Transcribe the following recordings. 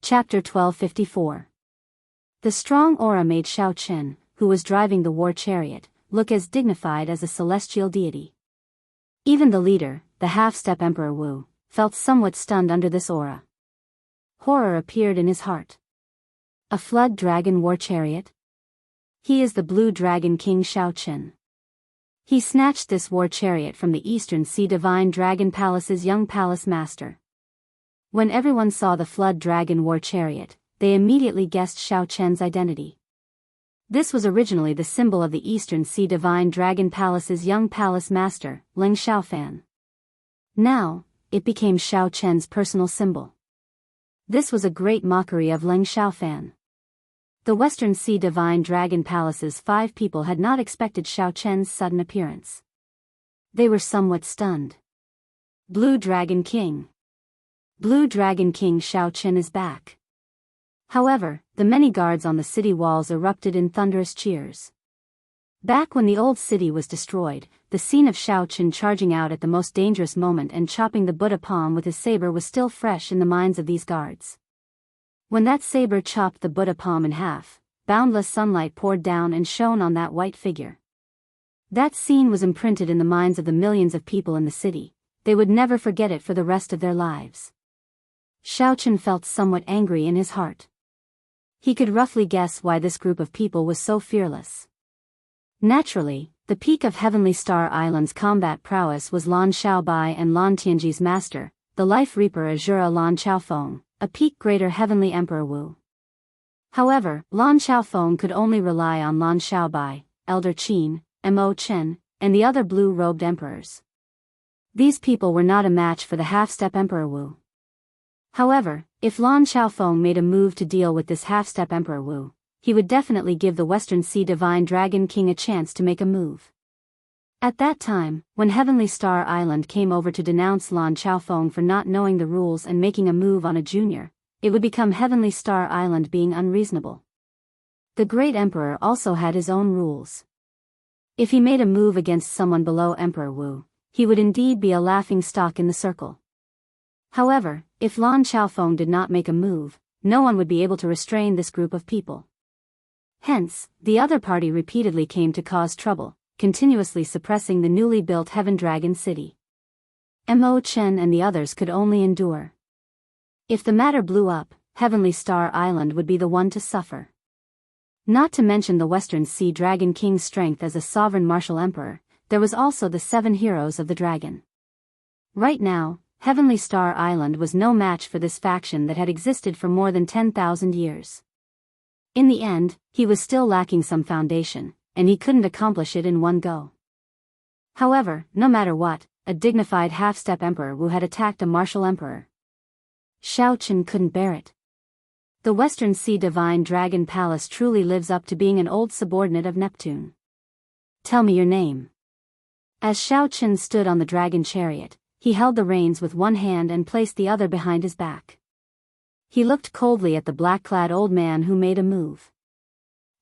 Chapter 1254. The strong aura made Xiao Chen, who was driving the war chariot, look as dignified as a celestial deity. Even the leader, the half-step Emperor Wu, felt somewhat stunned under this aura. Horror appeared in his heart. A flood dragon war chariot? He is the blue dragon king Xiao Chen. He snatched this war chariot from the Eastern Sea Divine Dragon Palace's young palace master. When everyone saw the flood dragon war chariot, they immediately guessed Xiao Chen's identity. This was originally the symbol of the Eastern Sea Divine Dragon Palace's young palace master, Ling Xiaofan. Now, it became Xiao Chen's personal symbol. This was a great mockery of Ling Xiaofan. The Western Sea Divine Dragon Palace's 5 people had not expected Xiao Chen's sudden appearance. They were somewhat stunned. Blue Dragon King. Blue Dragon King Xiao Chen is back. However, the many guards on the city walls erupted in thunderous cheers. Back when the old city was destroyed, the scene of Xiao Chen charging out at the most dangerous moment and chopping the Buddha palm with his saber was still fresh in the minds of these guards. When that saber chopped the Buddha palm in half, boundless sunlight poured down and shone on that white figure. That scene was imprinted in the minds of the millions of people in the city. They would never forget it for the rest of their lives. Xiao Chen felt somewhat angry in his heart. He could roughly guess why this group of people was so fearless. Naturally, the peak of Heavenly Star Island's combat prowess was Lan Xiaobai and Lan Tianji's master, the Life Reaper Azura Lan Xiaofeng, a peak greater Heavenly Emperor Wu. However, Lan Xiaofeng could only rely on Lan Xiaobai, Elder Qin, Mo Chen, and the other blue-robed emperors. These people were not a match for the half-step Emperor Wu. However, if Lan Xiaofeng made a move to deal with this half-step Emperor Wu, he would definitely give the Western Sea Divine Dragon King a chance to make a move. At that time, when Heavenly Star Island came over to denounce Lan Xiaofeng for not knowing the rules and making a move on a junior, it would become Heavenly Star Island being unreasonable. The Great Emperor also had his own rules. If he made a move against someone below Emperor Wu, he would indeed be a laughing stock in the circle. However, if Lan Xiaofeng did not make a move, no one would be able to restrain this group of people. Hence, the other party repeatedly came to cause trouble, continuously suppressing the newly built Heaven Dragon City. Mo Chen and the others could only endure. If the matter blew up, Heavenly Star Island would be the one to suffer. Not to mention the Western Sea Dragon King's strength as a sovereign martial emperor, there was also the 7 heroes of the dragon. Right now, Heavenly Star Island was no match for this faction that had existed for more than 10,000 years. In the end, he was still lacking some foundation, and he couldn't accomplish it in one go. However, no matter what, a dignified half-step emperor Wu had attacked a martial emperor. Xiao Chen couldn't bear it. The Western Sea Divine Dragon Palace truly lives up to being an old subordinate of Neptune. Tell me your name. As Xiao Chen stood on the dragon chariot, he held the reins with one hand and placed the other behind his back. He looked coldly at the black-clad old man who made a move.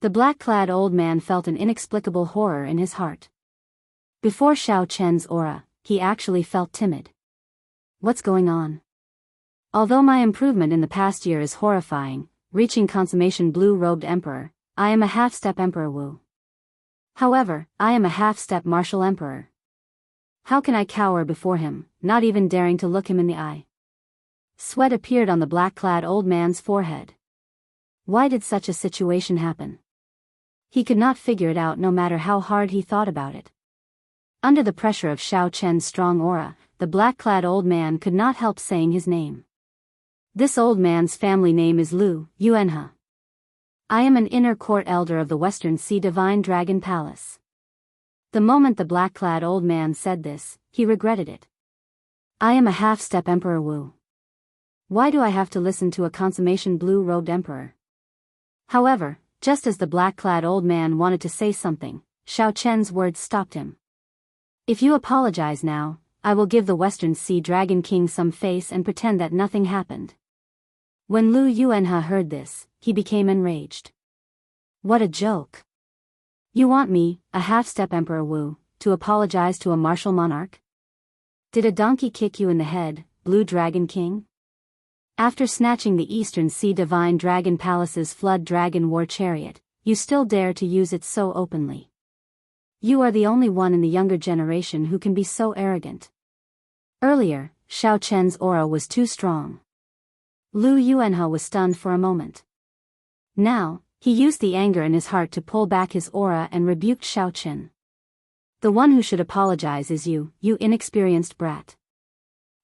The black-clad old man felt an inexplicable horror in his heart. Before Xiao Chen's aura, he actually felt timid. What's going on? Although my improvement in the past year is horrifying, reaching consummation blue-robed emperor, I am a half-step Emperor Wu. However, I am a half-step martial emperor. How can I cower before him, not even daring to look him in the eye? Sweat appeared on the black-clad old man's forehead. Why did such a situation happen? He could not figure it out no matter how hard he thought about it. Under the pressure of Xiao Chen's strong aura, the black-clad old man could not help saying his name. This old man's family name is Lu Yuanhe. I am an inner court elder of the Western Sea Divine Dragon Palace. The moment the black-clad old man said this, he regretted it. I am a half-step Emperor Wu. Why do I have to listen to a consummation blue-robed emperor? However, just as the black-clad old man wanted to say something, Xiao Chen's words stopped him. If you apologize now, I will give the Western Sea Dragon King some face and pretend that nothing happened. When Lu Yuanhe heard this, he became enraged. What a joke. You want me, a half-step Emperor Wu, to apologize to a martial monarch? Did a donkey kick you in the head, Blue Dragon King? After snatching the Eastern Sea Divine Dragon Palace's Flood Dragon War Chariot, you still dare to use it so openly. You are the only one in the younger generation who can be so arrogant. Earlier, Xiao Chen's aura was too strong. Lu Yuanhe was stunned for a moment. Now, he used the anger in his heart to pull back his aura and rebuked Xiao Chen. The one who should apologize is you, you inexperienced brat.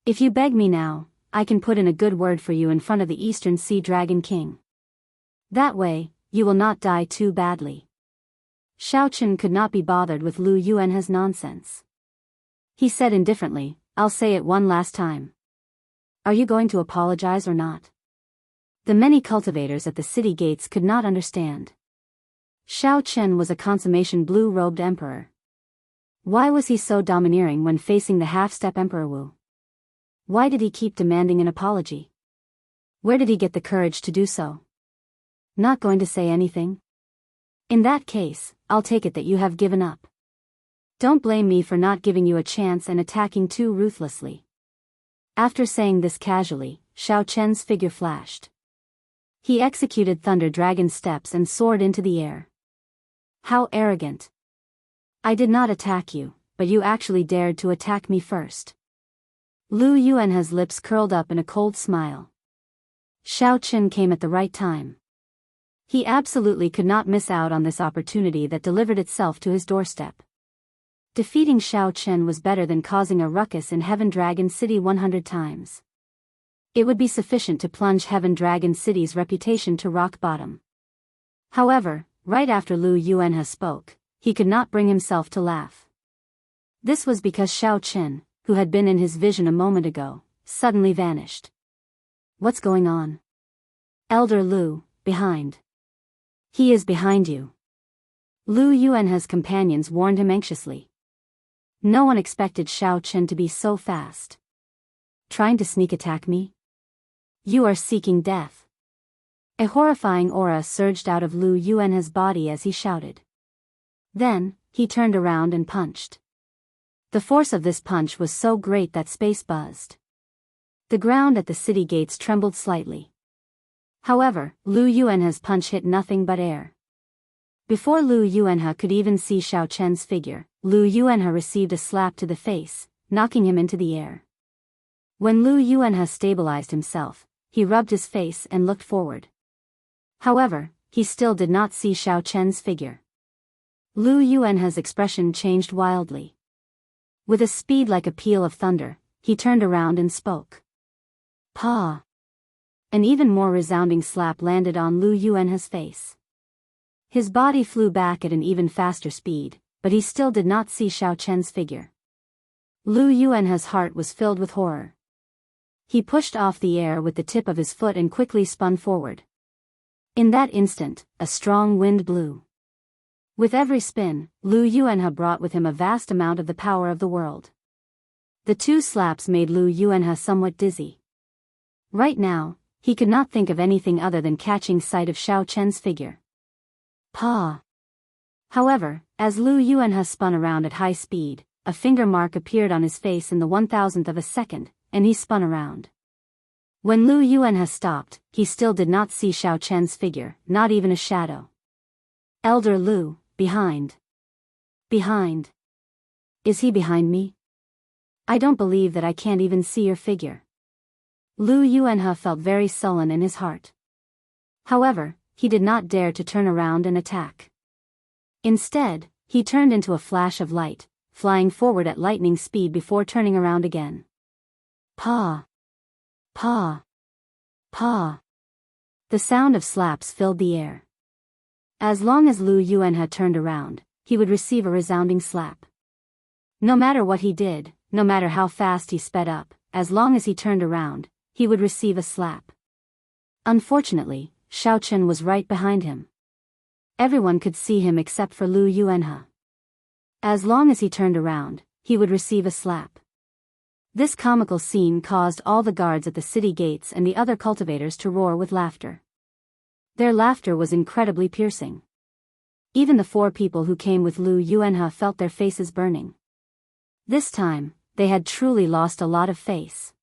If you beg me now, I can put in a good word for you in front of the Eastern Sea Dragon King. That way, you will not die too badly. Xiao Chen could not be bothered with Lu Yuanhe's nonsense. He said indifferently, I'll say it one last time. Are you going to apologize or not? The many cultivators at the city gates could not understand. Xiao Chen was a consummation blue-robed emperor. Why was he so domineering when facing the half-step Emperor Wu? Why did he keep demanding an apology? Where did he get the courage to do so? Not going to say anything? In that case, I'll take it that you have given up. Don't blame me for not giving you a chance and attacking too ruthlessly. After saying this casually, Xiao Chen's figure flashed. He executed Thunder Dragon steps and soared into the air. How arrogant. I did not attack you, but you actually dared to attack me first. Lu Yuanhe's lips curled up in a cold smile. Xiao Chen came at the right time. He absolutely could not miss out on this opportunity that delivered itself to his doorstep. Defeating Xiao Chen was better than causing a ruckus in Heaven Dragon City 100 times. It would be sufficient to plunge Heaven Dragon City's reputation to rock bottom. However, right after Lu Yuanhe spoke, he could not bring himself to laugh. This was because Xiao Chen, who had been in his vision a moment ago, suddenly vanished. What's going on? Elder Lu, behind. He is behind you. Lu Yuanhe's companions warned him anxiously. No one expected Xiao Chen to be so fast. Trying to sneak attack me? You are seeking death. A horrifying aura surged out of Lu Yuanhe's body as he shouted. Then, he turned around and punched. The force of this punch was so great that space buzzed. The ground at the city gates trembled slightly. However, Lu Yuanhe's punch hit nothing but air. Before Lu Yuanhe could even see Xiao Chen's figure, Lu Yuanhe received a slap to the face, knocking him into the air. When Lu Yuanhe stabilized himself, he rubbed his face and looked forward. However, he still did not see Xiao Chen's figure. Lu Yuanhe's expression changed wildly. With a speed like a peal of thunder, he turned around and spoke. Pa! An even more resounding slap landed on Lu Yuanhe's face. His body flew back at an even faster speed, but he still did not see Xiao Chen's figure. Lu Yuanhe's heart was filled with horror. He pushed off the air with the tip of his foot and quickly spun forward. In that instant, a strong wind blew. With every spin, Lu Yuanhe brought with him a vast amount of the power of the world. The two slaps made Lu Yuanhe somewhat dizzy. Right now, he could not think of anything other than catching sight of Xiao Chen's figure. Pa! However, as Lu Yuanhe spun around at high speed, a finger mark appeared on his face in the 1,000th of a second, and he spun around. When Lu Yuanhe stopped, he still did not see Xiao Chen's figure, not even a shadow. Elder Lu, behind. Behind. Is he behind me? I don't believe that I can't even see your figure. Lu Yuanhe felt very sullen in his heart. However, he did not dare to turn around and attack. Instead, he turned into a flash of light, flying forward at lightning speed before turning around again. Pa! Pa! Pa! The sound of slaps filled the air. As long as Lu Yuanhe turned around, he would receive a resounding slap. No matter what he did, no matter how fast he sped up, as long as he turned around, he would receive a slap. Unfortunately, Xiao Chen was right behind him. Everyone could see him except for Lu Yuanhe. As long as he turned around, he would receive a slap. This comical scene caused all the guards at the city gates and the other cultivators to roar with laughter. Their laughter was incredibly piercing. Even the 4 people who came with Lu Yuanhe felt their faces burning. This time, they had truly lost a lot of face.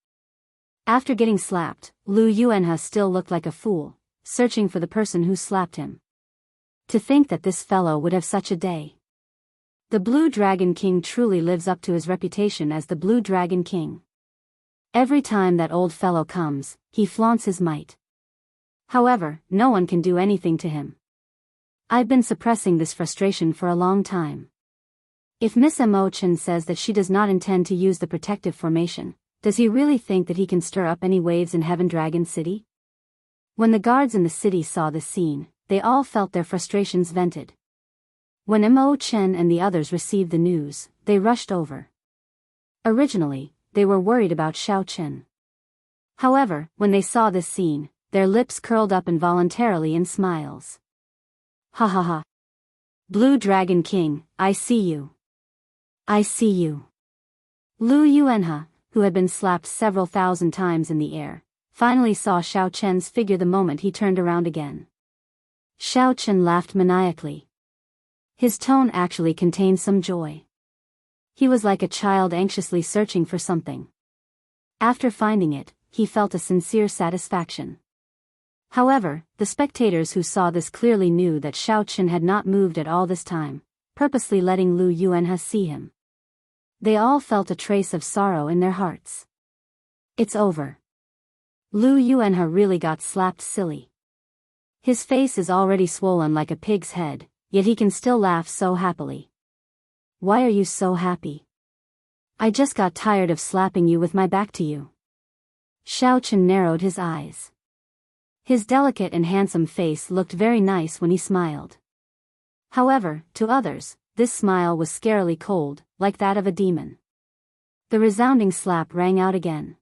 After getting slapped, Lu Yuanhe still looked like a fool, searching for the person who slapped him. To think that this fellow would have such a day. The Blue Dragon King truly lives up to his reputation as the Blue Dragon King. Every time that old fellow comes, he flaunts his might. However, no one can do anything to him. I've been suppressing this frustration for a long time. If Miss Mo Chen says that she does not intend to use the protective formation, does he really think that he can stir up any waves in Heaven Dragon City? When the guards in the city saw this scene, they all felt their frustrations vented. When Mo Chen and the others received the news, they rushed over. Originally, they were worried about Xiao Chen. However, when they saw this scene, their lips curled up involuntarily in smiles. Ha ha ha. Blue Dragon King, I see you. I see you. Lu Yuanhe, who had been slapped several thousand times in the air, finally saw Xiao Chen's figure the moment he turned around again. Xiao Chen laughed maniacally. His tone actually contained some joy. He was like a child anxiously searching for something. After finding it, he felt a sincere satisfaction. However, the spectators who saw this clearly knew that Xiao Chen had not moved at all this time, purposely letting Lu Yuanhe see him. They all felt a trace of sorrow in their hearts. It's over. Lu Yuanhe really got slapped silly. His face is already swollen like a pig's head, yet he can still laugh so happily. Why are you so happy? I just got tired of slapping you with my back to you. Xiao Chen narrowed his eyes. His delicate and handsome face looked very nice when he smiled. However, to others, this smile was scarily cold, like that of a demon. The resounding slap rang out again.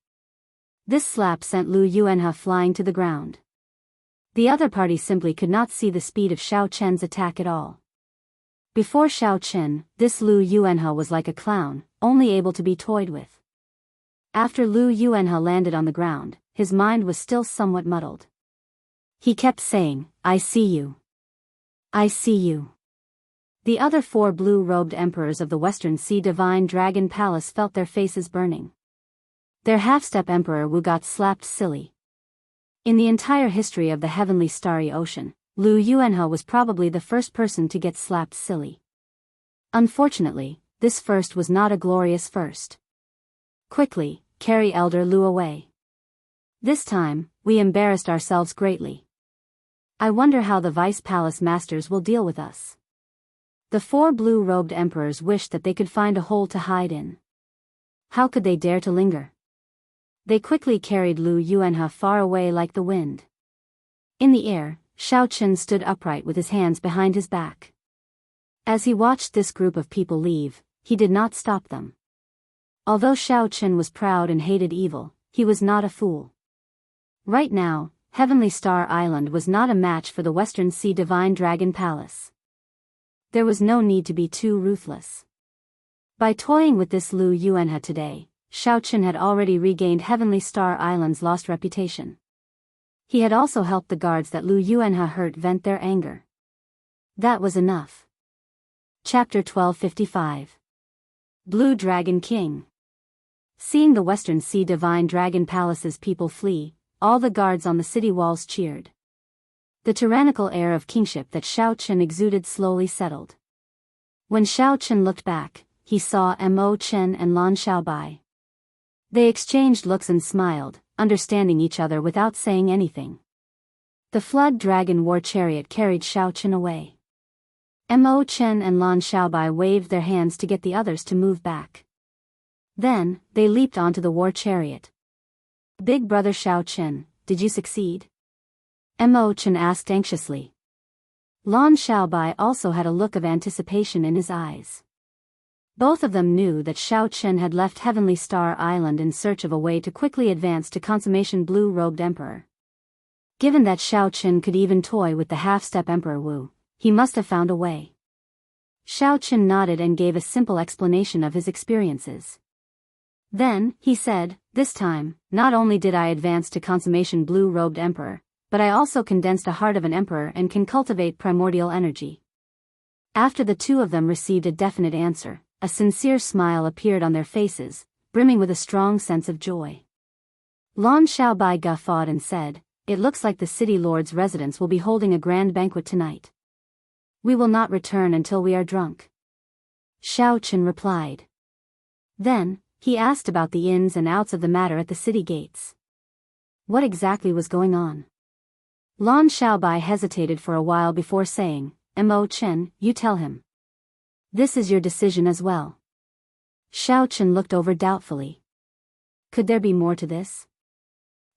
This slap sent Lu Yuanhe flying to the ground. The other party simply could not see the speed of Xiao Chen's attack at all. Before Xiao Chen, this Lu Yuanhe was like a clown, only able to be toyed with. After Lu Yuanhe landed on the ground, his mind was still somewhat muddled. He kept saying, I see you. I see you. The other 4 blue-robed emperors of the Western Sea Divine Dragon Palace felt their faces burning. Their half-step emperor Wu got slapped silly. In the entire history of the heavenly starry ocean, Lu Yuanhe was probably the first person to get slapped silly. Unfortunately, this first was not a glorious first. Quickly, carry Elder Lu away. This time, we embarrassed ourselves greatly. I wonder how the Vice Palace Masters will deal with us. The 4 blue-robed emperors wished that they could find a hole to hide in. How could they dare to linger? They quickly carried Lu Yuanhe far away like the wind. In the air, Xiao Chen stood upright with his hands behind his back. As he watched this group of people leave, he did not stop them. Although Xiao Chen was proud and hated evil, he was not a fool. Right now, Heavenly Star Island was not a match for the Western Sea Divine Dragon Palace. There was no need to be too ruthless. By toying with this Lu Yuanhe today, Xiao Chen had already regained Heavenly Star Island's lost reputation. He had also helped the guards that Lu Yuanhe hurt vent their anger. That was enough. Chapter 1255. Blue Dragon King. Seeing the Western Sea Divine Dragon Palace's people flee, all the guards on the city walls cheered. The tyrannical air of kingship that Xiao Chen exuded slowly settled. When Xiao Chen looked back, he saw Mo Chen and Lan Xiaobai. They exchanged looks and smiled, understanding each other without saying anything. The Flood Dragon War Chariot carried Xiao Chen away. Mo Chen and Lan Xiaobai waved their hands to get the others to move back. Then, they leaped onto the war chariot. Big brother Xiao Chen, did you succeed? Mo Chen asked anxiously. Lan Xiaobai also had a look of anticipation in his eyes. Both of them knew that Xiao Chen had left Heavenly Star Island in search of a way to quickly advance to consummation blue-robed emperor. Given that Xiao Chen could even toy with the half-step Emperor Wu, he must have found a way. Xiao Chen nodded and gave a simple explanation of his experiences. Then, he said, this time, not only did I advance to consummation blue-robed emperor, but I also condensed a heart of an emperor and can cultivate primordial energy. After the two of them received a definite answer, a sincere smile appeared on their faces, brimming with a strong sense of joy. Lan Xiaobai guffawed and said, "It looks like the city lord's residence will be holding a grand banquet tonight. We will not return until we are drunk." Xiao Chen replied. Then, he asked about the ins and outs of the matter at the city gates. What exactly was going on? Lan Xiaobai hesitated for a while before saying, "Mo Chen, you tell him. This is your decision as well." Xiao Chen looked over doubtfully. Could there be more to this?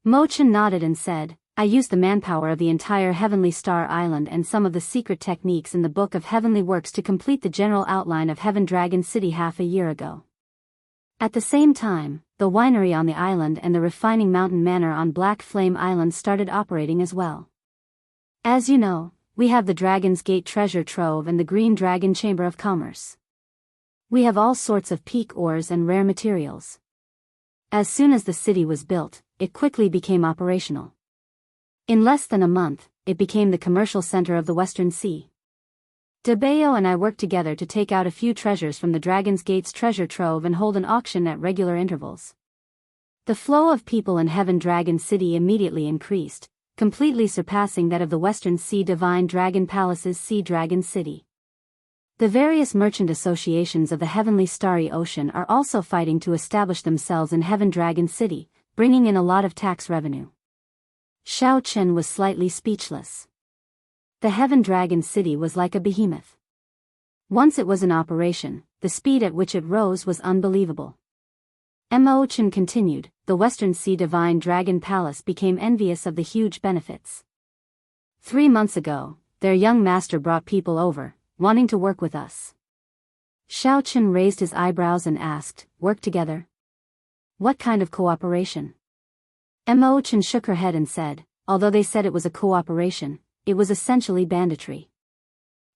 Mo Chen nodded and said, "I used the manpower of the entire Heavenly Star Island and some of the secret techniques in the Book of Heavenly Works to complete the general outline of Heaven Dragon City half a year ago. At the same time, the winery on the island and the refining mountain manor on Black Flame Island started operating as well. As you know, we have the Dragon's Gate Treasure Trove and the Green Dragon Chamber of Commerce. We have all sorts of peak ores and rare materials. As soon as the city was built, it quickly became operational. In less than a month, it became the commercial center of the Western Sea. De Bayo and I worked together to take out a few treasures from the Dragon's Gate's treasure trove and hold an auction at regular intervals. The flow of people in Heaven Dragon City immediately increased, completely surpassing that of the Western Sea Divine Dragon Palace's Sea Dragon City. The various merchant associations of the Heavenly Starry Ocean are also fighting to establish themselves in Heaven Dragon City, bringing in a lot of tax revenue. Xiao Chen was slightly speechless. The Heaven Dragon City was like a behemoth. Once it was in operation, the speed at which it rose was unbelievable. Mo Chen continued, "The Western Sea Divine Dragon Palace became envious of the huge benefits. 3 months ago, their young master brought people over, wanting to work with us." Xiao Chen raised his eyebrows and asked, "Work together? What kind of cooperation?" Mo Chen shook her head and said, "Although they said it was a cooperation, it was essentially banditry.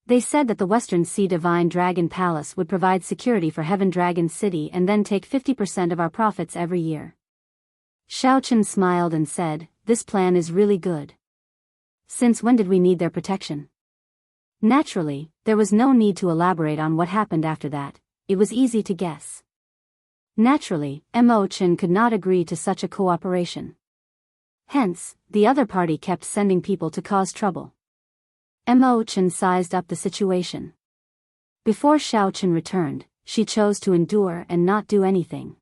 They said that the Western Sea Divine Dragon Palace would provide security for Heaven Dragon City and then take 50% of our profits every year." Xiao Chen smiled and said, "This plan is really good. Since when did we need their protection?" Naturally, there was no need to elaborate on what happened after that, it was easy to guess. Naturally, Mo Chen could not agree to such a cooperation. Hence, the other party kept sending people to cause trouble. Mo Chen sized up the situation. Before Xiao Chen returned, she chose to endure and not do anything.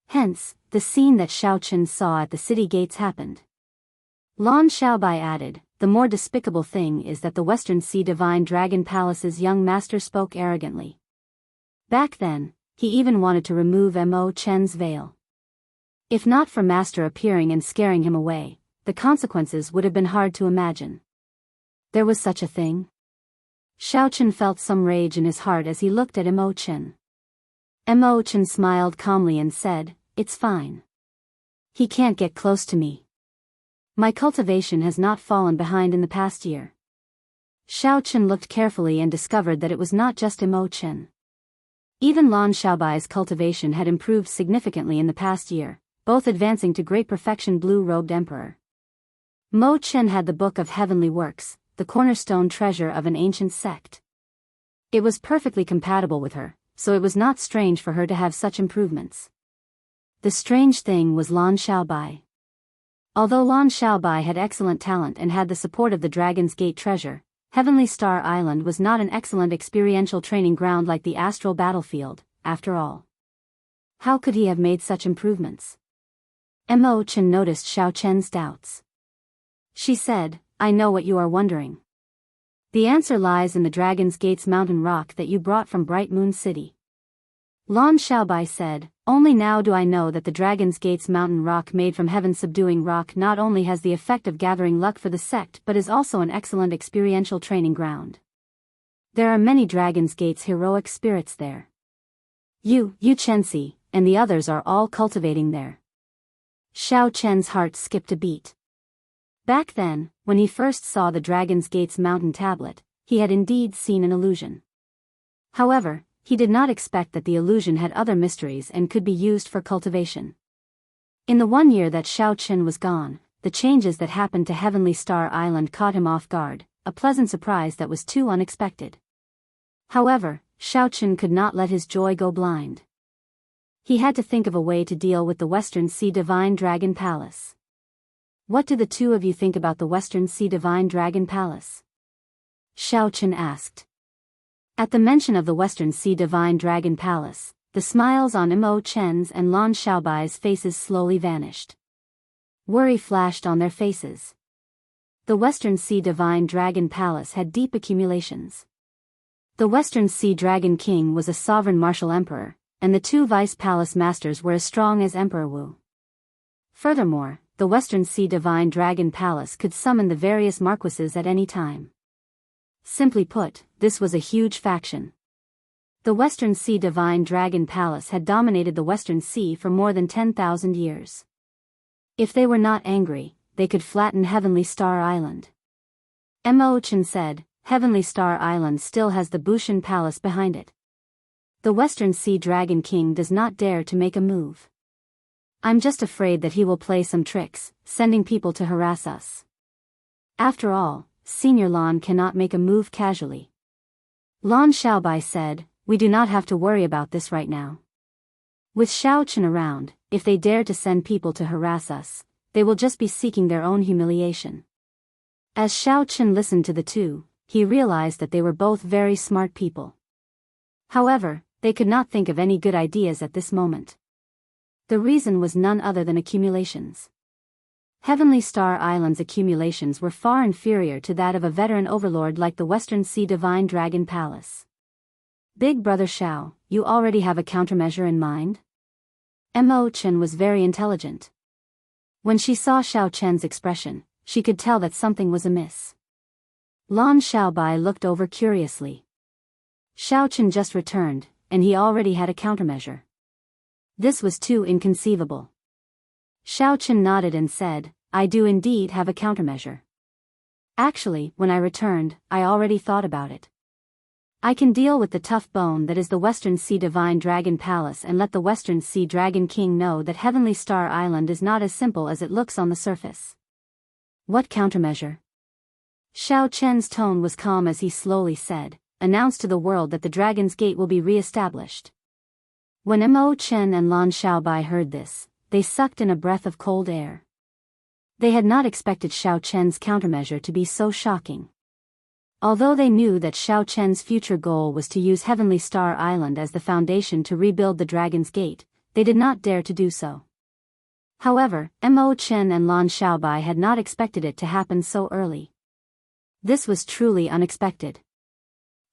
Hence, the scene that Xiao Chen saw at the city gates happened. Lan Xiaobai added, "The more despicable thing is that the Western Sea Divine Dragon Palace's young master spoke arrogantly. Back then, he even wanted to remove Mo Chen's veil. If not for Master appearing and scaring him away, the consequences would have been hard to imagine. There was such a thing?" Xiao Chen felt some rage in his heart as he looked at Mo Chen. Mo Chen smiled calmly and said, "It's fine. He can't get close to me. My cultivation has not fallen behind in the past year." Xiao Chen looked carefully and discovered that it was not just Mo Chen. Even Lan Xiaobai's cultivation had improved significantly in the past year, both advancing to great perfection. Blue-robed Emperor Mo Chen had the Book of Heavenly Works, the cornerstone treasure of an ancient sect. It was perfectly compatible with her, so it was not strange for her to have such improvements. The strange thing was Lan Xiaobai. Although Lan Xiaobai had excellent talent and had the support of the Dragon's Gate treasure, Heavenly Star Island was not an excellent experiential training ground like the astral battlefield, after all. How could he have made such improvements? Mo Chen noticed Xiao Chen's doubts. She said, "I know what you are wondering. The answer lies in the Dragon's Gate's mountain rock that you brought from Bright Moon City." Lan Xiaobai said, "Only now do I know that the Dragon's Gate's mountain rock made from heaven subduing rock not only has the effect of gathering luck for the sect but is also an excellent experiential training ground. There are many Dragon's Gate's heroic spirits there. You Chensi, and the others are all cultivating there." Xiao Chen's heart skipped a beat. Back then, when he first saw the Dragon's Gate's mountain tablet, he had indeed seen an illusion. However, he did not expect that the illusion had other mysteries and could be used for cultivation. In the 1 year that Xiao Chen was gone, the changes that happened to Heavenly Star Island caught him off guard, a pleasant surprise that was too unexpected. However, Xiao Chen could not let his joy go blind. He had to think of a way to deal with the Western Sea Divine Dragon Palace. What do the two of you think about the Western Sea Divine Dragon Palace? Xiao Chen asked. At the mention of the Western Sea Divine Dragon Palace, the smiles on Mo Chen's and Lan Xiaobai's faces slowly vanished. Worry flashed on their faces. The Western Sea Divine Dragon Palace had deep accumulations. The Western Sea Dragon King was a sovereign martial emperor, and the two vice palace masters were as strong as Emperor Wu. Furthermore, the Western Sea Divine Dragon Palace could summon the various marquises at any time. Simply put, this was a huge faction. The Western Sea Divine Dragon Palace had dominated the Western Sea for more than 10,000 years. If they were not angry, they could flatten Heavenly Star Island. Mo Chen said, Heavenly Star Island still has the Bushan Palace behind it. The Western Sea Dragon King does not dare to make a move. I'm just afraid that he will play some tricks, sending people to harass us. After all, Senior Lan cannot make a move casually. Lan Xiaobai said, we do not have to worry about this right now. With Xiao Chen around, if they dare to send people to harass us, they will just be seeking their own humiliation. As Xiao Chen listened to the two, he realized that they were both very smart people. However, they could not think of any good ideas at this moment. The reason was none other than accumulations. Heavenly Star Island's accumulations were far inferior to that of a veteran overlord like the Western Sea Divine Dragon Palace. Big Brother Xiao, you already have a countermeasure in mind? Mo Chen was very intelligent. When she saw Xiao Chen's expression, she could tell that something was amiss. Lan Xiaobai looked over curiously. Xiao Chen just returned, and he already had a countermeasure. This was too inconceivable. Xiao Chen nodded and said, I do indeed have a countermeasure. Actually, when I returned, I already thought about it. I can deal with the tough bone that is the Western Sea Divine Dragon Palace and let the Western Sea Dragon King know that Heavenly Star Island is not as simple as it looks on the surface. What countermeasure? Xiao Chen's tone was calm as he slowly said, announce to the world that the Dragon's Gate will be re-established. When Mo Chen and Lan Xiaobai heard this, they sucked in a breath of cold air. They had not expected Xiao Chen's countermeasure to be so shocking. Although they knew that Xiao Chen's future goal was to use Heavenly Star Island as the foundation to rebuild the Dragon's Gate, they did not dare to do so. However, Mo Chen and Lan Xiaobai had not expected it to happen so early. This was truly unexpected.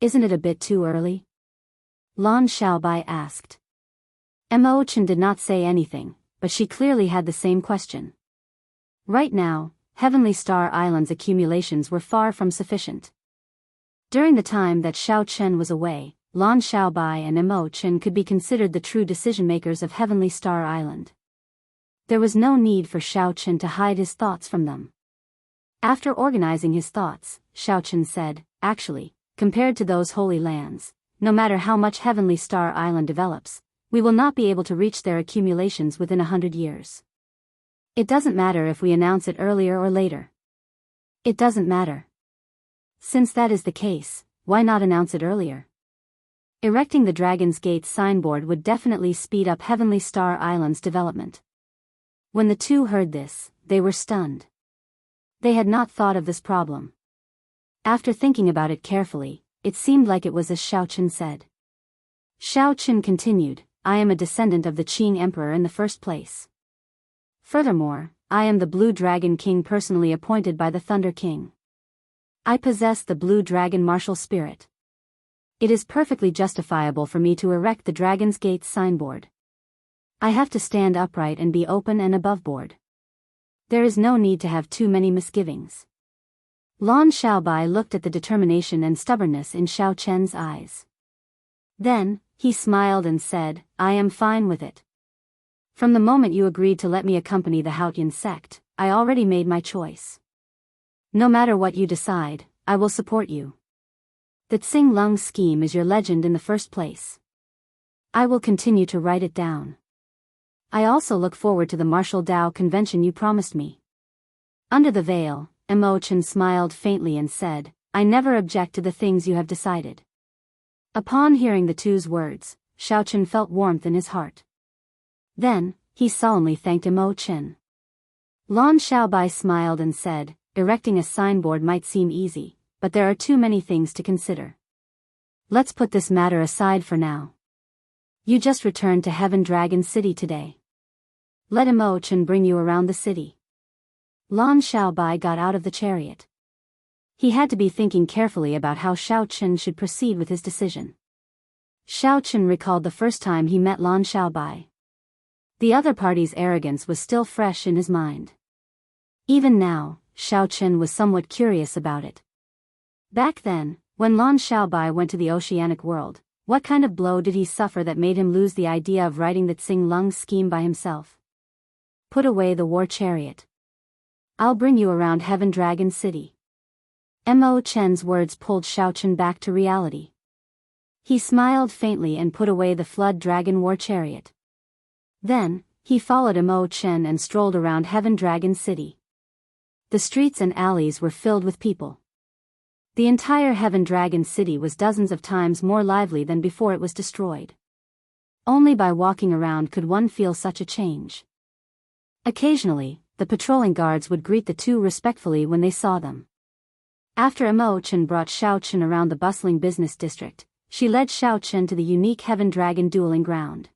Isn't it a bit too early? Lan Xiaobai asked. Mo Chen did not say anything, but she clearly had the same question. Right now, Heavenly Star Island's accumulations were far from sufficient. During the time that Xiao Chen was away, Lan Xiaobai and Mo Chen could be considered the true decision-makers of Heavenly Star Island. There was no need for Xiao Chen to hide his thoughts from them. After organizing his thoughts, Xiao Chen said, actually, compared to those holy lands, no matter how much Heavenly Star Island develops, we will not be able to reach their accumulations within 100 years. It doesn't matter if we announce it earlier or later. It doesn't matter. Since that is the case, why not announce it earlier? Erecting the Dragon's Gate signboard would definitely speed up Heavenly Star Island's development. When the two heard this, they were stunned. They had not thought of this problem. After thinking about it carefully, it seemed like it was as Xiao Chen said. Xiao Chen continued, I am a descendant of the Qing Emperor in the first place. Furthermore, I am the Blue Dragon King personally appointed by the Thunder King. I possess the Blue Dragon martial spirit. It is perfectly justifiable for me to erect the Dragon's Gate signboard. I have to stand upright and be open and aboveboard. There is no need to have too many misgivings. Lan Xiaobai looked at the determination and stubbornness in Xiao Chen's eyes. Then, he smiled and said, I am fine with it. From the moment you agreed to let me accompany the Haotian sect, I already made my choice. No matter what you decide, I will support you. The Tsing Lung scheme is your legend in the first place. I will continue to write it down. I also look forward to the martial Dao convention you promised me. Under the veil, Mo Chen smiled faintly and said, I never object to the things you have decided. Upon hearing the two's words, Xiao Chen felt warmth in his heart. Then, he solemnly thanked Imo Chen. Lan Xiaobai smiled and said, erecting a signboard might seem easy, but there are too many things to consider. Let's put this matter aside for now. You just returned to Heaven Dragon City today. Let Imo Chen bring you around the city. Lan Xiaobai got out of the chariot. He had to be thinking carefully about how Xiao Chen should proceed with his decision. Xiao Chen recalled the first time he met Lan Xiaobai. The other party's arrogance was still fresh in his mind. Even now, Xiao Chen was somewhat curious about it. Back then, when Lan Xiaobai went to the oceanic world, what kind of blow did he suffer that made him lose the idea of riding the Tsing Lung scheme by himself? Put away the war chariot. I'll bring you around Heaven Dragon City. Mo Chen's words pulled Xiao Chen back to reality. He smiled faintly and put away the Flood Dragon war chariot. Then, he followed Mo Chen and strolled around Heaven Dragon City. The streets and alleys were filled with people. The entire Heaven Dragon City was dozens of times more lively than before it was destroyed. Only by walking around could one feel such a change. Occasionally, the patrolling guards would greet the two respectfully when they saw them. After Mo Chen brought Xiao Chen around the bustling business district, she led Xiao Chen to the unique Heaven Dragon dueling ground.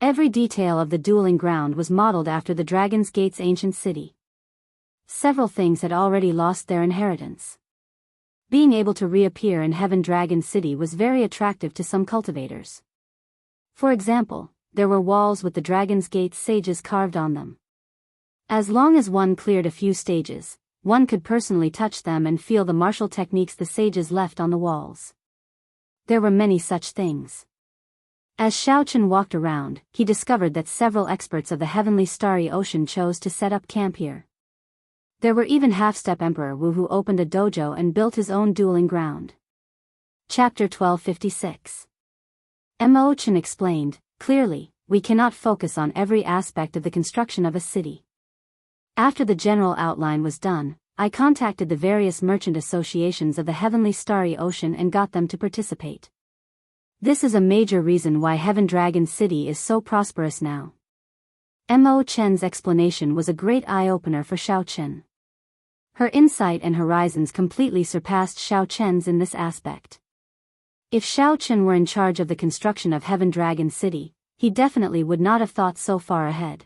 Every detail of the dueling ground was modeled after the Dragon's Gate's ancient city. Several things had already lost their inheritance. Being able to reappear in Heaven Dragon City was very attractive to some cultivators. For example, there were walls with the Dragon's Gate's sages carved on them. As long as one cleared a few stages, one could personally touch them and feel the martial techniques the sages left on the walls. There were many such things. As Xiao Chen walked around, he discovered that several experts of the heavenly starry ocean chose to set up camp here. There were even half-step Emperor Wu who opened a dojo and built his own dueling ground. Chapter 1256. Mo Chen explained, clearly, we cannot focus on every aspect of the construction of a city. After the general outline was done, I contacted the various merchant associations of the heavenly starry ocean and got them to participate. This is a major reason why Heaven Dragon City is so prosperous now. Mo Chen's explanation was a great eye-opener for Xiao Chen. Her insight and horizons completely surpassed Xiao Chen's in this aspect. If Xiao Chen were in charge of the construction of Heaven Dragon City, he definitely would not have thought so far ahead.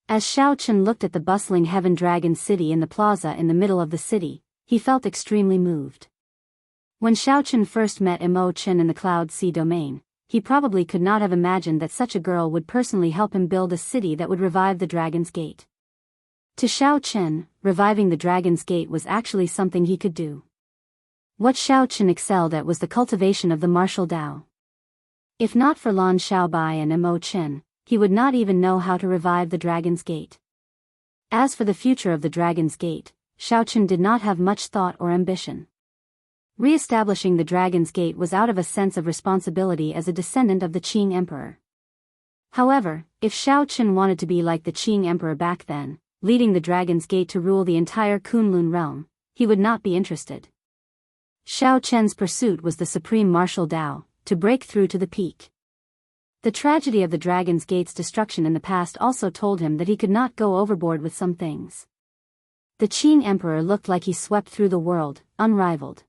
As Xiao Chen looked at the bustling Heaven Dragon City in the plaza in the middle of the city, he felt extremely moved. When Xiao Chen first met Mo Chen in the Cloud Sea domain, he probably could not have imagined that such a girl would personally help him build a city that would revive the Dragon's Gate. To Xiao Chen, reviving the Dragon's Gate was actually something he could do. What Xiao Chen excelled at was the cultivation of the martial Dao. If not for Lan Xiaobai and Mo Chen, he would not even know how to revive the Dragon's Gate. As for the future of the Dragon's Gate, Xiao Chen did not have much thought or ambition. Re-establishing the Dragon's Gate was out of a sense of responsibility as a descendant of the Qing Emperor. However, if Xiao Chen wanted to be like the Qing Emperor back then, leading the Dragon's Gate to rule the entire Kunlun realm, he would not be interested. Xiao Chen's pursuit was the supreme martial Dao, to break through to the peak. The tragedy of the Dragon's Gate's destruction in the past also told him that he could not go overboard with some things. The Qing Emperor looked like he swept through the world, unrivaled.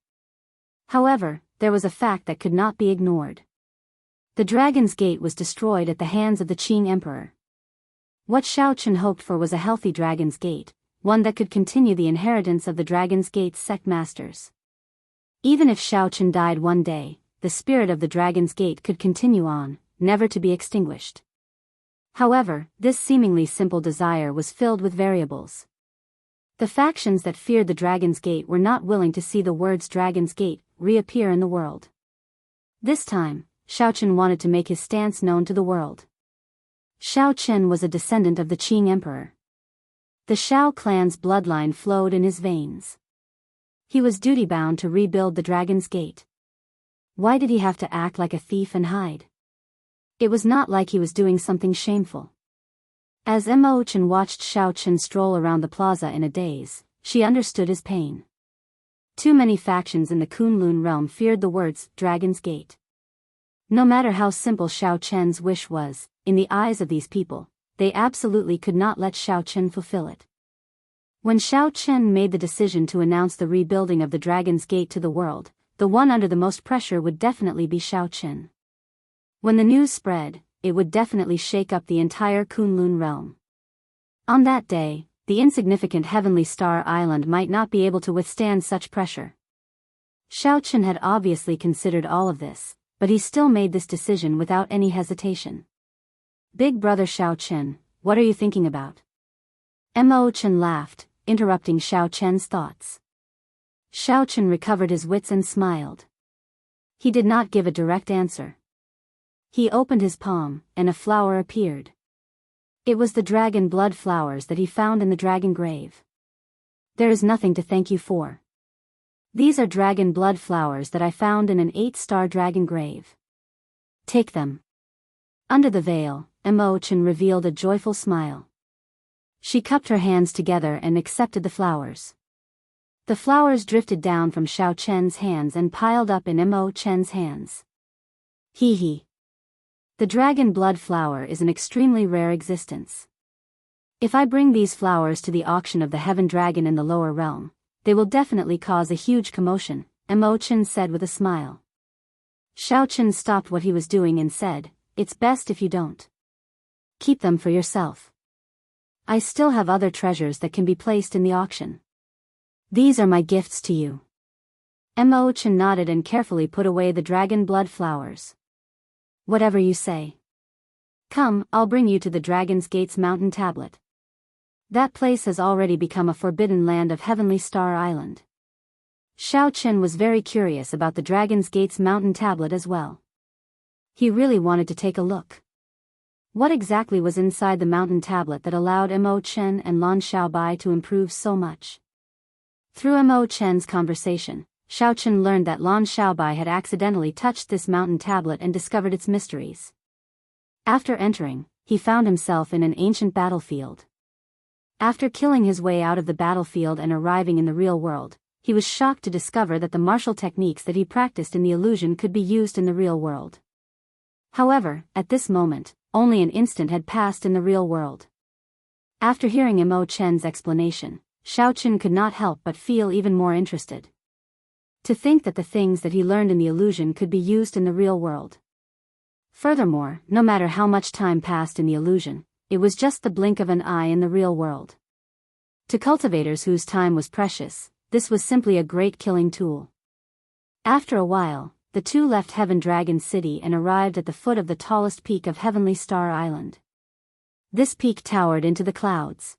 However, there was a fact that could not be ignored. The Dragon's Gate was destroyed at the hands of the Qing Emperor. What Xiao Chen hoped for was a healthy Dragon's Gate, one that could continue the inheritance of the Dragon's Gate's sect masters. Even if Xiao Chen died one day, the spirit of the Dragon's Gate could continue on, never to be extinguished. However, this seemingly simple desire was filled with variables. The factions that feared the Dragon's Gate were not willing to see the words Dragon's Gate reappear in the world. This time, Xiao Chen wanted to make his stance known to the world. Xiao Chen was a descendant of the Qing Emperor. The Xiao clan's bloodline flowed in his veins. He was duty-bound to rebuild the Dragon's Gate. Why did he have to act like a thief and hide? It was not like he was doing something shameful. As Mo Chen watched Xiao Chen stroll around the plaza in a daze, she understood his pain. Too many factions in the Kunlun realm feared the words Dragon's Gate. No matter how simple Xiao Chen's wish was, in the eyes of these people, they absolutely could not let Xiao Chen fulfill it. When Xiao Chen made the decision to announce the rebuilding of the Dragon's Gate to the world, the one under the most pressure would definitely be Xiao Chen. When the news spread, it would definitely shake up the entire Kunlun realm. On that day, the insignificant Heavenly Star Island might not be able to withstand such pressure. Xiao Chen had obviously considered all of this, but he still made this decision without any hesitation. Big brother Xiao Chen, what are you thinking about? Mo Chen laughed, interrupting Xiao Chen's thoughts. Xiao Chen recovered his wits and smiled. He did not give a direct answer. He opened his palm, and a flower appeared. It was the dragon blood flowers that he found in the dragon grave. There is nothing to thank you for. These are dragon blood flowers that I found in an 8-star dragon grave. Take them. Under the veil, Mo Chen revealed a joyful smile. She cupped her hands together and accepted the flowers. The flowers drifted down from Xiao Chen's hands and piled up in Mo Chen's hands. Hee hee. The dragon blood flower is an extremely rare existence. If I bring these flowers to the auction of the heaven dragon in the lower realm, they will definitely cause a huge commotion, Mo Chen said with a smile. Xiao Chen stopped what he was doing and said, it's best if you don't. Keep them for yourself. I still have other treasures that can be placed in the auction. These are my gifts to you. Mo Chen nodded and carefully put away the dragon blood flowers. Whatever you say. Come, I'll bring you to the Dragon's Gate's mountain tablet. That place has already become a forbidden land of Heavenly Star Island. Xiao Chen was very curious about the Dragon's Gate's mountain tablet as well. He really wanted to take a look. What exactly was inside the mountain tablet that allowed Mo Chen and Lan Xiaobai to improve so much? Through Mo Chen's conversation, Xiao Chen learned that Lan Xiaobai had accidentally touched this mountain tablet and discovered its mysteries. After entering, he found himself in an ancient battlefield. After killing his way out of the battlefield and arriving in the real world, he was shocked to discover that the martial techniques that he practiced in the illusion could be used in the real world. However, at this moment, only an instant had passed in the real world. After hearing Mo Chen's explanation, Xiao Chen could not help but feel even more interested. To think that the things that he learned in the illusion could be used in the real world. Furthermore, no matter how much time passed in the illusion, it was just the blink of an eye in the real world. To cultivators whose time was precious, this was simply a great killing tool. After a while, the two left Heaven Dragon City and arrived at the foot of the tallest peak of Heavenly Star Island. This peak towered into the clouds.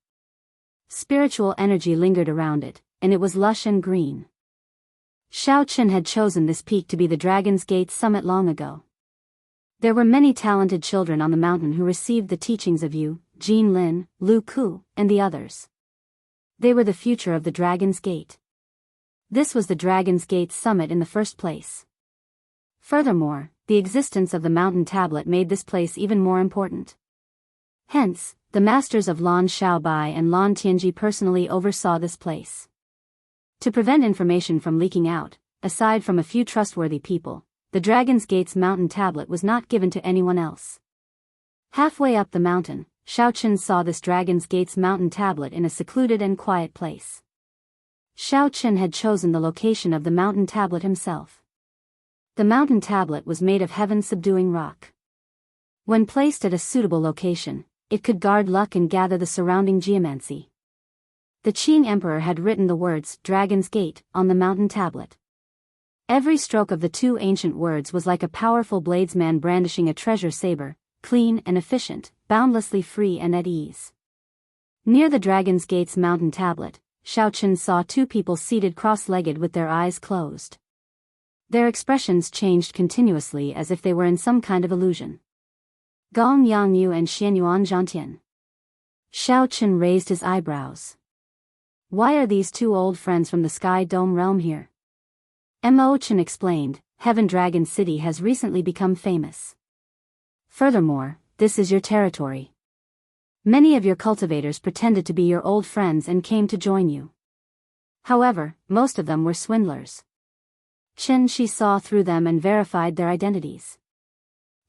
Spiritual energy lingered around it, and it was lush and green. Xiao Chen had chosen this peak to be the Dragon's Gate summit long ago. There were many talented children on the mountain who received the teachings of Yu, Jin Lin, Lu Ku, and the others. They were the future of the Dragon's Gate. This was the Dragon's Gate summit in the first place. Furthermore, the existence of the mountain tablet made this place even more important. Hence, the masters of Lan Xiaobai and Lan Tianji personally oversaw this place. To prevent information from leaking out, aside from a few trustworthy people, the Dragon's Gate's mountain tablet was not given to anyone else. Halfway up the mountain, Xiao Chen saw this Dragon's Gate's mountain tablet in a secluded and quiet place. Xiao Chen had chosen the location of the mountain tablet himself. The mountain tablet was made of heaven-subduing rock. When placed at a suitable location, it could guard luck and gather the surrounding geomancy. The Qing Emperor had written the words Dragon's Gate on the mountain tablet. Every stroke of the two ancient words was like a powerful bladesman brandishing a treasure saber, clean and efficient, boundlessly free and at ease. Near the Dragon's Gate's mountain tablet, Xiao Chen saw two people seated cross-legged with their eyes closed. Their expressions changed continuously as if they were in some kind of illusion. Gong Yangyu and Xianyuan Zhantian. Xiao Chen raised his eyebrows. Why are these two old friends from the Sky Dome realm here? Mo Chen explained, Heaven Dragon City has recently become famous. Furthermore, this is your territory. Many of your cultivators pretended to be your old friends and came to join you. However, most of them were swindlers. Chen Shi saw through them and verified their identities.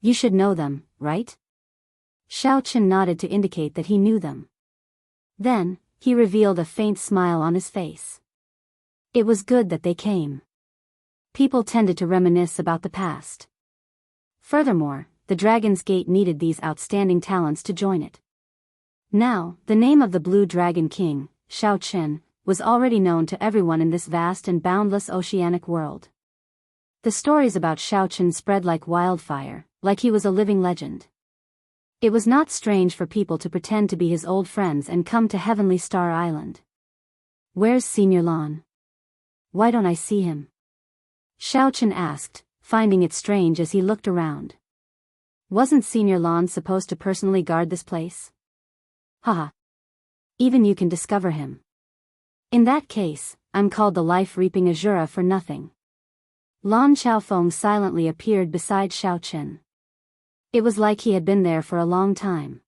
You should know them, right? Xiaoqin nodded to indicate that he knew them. Then, he revealed a faint smile on his face. It was good that they came. People tended to reminisce about the past. Furthermore, the Dragon's Gate needed these outstanding talents to join it. Now, the name of the Blue Dragon King, Xiaoqin, was already known to everyone in this vast and boundless oceanic world. The stories about Xiaoqin spread like wildfire, like he was a living legend. It was not strange for people to pretend to be his old friends and come to Heavenly Star Island. Where's Senior Lan? Why don't I see him? Xiaoqin asked, finding it strange as he looked around. Wasn't Senior Lan supposed to personally guard this place? Haha. Even you can discover him. In that case, I'm called the Life-Reaping Azura for nothing. Lan Xiaofeng silently appeared beside Xiaoqin. It was like he had been there for a long time.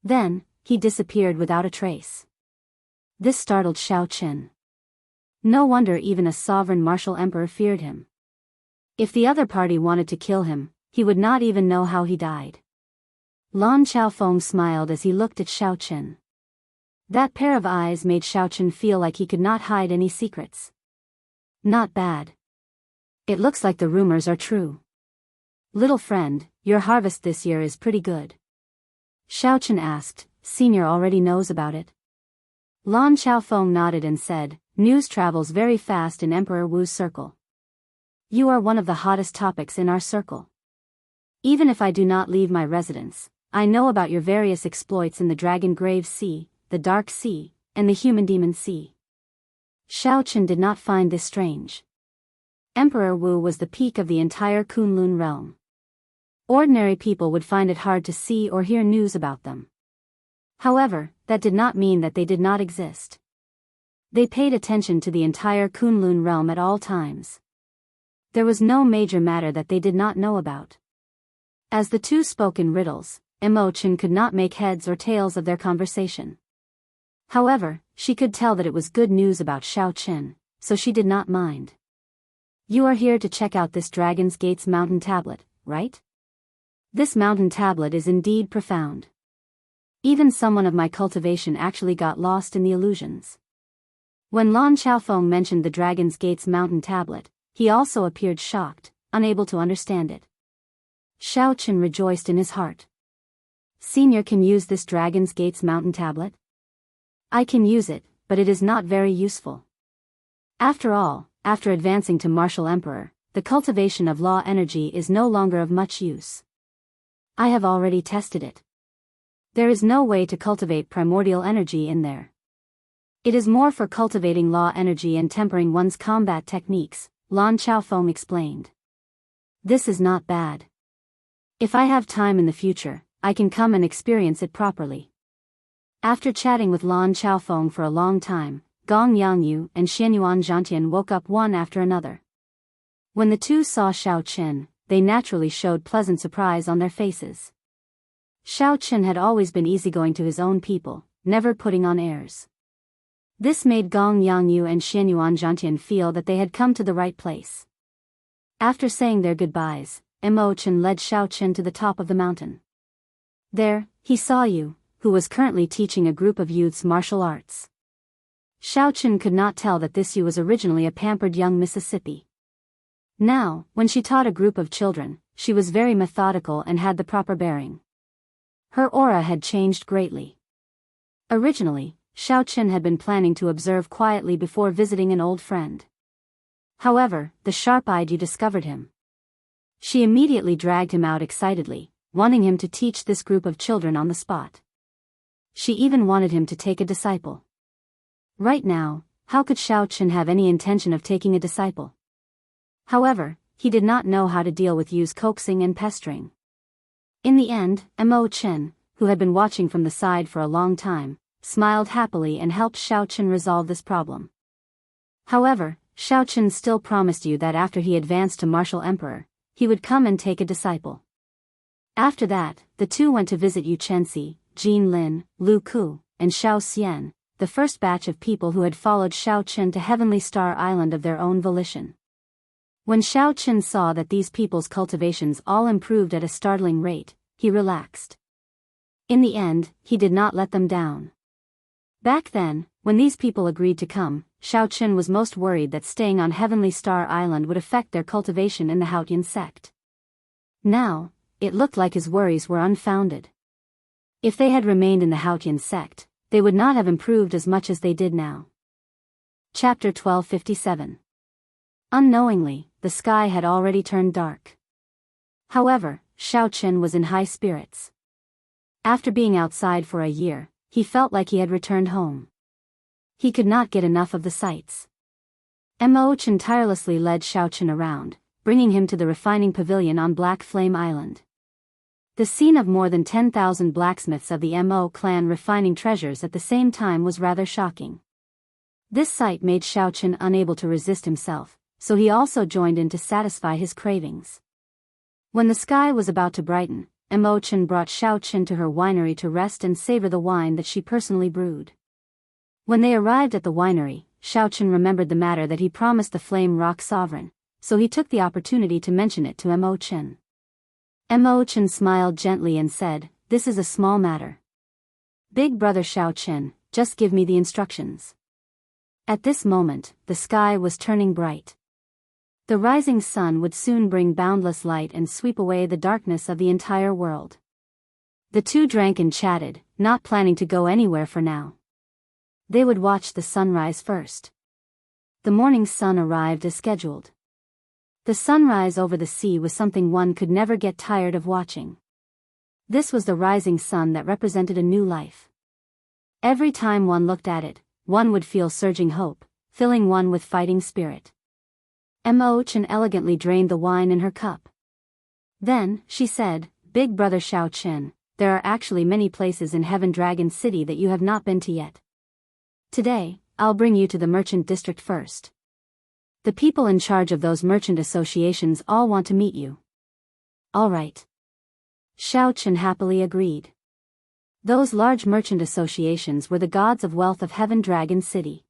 Then, he disappeared without a trace. This startled Xiaoqin. No wonder even a sovereign martial emperor feared him. If the other party wanted to kill him, he would not even know how he died. Lan Xiaofeng smiled as he looked at Xiaoqin. That pair of eyes made Xiaoqin feel like he could not hide any secrets. Not bad. It looks like the rumors are true. Little friend, your harvest this year is pretty good. Xiaoqin asked, Senior already knows about it. Lan Xiaofeng nodded and said, News travels very fast in Emperor Wu's circle. You are one of the hottest topics in our circle. Even if I do not leave my residence, I know about your various exploits in the Dragon Grave Sea, the Dark Sea, and the Human Demon Sea. Xiaoqin did not find this strange. Emperor Wu was the peak of the entire Kunlun realm. Ordinary people would find it hard to see or hear news about them. However, that did not mean that they did not exist. They paid attention to the entire Kunlun realm at all times. There was no major matter that they did not know about. As the two spoke in riddles, Imochen could not make heads or tails of their conversation. However, she could tell that it was good news about Xiaoqin, so she did not mind. You are here to check out this Dragon's Gate's mountain tablet, right? This mountain tablet is indeed profound. Even someone of my cultivation actually got lost in the illusions. When Lan Xiaofeng mentioned the Dragon's Gate's mountain tablet, he also appeared shocked, unable to understand it. Xiaoqin rejoiced in his heart. Senior can use this Dragon's Gate's mountain tablet? I can use it, but it is not very useful. After all, after advancing to Martial Emperor, the cultivation of law energy is no longer of much use. I have already tested it. There is no way to cultivate primordial energy in there. It is more for cultivating law energy and tempering one's combat techniques, Lan Xiaofeng explained. This is not bad. If I have time in the future, I can come and experience it properly. After chatting with Lan Xiaofeng for a long time, Gong Yangyu and Xianyuan Zhantian woke up one after another. When the two saw Xiaoqin, they naturally showed pleasant surprise on their faces. Xiaoqin had always been easygoing to his own people, never putting on airs. This made Gong Yangyu and Xianyuan Zhantian feel that they had come to the right place. After saying their goodbyes, Imochen led Xiaoqin to the top of the mountain. There, he saw Yu, who was currently teaching a group of youths martial arts. Xiaoqin could not tell that this Yu was originally a pampered young Mississippi. Now, when she taught a group of children, she was very methodical and had the proper bearing. Her aura had changed greatly. Originally, Xiaoqin had been planning to observe quietly before visiting an old friend. However, the sharp-eyed Yu discovered him. She immediately dragged him out excitedly, wanting him to teach this group of children on the spot. She even wanted him to take a disciple. Right now, how could Xiaoqin have any intention of taking a disciple? However, he did not know how to deal with Yu's coaxing and pestering. In the end, Imochen, who had been watching from the side for a long time, smiled happily and helped Xiaoqin resolve this problem. However, Xiaoqin still promised Yu that after he advanced to Martial Emperor, he would come and take a disciple. After that, the two went to visit Yu Chenxi, Jin Lin, Lu Ku, and Xiao Xian, the first batch of people who had followed Xiaoqin to Heavenly Star Island of their own volition. When Xiao Qin saw that these people's cultivations all improved at a startling rate, he relaxed. In the end, he did not let them down. Back then, when these people agreed to come, Xiao Qin was most worried that staying on Heavenly Star Island would affect their cultivation in the Haotian sect. Now, it looked like his worries were unfounded. If they had remained in the Haotian sect, they would not have improved as much as they did now. Chapter 1257. Unknowingly, the sky had already turned dark. However, Xiao Qin was in high spirits. After being outside for a year, he felt like he had returned home. He could not get enough of the sights. Mo Chen tirelessly led Xiao Qin around, bringing him to the refining pavilion on Black Flame Island. The scene of more than 10,000 blacksmiths of the Mo clan refining treasures at the same time was rather shocking. This sight made Xiao Qin unable to resist himself, so he also joined in to satisfy his cravings. When the sky was about to brighten, Mo Chen brought Xiao Qin to her winery to rest and savor the wine that she personally brewed. When they arrived at the winery, Xiao Qin remembered the matter that he promised the Flame Rock Sovereign, so he took the opportunity to mention it to Mo Chen. Mo Chen smiled gently and said, "This is a small matter. Big brother Xiao Qin, just give me the instructions." At this moment, the sky was turning bright. The rising sun would soon bring boundless light and sweep away the darkness of the entire world. The two drank and chatted, not planning to go anywhere for now. They would watch the sunrise first. The morning sun arrived as scheduled. The sunrise over the sea was something one could never get tired of watching. This was the rising sun that represented a new life. Every time one looked at it, one would feel surging hope, filling one with fighting spirit. Mo Chen elegantly drained the wine in her cup. Then, she said, "Big brother Xiao Qin, there are actually many places in Heaven Dragon City that you have not been to yet. Today, I'll bring you to the merchant district first. The people in charge of those merchant associations all want to meet you." "All right." Xiao Qin happily agreed. Those large merchant associations were the gods of wealth of Heaven Dragon City.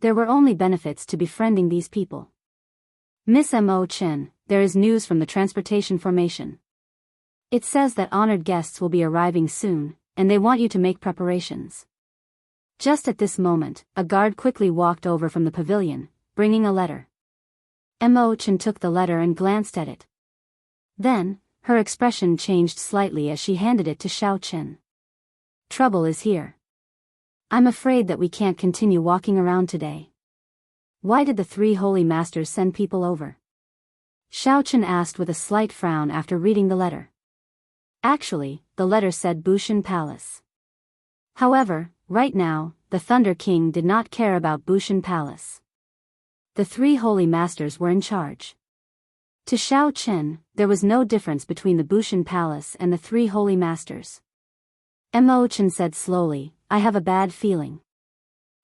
There were only benefits to befriending these people. "Miss Mo Chen, there is news from the transportation formation. It says that honored guests will be arriving soon, and they want you to make preparations." Just at this moment, a guard quickly walked over from the pavilion, bringing a letter. Mo Chen took the letter and glanced at it. Then, her expression changed slightly as she handed it to Xiao Qin. "Trouble is here. I'm afraid that we can't continue walking around today." "Why did the three holy masters send people over?" Xiao Qin asked with a slight frown after reading the letter. Actually, the letter said Bushan Palace. However, right now, the Thunder King did not care about Bushan Palace. The three holy masters were in charge. To Xiao Qin, there was no difference between the Bushan Palace and the three holy masters. Mo Chen said slowly, "I have a bad feeling."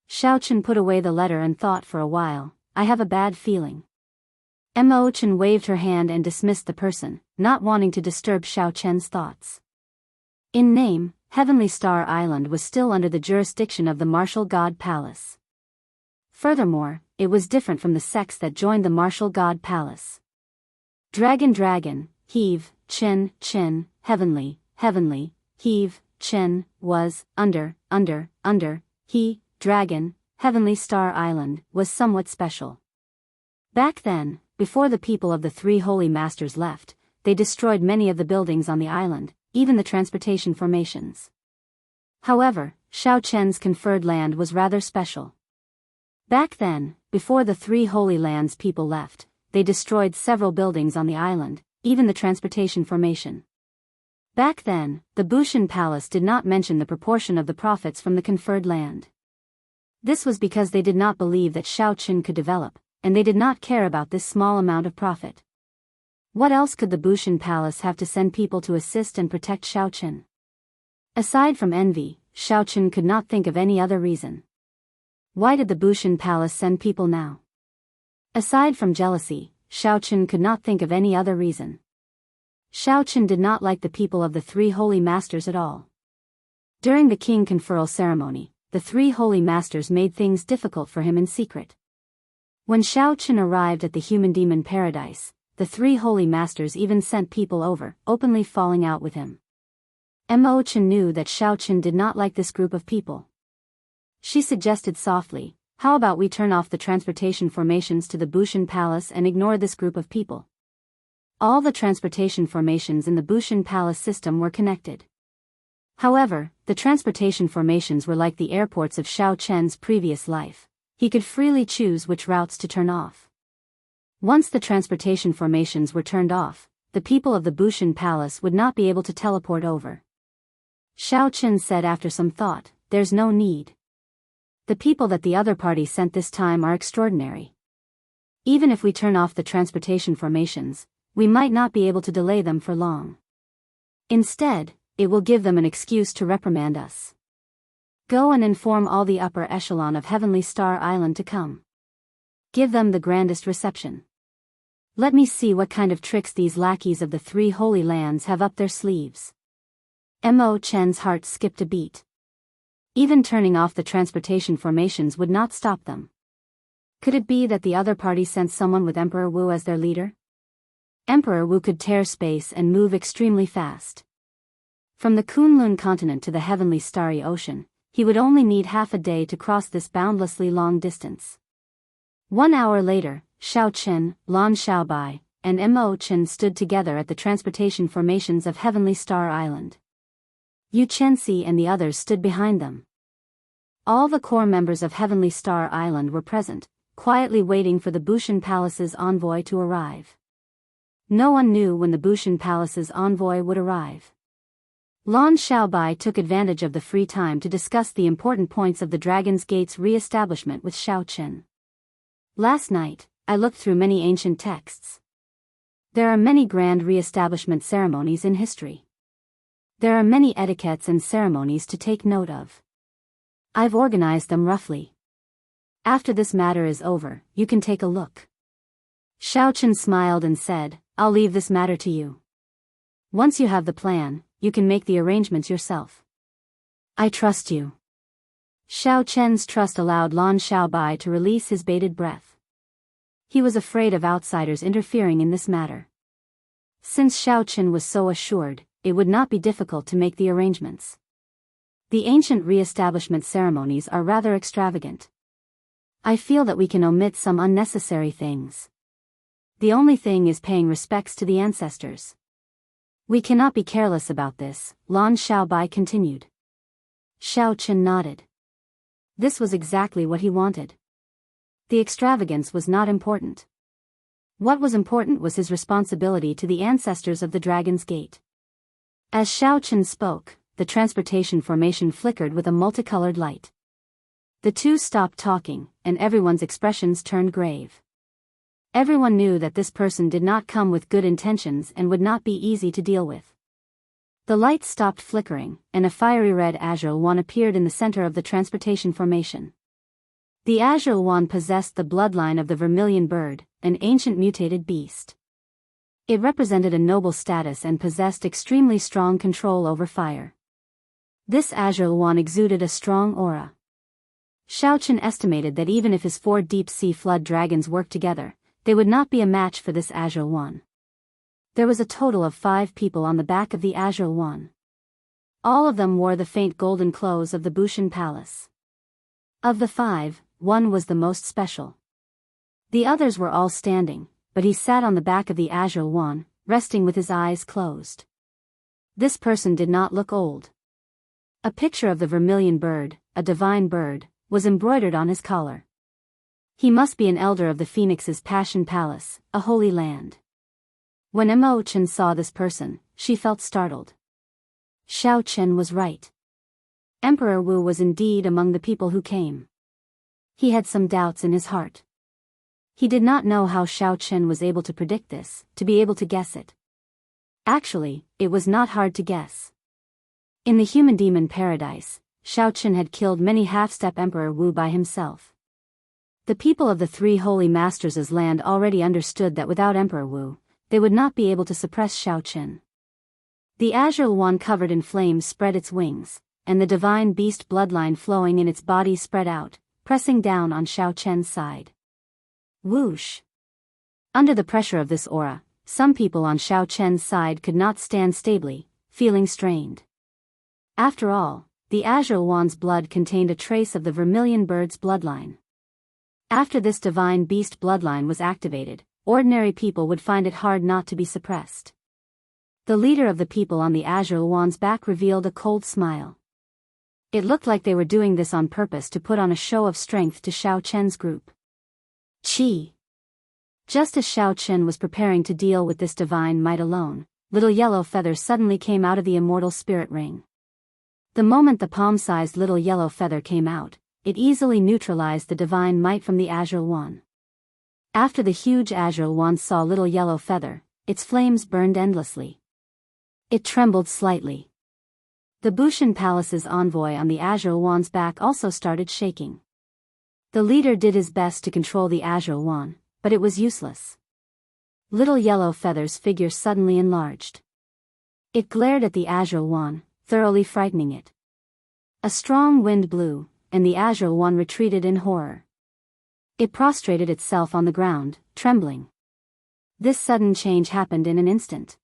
Xiao Qin put away the letter and thought for a while, "I have a bad feeling." Mo Chen waved her hand and dismissed the person, not wanting to disturb Xiao Qin's thoughts. In name, Heavenly Star Island was still under the jurisdiction of the Martial God Palace. Furthermore, it was different from the sects that joined the Martial God Palace. Dragon, Heave, Qin, Heavenly, Heave, Qin, was, under, He, Dragon, Heavenly Star Island, was somewhat special. Back then, before the people of the three holy masters left, they destroyed many of the buildings on the island, even the transportation formations. However, Xiao Qin's conferred land was rather special. Back then, before the three holy lands people left, they destroyed several buildings on the island, even the transportation formation. Back then, the Bushan Palace did not mention the proportion of the profits from the conferred land. This was because they did not believe that Xiao Qin could develop, and they did not care about this small amount of profit. What else could the Bushan Palace have to send people to assist and protect Xiao Qin? Aside from envy, Xiao Qin could not think of any other reason. Why did the Bushan Palace send people now? Aside from jealousy, Xiao Qin could not think of any other reason. Xiao Qin did not like the people of the three holy masters at all. During the king conferral ceremony, the three holy masters made things difficult for him in secret. When Xiao Chen arrived at the human-demon paradise, the three holy masters even sent people over, openly falling out with him. Mo Chen knew that Xiao Chen did not like this group of people. She suggested softly, "How about we turn off the transportation formations to the Bushan Palace and ignore this group of people?" All the transportation formations in the Bushan Palace system were connected. However, the transportation formations were like the airports of Xiao Chen's previous life. He could freely choose which routes to turn off. Once the transportation formations were turned off, the people of the Bushan Palace would not be able to teleport over. Xiao Chen said after some thought, "There's no need. The people that the other party sent this time are extraordinary. Even if we turn off the transportation formations, we might not be able to delay them for long. Instead, it will give them an excuse to reprimand us. Go and inform all the upper echelon of Heavenly Star Island to come. Give them the grandest reception. Let me see what kind of tricks these lackeys of the three holy lands have up their sleeves." Mo Chen's heart skipped a beat. Even turning off the transportation formations would not stop them. Could it be that the other party sent someone with Emperor Wu as their leader? Emperor Wu could tear space and move extremely fast. From the Kunlun continent to the heavenly starry ocean, he would only need half a day to cross this boundlessly long distance. 1 hour later, Xiao Chen, Lan Xiaobai, and Mo Chen stood together at the transportation formations of Heavenly Star Island. Yu Chenxi and the others stood behind them. All the core members of Heavenly Star Island were present, quietly waiting for the Bushan Palace's envoy to arrive. No one knew when the Bushan Palace's envoy would arrive. Lan Xiaobai took advantage of the free time to discuss the important points of the Dragon's Gate's re-establishment with Xiao Chen. "Last night, I looked through many ancient texts. There are many grand re-establishment ceremonies in history. There are many etiquettes and ceremonies to take note of. I've organized them roughly. After this matter is over, you can take a look." Xiao Chen smiled and said, "I'll leave this matter to you. Once you have the plan, you can make the arrangements yourself. I trust you." Xiao Chen's trust allowed Lan Xiaobai to release his bated breath. He was afraid of outsiders interfering in this matter. Since Xiao Chen was so assured, it would not be difficult to make the arrangements. The ancient re-establishment ceremonies are rather extravagant. I feel that we can omit some unnecessary things. The only thing is paying respects to the ancestors. We cannot be careless about this, Lan Xiaobai continued. Xiao Chen nodded. This was exactly what he wanted. The extravagance was not important. What was important was his responsibility to the ancestors of the Dragon's Gate. As Xiao Chen spoke, the transportation formation flickered with a multicolored light. The two stopped talking, and everyone's expressions turned grave. Everyone knew that this person did not come with good intentions and would not be easy to deal with. The light stopped flickering, and a fiery red azure wand appeared in the center of the transportation formation. The azure wand possessed the bloodline of the vermilion bird, an ancient mutated beast. It represented a noble status and possessed extremely strong control over fire. This azure wand exuded a strong aura. Xiao Chen estimated that even if his 4 deep-sea flood dragons worked together, they would not be a match for this azure wand. There was a total of 5 people on the back of the azure wand. All of them wore the faint golden clothes of the Bushan Palace. Of the 5, one was the most special. The others were all standing, but he sat on the back of the azure wand, resting with his eyes closed. This person did not look old. A picture of the vermilion bird, a divine bird, was embroidered on his collar. He must be an elder of the Phoenix's Passion Palace, a holy land. When Mo Chen saw this person, she felt startled. Xiao Chen was right. Emperor Wu was indeed among the people who came. He had some doubts in his heart. He did not know how Xiao Chen was able to predict this, to be able to guess it. Actually, it was not hard to guess. In the human-demon paradise, Xiao Chen had killed many half-step Emperor Wu by himself. The people of the 3 holy masters' land already understood that without Emperor Wu, they would not be able to suppress Xiao Chen. The azure wand covered in flames spread its wings, and the divine beast bloodline flowing in its body spread out, pressing down on Xiao Chen's side. Whoosh! Under the pressure of this aura, some people on Xiao Chen's side could not stand stably, feeling strained. After all, the azure wand's blood contained a trace of the vermilion bird's bloodline. After this divine beast bloodline was activated, ordinary people would find it hard not to be suppressed. The leader of the people on the azure wand's back revealed a cold smile. It looked like they were doing this on purpose to put on a show of strength to Xiao Chen's group. Chi! Just as Xiao Chen was preparing to deal with this divine might alone, little yellow feather suddenly came out of the immortal spirit ring. The moment the palm-sized little yellow feather came out, it easily neutralized the divine might from the azure wand. After the huge azure wand saw little yellow feather, its flames burned endlessly. It trembled slightly. The Bushan Palace's envoy on the azure wand's back also started shaking. The leader did his best to control the azure wand, but it was useless. Little yellow feather's figure suddenly enlarged. It glared at the azure wand, thoroughly frightening it. A strong wind blew, and the azure wand retreated in horror. It prostrated itself on the ground, trembling. This sudden change happened in an instant.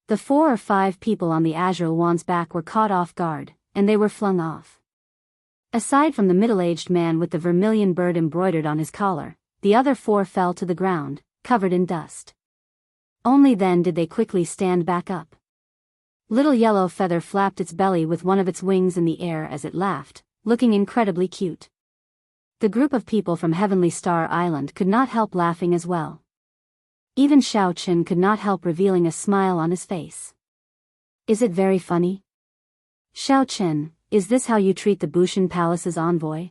The 4 or 5 people on the azure wand's back were caught off guard, and they were flung off. Aside from the middle-aged man with the vermilion bird embroidered on his collar, the other 4 fell to the ground, covered in dust. Only then did they quickly stand back up. Little yellow feather flapped its belly with one of its wings in the air as it laughed, looking incredibly cute. The group of people from Heavenly Star Island could not help laughing as well. Even Xiao Chen could not help revealing a smile on his face. Is it very funny? Xiao Chen, is this how you treat the Bushan Palace's envoy?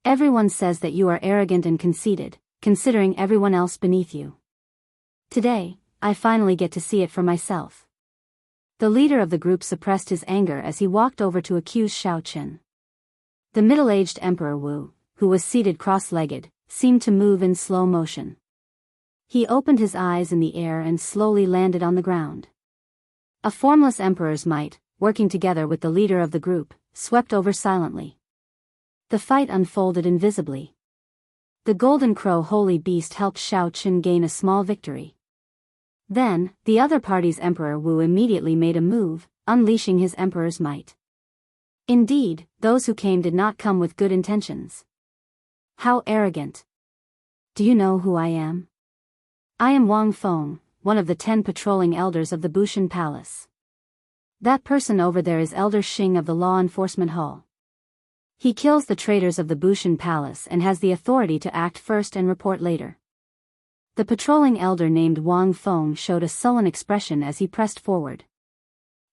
Everyone says that you are arrogant and conceited, considering everyone else beneath you. Today, I finally get to see it for myself. The leader of the group suppressed his anger as he walked over to accuse Xiao Chen. The middle-aged Emperor Wu, who was seated cross-legged, seemed to move in slow motion. He opened his eyes in the air and slowly landed on the ground. A formless emperor's might, working together with the leader of the group, swept over silently. The fight unfolded invisibly. The Golden Crow Holy Beast helped Xiao Chen gain a small victory. Then, the other party's Emperor Wu immediately made a move, unleashing his emperor's might. Indeed, those who came did not come with good intentions. How arrogant! Do you know who I am? I am Wang Feng, one of the 10 patrolling elders of the Bushan Palace. That person over there is Elder Xing of the Law Enforcement Hall. He kills the traitors of the Bushan Palace and has the authority to act first and report later. The patrolling elder named Wang Feng showed a sullen expression as he pressed forward.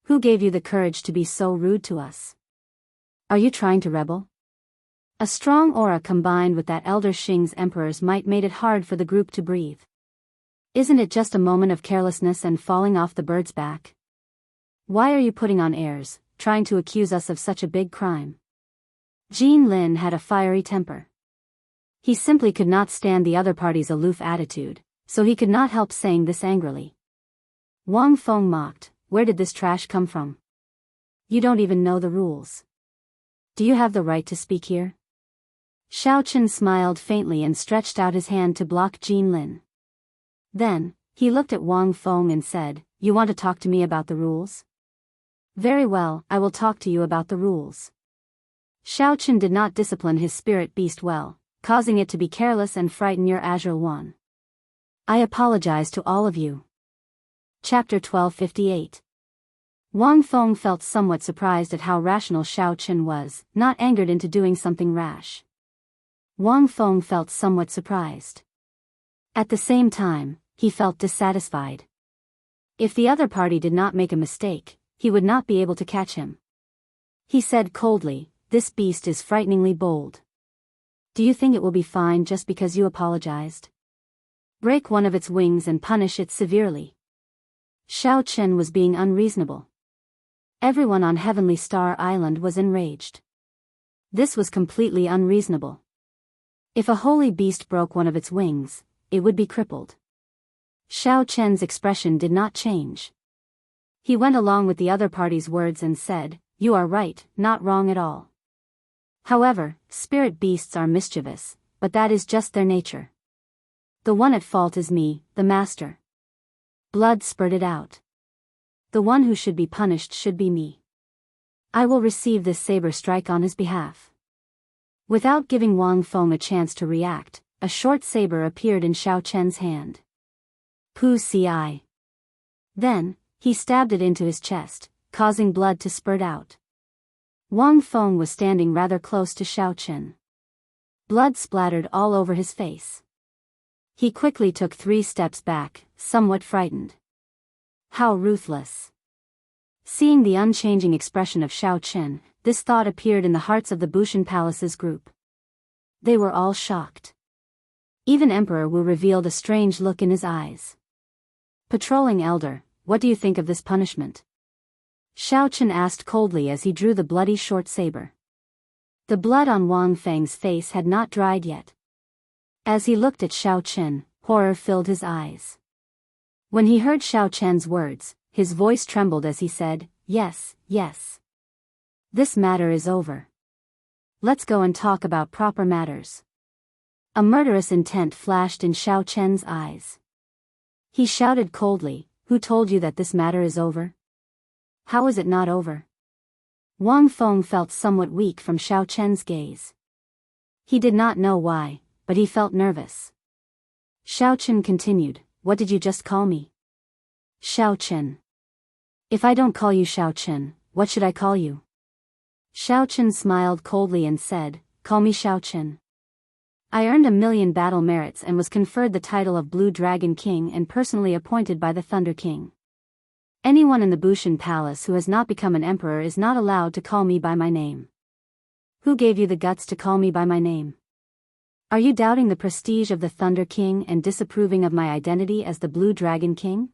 Who gave you the courage to be so rude to us? Are you trying to rebel? A strong aura combined with that Elder Xing's emperor's might made it hard for the group to breathe. Isn't it just a moment of carelessness and falling off the bird's back? Why are you putting on airs, trying to accuse us of such a big crime? Jean Lin had a fiery temper. He simply could not stand the other party's aloof attitude, so he could not help saying this angrily. Wang Feng mocked, where did this trash come from? You don't even know the rules. Do you have the right to speak here? Xiao Chen smiled faintly and stretched out his hand to block Jean Lin. Then, he looked at Wang Feng and said, You want to talk to me about the rules? Very well, I will talk to you about the rules. Xiao Chen did not discipline his spirit beast well, causing it to be careless and frighten your azure wand. I apologize to all of you. Chapter 1258. Wang Feng felt somewhat surprised at how rational Xiao Chen was, not angered into doing something rash. Wang Feng felt somewhat surprised. At the same time, he felt dissatisfied. If the other party did not make a mistake, he would not be able to catch him. He said coldly, This beast is frighteningly bold. Do you think it will be fine just because you apologized? Break one of its wings and punish it severely. Xiao Chen was being unreasonable. Everyone on Heavenly Star Island was enraged. This was completely unreasonable. If a holy beast broke one of its wings, it would be crippled. Xiao Chen's expression did not change. He went along with the other party's words and said, You are right, not wrong at all. However, spirit beasts are mischievous, but that is just their nature. The one at fault is me, the master. Blood spurted out. The one who should be punished should be me. I will receive this saber strike on his behalf. Without giving Wang Feng a chance to react, a short saber appeared in Xiao Chen's hand. Pu ci. Then, he stabbed it into his chest, causing blood to spurt out. Wang Feng was standing rather close to Xiao Chen. Blood splattered all over his face. He quickly took 3 steps back, somewhat frightened. How ruthless. Seeing the unchanging expression of Xiao Chen, this thought appeared in the hearts of the Bushan Palace's group. They were all shocked. Even Emperor Wu revealed a strange look in his eyes. Patrolling Elder, what do you think of this punishment? Xiao Chen asked coldly as he drew the bloody short saber. The blood on Wang Feng's face had not dried yet. As he looked at Xiao Chen, horror filled his eyes. When he heard Xiao Chen's words, his voice trembled as he said, "Yes, yes. This matter is over. Let's go and talk about proper matters." A murderous intent flashed in Xiao Chen's eyes. He shouted coldly, "Who told you that this matter is over? How is it not over?" Wang Feng felt somewhat weak from Xiao Chen's gaze. He did not know why, but he felt nervous. Xiao Chen continued, "What did you just call me?" Xiao Chen. If I don't call you Xiao Chen, what should I call you? Xiao Chen smiled coldly and said, "Call me Xiao Chen. I earned 1,000,000 battle merits and was conferred the title of Blue Dragon King and personally appointed by the Thunder King. Anyone in the Bushan Palace who has not become an emperor is not allowed to call me by my name. Who gave you the guts to call me by my name? Are you doubting the prestige of the Thunder King and disapproving of my identity as the Blue Dragon King?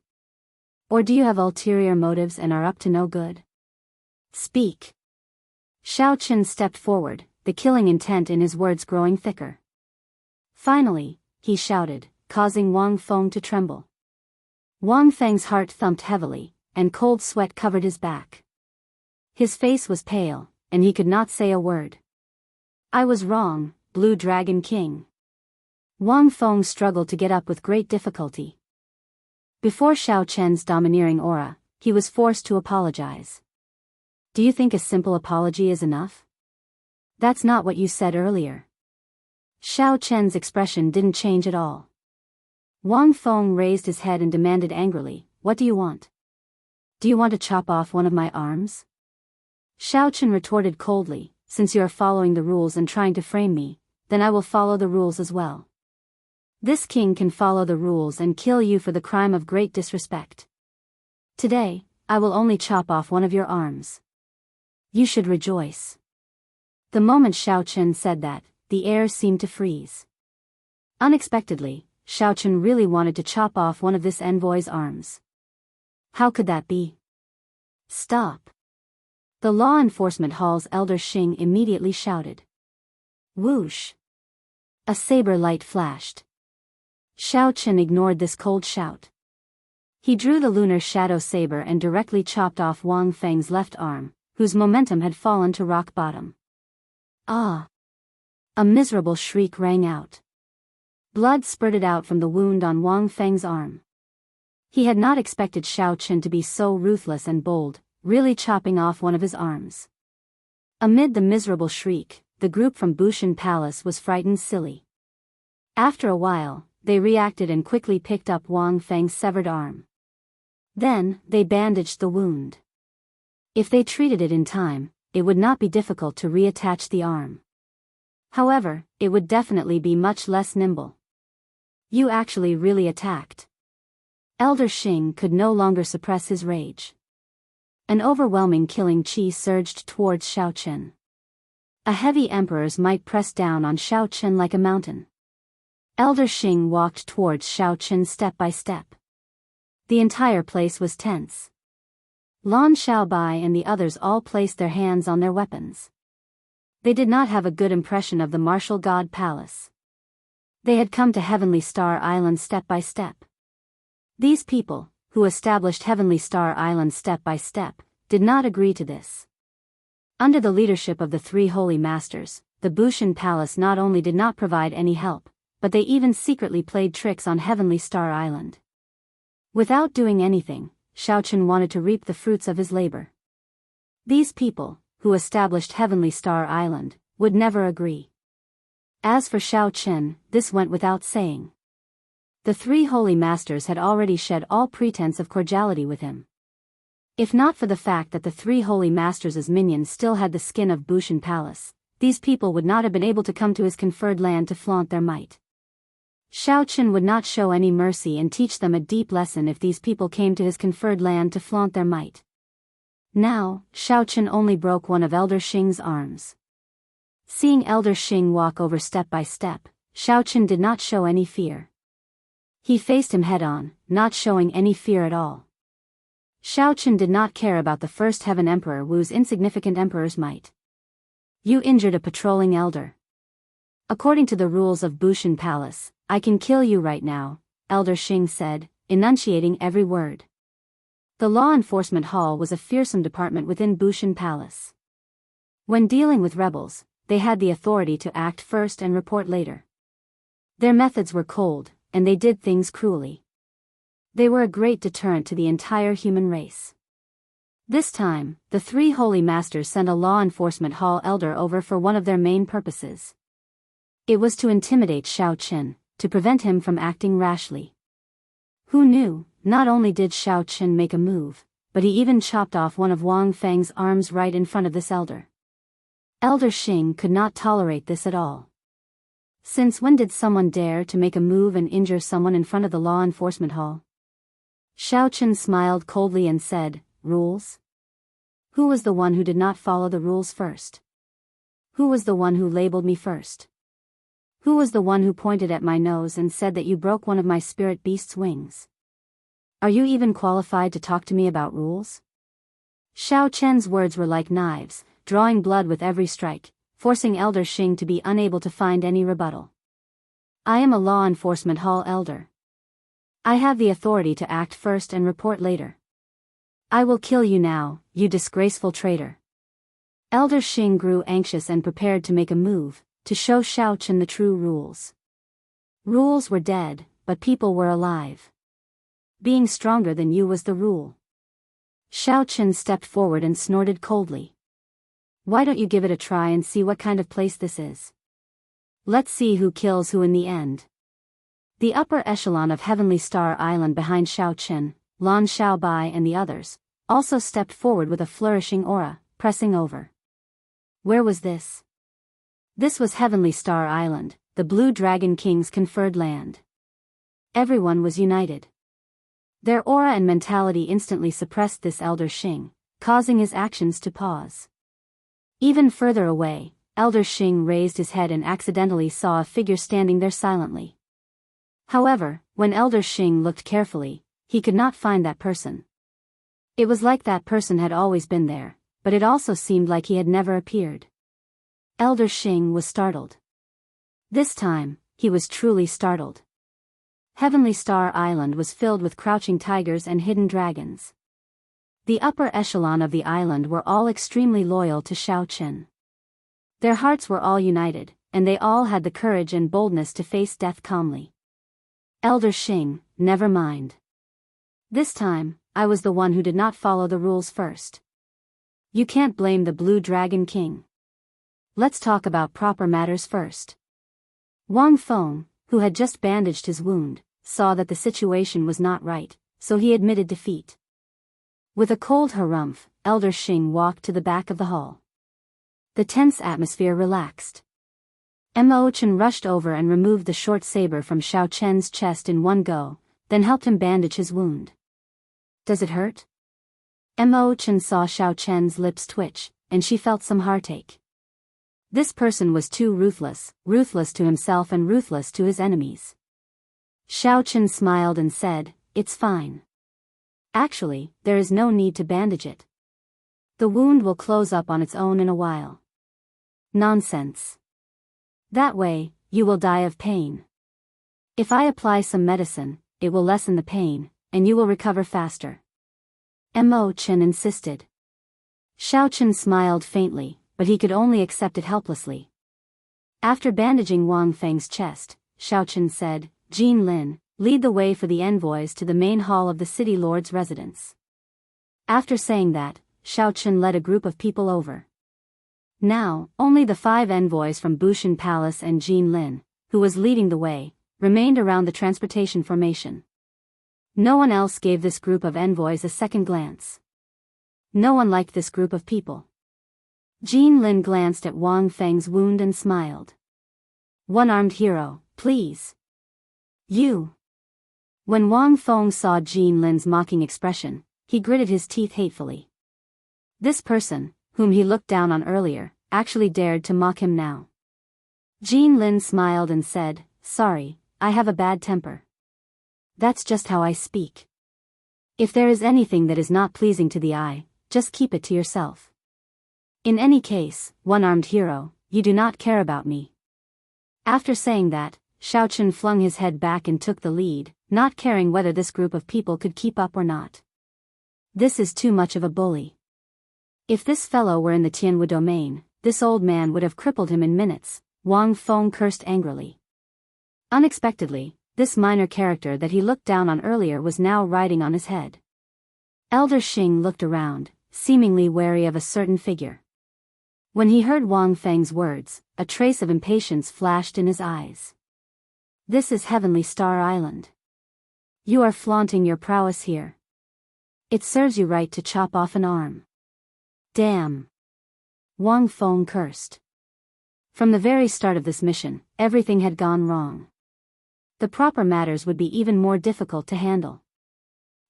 Or do you have ulterior motives and are up to no good? Speak." Xiao Chen stepped forward, the killing intent in his words growing thicker. Finally, he shouted, causing Wang Feng to tremble. Wang Feng's heart thumped heavily, and cold sweat covered his back. His face was pale, and he could not say a word. "I was wrong, Blue Dragon King." Wang Feng struggled to get up with great difficulty. Before Xiao Chen's domineering aura, he was forced to apologize. "Do you think a simple apology is enough? That's not what you said earlier." Xiao Chen's expression didn't change at all. Wang Feng raised his head and demanded angrily, "What do you want? Do you want to chop off one of my arms?" Xiao Chen retorted coldly, "Since you are following the rules and trying to frame me, then I will follow the rules as well. This king can follow the rules and kill you for the crime of great disrespect. Today, I will only chop off one of your arms. You should rejoice." The moment Xiao Chen said that, the air seemed to freeze. Unexpectedly, Xiao Chen really wanted to chop off one of this envoy's arms. How could that be? "Stop!" The law enforcement hall's elder Xing immediately shouted. Whoosh! A saber light flashed. Xiao Chen ignored this cold shout. He drew the lunar shadow saber and directly chopped off Wang Feng's left arm, whose momentum had fallen to rock bottom. Ah! A miserable shriek rang out. Blood spurted out from the wound on Wang Feng's arm. He had not expected Xiao Chen to be so ruthless and bold, really chopping off one of his arms. Amid the miserable shriek, the group from Bushan Palace was frightened silly. After a while, they reacted and quickly picked up Wang Feng's severed arm. Then, they bandaged the wound. If they treated it in time, it would not be difficult to reattach the arm. However, it would definitely be much less nimble. You actually really attacked. Elder Xing could no longer suppress his rage. An overwhelming killing chi surged towards Xiao Chen. A heavy emperor's might pressed down on Xiao Chen like a mountain. Elder Xing walked towards Xiao Chen step by step. The entire place was tense. Lan Xiaobai and the others all placed their hands on their weapons. They did not have a good impression of the martial god palace. They had come to Heavenly Star Island step by step. These people, who established Heavenly Star Island step by step, did not agree to this. Under the leadership of the 3 holy masters, the Bushan Palace not only did not provide any help, but they even secretly played tricks on Heavenly Star Island. Without doing anything, Xiaochen wanted to reap the fruits of his labor. These people, who established Heavenly Star Island, would never agree. As for Xiaochen, this went without saying. The three holy masters had already shed all pretense of cordiality with him. If not for the fact that the three holy masters' minions still had the skin of Bushan Palace, these people would not have been able to come to his conferred land to flaunt their might. Xiaochen would not show any mercy and teach them a deep lesson if these people came to his conferred land to flaunt their might. Now, Xiaochen only broke one of Elder Xing's arms. Seeing Elder Xing walk over step by step, Xiaochen did not show any fear. He faced him head-on, not showing any fear at all. Xiaochen did not care about the first Heaven Emperor Wu's insignificant emperor's might. You injured a patrolling elder. According to the rules of Bushan Palace, I can kill you right now, Elder Xing said, enunciating every word. The Law Enforcement Hall was a fearsome department within Bushan Palace. When dealing with rebels, they had the authority to act first and report later. Their methods were cold, and they did things cruelly. They were a great deterrent to the entire human race. This time, the three holy masters sent a law enforcement hall elder over for one of their main purposes. It was to intimidate Xiaochen, to prevent him from acting rashly. Who knew, not only did Xiaochen make a move, but he even chopped off one of Wang Feng's arms right in front of this elder. Elder Xing could not tolerate this at all. Since when did someone dare to make a move and injure someone in front of the law enforcement hall? Xiaochen smiled coldly and said, "Rules? Who was the one who did not follow the rules first? Who was the one who labeled me first? Who was the one who pointed at my nose and said that you broke one of my spirit beast's wings? Are you even qualified to talk to me about rules?" Xiaochen's words were like knives, drawing blood with every strike, forcing Elder Xing to be unable to find any rebuttal. I am a law enforcement hall elder. I have the authority to act first and report later. I will kill you now, you disgraceful traitor. Elder Xing grew anxious and prepared to make a move, to show Xiaochen the true rules. Rules were dead, but people were alive. Being stronger than you was the rule. Xiaochen stepped forward and snorted coldly. Why don't you give it a try and see what kind of place this is? Let's see who kills who in the end. The upper echelon of Heavenly Star Island behind Xiaochen, Lan Xiaobai and the others, also stepped forward with a flourishing aura, pressing over. Where was this? This was Heavenly Star Island, the Blue Dragon King's conferred land. Everyone was united. Their aura and mentality instantly suppressed this Elder Xing, causing his actions to pause. Even further away, Elder Xing raised his head and accidentally saw a figure standing there silently. However, when Elder Xing looked carefully, he could not find that person. It was like that person had always been there, but it also seemed like he had never appeared. Elder Xing was startled. This time, he was truly startled. Heavenly Star Island was filled with crouching tigers and hidden dragons. The upper echelon of the island were all extremely loyal to Xiaochen. Their hearts were all united, and they all had the courage and boldness to face death calmly. Elder Xing, never mind. This time, I was the one who did not follow the rules first. You can't blame the Blue Dragon King. Let's talk about proper matters first. Wang Feng, who had just bandaged his wound, saw that the situation was not right, so he admitted defeat. With a cold harumph, Elder Xing walked to the back of the hall. The tense atmosphere relaxed. Chen rushed over and removed the short saber from Xiaochen's chest in one go, then helped him bandage his wound. Does it hurt? Chen saw Xiaochen's lips twitch, and she felt some heartache. This person was too ruthless to himself and ruthless to his enemies. Xiaochen smiled and said, "It's fine. Actually, there is no need to bandage it. The wound will close up on its own in a while." Nonsense. That way, you will die of pain. If I apply some medicine, it will lessen the pain, and you will recover faster. Chen insisted. Xiaochen smiled faintly, but he could only accept it helplessly. After bandaging Wang Feng's chest, Xiao said, Jin Lin, lead the way for the envoys to the main hall of the city lord's residence. After saying that, Xiao led a group of people over. Now, only the 5 envoys from Bushan Palace and Jin Lin, who was leading the way, remained around the transportation formation. No one else gave this group of envoys a second glance. No one liked this group of people. Jin Lin glanced at Wang Feng's wound and smiled. One-armed hero, please. You. When Wang Feng saw Jin Lin's mocking expression, he gritted his teeth hatefully. This person, whom he looked down on earlier, actually dared to mock him now. Jin Lin smiled and said, sorry, I have a bad temper. That's just how I speak. If there is anything that is not pleasing to the eye, just keep it to yourself. In any case, one-armed hero, you do not care about me. After saying that, Xiao flung his head back and took the lead, not caring whether this group of people could keep up or not. This is too much of a bully. If this fellow were in the Tianwu domain, this old man would have crippled him in minutes, Wang Feng cursed angrily. Unexpectedly, this minor character that he looked down on earlier was now riding on his head. Elder Xing looked around, seemingly wary of a certain figure. When he heard Wang Feng's words, a trace of impatience flashed in his eyes. This is Heavenly Star Island. You are flaunting your prowess here. It serves you right to chop off an arm. Damn. Wang Feng cursed. From the very start of this mission, everything had gone wrong. The proper matters would be even more difficult to handle.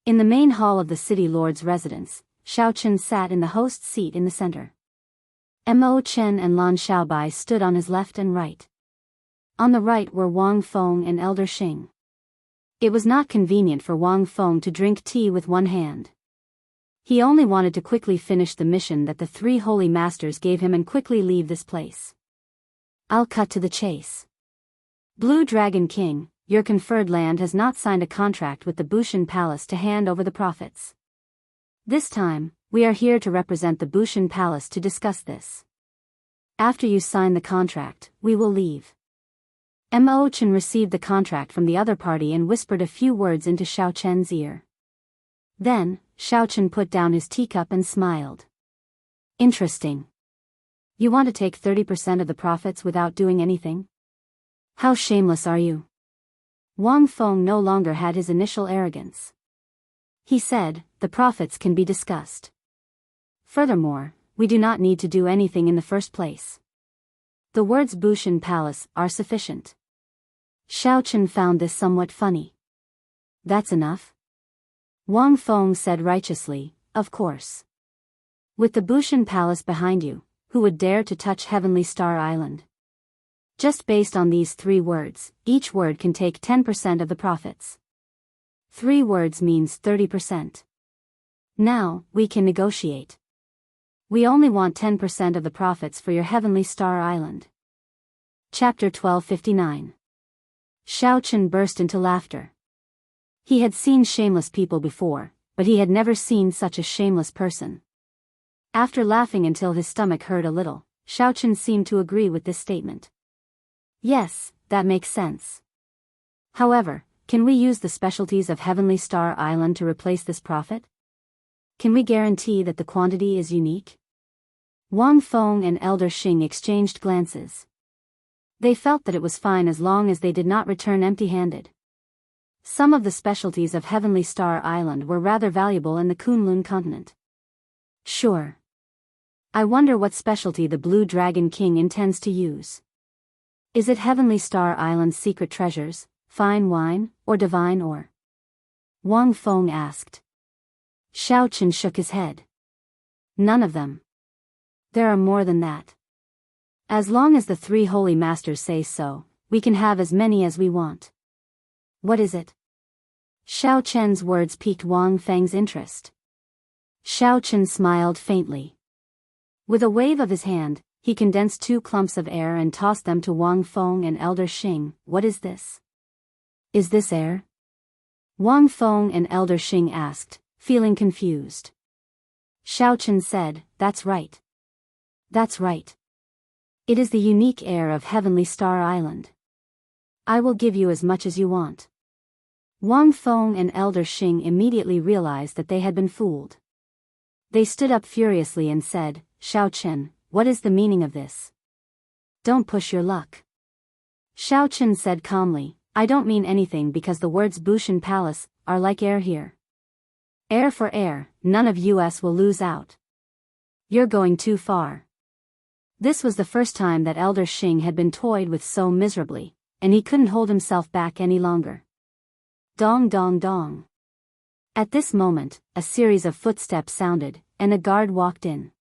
In the main hall of the city lord's residence, Xiao sat in the host's seat in the center. Mo Chen and Lan Xiaobai stood on his left and right. On the right were Wang Feng and Elder Xing. It was not convenient for Wang Feng to drink tea with one hand. He only wanted to quickly finish the mission that the 3 holy masters gave him and quickly leave this place. I'll cut to the chase. Blue Dragon King, your conferred land has not signed a contract with the Bushan Palace to hand over the profits. This time, we are here to represent the Bushan Palace to discuss this. After you sign the contract, we will leave. Mo Chen received the contract from the other party and whispered a few words into Xiao ear. Then, Xiao put down his teacup and smiled. Interesting. You want to take 30% of the profits without doing anything? How shameless are you? Wang Feng no longer had his initial arrogance. He said, the profits can be discussed. Furthermore, we do not need to do anything in the first place. The words Bushan Palace are sufficient. Xiao found this somewhat funny. That's enough? Wang Feng said righteously, of course. With the Bushan Palace behind you, who would dare to touch Heavenly Star Island? Just based on these 3 words, each word can take 10% of the profits. 3 words means 30%. Now, we can negotiate. We only want 10% of the profits for your Heavenly Star Island. Chapter 1259. Xiao burst into laughter. He had seen shameless people before, but he had never seen such a shameless person. After laughing until his stomach hurt a little, Xiao seemed to agree with this statement. Yes, that makes sense. However, can we use the specialties of Heavenly Star Island to replace this profit? Can we guarantee that the quantity is unique? Wang Feng and Elder Xing exchanged glances. They felt that it was fine as long as they did not return empty-handed. Some of the specialties of Heavenly Star Island were rather valuable in the Kunlun continent. Sure. I wonder what specialty the Blue Dragon King intends to use. Is it Heavenly Star Island's secret treasures, fine wine, or divine ore? Wang Feng asked. Xiao shook his head. None of them. There are more than that. As long as the 3 holy masters say so, we can have as many as we want. What is it? Xiao words piqued Wang Feng's interest. Xiao smiled faintly. With a wave of his hand, he condensed 2 clumps of air and tossed them to Wang Feng and Elder Xing. What is this? Is this air? Wang Feng and Elder Xing asked, feeling confused. Xiao said, that's right. That's right. It is the unique air of Heavenly Star Island. I will give you as much as you want. Wang Feng and Elder Xing immediately realized that they had been fooled. They stood up furiously and said, Xiao Chen, what is the meaning of this? Don't push your luck. Xiao Chen said calmly, I don't mean anything because the words Bushan Palace are like air here. Air for air, none of us will lose out. You're going too far. This was the first time that Elder Xing had been toyed with so miserably, and he couldn't hold himself back any longer. Dong dong dong. At this moment, a series of footsteps sounded, and a guard walked in.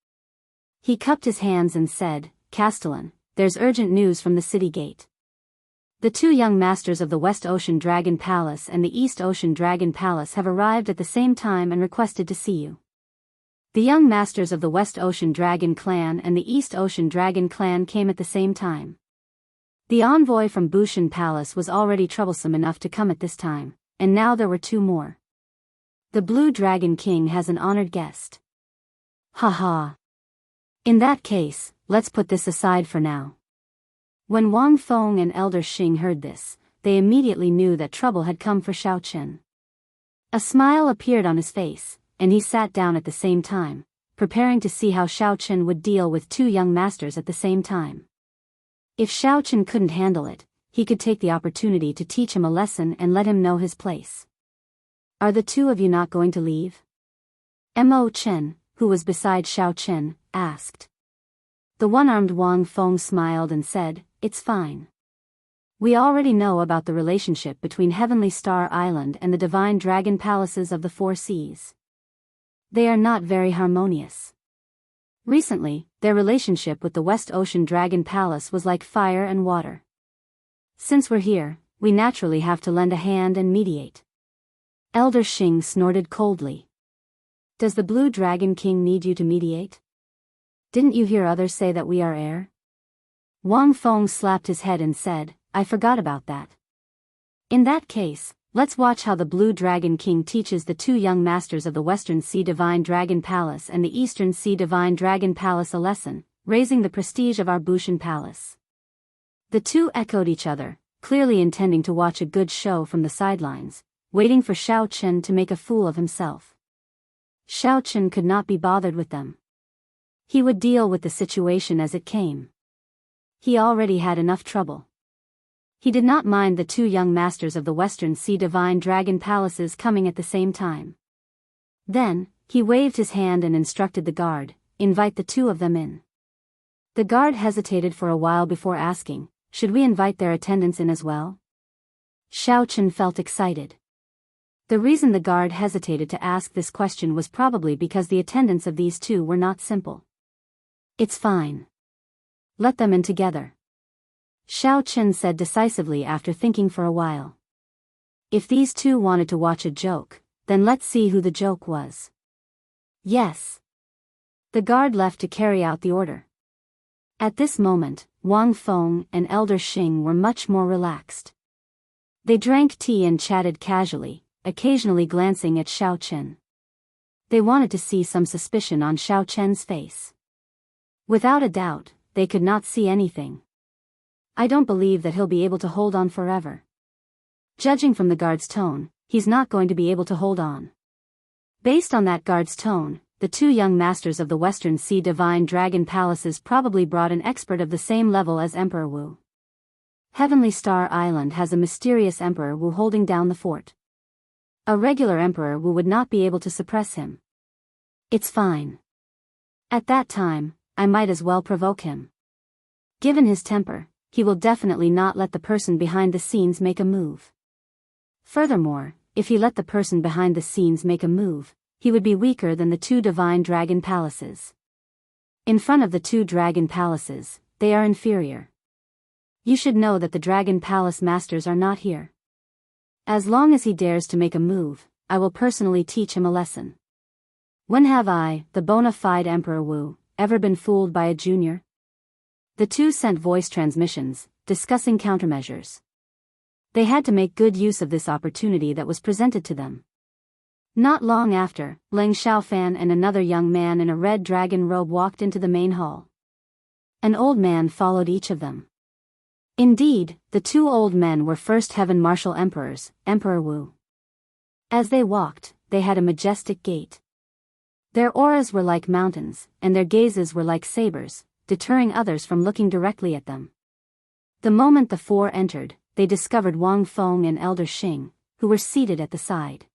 He cupped his hands and said, Castellan, there's urgent news from the city gate. The two young masters of the West Ocean Dragon Palace and the East Ocean Dragon Palace have arrived at the same time and requested to see you. The young masters of the West Ocean Dragon Clan and the East Ocean Dragon Clan came at the same time. The envoy from Bushan Palace was already troublesome enough to come at this time, and now there were two more. The Blue Dragon King has an honored guest. Ha ha. In that case, let's put this aside for now. When Wang Feng and Elder Xing heard this, they immediately knew that trouble had come for Xiao Chen. A smile appeared on his face, and he sat down at the same time, preparing to see how Xiao Chen would deal with two young masters at the same time. If Xiao Chen couldn't handle it, he could take the opportunity to teach him a lesson and let him know his place. Are the two of you not going to leave? Mo Chen, who was beside Xiao Chen, asked. The one-armed Wang Feng smiled and said, It's fine. We already know about the relationship between Heavenly Star Island and the Divine Dragon Palaces of the Four Seas. They are not very harmonious. Recently, their relationship with the West Ocean Dragon Palace was like fire and water. Since we're here, we naturally have to lend a hand and mediate. Elder Xing snorted coldly. Does the Blue Dragon King need you to mediate? Didn't you hear others say that we are heir? Wang Feng slapped his head and said, I forgot about that. In that case, let's watch how the Blue Dragon King teaches the two young masters of the Western Sea Divine Dragon Palace and the Eastern Sea Divine Dragon Palace a lesson, raising the prestige of our Bushan Palace. The two echoed each other, clearly intending to watch a good show from the sidelines, waiting for Xiao Chen to make a fool of himself. Xiao Chen could not be bothered with them. He would deal with the situation as it came. He already had enough trouble. He did not mind the two young masters of the Western Sea Divine Dragon Palaces coming at the same time. Then, he waved his hand and instructed the guard, invite the two of them in. The guard hesitated for a while before asking, should we invite their attendants in as well? Xiao Chen felt excited. The reason the guard hesitated to ask this question was probably because the attendants of these two were not simple. It's fine. Let them in together. Xiao Chen said decisively after thinking for a while. If these two wanted to watch a joke, then let's see who the joke was. Yes. The guard left to carry out the order. At this moment, Wang Feng and Elder Xing were much more relaxed. They drank tea and chatted casually, occasionally glancing at Xiao Chen. They wanted to see some suspicion on Xiao Chen's face. Without a doubt, they could not see anything. I don't believe that he'll be able to hold on forever. Judging from the guard's tone, he's not going to be able to hold on. Based on that guard's tone, the two young masters of the Western Sea Divine Dragon Palaces probably brought an expert of the same level as Emperor Wu. Heavenly Star Island has a mysterious Emperor Wu holding down the fort. A regular Emperor Wu would not be able to suppress him. It's fine. At that time, I might as well provoke him. Given his temper, he will definitely not let the person behind the scenes make a move. Furthermore, if he let the person behind the scenes make a move, he would be weaker than the two Divine Dragon Palaces. In front of the two Dragon Palaces, they are inferior. You should know that the Dragon Palace Masters are not here. As long as he dares to make a move, I will personally teach him a lesson. When have I, the bona fide Emperor Wu, ever been fooled by a junior? The two sent voice transmissions, discussing countermeasures. They had to make good use of this opportunity that was presented to them. Not long after, Leng Xiaofan and another young man in a red dragon robe walked into the main hall. An old man followed each of them. Indeed, the two old men were first heaven martial emperors, Emperor Wu. As they walked, they had a majestic gait. Their auras were like mountains, and their gazes were like sabers, deterring others from looking directly at them. The moment the four entered, they discovered Wang Feng and Elder Xing, who were seated at the side.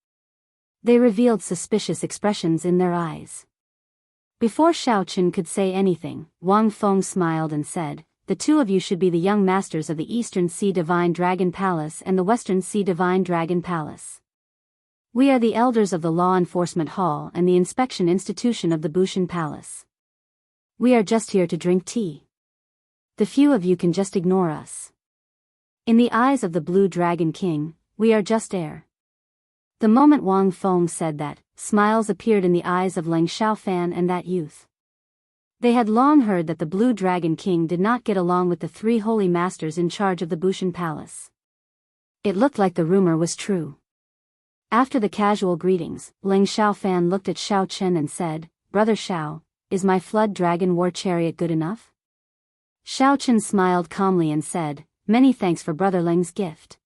They revealed suspicious expressions in their eyes. Before Xiaoqun could say anything, Wang Feng smiled and said, "The two of you should be the young masters of the Eastern Sea Divine Dragon Palace and the Western Sea Divine Dragon Palace. We are the elders of the Law Enforcement Hall and the Inspection Institution of the Bushan Palace. We are just here to drink tea. The few of you can just ignore us. In the eyes of the Blue Dragon King, we are just air." The moment Wang Feng said that, smiles appeared in the eyes of Leng Xiaofan and that youth. They had long heard that the Blue Dragon King did not get along with the three holy masters in charge of the Bushan Palace. It looked like the rumor was true. After the casual greetings, Leng Xiaofan looked at Xiaoqun and said, "Brother Xiao, is my flood dragon war chariot good enough?" Xiaoqun smiled calmly and said, "Many thanks for Brother Leng's gift.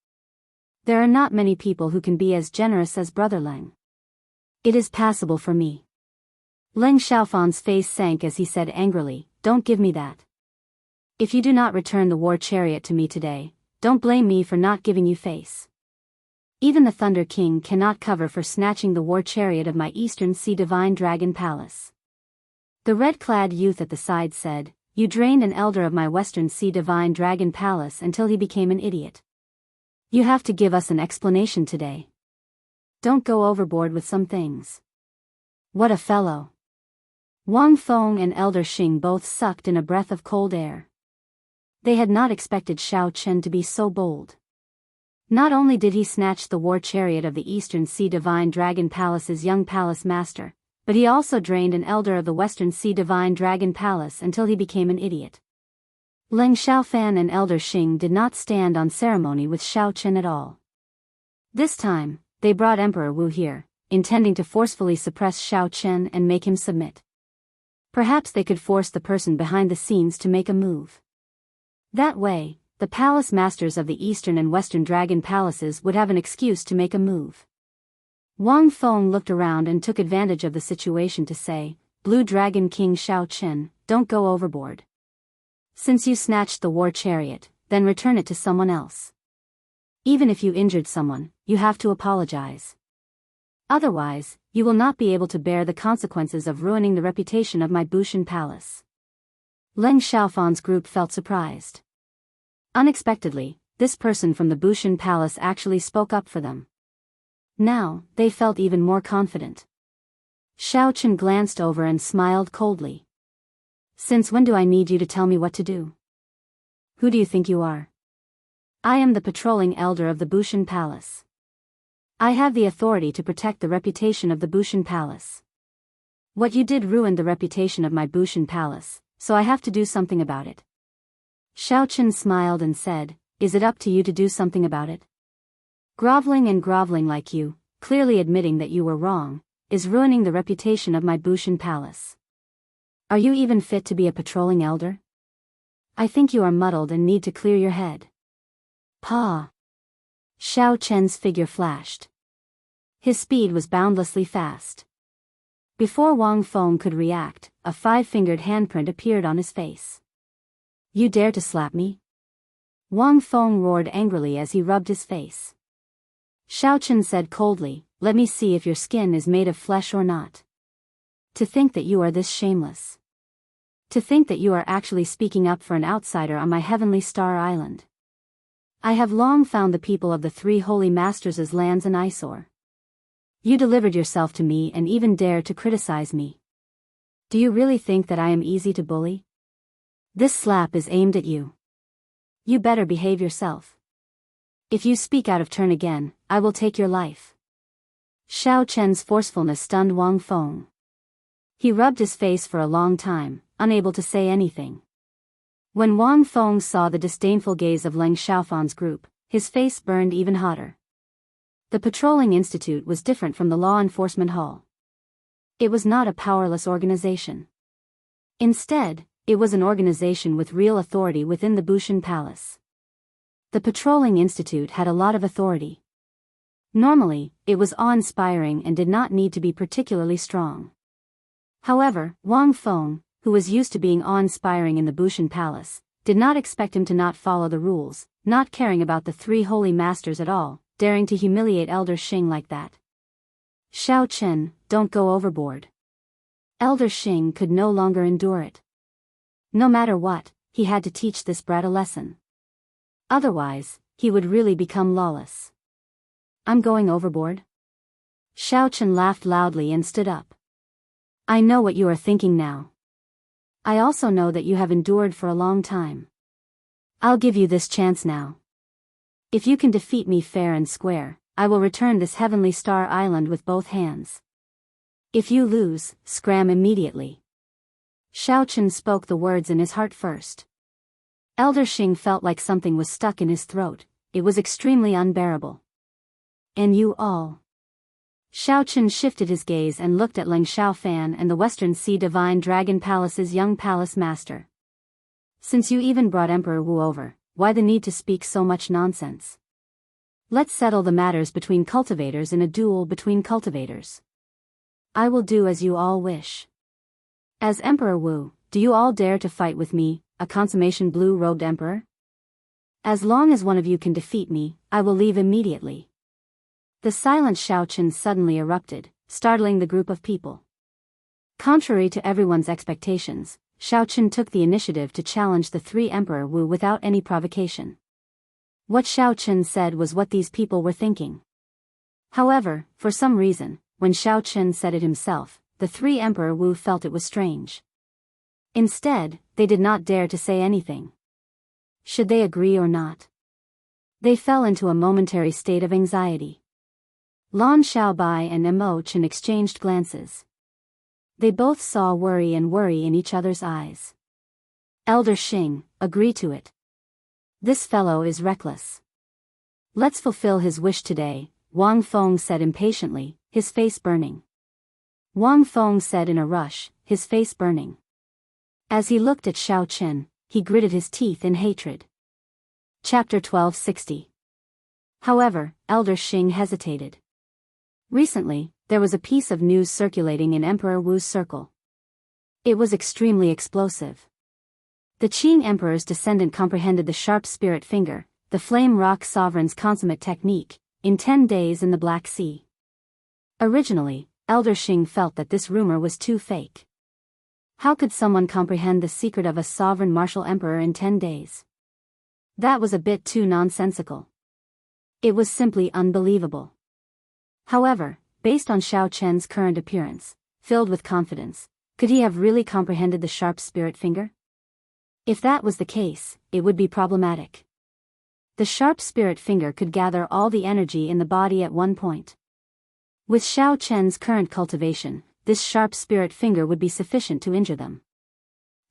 There are not many people who can be as generous as Brother Leng. It is passable for me." Leng Xiaofan's face sank as he said angrily, "Don't give me that. If you do not return the war chariot to me today, don't blame me for not giving you face. Even the Thunder King cannot cover for snatching the war chariot of my Eastern Sea Divine Dragon Palace." The red-clad youth at the side said, "You drained an elder of my Western Sea Divine Dragon Palace until he became an idiot. You have to give us an explanation today. Don't go overboard with some things." What a fellow. Wang Feng and Elder Xing both sucked in a breath of cold air. They had not expected Xiaoqun to be so bold. Not only did he snatch the war chariot of the Eastern Sea Divine Dragon Palace's young palace master, but he also drained an elder of the Western Sea Divine Dragon Palace until he became an idiot. Leng Xiaofan and Elder Xing did not stand on ceremony with Xiaoqun at all. This time, they brought Emperor Wu here, intending to forcefully suppress Xiaoqun and make him submit. Perhaps they could force the person behind the scenes to make a move. That way, the palace masters of the Eastern and Western Dragon Palaces would have an excuse to make a move. Wang Feng looked around and took advantage of the situation to say, "Blue Dragon King Xiaoqun, don't go overboard. Since you snatched the war chariot, then return it to someone else. Even if you injured someone, you have to apologize. Otherwise, you will not be able to bear the consequences of ruining the reputation of my Bushan Palace." Leng Xiaofan's group felt surprised. Unexpectedly, this person from the Bushan Palace actually spoke up for them. Now, they felt even more confident. Xiaoqun glanced over and smiled coldly. "Since when do I need you to tell me what to do? Who do you think you are? I am the patrolling elder of the Bushan Palace. I have the authority to protect the reputation of the Bushan Palace. What you did ruined the reputation of my Bushan Palace, so I have to do something about it." Xiaoqun smiled and said, "Is it up to you to do something about it? Groveling like you, clearly admitting that you were wrong, is ruining the reputation of my Bushan Palace. Are you even fit to be a patrolling elder? I think you are muddled and need to clear your head." Pa! Xiaoqun's figure flashed. His speed was boundlessly fast. Before Wang Feng could react, a five-fingered handprint appeared on his face. "You dare to slap me?" Wang Feng roared angrily as he rubbed his face. Xiaoqun said coldly, "Let me see if your skin is made of flesh or not. To think that you are this shameless. To think that you are actually speaking up for an outsider on my heavenly star island. I have long found the people of the three holy masters' lands an eyesore. You delivered yourself to me and even dare to criticize me. Do you really think that I am easy to bully? This slap is aimed at you. You better behave yourself. If you speak out of turn again, I will take your life." Xiaoqun's forcefulness stunned Wang Feng. He rubbed his face for a long time, unable to say anything. When Wang Feng saw the disdainful gaze of Leng Xiaofan's group, his face burned even hotter. The Patrolling Institute was different from the Law Enforcement Hall. It was not a powerless organization. Instead, it was an organization with real authority within the Bushan Palace. The patrolling institute had a lot of authority. Normally, it was awe-inspiring and did not need to be particularly strong. However, Wang Feng, who was used to being awe-inspiring in the Bushan Palace, did not expect him to not follow the rules, not caring about the three holy masters at all, daring to humiliate Elder Xing like that. Xiao Chen, don't go overboard. Elder Xing could no longer endure it. No matter what, he had to teach this brat a lesson. Otherwise, he would really become lawless. I'm going overboard? Xiao Chen laughed loudly and stood up. I know what you are thinking now. I also know that you have endured for a long time. I'll give you this chance now. If you can defeat me fair and square, I will return this heavenly star island with both hands. If you lose, scram immediately. Xiao Chen spoke the words in his heart first. Elder Xing felt like something was stuck in his throat. It was extremely unbearable. And you all. Xiao Chen shifted his gaze and looked at Ling Xiaofan and the Western Sea Divine Dragon Palace's young palace master. Since you even brought Emperor Wu over, why the need to speak so much nonsense? Let's settle the matters between cultivators in a duel between cultivators. I will do as you all wish. As Emperor Wu, do you all dare to fight with me, a consummation blue-robed emperor? As long as one of you can defeat me, I will leave immediately. The silent Xiao Chen suddenly erupted, startling the group of people. Contrary to everyone's expectations, Xiao Chen took the initiative to challenge the three Emperor Wu without any provocation. What Xiao Chen said was what these people were thinking. However, for some reason, when Xiao Chen said it himself, the three Emperor Wu felt it was strange. Instead, they did not dare to say anything. Should they agree or not? They fell into a momentary state of anxiety. Lan Xiaobai and Emo Chen exchanged glances. They both saw worry in each other's eyes. Elder Xing, agree to it. This fellow is reckless. Let's fulfill his wish today, Wang Feng said impatiently, his face burning. Wang Feng said in a rush, his face burning. As he looked at Xiao Chen, he gritted his teeth in hatred. Chapter 1260. However, Elder Xing hesitated. Recently, there was a piece of news circulating in Emperor Wu's circle. It was extremely explosive. The Qing Emperor's descendant comprehended the sharp spirit finger, the flame rock sovereign's consummate technique, in 10 days in the Black Sea. Originally, Elder Xing felt that this rumor was too fake. How could someone comprehend the secret of a sovereign martial emperor in 10 days? That was a bit too nonsensical. It was simply unbelievable. However, based on Xiao Chen's current appearance, filled with confidence, could he have really comprehended the sharp spirit finger? If that was the case, it would be problematic. The sharp spirit finger could gather all the energy in the body at one point. With Xiao Chen's current cultivation, this sharp spirit finger would be sufficient to injure them.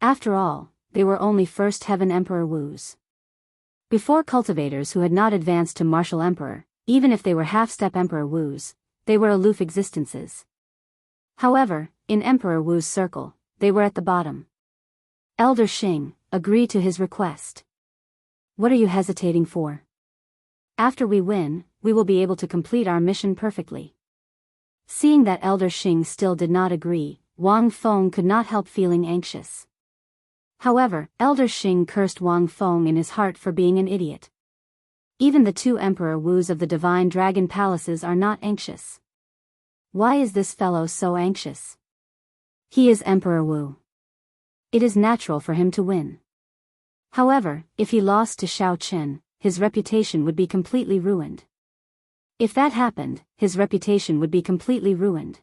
After all, they were only First Heaven Emperor Wus. Before cultivators who had not advanced to martial emperor, even if they were half-step Emperor Wus, they were aloof existences. However, in Emperor Wu's circle, they were at the bottom. Elder Xing, agree to his request. What are you hesitating for? After we win, we will be able to complete our mission perfectly. Seeing that Elder Xing still did not agree, Wang Feng could not help feeling anxious. However, Elder Xing cursed Wang Feng in his heart for being an idiot. Even the two Emperor Wus of the Divine Dragon Palaces are not anxious. Why is this fellow so anxious? He is Emperor Wu. It is natural for him to win. However, if he lost to Xiao Chen, his reputation would be completely ruined. If that happened, his reputation would be completely ruined.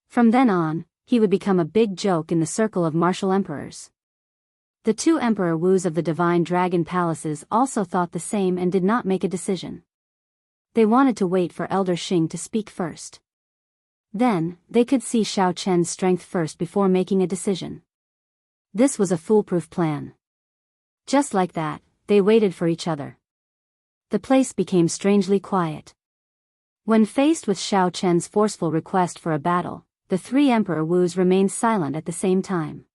From then on, he would become a big joke in the circle of martial emperors. The two Emperor Wus of the Divine Dragon Palaces also thought the same and did not make a decision. They wanted to wait for Elder Xing to speak first. Then, they could see Xiao Chen's strength first before making a decision. This was a foolproof plan. Just like that, they waited for each other. The place became strangely quiet. When faced with Xiao Chen's forceful request for a battle, the three Emperor Wus remained silent at the same time.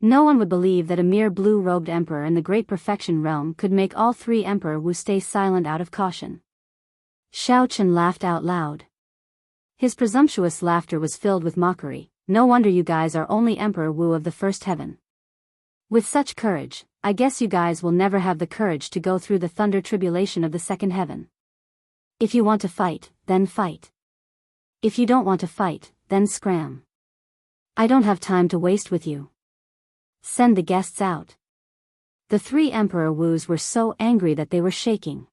No one would believe that a mere blue-robed emperor in the Great Perfection realm could make all three Emperor Wu stay silent out of caution. Xiao Chen laughed out loud. His presumptuous laughter was filled with mockery. No wonder you guys are only Emperor Wu of the first heaven. With such courage, I guess you guys will never have the courage to go through the thunder tribulation of the second heaven. If you want to fight, then fight. If you don't want to fight, then scram. I don't have time to waste with you. Send the guests out. The three Emperor Wus were so angry that they were shaking.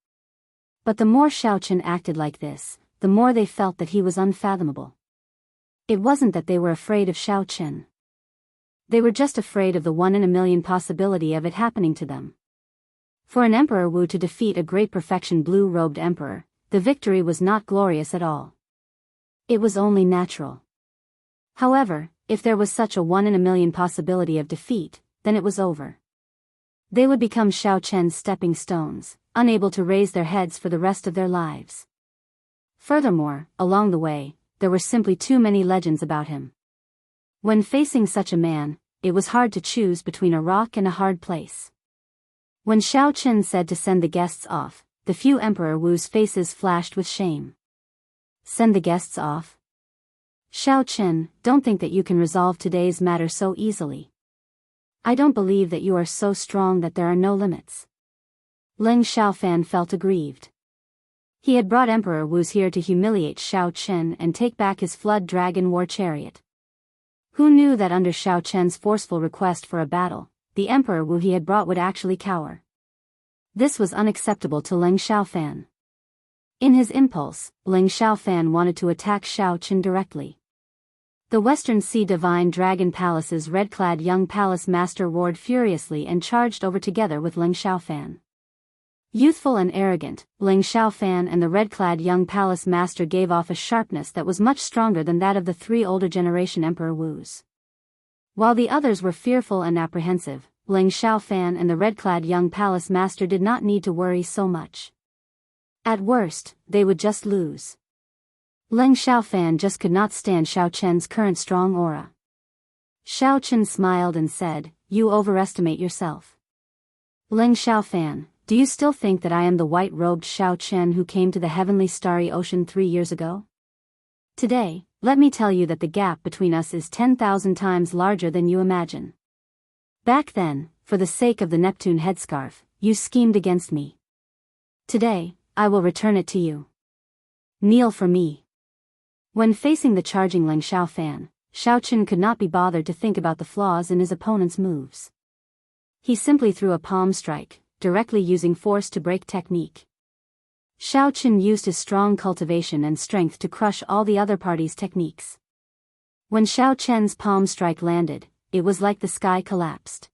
But the more Xiao Chen acted like this, the more they felt that he was unfathomable. It wasn't that they were afraid of Xiao Chen. They were just afraid of the 1 in a million possibility of it happening to them. For an Emperor Wu to defeat a Great Perfection blue-robed emperor, the victory was not glorious at all. It was only natural. However, if there was such a 1 in a million possibility of defeat, then it was over. They would become Xiao Chen's stepping stones, unable to raise their heads for the rest of their lives. Furthermore, along the way, there were simply too many legends about him. When facing such a man, it was hard to choose between a rock and a hard place. When Xiao Chen said to send the guests off, the few Emperor Wu's faces flashed with shame. Send the guests off? Xiao Chen, don't think that you can resolve today's matter so easily. I don't believe that you are so strong that there are no limits. Leng Xiaofan felt aggrieved. He had brought Emperor Wu's here to humiliate Xiao Chen and take back his flood dragon war chariot. Who knew that under Xiao Chen's forceful request for a battle, the Emperor Wu he had brought would actually cower? This was unacceptable to Leng Xiaofan. In his impulse, Leng Xiaofan wanted to attack Xiao Chen directly. The Western Sea Divine Dragon Palace's red-clad young palace master roared furiously and charged over together with Leng Xiaofan. Youthful and arrogant, Leng Xiaofan and the red-clad young palace master gave off a sharpness that was much stronger than that of the three older generation Emperor Wus. While the others were fearful and apprehensive, Leng Xiaofan and the red-clad young palace master did not need to worry so much. At worst, they would just lose. Leng Xiaofan just could not stand Xiao Chen's current strong aura. Xiao Chen smiled and said, "You overestimate yourself. Leng Xiaofan, do you still think that I am the white-robed Xiao Chen who came to the heavenly starry ocean 3 years ago? Today, let me tell you that the gap between us is 10,000 times larger than you imagine. Back then, for the sake of the Neptune headscarf, you schemed against me. Today, I will return it to you. Kneel for me." When facing the charging Leng Xiaofan, Xiao Chen could not be bothered to think about the flaws in his opponent's moves. He simply threw a palm strike, directly using force to break technique. Xiao Chen used his strong cultivation and strength to crush all the other party's techniques. When Xiao Chen's palm strike landed, it was like the sky collapsed.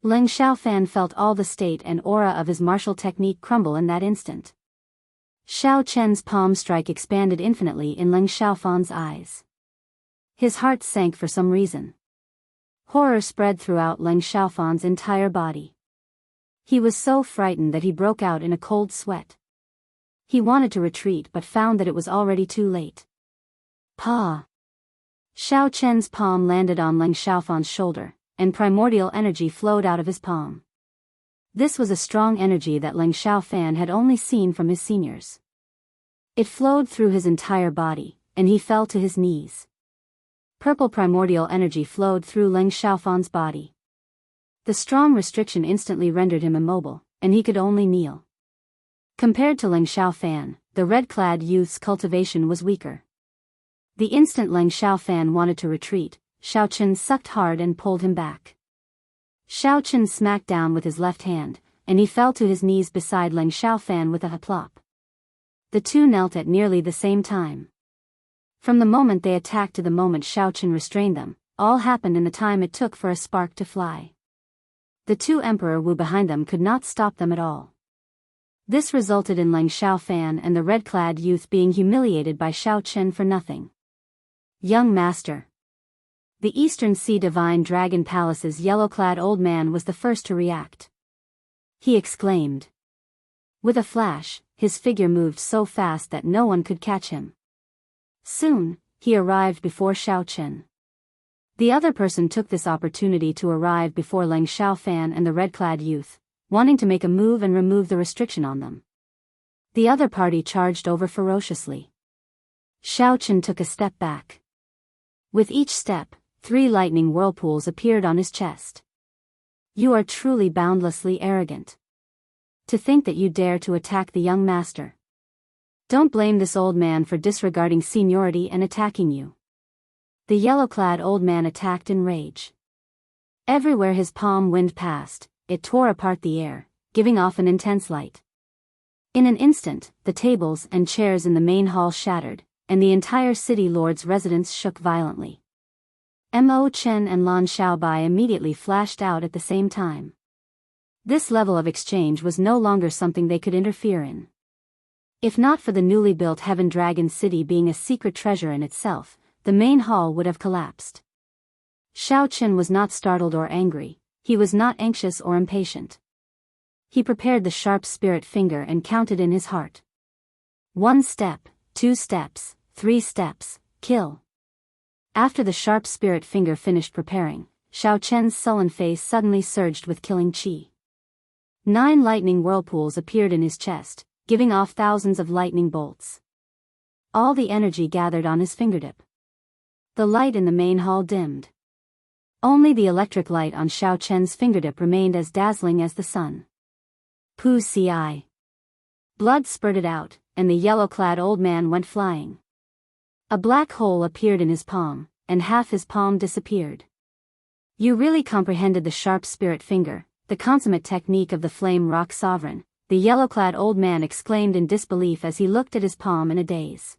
Leng Xiaofan felt all the state and aura of his martial technique crumble in that instant. Xiao Chen's palm strike expanded infinitely in Leng Xiaofan's eyes. His heart sank for some reason. Horror spread throughout Leng Xiaofan's entire body. He was so frightened that he broke out in a cold sweat. He wanted to retreat but found that it was already too late. Pa! Xiao Chen's palm landed on Leng Xiaofan's shoulder, and primordial energy flowed out of his palm. This was a strong energy that Leng Xiaofan had only seen from his seniors. It flowed through his entire body, and he fell to his knees. Purple primordial energy flowed through Leng Xiaofan's body. The strong restriction instantly rendered him immobile, and he could only kneel. Compared to Leng Xiaofan, the red-clad youth's cultivation was weaker. The instant Leng Xiaofan wanted to retreat, Xiao Chen sucked hard and pulled him back. Xiao Chen smacked down with his left hand, and he fell to his knees beside Leng Xiaofan with a plop. The two knelt at nearly the same time. From the moment they attacked to the moment Xiao Chen restrained them, all happened in the time it took for a spark to fly. The two Emperor Wu behind them could not stop them at all. This resulted in Leng Xiaofan and the red-clad youth being humiliated by Xiao Chen for nothing. Young master. The Eastern Sea Divine Dragon Palace's yellow-clad old man was the first to react. He exclaimed. With a flash, his figure moved so fast that no one could catch him. Soon, he arrived before Xiao Chen. The other person took this opportunity to arrive before Leng Xiaofan and the red-clad youth, wanting to make a move and remove the restriction on them. The other party charged over ferociously. Xiao Chen took a step back. With each step, 3 lightning whirlpools appeared on his chest. You are truly boundlessly arrogant. To think that you dare to attack the young master. Don't blame this old man for disregarding seniority and attacking you. The yellow-clad old man attacked in rage. Everywhere his palm wind passed, it tore apart the air, giving off an intense light. In an instant, the tables and chairs in the main hall shattered, and the entire city lord's residence shook violently. Mo Chen and Lan Xiaobai immediately flashed out at the same time. This level of exchange was no longer something they could interfere in. If not for the newly built Heaven Dragon City being a secret treasure in itself, the main hall would have collapsed. Xiao Chen was not startled or angry, he was not anxious or impatient. He prepared the sharp spirit finger and counted in his heart. 1 step, 2 steps, 3 steps, kill. After the sharp spirit finger finished preparing, Xiao Chen's sullen face suddenly surged with killing chi. 9 lightning whirlpools appeared in his chest, giving off thousands of lightning bolts. All the energy gathered on his fingertip. The light in the main hall dimmed. Only the electric light on Xiao Chen's fingertip remained as dazzling as the sun. Pu ci. Blood spurted out, and the yellow-clad old man went flying. A black hole appeared in his palm, and half his palm disappeared. You really comprehended the sharp spirit finger, the consummate technique of the flame rock sovereign, the yellow-clad old man exclaimed in disbelief as he looked at his palm in a daze.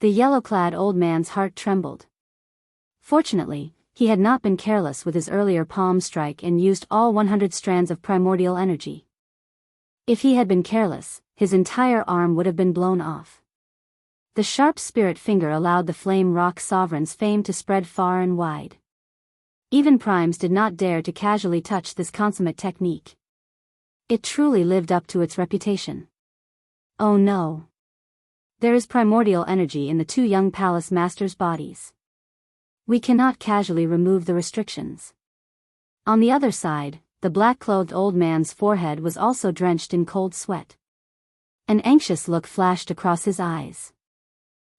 The yellow-clad old man's heart trembled. Fortunately, he had not been careless with his earlier palm strike and used all 100 strands of primordial energy. If he had been careless, his entire arm would have been blown off. The sharp spirit finger allowed the flame rock sovereign's fame to spread far and wide. Even primes did not dare to casually touch this consummate technique. It truly lived up to its reputation. Oh no! There is primordial energy in the 2 young palace masters' bodies. We cannot casually remove the restrictions. On the other side, the black-clothed old man's forehead was also drenched in cold sweat. An anxious look flashed across his eyes.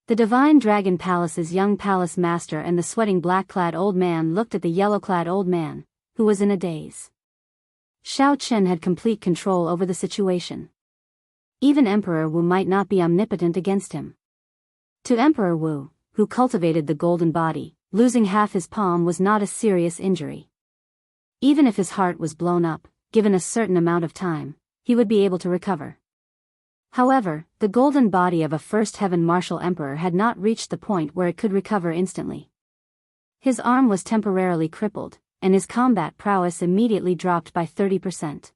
The Divine Dragon Palace's young palace master and the sweating black-clad old man looked at the yellow-clad old man, who was in a daze. Xiao Chen had complete control over the situation. Even Emperor Wu might not be omnipotent against him. To Emperor Wu, who cultivated the golden body, losing half his palm was not a serious injury. Even if his heart was blown up, given a certain amount of time, he would be able to recover. However, the golden body of a first heaven martial emperor had not reached the point where it could recover instantly. His arm was temporarily crippled, and his combat prowess immediately dropped by 30%.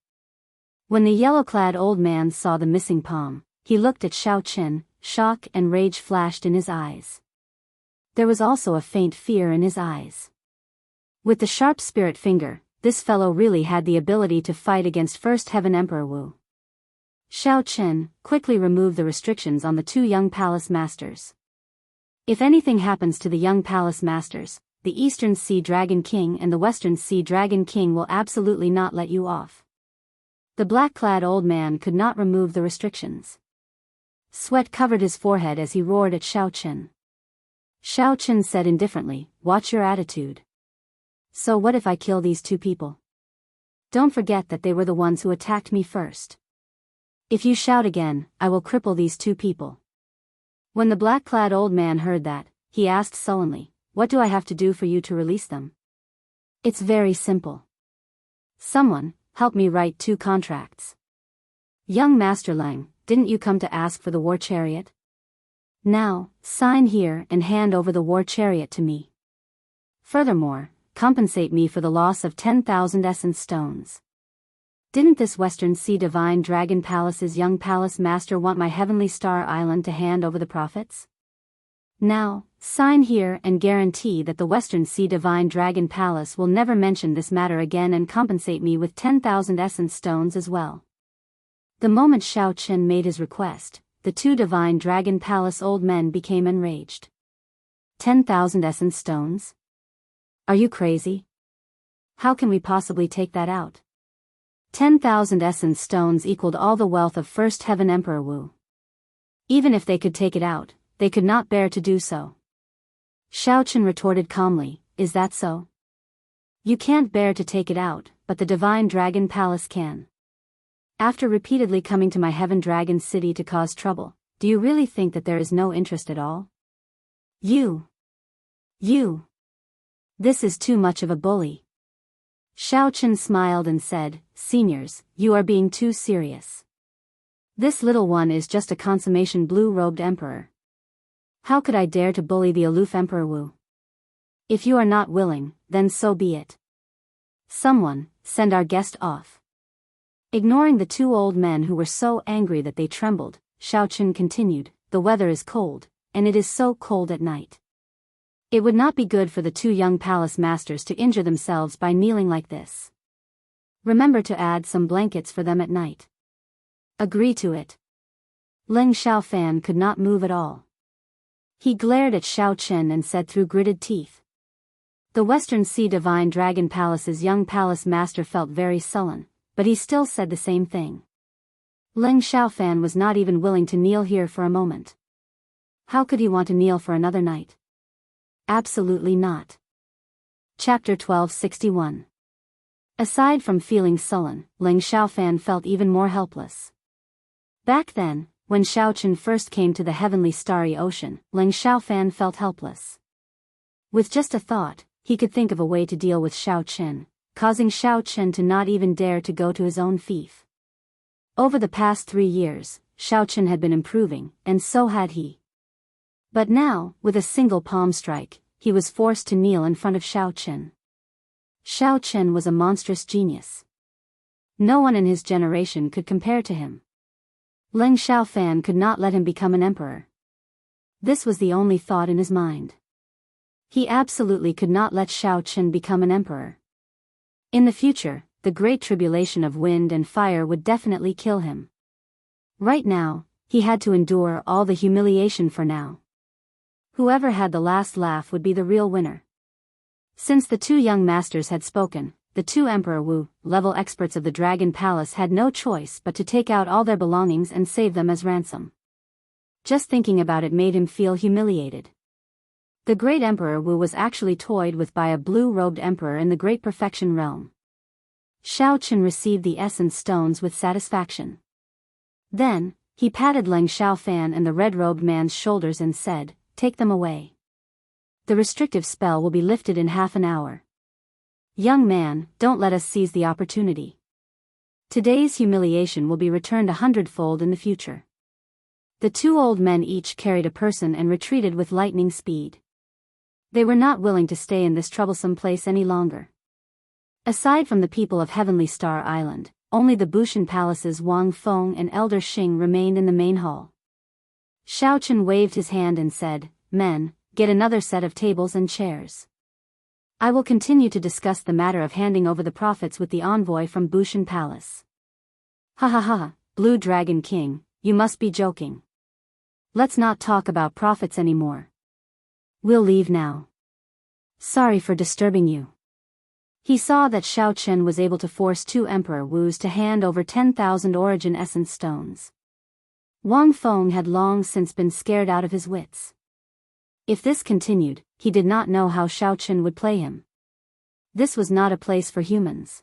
When the yellow-clad old man saw the missing palm, he looked at Xiao Chen, shock and rage flashed in his eyes. There was also a faint fear in his eyes. With the sharp spirit finger, this fellow really had the ability to fight against First Heaven Emperor Wu. Xiao Chen quickly removed the restrictions on the 2 young palace masters. If anything happens to the young palace masters, the Eastern Sea Dragon King and the Western Sea Dragon King will absolutely not let you off. The black-clad old man could not remove the restrictions. Sweat covered his forehead as he roared at Xiao Chen. Xiao Chen said indifferently, "Watch your attitude. So what if I kill these 2 people? Don't forget that they were the ones who attacked me first. If you shout again, I will cripple these 2 people." When the black-clad old man heard that, he asked sullenly, "What do I have to do for you to release them?" "It's very simple. Someone, help me write 2 contracts. Young Master Lang, didn't you come to ask for the war chariot? Now, sign here and hand over the war chariot to me. Furthermore, compensate me for the loss of 10,000 essence stones. Didn't this Western Sea Divine Dragon Palace's young palace master want my Heavenly Star Island to hand over the profits? Now, sign here and guarantee that the Western Sea Divine Dragon Palace will never mention this matter again and compensate me with 10,000 essence stones as well." The moment Xiao Chen made his request, the 2 Divine Dragon Palace old men became enraged. 10,000 essence stones? Are you crazy? How can we possibly take that out? 10,000 essence stones equaled all the wealth of First Heaven Emperor Wu. Even if they could take it out, they could not bear to do so. Xiaochen retorted calmly, is that so? You can't bear to take it out, but the Divine Dragon Palace can. After repeatedly coming to my Heaven Dragon City to cause trouble, do you really think that there is no interest at all? You. This is too much of a bully. Xiaochen smiled and said, Seniors, you are being too serious. This little one is just a consummation blue-robed emperor. How could I dare to bully the aloof Emperor Wu? If you are not willing, then so be it. Someone, send our guest off. Ignoring the two old men who were so angry that they trembled, Xiaochen continued, the weather is cold, and it is so cold at night. It would not be good for the two young palace masters to injure themselves by kneeling like this. Remember to add some blankets for them at night. Agree to it. Leng Xiaofan could not move at all. He glared at Xiaochen and said through gritted teeth. The Western Sea Divine Dragon Palace's young palace master felt very sullen, but he still said the same thing. Leng Xiaofan was not even willing to kneel here for a moment. How could he want to kneel for another night? Absolutely not. Chapter 1261. Aside from feeling sullen, Leng Xiaofan felt even more helpless. Back then, when Xiaochen first came to the heavenly starry ocean, Leng Xiaofan felt helpless. With just a thought, he could think of a way to deal with Xiaochen, causing Xiaochen to not even dare to go to his own fief. Over the past 3 years, Xiaochen had been improving, and so had he. But now, with a single palm strike, he was forced to kneel in front of Xiaochen. Xiaochen was a monstrous genius. No one in his generation could compare to him. Leng Xiaofan could not let him become an emperor. This was the only thought in his mind. He absolutely could not let Xiaochen become an emperor. In the future, the great tribulation of wind and fire would definitely kill him. Right now, he had to endure all the humiliation for now. Whoever had the last laugh would be the real winner. Since the two young masters had spoken, the two Emperor Wu, level experts of the Dragon Palace, had no choice but to take out all their belongings and save them as ransom. Just thinking about it made him feel humiliated. The great Emperor Wu was actually toyed with by a blue-robed emperor in the Great Perfection realm. Xiaochen received the essence stones with satisfaction. Then, he patted Leng Xiaofan and the red-robed man's shoulders and said, Take them away. The restrictive spell will be lifted in half an hour. Young man, don't let us seize the opportunity. Today's humiliation will be returned 100-fold in the future. The two old men each carried a person and retreated with lightning speed. They were not willing to stay in this troublesome place any longer. Aside from the people of Heavenly Star Island, only the Bushan Palace's Wang Feng and Elder Xing remained in the main hall. Xiaochen waved his hand and said, Men, get another set of tables and chairs. I will continue to discuss the matter of handing over the prophets with the envoy from Bushan Palace. Ha ha ha, Blue Dragon King, you must be joking. Let's not talk about prophets anymore. We'll leave now. Sorry for disturbing you. He saw that Xiaochen was able to force two Emperor Wus to hand over 10,000 origin essence stones. Wang Feng had long since been scared out of his wits. If this continued, he did not know how Xiaochen would play him. This was not a place for humans.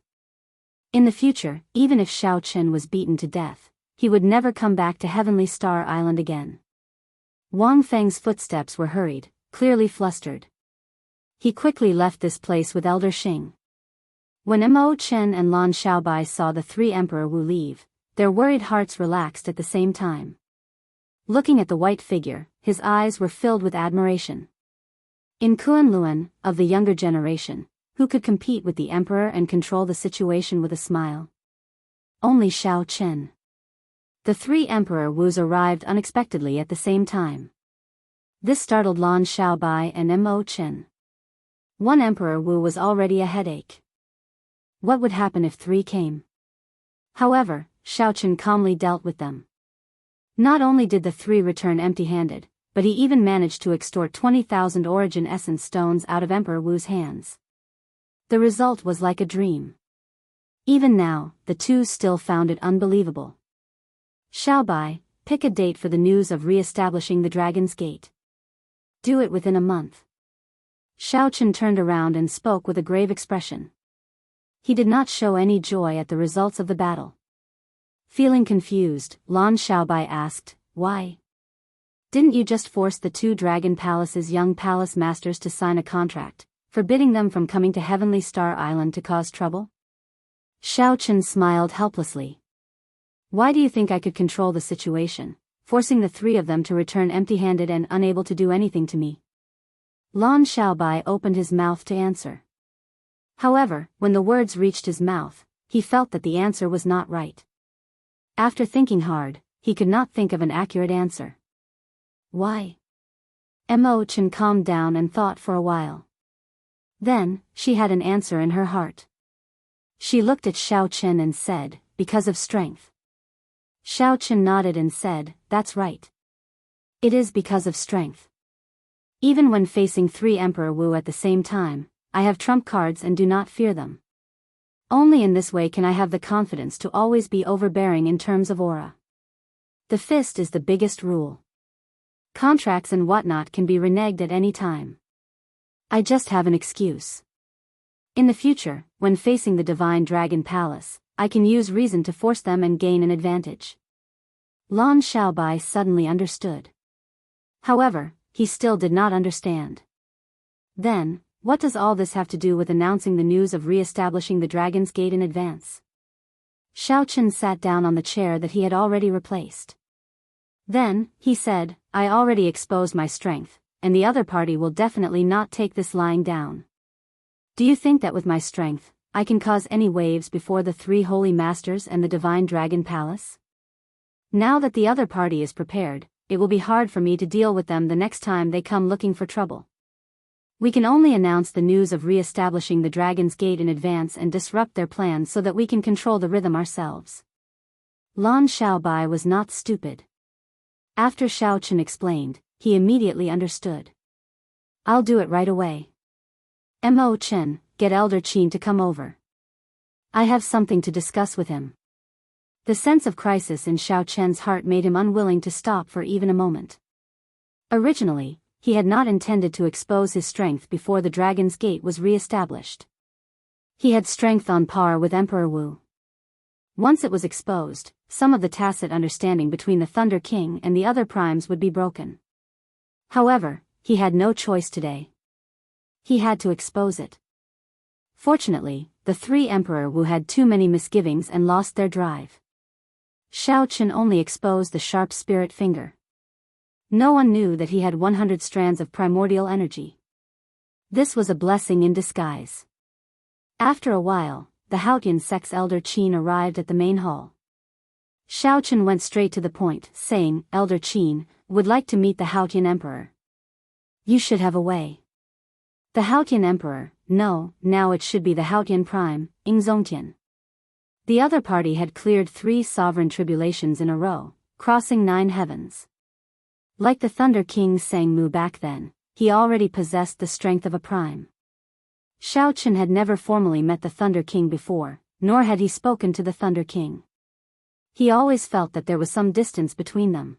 In the future, even if Xiaochen was beaten to death, he would never come back to Heavenly Star Island again. Wang Feng's footsteps were hurried, clearly flustered. He quickly left this place with Elder Xing. When Mo Chen and Lan Xiaobai saw the three Emperor Wu leave, their worried hearts relaxed at the same time. Looking at the white figure, his eyes were filled with admiration. In Kunlun, of the younger generation, who could compete with the Emperor and control the situation with a smile? Only Xiaochen. The three Emperor Wus arrived unexpectedly at the same time. This startled Lan Xiaobai and Mo Chen. One Emperor Wu was already a headache. What would happen if three came? However, Xiaochen calmly dealt with them. Not only did the three return empty-handed, but he even managed to extort 20,000 origin essence stones out of Emperor Wu's hands. The result was like a dream. Even now, the two still found it unbelievable. Xiaobai, pick a date for the news of re-establishing the Dragon's Gate. Do it within a month. Xiaochen turned around and spoke with a grave expression. He did not show any joy at the results of the battle. Feeling confused, Lan Xiaobai asked, "Why? Didn't you just force the two Dragon Palace's young palace masters to sign a contract, forbidding them from coming to Heavenly Star Island to cause trouble?" Xiaochen smiled helplessly. "Why do you think I could control the situation, forcing the three of them to return empty-handed and unable to do anything to me?" Lan Xiaobai opened his mouth to answer. However, when the words reached his mouth, he felt that the answer was not right. After thinking hard, he could not think of an accurate answer. Why? Mo Chen calmed down and thought for a while. Then, she had an answer in her heart. She looked at Xiaochen and said, "Because of strength." Xiaochen nodded and said, "That's right. It is because of strength. Even when facing three Emperor Wu at the same time, I have trump cards and do not fear them. Only in this way can I have the confidence to always be overbearing in terms of aura. The fist is the biggest rule. Contracts and whatnot can be reneged at any time. I just have an excuse. In the future, when facing the Divine Dragon Palace, I can use reason to force them and gain an advantage." Lan Xiaobai suddenly understood. However, he still did not understand. Then, what does all this have to do with announcing the news of re-establishing the Dragon's Gate in advance? Xiaochen sat down on the chair that he had already replaced. Then, he said, "I already exposed my strength, and the other party will definitely not take this lying down. Do you think that with my strength, I can cause any waves before the three holy masters and the Divine Dragon Palace? Now that the other party is prepared, it will be hard for me to deal with them the next time they come looking for trouble. We can only announce the news of re-establishing the Dragon's Gate in advance and disrupt their plans so that we can control the rhythm ourselves." Lan Xiaobai was not stupid. After Xiaochen explained, he immediately understood. "I'll do it right away. Mo Chen, get Elder Qin to come over. I have something to discuss with him." The sense of crisis in Xiaochen's heart made him unwilling to stop for even a moment. Originally, he had not intended to expose his strength before the Dragon's Gate was re-established. He had strength on par with Emperor Wu. Once it was exposed, some of the tacit understanding between the Thunder King and the other primes would be broken. However, he had no choice today. He had to expose it. Fortunately, the three Emperor Wu had too many misgivings and lost their drive. Xiaochen only exposed the sharp spirit finger. No one knew that he had 100 strands of primordial energy. This was a blessing in disguise. After a while, the Haotian sect's Elder Qin arrived at the main hall. Xiaochen went straight to the point, saying, "Elder Qin, would like to meet the Haotian Emperor." "You should have a way." The Haotian Emperor, no, now it should be the Haotian Prime, Ingzongtian. The other party had cleared 3 sovereign tribulations in a row, crossing 9 heavens. Like the Thunder King Sang Mu back then, he already possessed the strength of a prime. Xiaochen had never formally met the Thunder King before, nor had he spoken to the Thunder King. He always felt that there was some distance between them.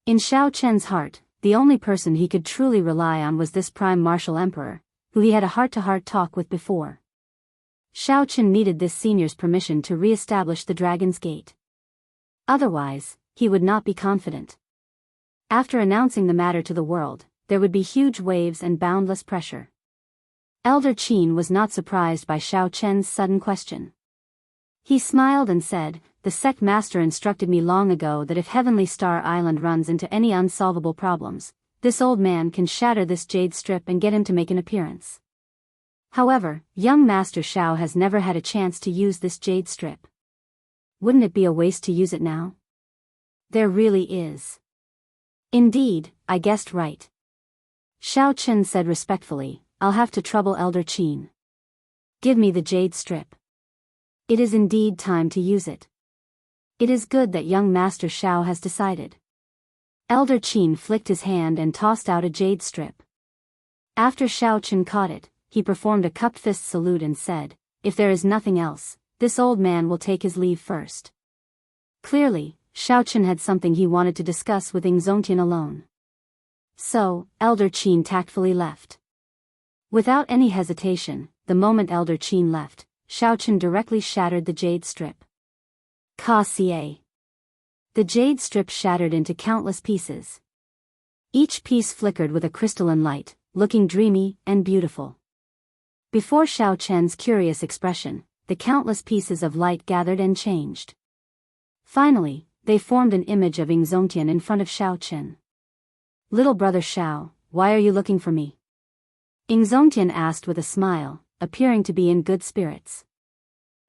In Xiaochen's heart, the only person he could truly rely on was this Prime Martial Emperor, who he had a heart-to-heart talk with before. Xiaochen needed this senior's permission to re-establish the Dragon's Gate. Otherwise, he would not be confident. After announcing the matter to the world, there would be huge waves and boundless pressure. Elder Qin was not surprised by Xiaochen's sudden question. He smiled and said, "The sect master instructed me long ago that if Heavenly Star Island runs into any unsolvable problems, this old man can shatter this jade strip and get him to make an appearance. However, young Master Xiao has never had a chance to use this jade strip. Wouldn't it be a waste to use it now?" "There really is." "Indeed, I guessed right." Xiaochen said respectfully, "I'll have to trouble Elder Qin. Give me the jade strip. It is indeed time to use it. It is good that young Master Xiao has decided." Elder Qin flicked his hand and tossed out a jade strip. After Xiaochen caught it, he performed a cupped fist salute and said, "If there is nothing else, this old man will take his leave first." Clearly, Xiaochen had something he wanted to discuss with Ingzongtian alone. So, Elder Qin tactfully left. Without any hesitation, the moment Elder Qin left, Xiaochen directly shattered the jade strip. Ka-ca. The jade strip shattered into countless pieces. Each piece flickered with a crystalline light, looking dreamy and beautiful. Before Xiaochen's curious expression, the countless pieces of light gathered and changed. Finally, they formed an image of Ingzongtian in front of Xiaochen. "Little brother Xiao, why are you looking for me?" Ingzongtian asked with a smile, appearing to be in good spirits.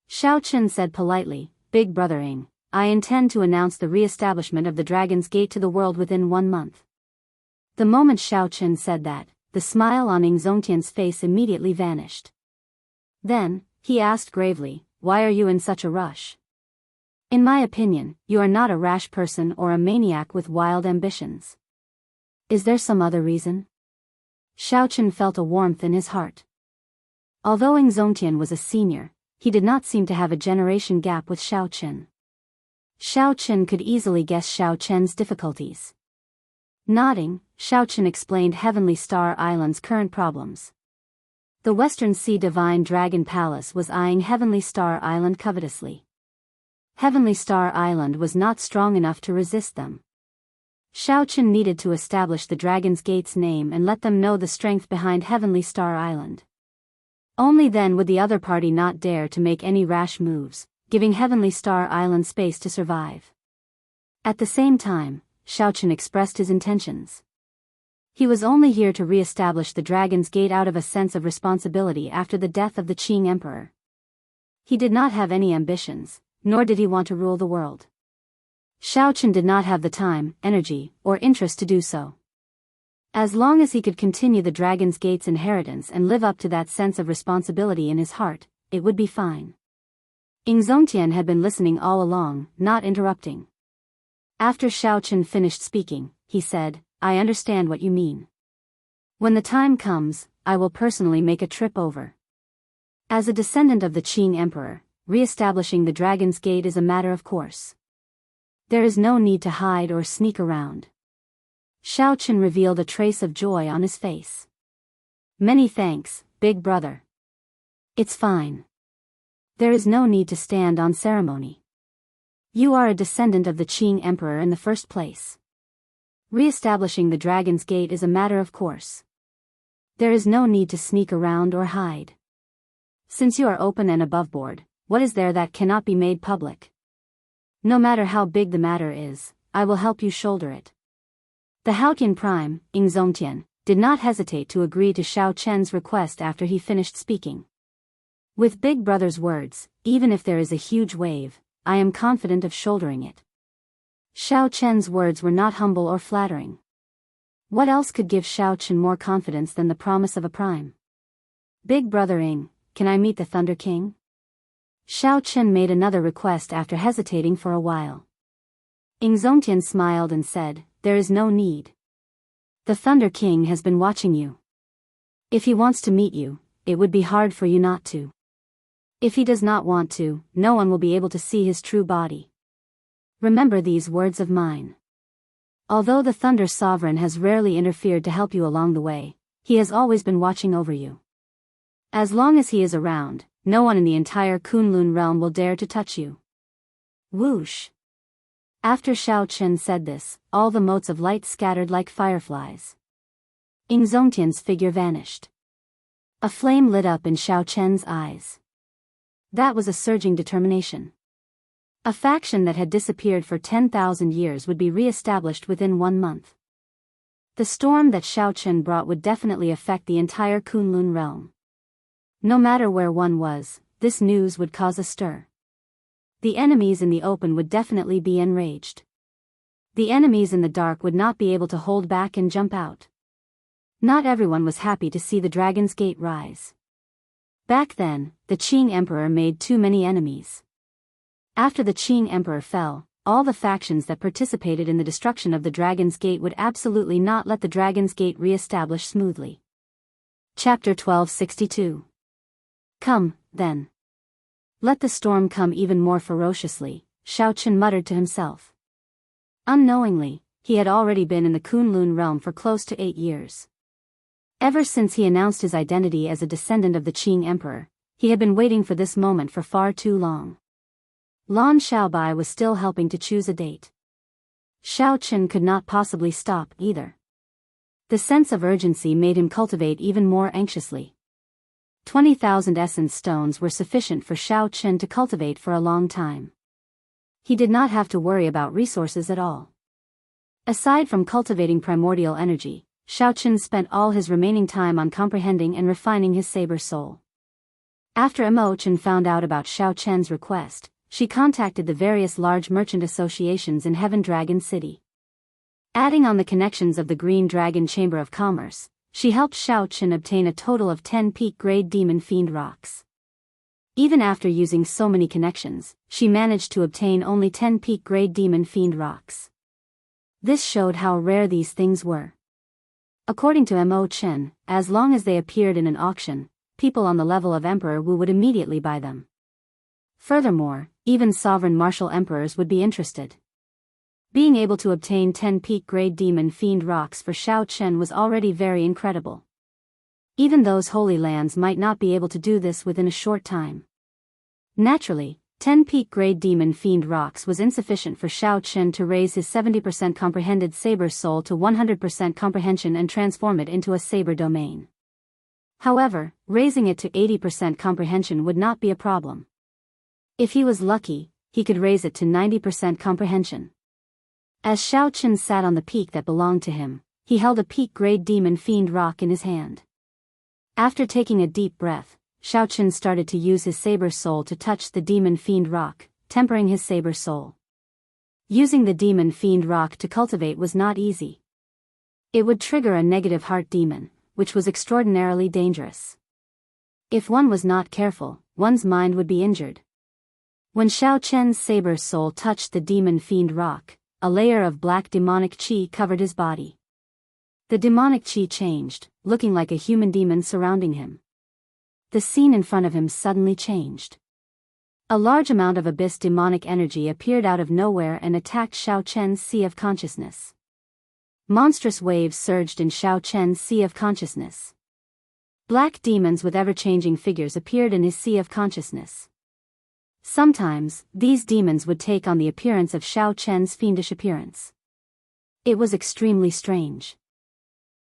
Xiaochen said politely, "Big brother Ing, I intend to announce the re-establishment of the Dragon's Gate to the world within 1 month." The moment Xiaochen said that, the smile on Ingzongtian's face immediately vanished. Then, he asked gravely, "Why are you in such a rush?" "In my opinion, you are not a rash person or a maniac with wild ambitions. Is there some other reason?" Xiaochen felt a warmth in his heart. Although Ingzongtian was a senior, he did not seem to have a generation gap with Xiaochen. Xiaochen could easily guess Xiaochen's difficulties. Nodding, Xiaochen explained Heavenly Star Island's current problems. The Western Sea Divine Dragon Palace was eyeing Heavenly Star Island covetously. Heavenly Star Island was not strong enough to resist them. Xiaochen needed to establish the Dragon's Gate's name and let them know the strength behind Heavenly Star Island. Only then would the other party not dare to make any rash moves, giving Heavenly Star Island space to survive. At the same time, Xiaochen expressed his intentions. He was only here to re-establish the Dragon's Gate out of a sense of responsibility after the death of the Qing Emperor. He did not have any ambitions, nor did he want to rule the world. Xiaochen did not have the time, energy, or interest to do so. As long as he could continue the Dragon's Gate's inheritance and live up to that sense of responsibility in his heart, it would be fine. Ingzongtian had been listening all along, not interrupting. After Xiaochen finished speaking, he said, "I understand what you mean. When the time comes, I will personally make a trip over." As a descendant of the Qing Emperor, re-establishing the Dragon's Gate is a matter of course. There is no need to hide or sneak around. Xiaochen revealed a trace of joy on his face. "Many thanks, big brother. It's fine. There is no need to stand on ceremony. You are a descendant of the Qing Emperor in the first place. Re-establishing the Dragon's Gate is a matter of course. There is no need to sneak around or hide. Since you are open and aboveboard, what is there that cannot be made public? No matter how big the matter is, I will help you shoulder it." The Haotian Prime, Ingzongtian, did not hesitate to agree to Xiaochen's request after he finished speaking. "With Big Brother's words, even if there is a huge wave, I am confident of shouldering it." Xiaochen's words were not humble or flattering. What else could give Xiaochen more confidence than the promise of a prime? "Big Brother Ing, can I meet the Thunder King?" Xiaochen made another request after hesitating for a while. Ingzongtian smiled and said, "There is no need. The Thunder King has been watching you. If he wants to meet you, it would be hard for you not to. If he does not want to, no one will be able to see his true body. Remember these words of mine. Although the Thunder Sovereign has rarely interfered to help you along the way, he has always been watching over you. As long as he is around, no one in the entire Kunlun realm will dare to touch you." Whoosh! After Xiaochen said this, all the motes of light scattered like fireflies. Ingzongtian's figure vanished. A flame lit up in Xiaochen's eyes. That was a surging determination. A faction that had disappeared for 10,000 years would be re-established within 1 month. The storm that Xiaochen brought would definitely affect the entire Kunlun realm. No matter where one was, this news would cause a stir. The enemies in the open would definitely be enraged. The enemies in the dark would not be able to hold back and jump out. Not everyone was happy to see the Dragon's Gate rise. Back then, the Qing Emperor made too many enemies. After the Qing Emperor fell, all the factions that participated in the destruction of the Dragon's Gate would absolutely not let the Dragon's Gate re-establish smoothly. Chapter 1262. Come, then. Let the storm come even more ferociously, Xiaochen muttered to himself. Unknowingly, he had already been in the Kunlun realm for close to 8 years. Ever since he announced his identity as a descendant of the Qing Emperor, he had been waiting for this moment for far too long. Lan Xiaobai was still helping to choose a date. Xiaochen could not possibly stop either. The sense of urgency made him cultivate even more anxiously. 20,000 essence stones were sufficient for Xiaochen to cultivate for a long time. He did not have to worry about resources at all. Aside from cultivating primordial energy, Xiaochen spent all his remaining time on comprehending and refining his saber soul. After Imochen found out about Xiaochen's request, she contacted the various large merchant associations in Heaven Dragon City. Adding on the connections of the Green Dragon Chamber of Commerce, she helped Xiaochen obtain a total of 10 peak-grade demon fiend rocks. Even after using so many connections, she managed to obtain only 10 peak-grade demon fiend rocks. This showed how rare these things were. According to Mo Chen, as long as they appeared in an auction, people on the level of Emperor Wu would immediately buy them. Furthermore, even sovereign martial emperors would be interested. Being able to obtain 10 peak-grade demon fiend rocks for Xiaochen was already very incredible. Even those holy lands might not be able to do this within a short time. Naturally, 10 peak-grade demon fiend rocks was insufficient for Xiaochen to raise his 70% comprehended saber soul to 100% comprehension and transform it into a saber domain. However, raising it to 80% comprehension would not be a problem. If he was lucky, he could raise it to 90% comprehension. As Xiaochen sat on the peak that belonged to him, he held a peak-grade demon fiend rock in his hand. After taking a deep breath, Xiaochen started to use his saber soul to touch the demon fiend rock, tempering his saber soul. Using the demon fiend rock to cultivate was not easy. It would trigger a negative heart demon, which was extraordinarily dangerous. If one was not careful, one's mind would be injured. When Xiaochen's saber soul touched the demon fiend rock, a layer of black demonic qi covered his body. The demonic qi changed, looking like a human demon surrounding him. The scene in front of him suddenly changed. A large amount of abyss demonic energy appeared out of nowhere and attacked Xiaochen's sea of consciousness. Monstrous waves surged in Xiaochen's sea of consciousness. Black demons with ever-changing figures appeared in his sea of consciousness. Sometimes, these demons would take on the appearance of Xiaochen's fiendish appearance. It was extremely strange.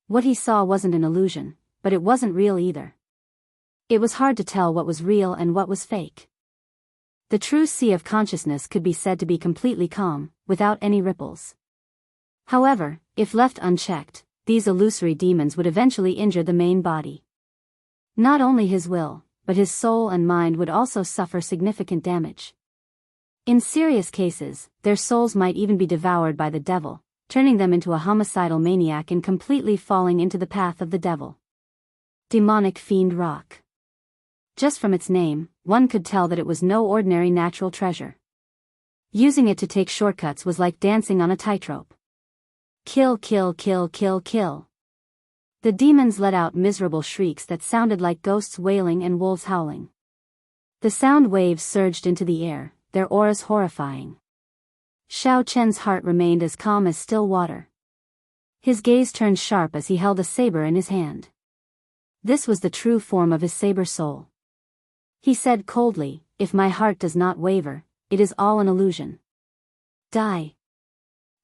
What he saw wasn't an illusion, but it wasn't real either. It was hard to tell what was real and what was fake. The true sea of consciousness could be said to be completely calm, without any ripples. However, if left unchecked, these illusory demons would eventually injure the main body. Not only his will, but his soul and mind would also suffer significant damage. In serious cases, their souls might even be devoured by the devil, turning them into a homicidal maniac and completely falling into the path of the devil. Demonic Fiend Rock. Just from its name, one could tell that it was no ordinary natural treasure. Using it to take shortcuts was like dancing on a tightrope. Kill, kill, kill, kill, kill. The demons let out miserable shrieks that sounded like ghosts wailing and wolves howling. The sound waves surged into the air, their auras horrifying. Xiaochen's heart remained as calm as still water. His gaze turned sharp as he held a saber in his hand. This was the true form of his saber soul. He said coldly, "If my heart does not waver, it is all an illusion. Die."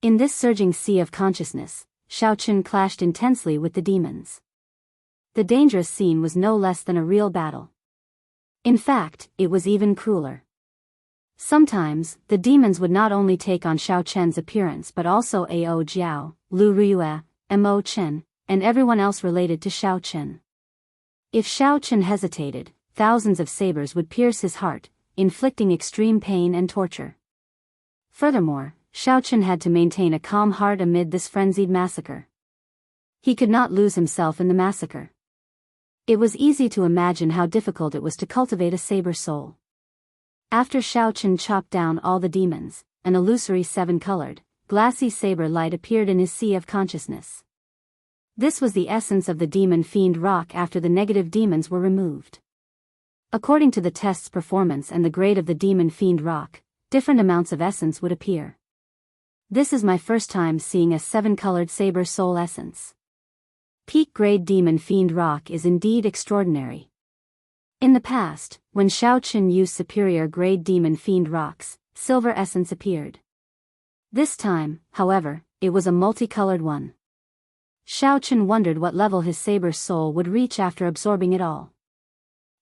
In this surging sea of consciousness, Xiaochen clashed intensely with the demons. The dangerous scene was no less than a real battle. In fact, it was even crueler. Sometimes, the demons would not only take on Xiaochen's appearance but also Ao Jiao, Lu Riyue, Mo Chen, and everyone else related to Xiaochen. If Xiaochen hesitated, thousands of sabers would pierce his heart, inflicting extreme pain and torture. Furthermore, Xiaochen had to maintain a calm heart amid this frenzied massacre. He could not lose himself in the massacre. It was easy to imagine how difficult it was to cultivate a saber soul. After Xiaochen chopped down all the demons, an illusory 7-colored, glassy saber light appeared in his sea of consciousness. This was the essence of the demon fiend rock after the negative demons were removed. According to the test's performance and the grade of the demon fiend rock, different amounts of essence would appear. This is my first time seeing a 7-colored saber soul essence. Peak grade demon fiend rock is indeed extraordinary. In the past, when Xiaoqin used superior grade demon fiend rocks, silver essence appeared. This time, however, it was a multicolored one. Xiaoqin wondered what level his saber soul would reach after absorbing it all.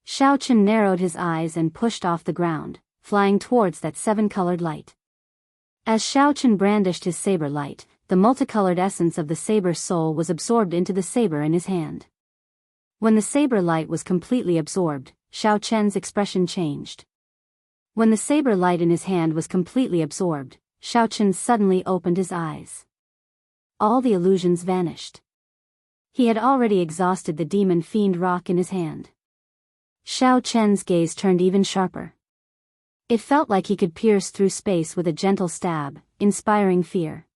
Xiaoqin narrowed his eyes and pushed off the ground, flying towards that 7-colored light. As Xiaoqin brandished his saber light, the multicolored essence of the saber soul was absorbed into the saber in his hand. When the saber light was completely absorbed, Xiaoqian's expression changed. When the saber light in his hand was completely absorbed, Xiaoqin suddenly opened his eyes. All the illusions vanished. He had already exhausted the demon fiend rock in his hand. Xiaoqian's gaze turned even sharper. It felt like he could pierce through space with a gentle stab, inspiring fear.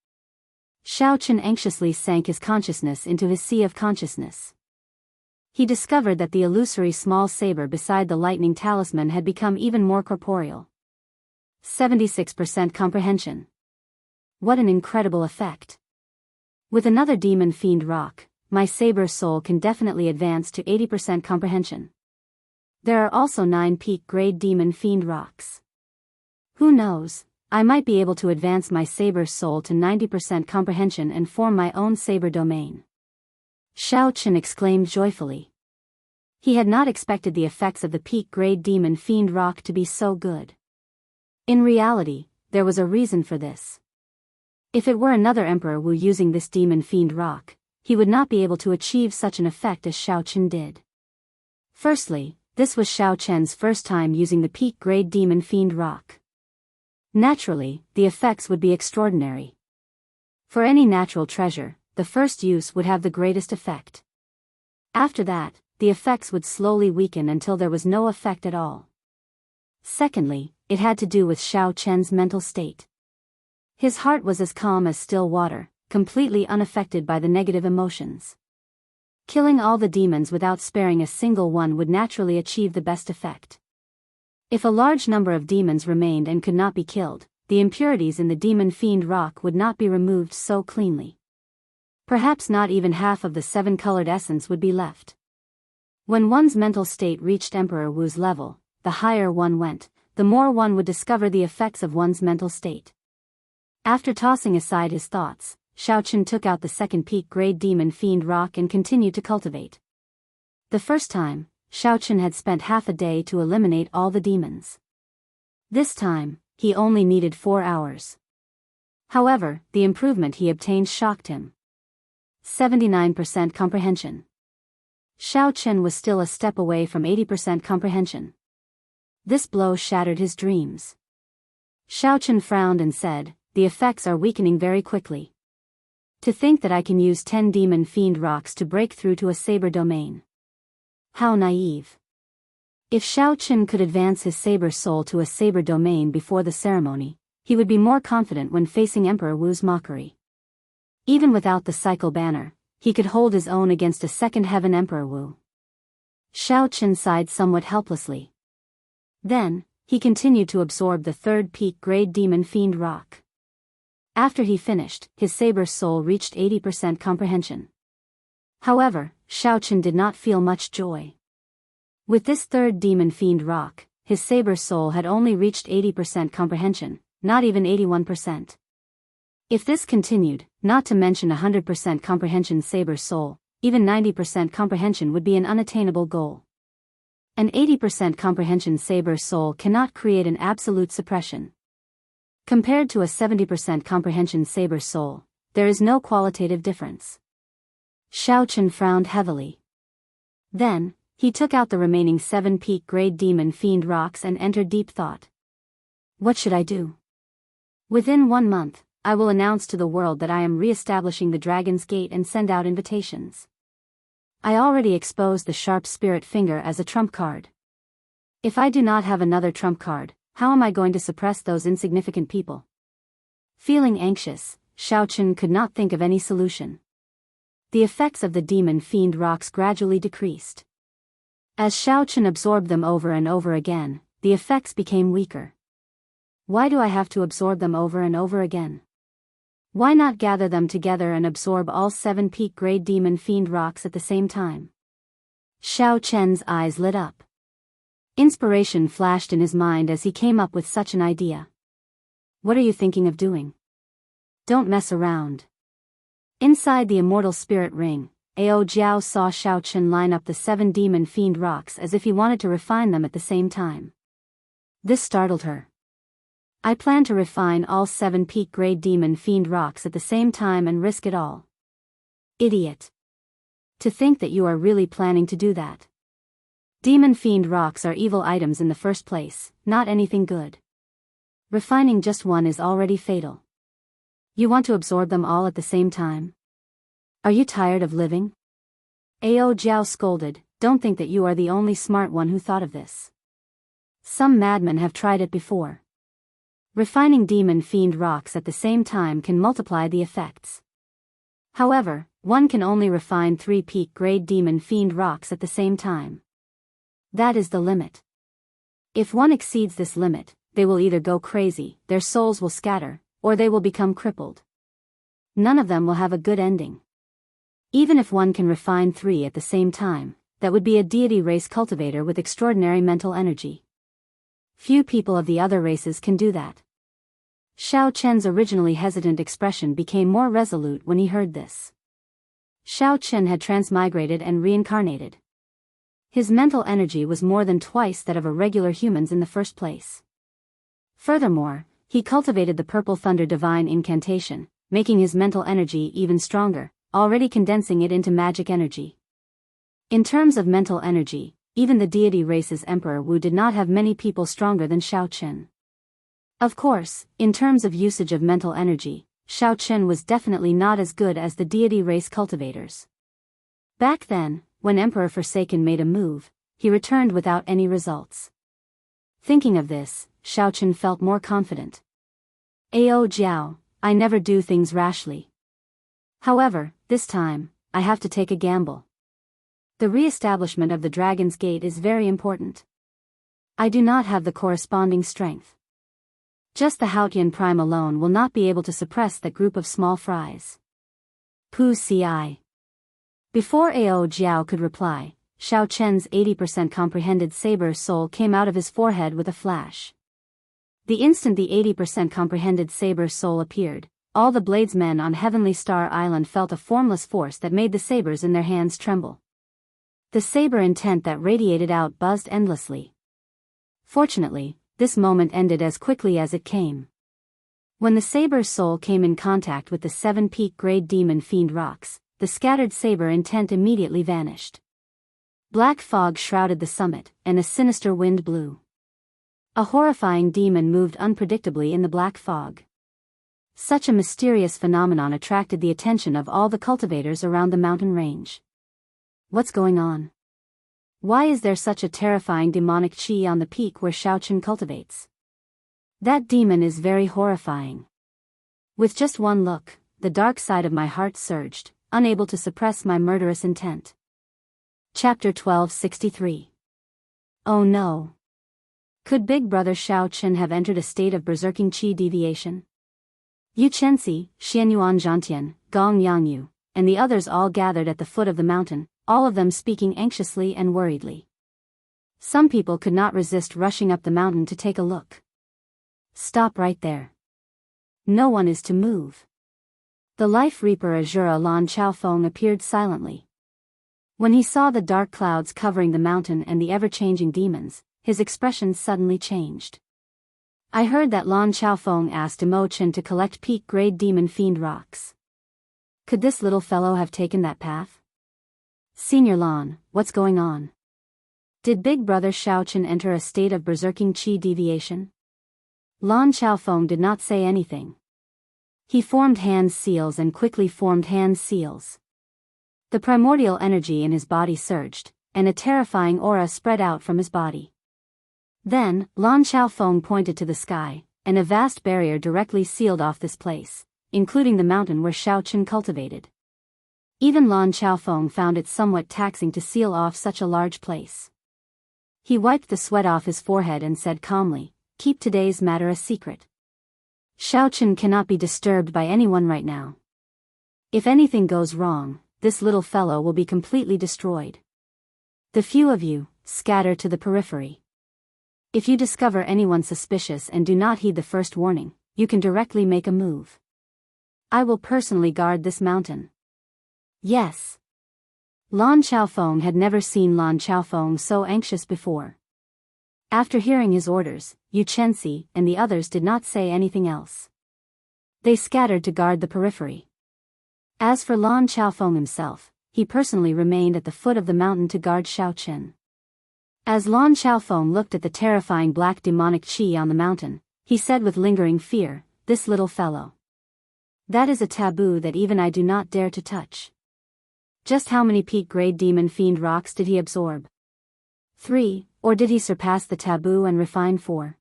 Xiaoqin anxiously sank his consciousness into his sea of consciousness. He discovered that the illusory small saber beside the lightning talisman had become even more corporeal. 76% comprehension. What an incredible effect. With another demon fiend rock, my saber soul can definitely advance to 80% comprehension. There are also 9 peak grade demon fiend rocks. Who knows, I might be able to advance my saber soul to 90% comprehension and form my own saber domain. Xiaoqin exclaimed joyfully. He had not expected the effects of the peak grade demon fiend rock to be so good. In reality, there was a reason for this. If it were another Emperor Wu using this demon fiend rock, he would not be able to achieve such an effect as Xiaoqin did. Firstly, this was Xiaoqian's first time using the peak grade demon fiend rock. Naturally, the effects would be extraordinary. For any natural treasure, the first use would have the greatest effect. After that, the effects would slowly weaken until there was no effect at all. Secondly, it had to do with Xiaoqian's mental state. His heart was as calm as still water, completely unaffected by the negative emotions. Killing all the demons without sparing a single one would naturally achieve the best effect. If a large number of demons remained and could not be killed, the impurities in the demon fiend rock would not be removed so cleanly. Perhaps not even half of the 7-colored essence would be left. When one's mental state reached Emperor Wu's level, the higher one went, the more one would discover the effects of one's mental state. After tossing aside his thoughts, Xiaoqin took out the second peak grade demon fiend rock and continued to cultivate. The first time, Xiaoqin had spent half a day to eliminate all the demons. This time, he only needed 4 hours. However, the improvement he obtained shocked him. 79% comprehension. Xiaoqin was still a step away from 80% comprehension. This blow shattered his dreams. Xiaoqin frowned and said, "The effects are weakening very quickly. To think that I can use 10 demon fiend rocks to break through to a saber domain. How naive." If Xiaoqin could advance his saber soul to a saber domain before the ceremony, he would be more confident when facing Emperor Wu's mockery. Even without the cycle banner, he could hold his own against a second heaven Emperor Wu. Xiaoqin sighed somewhat helplessly. Then, he continued to absorb the third peak grade demon fiend rock. After he finished, his saber soul reached 80% comprehension. However, Xiaoqin did not feel much joy. With this third demon fiend rock, his saber soul had only reached 80% comprehension, not even 81%. If this continued, not to mention 100% comprehension saber soul, even 90% comprehension would be an unattainable goal. An 80% comprehension saber soul cannot create an absolute suppression. Compared to a 70% comprehension saber soul, there is no qualitative difference. Xiaoqin frowned heavily. Then, he took out the remaining 7 peak grade demon fiend rocks and entered deep thought. What should I do? Within 1 month, I will announce to the world that I am re-establishing the Dragon's Gate and send out invitations. I already exposed the sharp spirit finger as a trump card. If I do not have another trump card, how am I going to suppress those insignificant people? Feeling anxious, Xiaoqin could not think of any solution. the effects of the demon fiend rocks gradually decreased. As Xiao Chen absorbed them over and over again, the effects became weaker. Why do I have to absorb them over and over again? Why not gather them together and absorb all 7 peak-grade demon fiend rocks at the same time? Xiao Chen's eyes lit up. Inspiration flashed in his mind as he came up with such an idea. What are you thinking of doing? Don't mess around. Inside the immortal spirit ring, Ao Jiao saw Xiao Chen line up the 7 demon fiend rocks as if he wanted to refine them at the same time. This startled her. I plan to refine all 7 peak-grade demon fiend rocks at the same time and risk it all. Idiot. To think that you are really planning to do that. Demon fiend rocks are evil items in the first place, not anything good. Refining just one is already fatal. You want to absorb them all at the same time? Are you tired of living? Ao Jiao scolded, don't think that you are the only smart one who thought of this. Some madmen have tried it before. Refining demon fiend rocks at the same time can multiply the effects. However, one can only refine 3 peak-grade demon fiend rocks at the same time. That is the limit. If one exceeds this limit, they will either go crazy, their souls will scatter, or they will become crippled. None of them will have a good ending. Even if one can refine 3 at the same time, that would be a deity race cultivator with extraordinary mental energy. Few people of the other races can do that. Xiao Chen's originally hesitant expression became more resolute when he heard this. Xiao Chen had transmigrated and reincarnated. His mental energy was more than twice that of a regular human's in the first place. Furthermore, he cultivated the Purple Thunder Divine Incantation, making his mental energy even stronger, already condensing it into magic energy. In terms of mental energy, even the deity race's Emperor Wu did not have many people stronger than Xiao Chen. Of course, in terms of usage of mental energy, Xiao Chen was definitely not as good as the deity race cultivators. Back then, when Emperor Forsaken made a move, he returned without any results. Thinking of this, Xiao Chen felt more confident. Ao Jiao, I never do things rashly. However, this time, I have to take a gamble. The re-establishment of the Dragon's Gate is very important. I do not have the corresponding strength. Just the Haotian Prime alone will not be able to suppress that group of small fries. Pu Ci. Before Ao Jiao could reply, Xiao Chen's 80% comprehended saber soul came out of his forehead with a flash. The instant the 80% comprehended saber soul appeared, all the bladesmen on Heavenly Star Island felt a formless force that made the sabers in their hands tremble. The saber intent that radiated out buzzed endlessly. Fortunately, this moment ended as quickly as it came. When the saber's soul came in contact with the 7 peak-grade demon fiend rocks, the scattered saber intent immediately vanished. Black fog shrouded the summit, and a sinister wind blew. A horrifying demon moved unpredictably in the black fog. Such a mysterious phenomenon attracted the attention of all the cultivators around the mountain range. What's going on? Why is there such a terrifying demonic chi on the peak where Xiao Chen cultivates? That demon is very horrifying. With just one look, the dark side of my heart surged, unable to suppress my murderous intent. Chapter 1263. Oh no. Could Big Brother Xiao Chen have entered a state of berserking qi deviation? Yu Chenxi, Xianyuan Zhantian, Gong Yangyu, and the others all gathered at the foot of the mountain, all of them speaking anxiously and worriedly. Some people could not resist rushing up the mountain to take a look. Stop right there. No one is to move. The Life Reaper Azura Lan Chaofeng appeared silently. When he saw the dark clouds covering the mountain and the ever-changing demons, his expression suddenly changed. I heard that Lan Chaofeng asked Mo Chen to collect peak-grade demon fiend rocks. Could this little fellow have taken that path? Senior Lan, what's going on? Did Big Brother Xiao Chen enter a state of berserking qi deviation? Lan Chaofeng did not say anything. He formed hand seals and quickly formed hand seals. The primordial energy in his body surged, and a terrifying aura spread out from his body. Then, Lan Chaofeng pointed to the sky, and a vast barrier directly sealed off this place, including the mountain where Xiao Chen cultivated. Even Lan Chaofeng found it somewhat taxing to seal off such a large place. He wiped the sweat off his forehead and said calmly, "Keep today's matter a secret. Xiaochen cannot be disturbed by anyone right now. If anything goes wrong, this little fellow will be completely destroyed. The few of you, scatter to the periphery. If you discover anyone suspicious and do not heed the first warning, you can directly make a move. I will personally guard this mountain." "Yes." Lan Chaofeng had never seen Lan Chaofeng so anxious before. After hearing his orders, Yu Chenxi and the others did not say anything else. They scattered to guard the periphery. As for Lan Chaofeng himself, he personally remained at the foot of the mountain to guard Xiaochen. As Lan Chaofeng looked at the terrifying black demonic chi on the mountain, he said with lingering fear, "This little fellow. That is a taboo that even I do not dare to touch." Just how many peak-grade demon fiend rocks did he absorb? 3, or did he surpass the taboo and refine 4?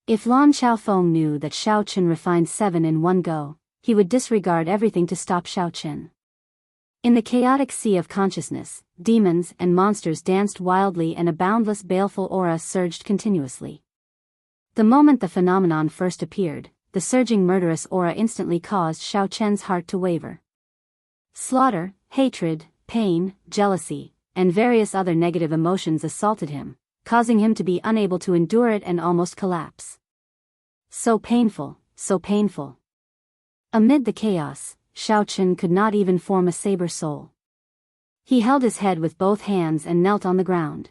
If Lan Chaofeng knew that Xiaochen refined 7 in one go, he would disregard everything to stop Xiaochen. In the chaotic sea of consciousness, demons and monsters danced wildly and a boundless baleful aura surged continuously. The moment the phenomenon first appeared, the surging murderous aura instantly caused Xiaochen's heart to waver. Slaughter, hatred, pain, jealousy, and various other negative emotions assaulted him, causing him to be unable to endure it and almost collapse. So painful, so painful. Amid the chaos, Xiaochen could not even form a saber soul. He held his head with both hands and knelt on the ground.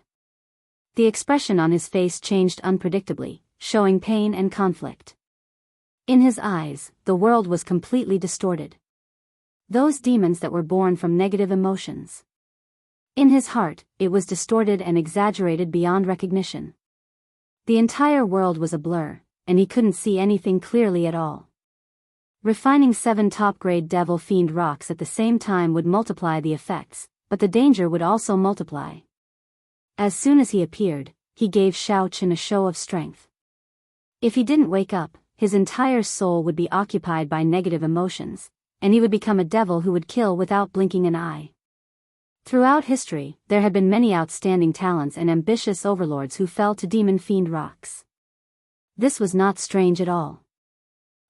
The expression on his face changed unpredictably, showing pain and conflict. In his eyes, the world was completely distorted. Those demons that were born from negative emotions. In his heart, it was distorted and exaggerated beyond recognition. The entire world was a blur, and he couldn't see anything clearly at all. Refining 7 top-grade devil fiend rocks at the same time would multiply the effects, but the danger would also multiply. As soon as he appeared, he gave Xiaochen a show of strength. If he didn't wake up, his entire soul would be occupied by negative emotions, and he would become a devil who would kill without blinking an eye. Throughout history, there had been many outstanding talents and ambitious overlords who fell to demon fiend rocks. This was not strange at all.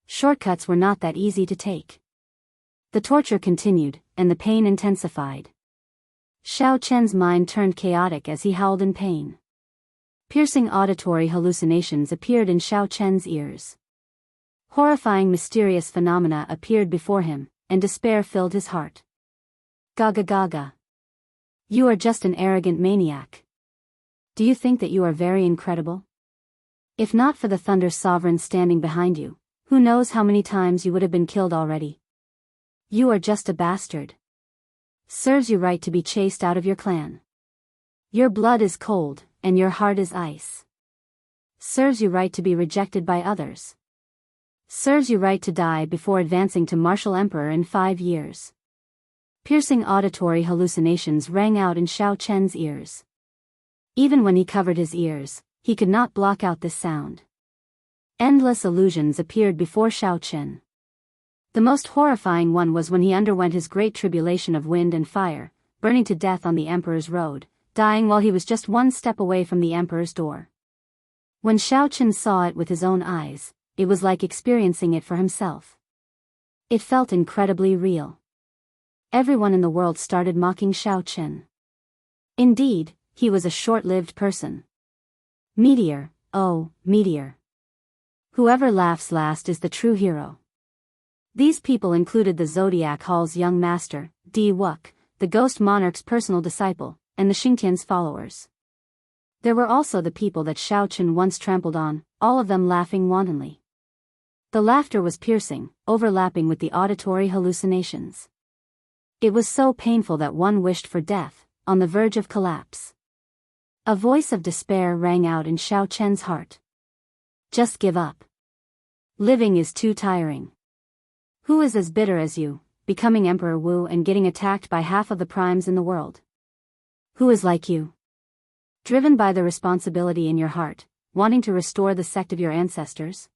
Shortcuts were not that easy to take. The torture continued, and the pain intensified. Xiaochen's mind turned chaotic as he howled in pain. Piercing auditory hallucinations appeared in Xiaochen's ears. Horrifying mysterious phenomena appeared before him, and despair filled his heart. Gaga gaga. You are just an arrogant maniac. Do you think that you are very incredible? If not for the Thunder Sovereign standing behind you, who knows how many times you would have been killed already? You are just a bastard. Serves you right to be chased out of your clan. Your blood is cold, and your heart is ice. Serves you right to be rejected by others. Serves you right to die before advancing to martial emperor in 5 years. Piercing auditory hallucinations rang out in Xiaochen's ears. Even when he covered his ears, he could not block out this sound. Endless illusions appeared before Xiaochen. The most horrifying one was when he underwent his great tribulation of wind and fire, burning to death on the emperor's road, dying while he was just 1 step away from the emperor's door. When Xiaochen saw it with his own eyes, it was like experiencing it for himself. It felt incredibly real. Everyone in the world started mocking Xiaochen. Indeed, he was a short-lived person. Meteor, oh, meteor. Whoever laughs last is the true hero. These people included the Zodiac Hall's young master, Di Wuk, the Ghost Monarch's personal disciple, and the Xingtian's followers. There were also the people that Xiaochen once trampled on, all of them laughing wantonly. The laughter was piercing, overlapping with the auditory hallucinations. It was so painful that one wished for death, on the verge of collapse. A voice of despair rang out in Xiaochen's heart. Just give up. Living is too tiring. Who is as bitter as you, becoming Emperor Wu and getting attacked by half of the primes in the world? Who is like you? Driven by the responsibility in your heart, wanting to restore the sect of your ancestors?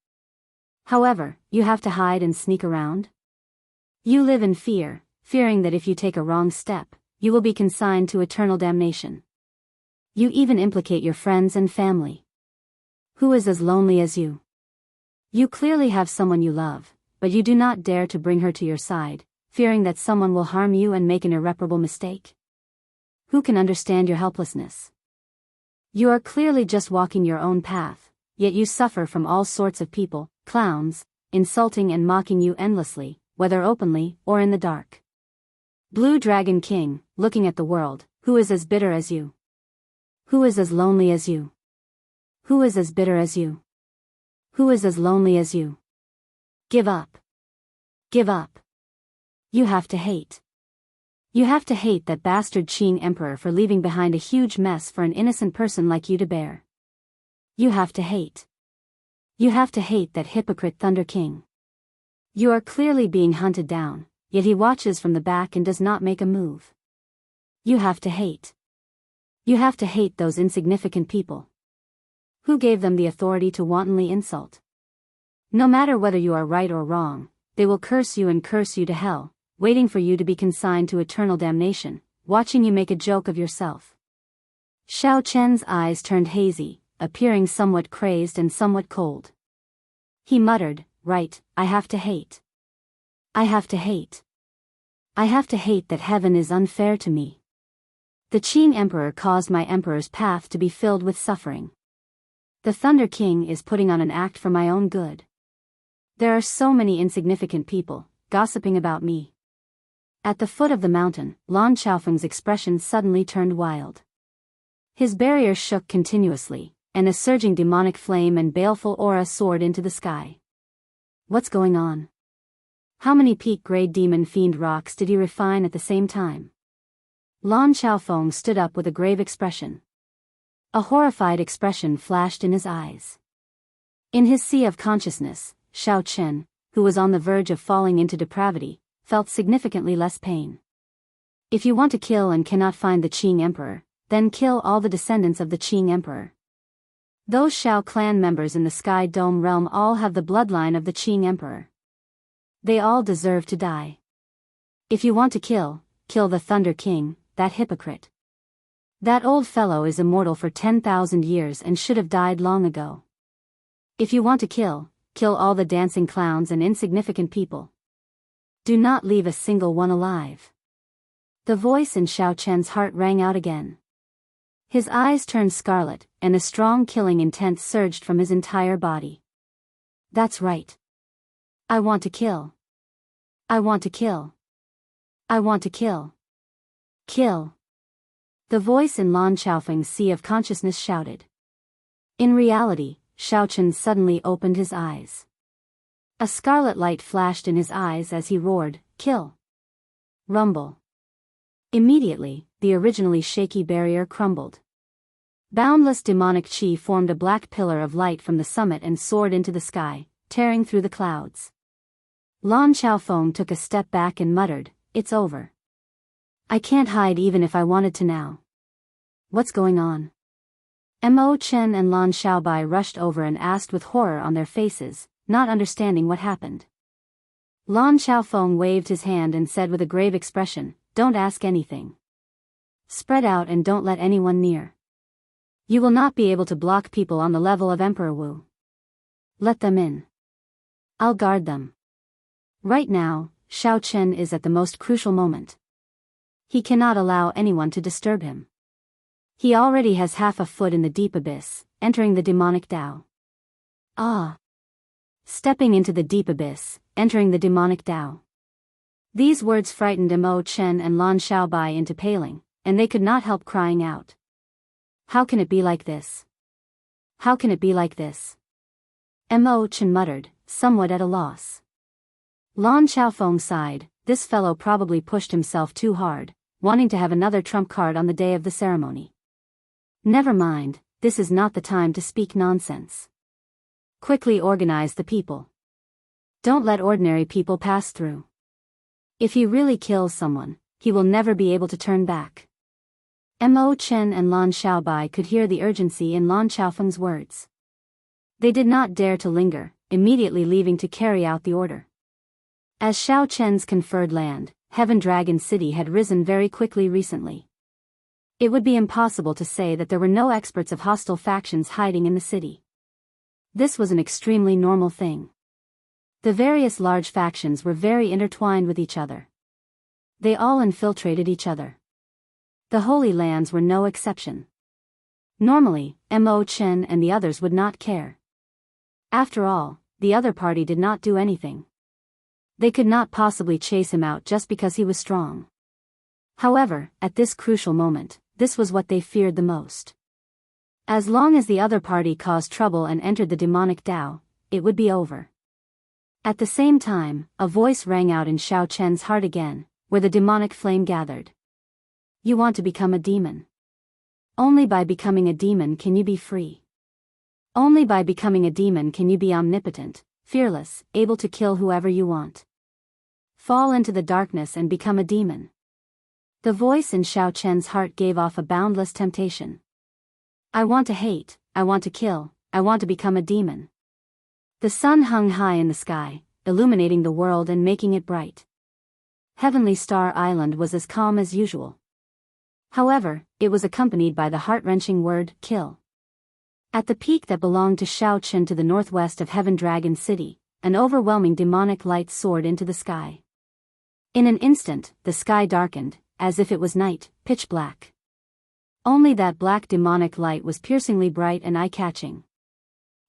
However, you have to hide and sneak around? You live in fear, fearing that if you take a wrong step, you will be consigned to eternal damnation. You even implicate your friends and family. Who is as lonely as you? You clearly have someone you love, but you do not dare to bring her to your side, fearing that someone will harm you and make an irreparable mistake. Who can understand your helplessness? You are clearly just walking your own path, yet you suffer from all sorts of people, clowns, insulting and mocking you endlessly, whether openly or in the dark. Blue Dragon King, looking at the world, who is as bitter as you? Who is as lonely as you? Who is as bitter as you? Who is as lonely as you? Give up. Give up. You have to hate. You have to hate that bastard Qing Emperor for leaving behind a huge mess for an innocent person like you to bear. You have to hate. You have to hate that hypocrite Thunder King. You are clearly being hunted down, yet he watches from the back and does not make a move. You have to hate. You have to hate those insignificant people. Who gave them the authority to wantonly insult? No matter whether you are right or wrong, they will curse you and curse you to hell, waiting for you to be consigned to eternal damnation, watching you make a joke of yourself. Xiao Chen's eyes turned hazy, appearing somewhat crazed and somewhat cold. He muttered, "Right, I have to hate. I have to hate. I have to hate that heaven is unfair to me. The Qing Emperor caused my emperor's path to be filled with suffering. The Thunder King is putting on an act for my own good. There are so many insignificant people, gossiping about me." At the foot of the mountain, Lan Xiaofeng's expression suddenly turned wild. His barrier shook continuously, and a surging demonic flame and baleful aura soared into the sky. What's going on? How many peak-grade demon fiend rocks did he refine at the same time? Lan Xiaofeng stood up with a grave expression. A horrified expression flashed in his eyes. In his sea of consciousness, Xiao Chen, who was on the verge of falling into depravity, felt significantly less pain. If you want to kill and cannot find the Qing Emperor, then kill all the descendants of the Qing Emperor. Those Xiao clan members in the Sky Dome realm all have the bloodline of the Qing Emperor. They all deserve to die. If you want to kill, kill the Thunder King, that hypocrite. That old fellow is immortal for 10,000 years and should have died long ago. If you want to kill, kill all the dancing clowns and insignificant people. Do not leave a single one alive. The voice in Xiao Chen's heart rang out again. His eyes turned scarlet, and a strong killing intent surged from his entire body. That's right. I want to kill. I want to kill. I want to kill. Kill. The voice in Lan Xiaofeng's sea of consciousness shouted. In reality, Xiao Chen suddenly opened his eyes. A scarlet light flashed in his eyes as he roared, "Kill!" Rumble. Immediately, the originally shaky barrier crumbled. Boundless demonic chi formed a black pillar of light from the summit and soared into the sky, tearing through the clouds. Lan Xiaofeng took a step back and muttered, "It's over. I can't hide even if I wanted to now." What's going on? Mo Chen and Lan Xiaobai rushed over and asked with horror on their faces, not understanding what happened. Lan Xiaofeng waved his hand and said with a grave expression, "Don't ask anything. Spread out and don't let anyone near. You will not be able to block people on the level of Emperor Wu. Let them in. I'll guard them." Right now, Xiao Chen is at the most crucial moment. He cannot allow anyone to disturb him. He already has half a foot in the deep abyss, entering the demonic Tao. Ah! Stepping into the deep abyss, entering the demonic Tao. These words frightened Mo Chen and Lan Xiaobai into paling, and they could not help crying out. How can it be like this? How can it be like this? Mo Chen muttered, somewhat at a loss. Lan Xiaofeng sighed, this fellow probably pushed himself too hard, wanting to have another trump card on the day of the ceremony. Never mind, this is not the time to speak nonsense. Quickly organize the people. Don't let ordinary people pass through. If he really kills someone, he will never be able to turn back. Mo Chen and Lan Xiaobai could hear the urgency in Lan Xiaofeng's words. They did not dare to linger, immediately leaving to carry out the order. As Xiao Chen's conferred land, Heaven Dragon City had risen very quickly recently. It would be impossible to say that there were no experts of hostile factions hiding in the city. This was an extremely normal thing. The various large factions were very intertwined with each other. They all infiltrated each other. The Holy Lands were no exception. Normally, Mo Chen and the others would not care. After all, the other party did not do anything. They could not possibly chase him out just because he was strong. However, at this crucial moment, this was what they feared the most. As long as the other party caused trouble and entered the demonic Dao, it would be over. At the same time, a voice rang out in Xiao Chen's heart again, where the demonic flame gathered. You want to become a demon. Only by becoming a demon can you be free. Only by becoming a demon can you be omnipotent, fearless, able to kill whoever you want. Fall into the darkness and become a demon. The voice in Xiao Chen's heart gave off a boundless temptation. I want to hate, I want to kill, I want to become a demon. The sun hung high in the sky, illuminating the world and making it bright. Heavenly Star Island was as calm as usual. However, it was accompanied by the heart-wrenching word, kill. At the peak that belonged to Xiao Chen to the northwest of Heaven Dragon City, an overwhelming demonic light soared into the sky. In an instant, the sky darkened, as if it was night, pitch black. Only that black demonic light was piercingly bright and eye-catching.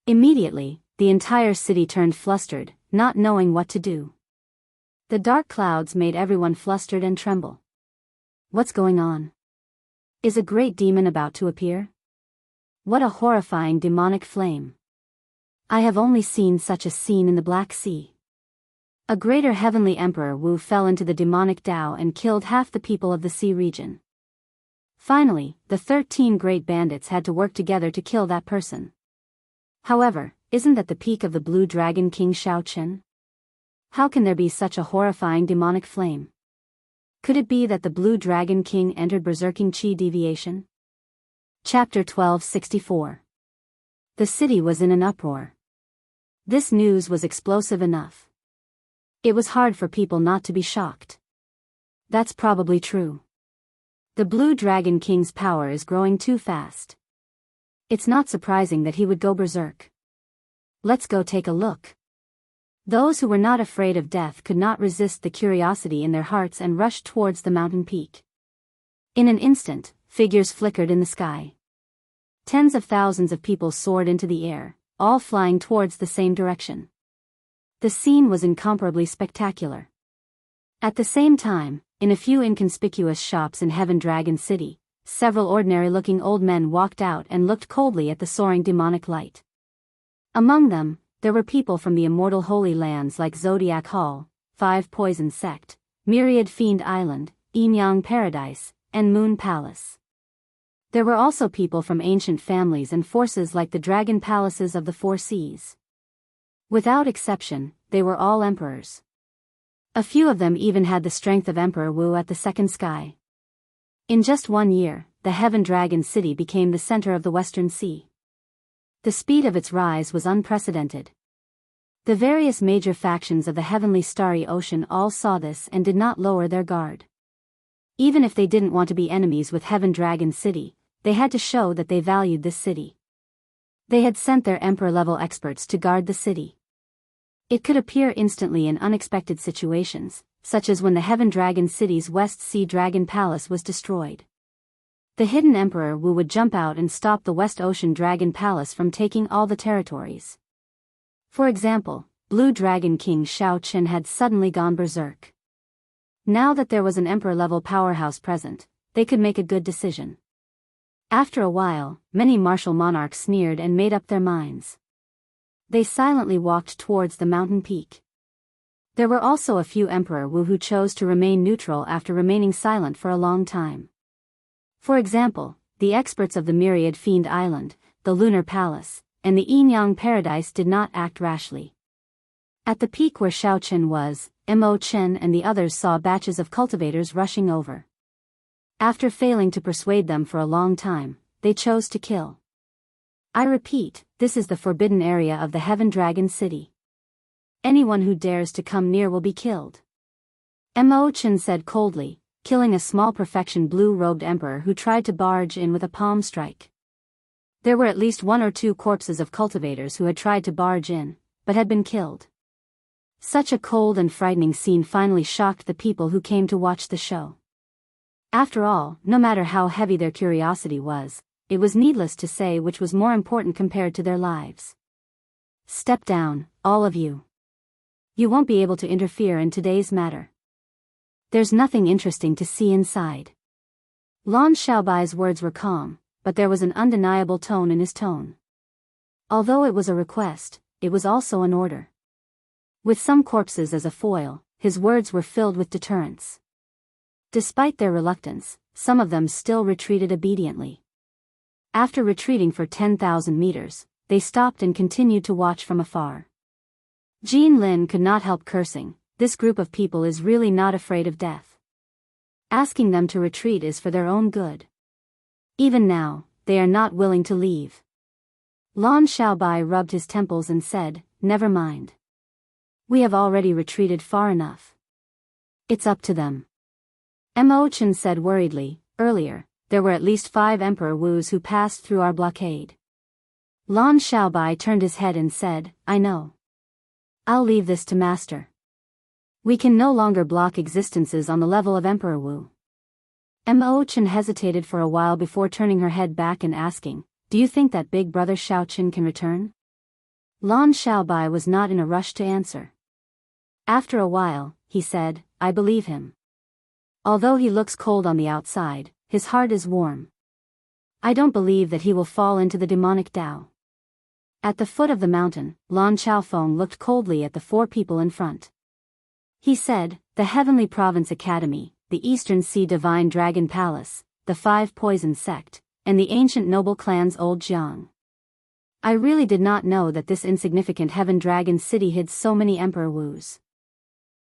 Immediately, the entire city turned flustered, not knowing what to do. The dark clouds made everyone flustered and tremble. What's going on? Is a great demon about to appear? What a horrifying demonic flame. I have only seen such a scene in the Black Sea. A greater heavenly emperor Wu fell into the demonic Dao and killed half the people of the sea region. Finally, the 13 great bandits had to work together to kill that person. However, isn't that the peak of the Blue Dragon King Xiao Chen? How can there be such a horrifying demonic flame? Could it be that the Blue Dragon King entered berserking Qi deviation? Chapter 1264. The city was in an uproar. This news was explosive enough. It was hard for people not to be shocked. That's probably true. The Blue Dragon King's power is growing too fast. It's not surprising that he would go berserk. Let's go take a look. Those who were not afraid of death could not resist the curiosity in their hearts and rushed towards the mountain peak. In an instant, figures flickered in the sky. Tens of thousands of people soared into the air, all flying towards the same direction. The scene was incomparably spectacular. At the same time, in a few inconspicuous shops in Heaven Dragon City, several ordinary-looking old men walked out and looked coldly at the soaring demonic light. Among them, there were people from the immortal Holy Lands like Zodiac Hall, Five Poison Sect, Myriad Fiend Island, Yin-Yang Paradise, and Moon Palace. There were also people from ancient families and forces like the Dragon Palaces of the Four Seas. Without exception, they were all emperors. A few of them even had the strength of Emperor Wu at the second sky. In just 1 year, the Heaven Dragon City became the center of the Western Sea. The speed of its rise was unprecedented. The various major factions of the heavenly starry ocean all saw this and did not lower their guard. Even if they didn't want to be enemies with Heaven Dragon City, they had to show that they valued this city. They had sent their emperor-level experts to guard the city. It could appear instantly in unexpected situations, such as when the Heaven Dragon City's West Sea Dragon Palace was destroyed. The hidden Emperor Wu would jump out and stop the West Ocean Dragon Palace from taking all the territories. For example, Blue Dragon King Xiao Chen had suddenly gone berserk. Now that there was an emperor-level powerhouse present, they could make a good decision. After a while, many martial monarchs sneered and made up their minds. They silently walked towards the mountain peak. There were also a few Emperor Wu who chose to remain neutral after remaining silent for a long time. For example, the experts of the Myriad Fiend Island, the Lunar Palace, and the Yin-Yang Paradise did not act rashly. At the peak where Xiao Chen was, Mo Chen and the others saw batches of cultivators rushing over. After failing to persuade them for a long time, they chose to kill. I repeat, this is the forbidden area of the Heaven Dragon City. Anyone who dares to come near will be killed. Mo Chen said coldly, killing a small perfection blue-robed emperor who tried to barge in with a palm strike. There were at least 1 or 2 corpses of cultivators who had tried to barge in, but had been killed. Such a cold and frightening scene finally shocked the people who came to watch the show. After all, no matter how heavy their curiosity was, it was needless to say which was more important compared to their lives. Step down, all of you. You won't be able to interfere in today's matter. There's nothing interesting to see inside. Lan Xiaobai's words were calm, but there was an undeniable tone in his tone. Although it was a request, it was also an order. With some corpses as a foil, his words were filled with deterrence. Despite their reluctance, some of them still retreated obediently. After retreating for 10,000 meters, they stopped and continued to watch from afar. Jean Lin could not help cursing. This group of people is really not afraid of death. Asking them to retreat is for their own good. Even now, they are not willing to leave. Lan Xiaobai rubbed his temples and said, "Never mind. We have already retreated far enough. It's up to them." Mo Chen said worriedly, "Earlier, there were at least 5 Emperor Wus who passed through our blockade." Lan Xiaobai turned his head and said, "I know. I'll leave this to Master. We can no longer block existences on the level of Emperor Wu." Mo Chen hesitated for a while before turning her head back and asking, "Do you think that big brother Xiaoqin can return?" Lan Xiaobai was not in a rush to answer. After a while, he said, "I believe him. Although he looks cold on the outside, his heart is warm. I don't believe that he will fall into the demonic Dao." At the foot of the mountain, Lan Xiaofeng looked coldly at the 4 people in front. He said, "The Heavenly Province Academy, the Eastern Sea Divine Dragon Palace, the 5 Poison Sect, and the ancient noble clans Old Jiang. I really did not know that this insignificant Heaven Dragon city hid so many Emperor Wus."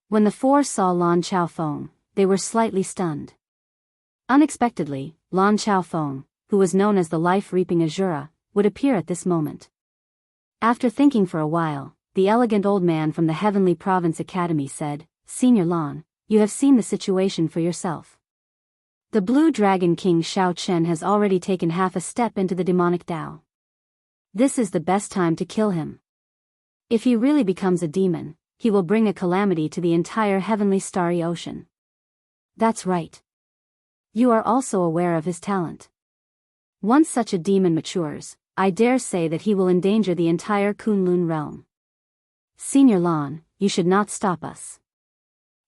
When the 4 saw Lan Xiaofeng, they were slightly stunned. Unexpectedly, Lan Xiaofeng, who was known as the life-reaping Azura, would appear at this moment. After thinking for a while, the elegant old man from the Heavenly Province Academy said, "Senior Lan, you have seen the situation for yourself. The Blue Dragon King Xiao Chen has already taken half a step into the demonic Dao. This is the best time to kill him. If he really becomes a demon, he will bring a calamity to the entire heavenly starry ocean." "That's right. You are also aware of his talent. Once such a demon matures, I dare say that he will endanger the entire Kunlun realm. Senior Lan, you should not stop us.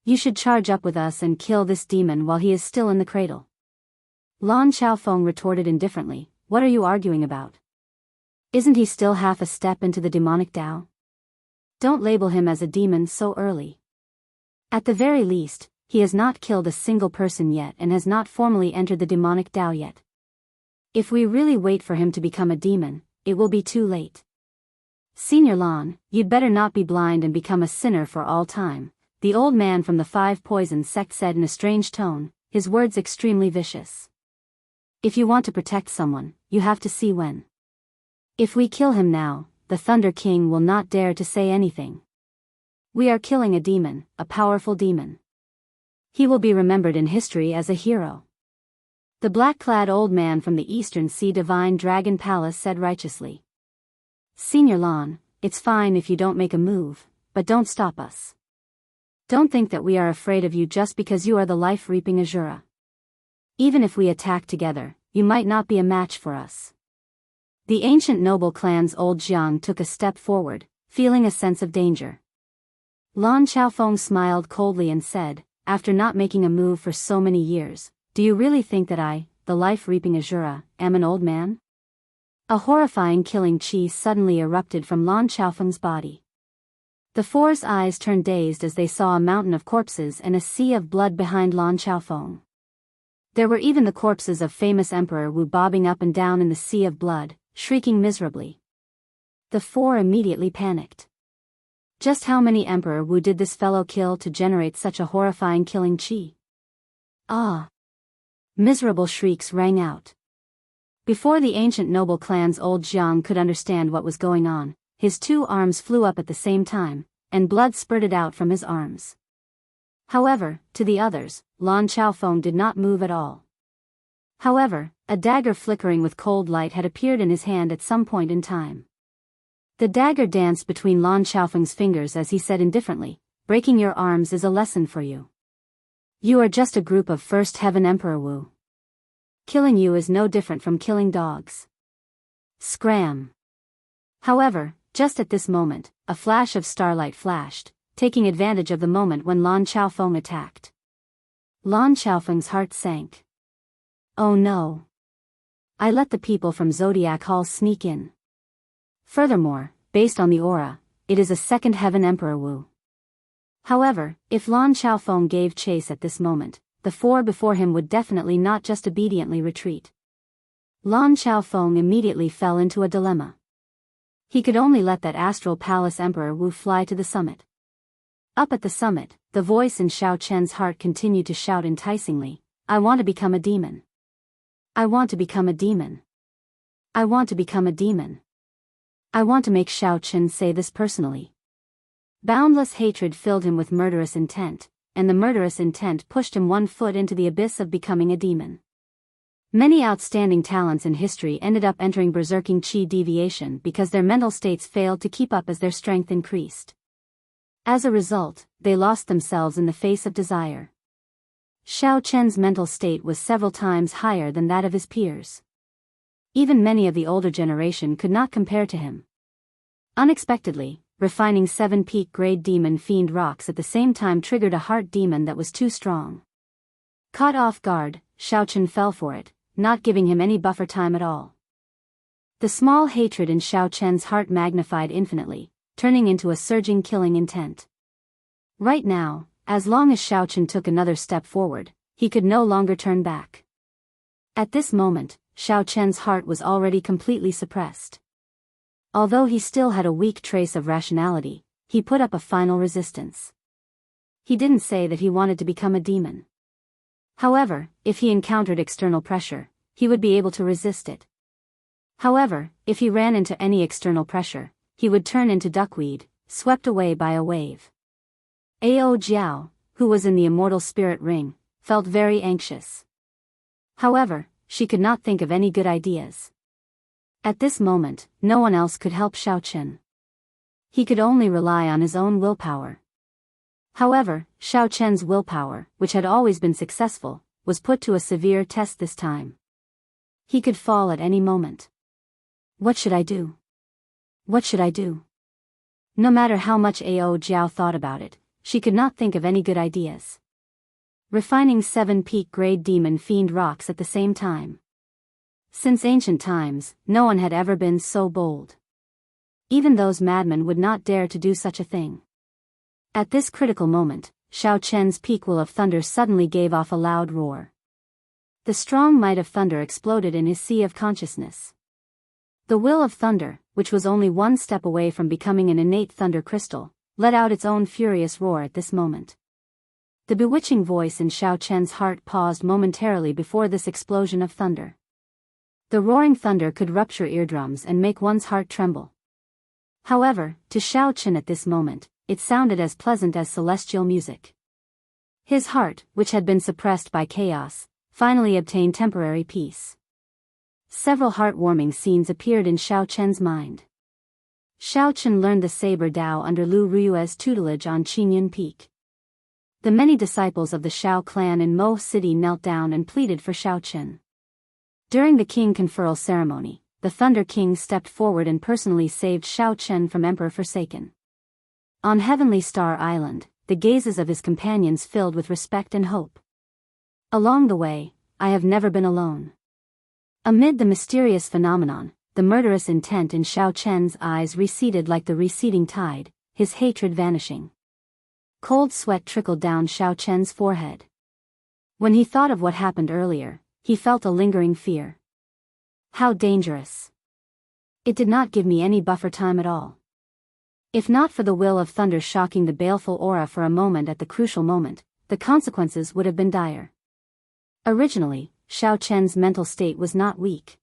You should charge up with us and kill this demon while he is still in the cradle." Lan Xiaofeng retorted indifferently, "What are you arguing about? Isn't he still half a step into the demonic Dao? Don't label him as a demon so early. At the very least, he has not killed a single person yet and has not formally entered the demonic Dao yet. If we really wait for him to become a demon, it will be too late. Senior Lan, you'd better not be blind and become a sinner for all time," the old man from the 5 Poison Sect said in a strange tone, his words extremely vicious. "If you want to protect someone, you have to see when. If we kill him now, the Thunder King will not dare to say anything. We are killing a demon, a powerful demon. He will be remembered in history as a hero." The black-clad old man from the Eastern Sea Divine Dragon Palace said righteously, "Senior Lan, it's fine if you don't make a move, but don't stop us. Don't think that we are afraid of you just because you are the life-reaping Azura. Even if we attack together, you might not be a match for us." The ancient noble clan's Old Jiang took a step forward, feeling a sense of danger. Lan Xiaofeng smiled coldly and said, "After not making a move for so many years, do you really think that I, the life-reaping Azura, am an old man?" A horrifying killing chi suddenly erupted from Lan Xiaofeng's body. The 4's eyes turned dazed as they saw a mountain of corpses and a sea of blood behind Lan Xiaofeng. There were even the corpses of famous Emperor Wu bobbing up and down in the sea of blood, shrieking miserably. The 4 immediately panicked. Just how many Emperor Wu did this fellow kill to generate such a horrifying killing chi? Ah! Miserable shrieks rang out. Before the ancient noble clan's Old Jiang could understand what was going on, his 2 arms flew up at the same time, and blood spurted out from his arms. However, to the others, Lan Chaofeng did not move at all. However, a dagger flickering with cold light had appeared in his hand at some point in time. The dagger danced between Lan Chaofeng's fingers as he said indifferently, "Breaking your arms is a lesson for you. You are just a group of First Heaven Emperor Wu. Killing you is no different from killing dogs." Scram! However, just at this moment, a flash of starlight flashed, taking advantage of the moment when Lan Chaofeng attacked. Lan Chaofeng's heart sank. Oh no! I let the people from Zodiac Hall sneak in. Furthermore, based on the aura, it is a second Heaven Emperor Wu. However, if Lan Chaofeng gave chase at this moment, the four before him would definitely not just obediently retreat. Lan Chaofeng immediately fell into a dilemma. He could only let that astral palace Emperor Wu fly to the summit. Up at the summit, the voice in Xiao Chen's heart continued to shout enticingly, "I want to become a demon. I want to become a demon. I want to become a demon. I want to make Xiao Chen say this personally." Boundless hatred filled him with murderous intent, and the murderous intent pushed him 1 foot into the abyss of becoming a demon. Many outstanding talents in history ended up entering berserking chi deviation because their mental states failed to keep up as their strength increased. As a result, they lost themselves in the face of desire. Xiao Chen's mental state was several times higher than that of his peers. Even many of the older generation could not compare to him. Unexpectedly, refining 7-peak grade demon fiend rocks at the same time triggered a heart demon that was too strong. Caught off guard, Xiao Chen fell for it, not giving him any buffer time at all. The small hatred in Xiao Chen's heart magnified infinitely, turning into a surging killing intent. Right now, as long as Xiao Chen took another step forward, he could no longer turn back. At this moment, Xiao Chen's heart was already completely suppressed. Although he still had a weak trace of rationality, he put up a final resistance. He didn't say that he wanted to become a demon. However, if he encountered external pressure, he would be able to resist it. However, if he ran into any external pressure, he would turn into duckweed, swept away by a wave. Ao Jiao, who was in the immortal spirit ring, felt very anxious. However, she could not think of any good ideas. At this moment, no one else could help Xiao Chen. He could only rely on his own willpower. However, Xiao Chen's willpower, which had always been successful, was put to a severe test this time. He could fall at any moment. What should I do? What should I do? No matter how much Ao Jiao thought about it, she could not think of any good ideas. Refining 7-peak grade demon fiend rocks at the same time. Since ancient times, no one had ever been so bold. Even those madmen would not dare to do such a thing. At this critical moment, Xiao Chen's peak will of thunder suddenly gave off a loud roar. The strong might of thunder exploded in his sea of consciousness. The will of thunder, which was only 1 step away from becoming an innate thunder crystal, let out its own furious roar at this moment. The bewitching voice in Xiao Chen's heart paused momentarily before this explosion of thunder. The roaring thunder could rupture eardrums and make one's heart tremble. However, to Xiao Chen at this moment, it sounded as pleasant as celestial music. His heart, which had been suppressed by chaos, finally obtained temporary peace. Several heartwarming scenes appeared in Xiao Chen's mind. Xiao Chen learned the Saber Dao under Lu Rui's tutelage on Qingyun Peak. The many disciples of the Xiao clan in Mo City knelt down and pleaded for Xiao Chen. During the king conferral ceremony, the Thunder King stepped forward and personally saved Xiao Chen from Emperor Forsaken. On Heavenly Star Island, the gazes of his companions filled with respect and hope. Along the way, I have never been alone. Amid the mysterious phenomenon, the murderous intent in Xiao Chen's eyes receded like the receding tide, his hatred vanishing. Cold sweat trickled down Xiao Chen's forehead. When he thought of what happened earlier, he felt a lingering fear. How dangerous. It did not give me any buffer time at all. If not for the will of thunder shocking the baleful aura for a moment at the crucial moment, the consequences would have been dire. Originally, Xiao Chen's mental state was not weak.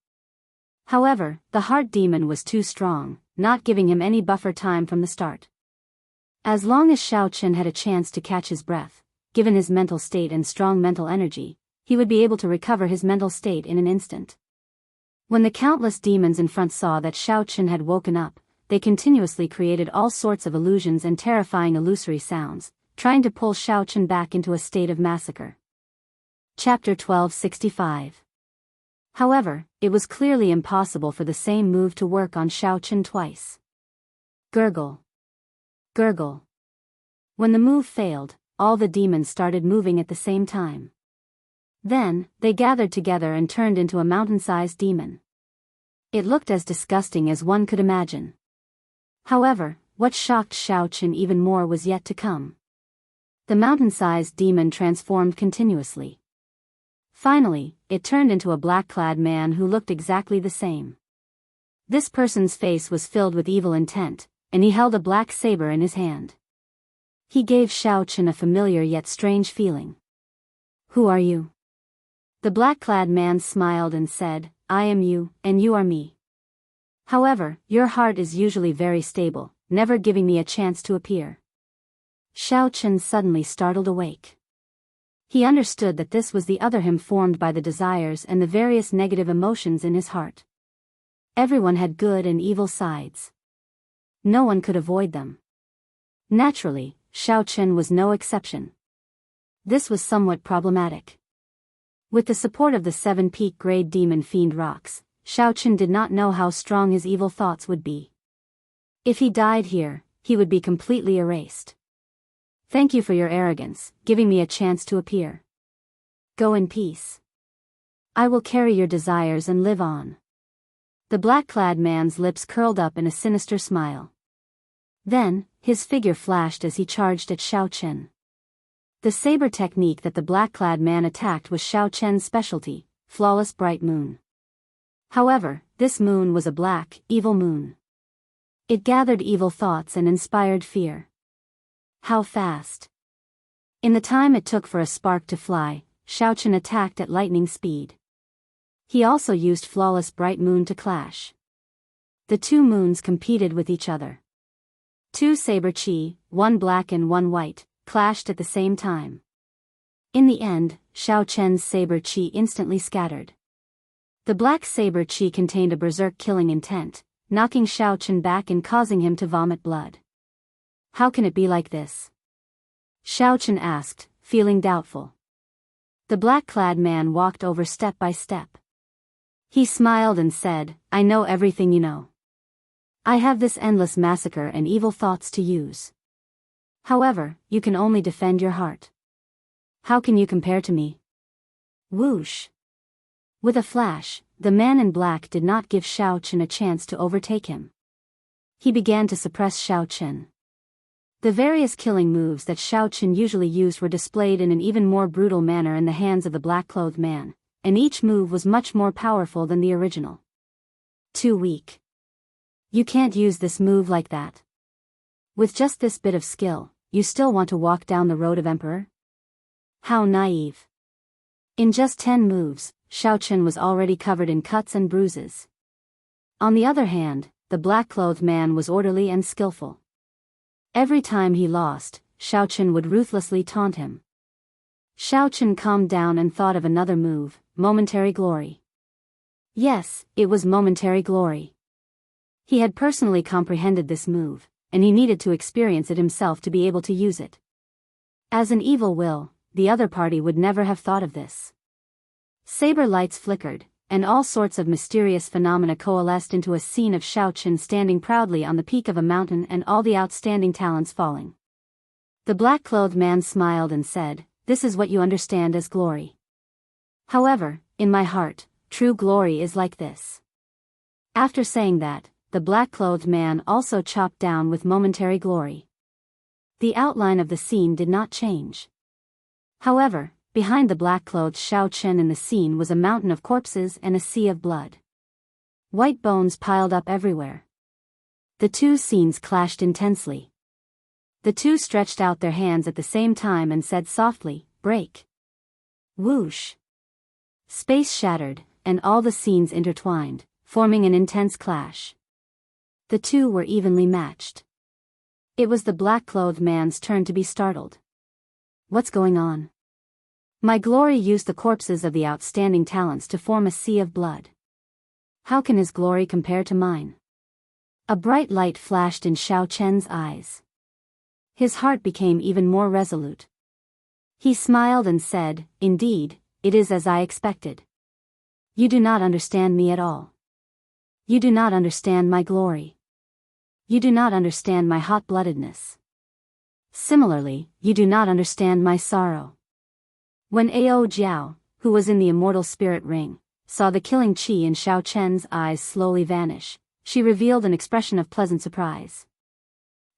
However, the heart demon was too strong, not giving him any buffer time from the start. As long as Xiao Chen had a chance to catch his breath, given his mental state and strong mental energy, he would be able to recover his mental state in an instant. When the countless demons in front saw that Xiao Chen had woken up, they continuously created all sorts of illusions and terrifying illusory sounds, trying to pull Xiao Chen back into a state of massacre. Chapter 1265. However, it was clearly impossible for the same move to work on Xiao Chen twice. Gurgle. Gurgle. When the move failed, all the demons started moving at the same time. Then, they gathered together and turned into a mountain-sized demon. It looked as disgusting as one could imagine. However, what shocked Xiao Chen even more was yet to come. The mountain-sized demon transformed continuously. Finally, it turned into a black-clad man who looked exactly the same. This person's face was filled with evil intent, and he held a black saber in his hand. He gave Xiao Chen a familiar yet strange feeling. "Who are you?" The black-clad man smiled and said, "I am you, and you are me. However, your heart is usually very stable, never giving me a chance to appear." Xiao Chen suddenly startled awake. He understood that this was the other him formed by the desires and the various negative emotions in his heart. Everyone had good and evil sides. No one could avoid them. Naturally, Xiao Chen was no exception. This was somewhat problematic. With the support of the 7-peak grade demon fiend rocks, Xiao Chen did not know how strong his evil thoughts would be. If he died here, he would be completely erased. "Thank you for your arrogance, giving me a chance to appear. Go in peace. I will carry your desires and live on." The black-clad man's lips curled up in a sinister smile. Then, his figure flashed as he charged at Xiao Chen. The saber technique that the black-clad man attacked was Xiao Chen's specialty, flawless bright moon. However, this moon was a black, evil moon. It gathered evil thoughts and inspired fear. How fast! In the time it took for a spark to fly, Xiao Chen attacked at lightning speed. He also used flawless bright moon to clash. The two moons competed with each other. Two saber chi, one black and one white, clashed at the same time. In the end, Xiao Chen's saber chi instantly scattered. The black saber chi contained a berserk killing intent, knocking Xiao Chen back and causing him to vomit blood. "How can it be like this?" Xiao Chen asked, feeling doubtful. The black-clad man walked over step by step. He smiled and said, "I know everything you know. I have this endless massacre and evil thoughts to use. However, you can only defend your heart. How can you compare to me?" Whoosh! With a flash, the man in black did not give Xiao Chen a chance to overtake him. He began to suppress Xiao Chen. The various killing moves that Xiao Chen usually used were displayed in an even more brutal manner in the hands of the black-clothed man, and each move was much more powerful than the original. "Too weak. You can't use this move like that. With just this bit of skill, you still want to walk down the road of Emperor? How naive." In just 10 moves, Xiao Chen was already covered in cuts and bruises. On the other hand, the black-clothed man was orderly and skillful. Every time he lost, Xiao Chen would ruthlessly taunt him. Xiao Chen calmed down and thought of another move, momentary glory. Yes, it was momentary glory. He had personally comprehended this move, and he needed to experience it himself to be able to use it. As an evil will, the other party would never have thought of this. Saber lights flickered, and all sorts of mysterious phenomena coalesced into a scene of Xiao Chen standing proudly on the peak of a mountain and all the outstanding talents falling. The black-clothed man smiled and said, "This is what you understand as glory. However, in my heart, true glory is like this." After saying that, the black-clothed man also chopped down with momentary glory. The outline of the scene did not change. However, behind the black-clothed Xiao Chen in the scene was a mountain of corpses and a sea of blood. White bones piled up everywhere. The two scenes clashed intensely. The two stretched out their hands at the same time and said softly, "Break." Whoosh! Space shattered, and all the scenes intertwined, forming an intense clash. The two were evenly matched. It was the black-clothed man's turn to be startled. What's going on? My glory used the corpses of the outstanding talents to form a sea of blood. How can his glory compare to mine? A bright light flashed in Xiao Chen's eyes. His heart became even more resolute. He smiled and said, "Indeed, it is as I expected. You do not understand me at all. You do not understand my glory. You do not understand my hot-bloodedness. Similarly, you do not understand my sorrow." When Ao Jiao, who was in the immortal spirit ring, saw the killing qi in Xiao Chen's eyes slowly vanish, she revealed an expression of pleasant surprise.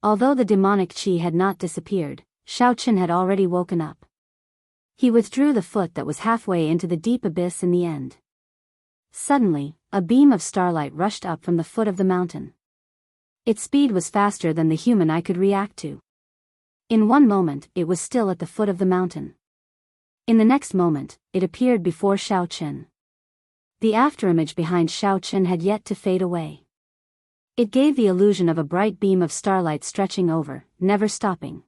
Although the demonic qi had not disappeared, Xiao Chen had already woken up. He withdrew the foot that was halfway into the deep abyss in the end. Suddenly, a beam of starlight rushed up from the foot of the mountain. Its speed was faster than the human eye could react to. In one moment, it was still at the foot of the mountain. In the next moment, it appeared before Xiao Chen. The afterimage behind Xiao Chen had yet to fade away. It gave the illusion of a bright beam of starlight stretching over, never stopping.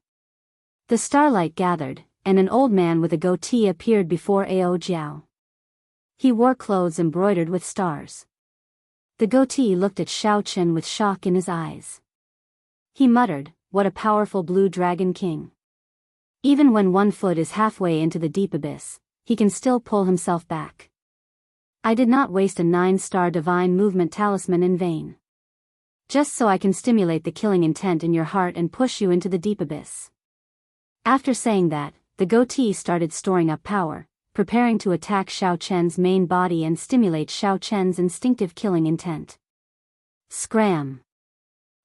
The starlight gathered, and an old man with a goatee appeared before Ao Jiao. He wore clothes embroidered with stars. The goatee looked at Xiao Chen with shock in his eyes. He muttered, "What a powerful blue dragon king. Even when one foot is halfway into the deep abyss, he can still pull himself back. I did not waste a 9-star divine movement talisman in vain. Just so I can stimulate the killing intent in your heart and push you into the deep abyss." After saying that, the goatee started storing up power, preparing to attack Xiao Chen's main body and stimulate Xiao Chen's instinctive killing intent. Scram!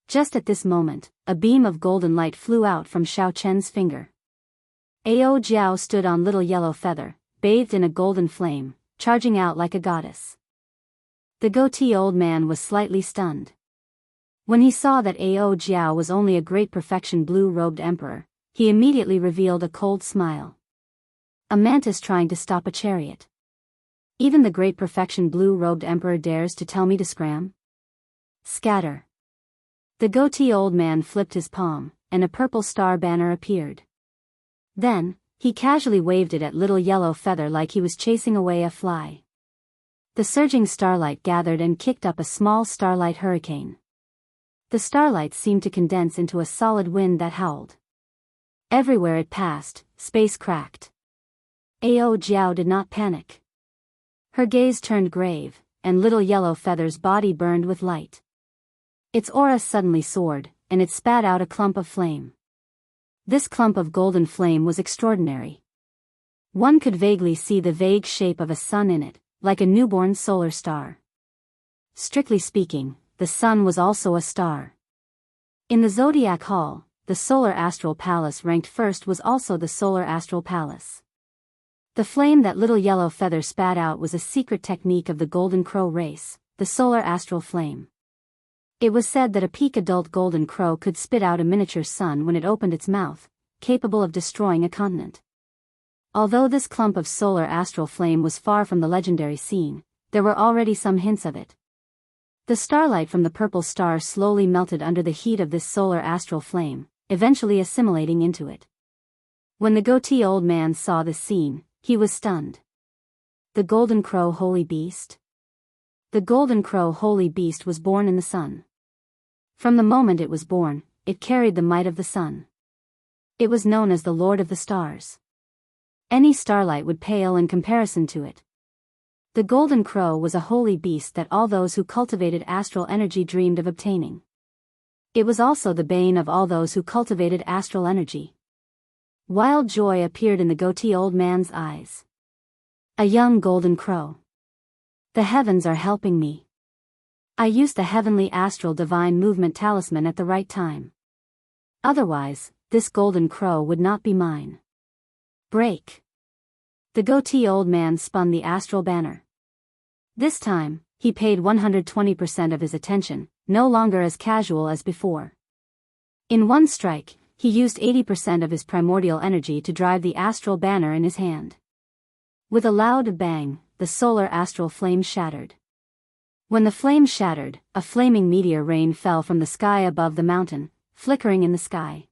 Just at this moment, a beam of golden light flew out from Xiao Chen's finger. Ao Jiao stood on Little Yellow Feather, bathed in a golden flame, charging out like a goddess. The goatee old man was slightly stunned. When he saw that Ao Jiao was only a great perfection blue-robed emperor, he immediately revealed a cold smile. A mantis trying to stop a chariot. Even the great perfection blue-robed emperor dares to tell me to scram? Scatter. The goatee old man flipped his palm, and a purple star banner appeared. Then, he casually waved it at Little Yellow Feather like he was chasing away a fly. The surging starlight gathered and kicked up a small starlight hurricane. The starlight seemed to condense into a solid wind that howled. Everywhere it passed, space cracked. Ao Jiao did not panic. Her gaze turned grave, and Little Yellow Feather's body burned with light. Its aura suddenly soared, and it spat out a clump of flame. This clump of golden flame was extraordinary. One could vaguely see the vague shape of a sun in it, like a newborn solar star. Strictly speaking, the sun was also a star. In the Zodiac Hall, the Solar Astral Palace ranked first was also the Solar Astral Palace. The flame that Little Yellow Feather spat out was a secret technique of the Golden Crow race, the Solar Astral Flame. It was said that a peak adult golden crow could spit out a miniature sun when it opened its mouth, capable of destroying a continent. Although this clump of solar astral flame was far from the legendary scene, there were already some hints of it. The starlight from the purple star slowly melted under the heat of this solar astral flame, eventually assimilating into it. When the goatee old man saw this scene, he was stunned. The golden crow holy beast? The golden crow holy beast was born in the sun. From the moment it was born, it carried the might of the sun. It was known as the Lord of the Stars. Any starlight would pale in comparison to it. The golden crow was a holy beast that all those who cultivated astral energy dreamed of obtaining. It was also the bane of all those who cultivated astral energy. Wild joy appeared in the goatee old man's eyes. A young golden crow. The heavens are helping me. I used the heavenly astral divine movement talisman at the right time. Otherwise, this golden crow would not be mine. Break. The goatee old man spun the astral banner. This time, he paid 120% of his attention, no longer as casual as before. In one strike, he used 80% of his primordial energy to drive the astral banner in his hand. With a loud bang, the solar astral flame shattered. When the flame shattered, a flaming meteor rain fell from the sky above the mountain, flickering in the sky.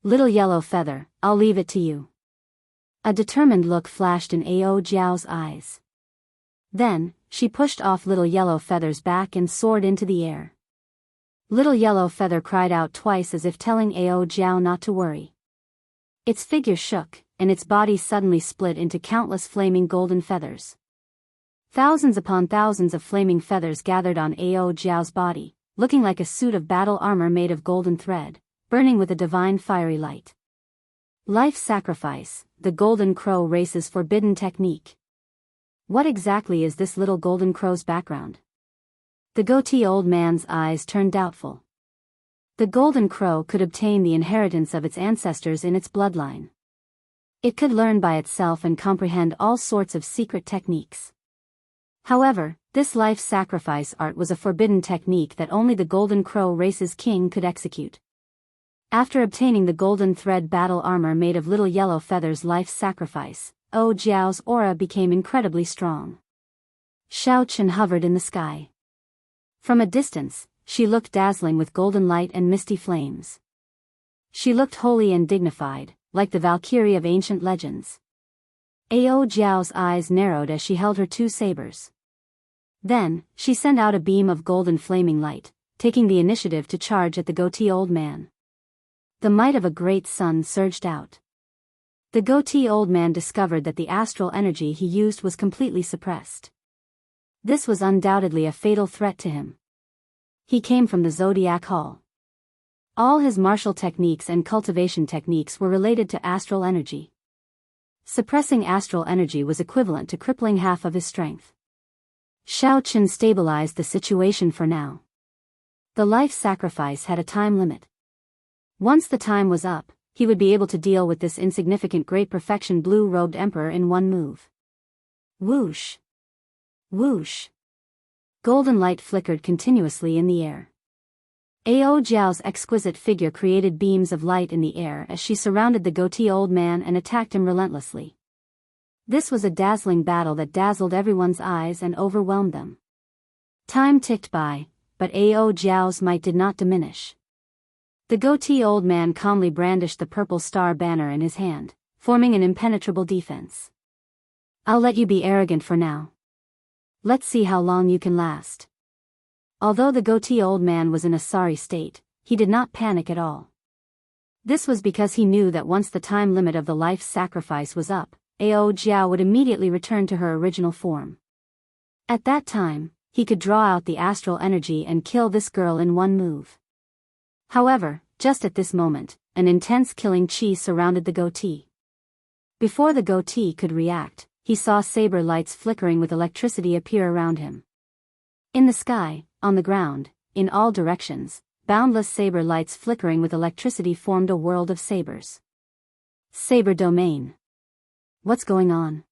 Little Yellow Feather, I'll leave it to you. A determined look flashed in Ao Jiao's eyes. Then, she pushed off Little Yellow Feather's back and soared into the air. Little Yellow Feather cried out twice as if telling Ao Jiao not to worry. Its figure shook, and its body suddenly split into countless flaming golden feathers. Thousands upon thousands of flaming feathers gathered on Ao Jiao's body, looking like a suit of battle armor made of golden thread, burning with a divine fiery light. Life sacrifice, the Golden Crow race's forbidden technique. What exactly is this little golden crow's background? The goatee old man's eyes turned doubtful. The golden crow could obtain the inheritance of its ancestors in its bloodline. It could learn by itself and comprehend all sorts of secret techniques. However, this life sacrifice art was a forbidden technique that only the Golden Crow race's king could execute. After obtaining the golden thread battle armor made of Little Yellow Feather's life sacrifice, Ao Jiao's aura became incredibly strong. Xiao Chen hovered in the sky. From a distance, she looked dazzling with golden light and misty flames. She looked holy and dignified, like the Valkyrie of ancient legends. Ao Jiao's eyes narrowed as she held her two sabers. Then, she sent out a beam of golden flaming light, taking the initiative to charge at the goatee old man. The might of a great sun surged out. The goatee old man discovered that the astral energy he used was completely suppressed. This was undoubtedly a fatal threat to him. He came from the Zodiac Hall. All his martial techniques and cultivation techniques were related to astral energy. Suppressing astral energy was equivalent to crippling half of his strength. Xiao Chen stabilized the situation for now. The life sacrifice had a time limit. Once the time was up, he would be able to deal with this insignificant great perfection blue-robed emperor in one move. Whoosh! Whoosh! Golden light flickered continuously in the air. Ao Jiao's exquisite figure created beams of light in the air as she surrounded the goatee old man and attacked him relentlessly. This was a dazzling battle that dazzled everyone's eyes and overwhelmed them. Time ticked by, but Ao Jiao's might did not diminish. The goatee old man calmly brandished the purple star banner in his hand, forming an impenetrable defense. I'll let you be arrogant for now. Let's see how long you can last. Although the goatee old man was in a sorry state, he did not panic at all. This was because he knew that once the time limit of the life sacrifice was up, Ao Jiao would immediately return to her original form. At that time, he could draw out the astral energy and kill this girl in one move. However, just at this moment, an intense killing chi surrounded the goatee. Before the goatee could react, he saw saber lights flickering with electricity appear around him. In the sky, on the ground, in all directions, boundless saber lights flickering with electricity formed a world of sabers. Saber domain. What's going on?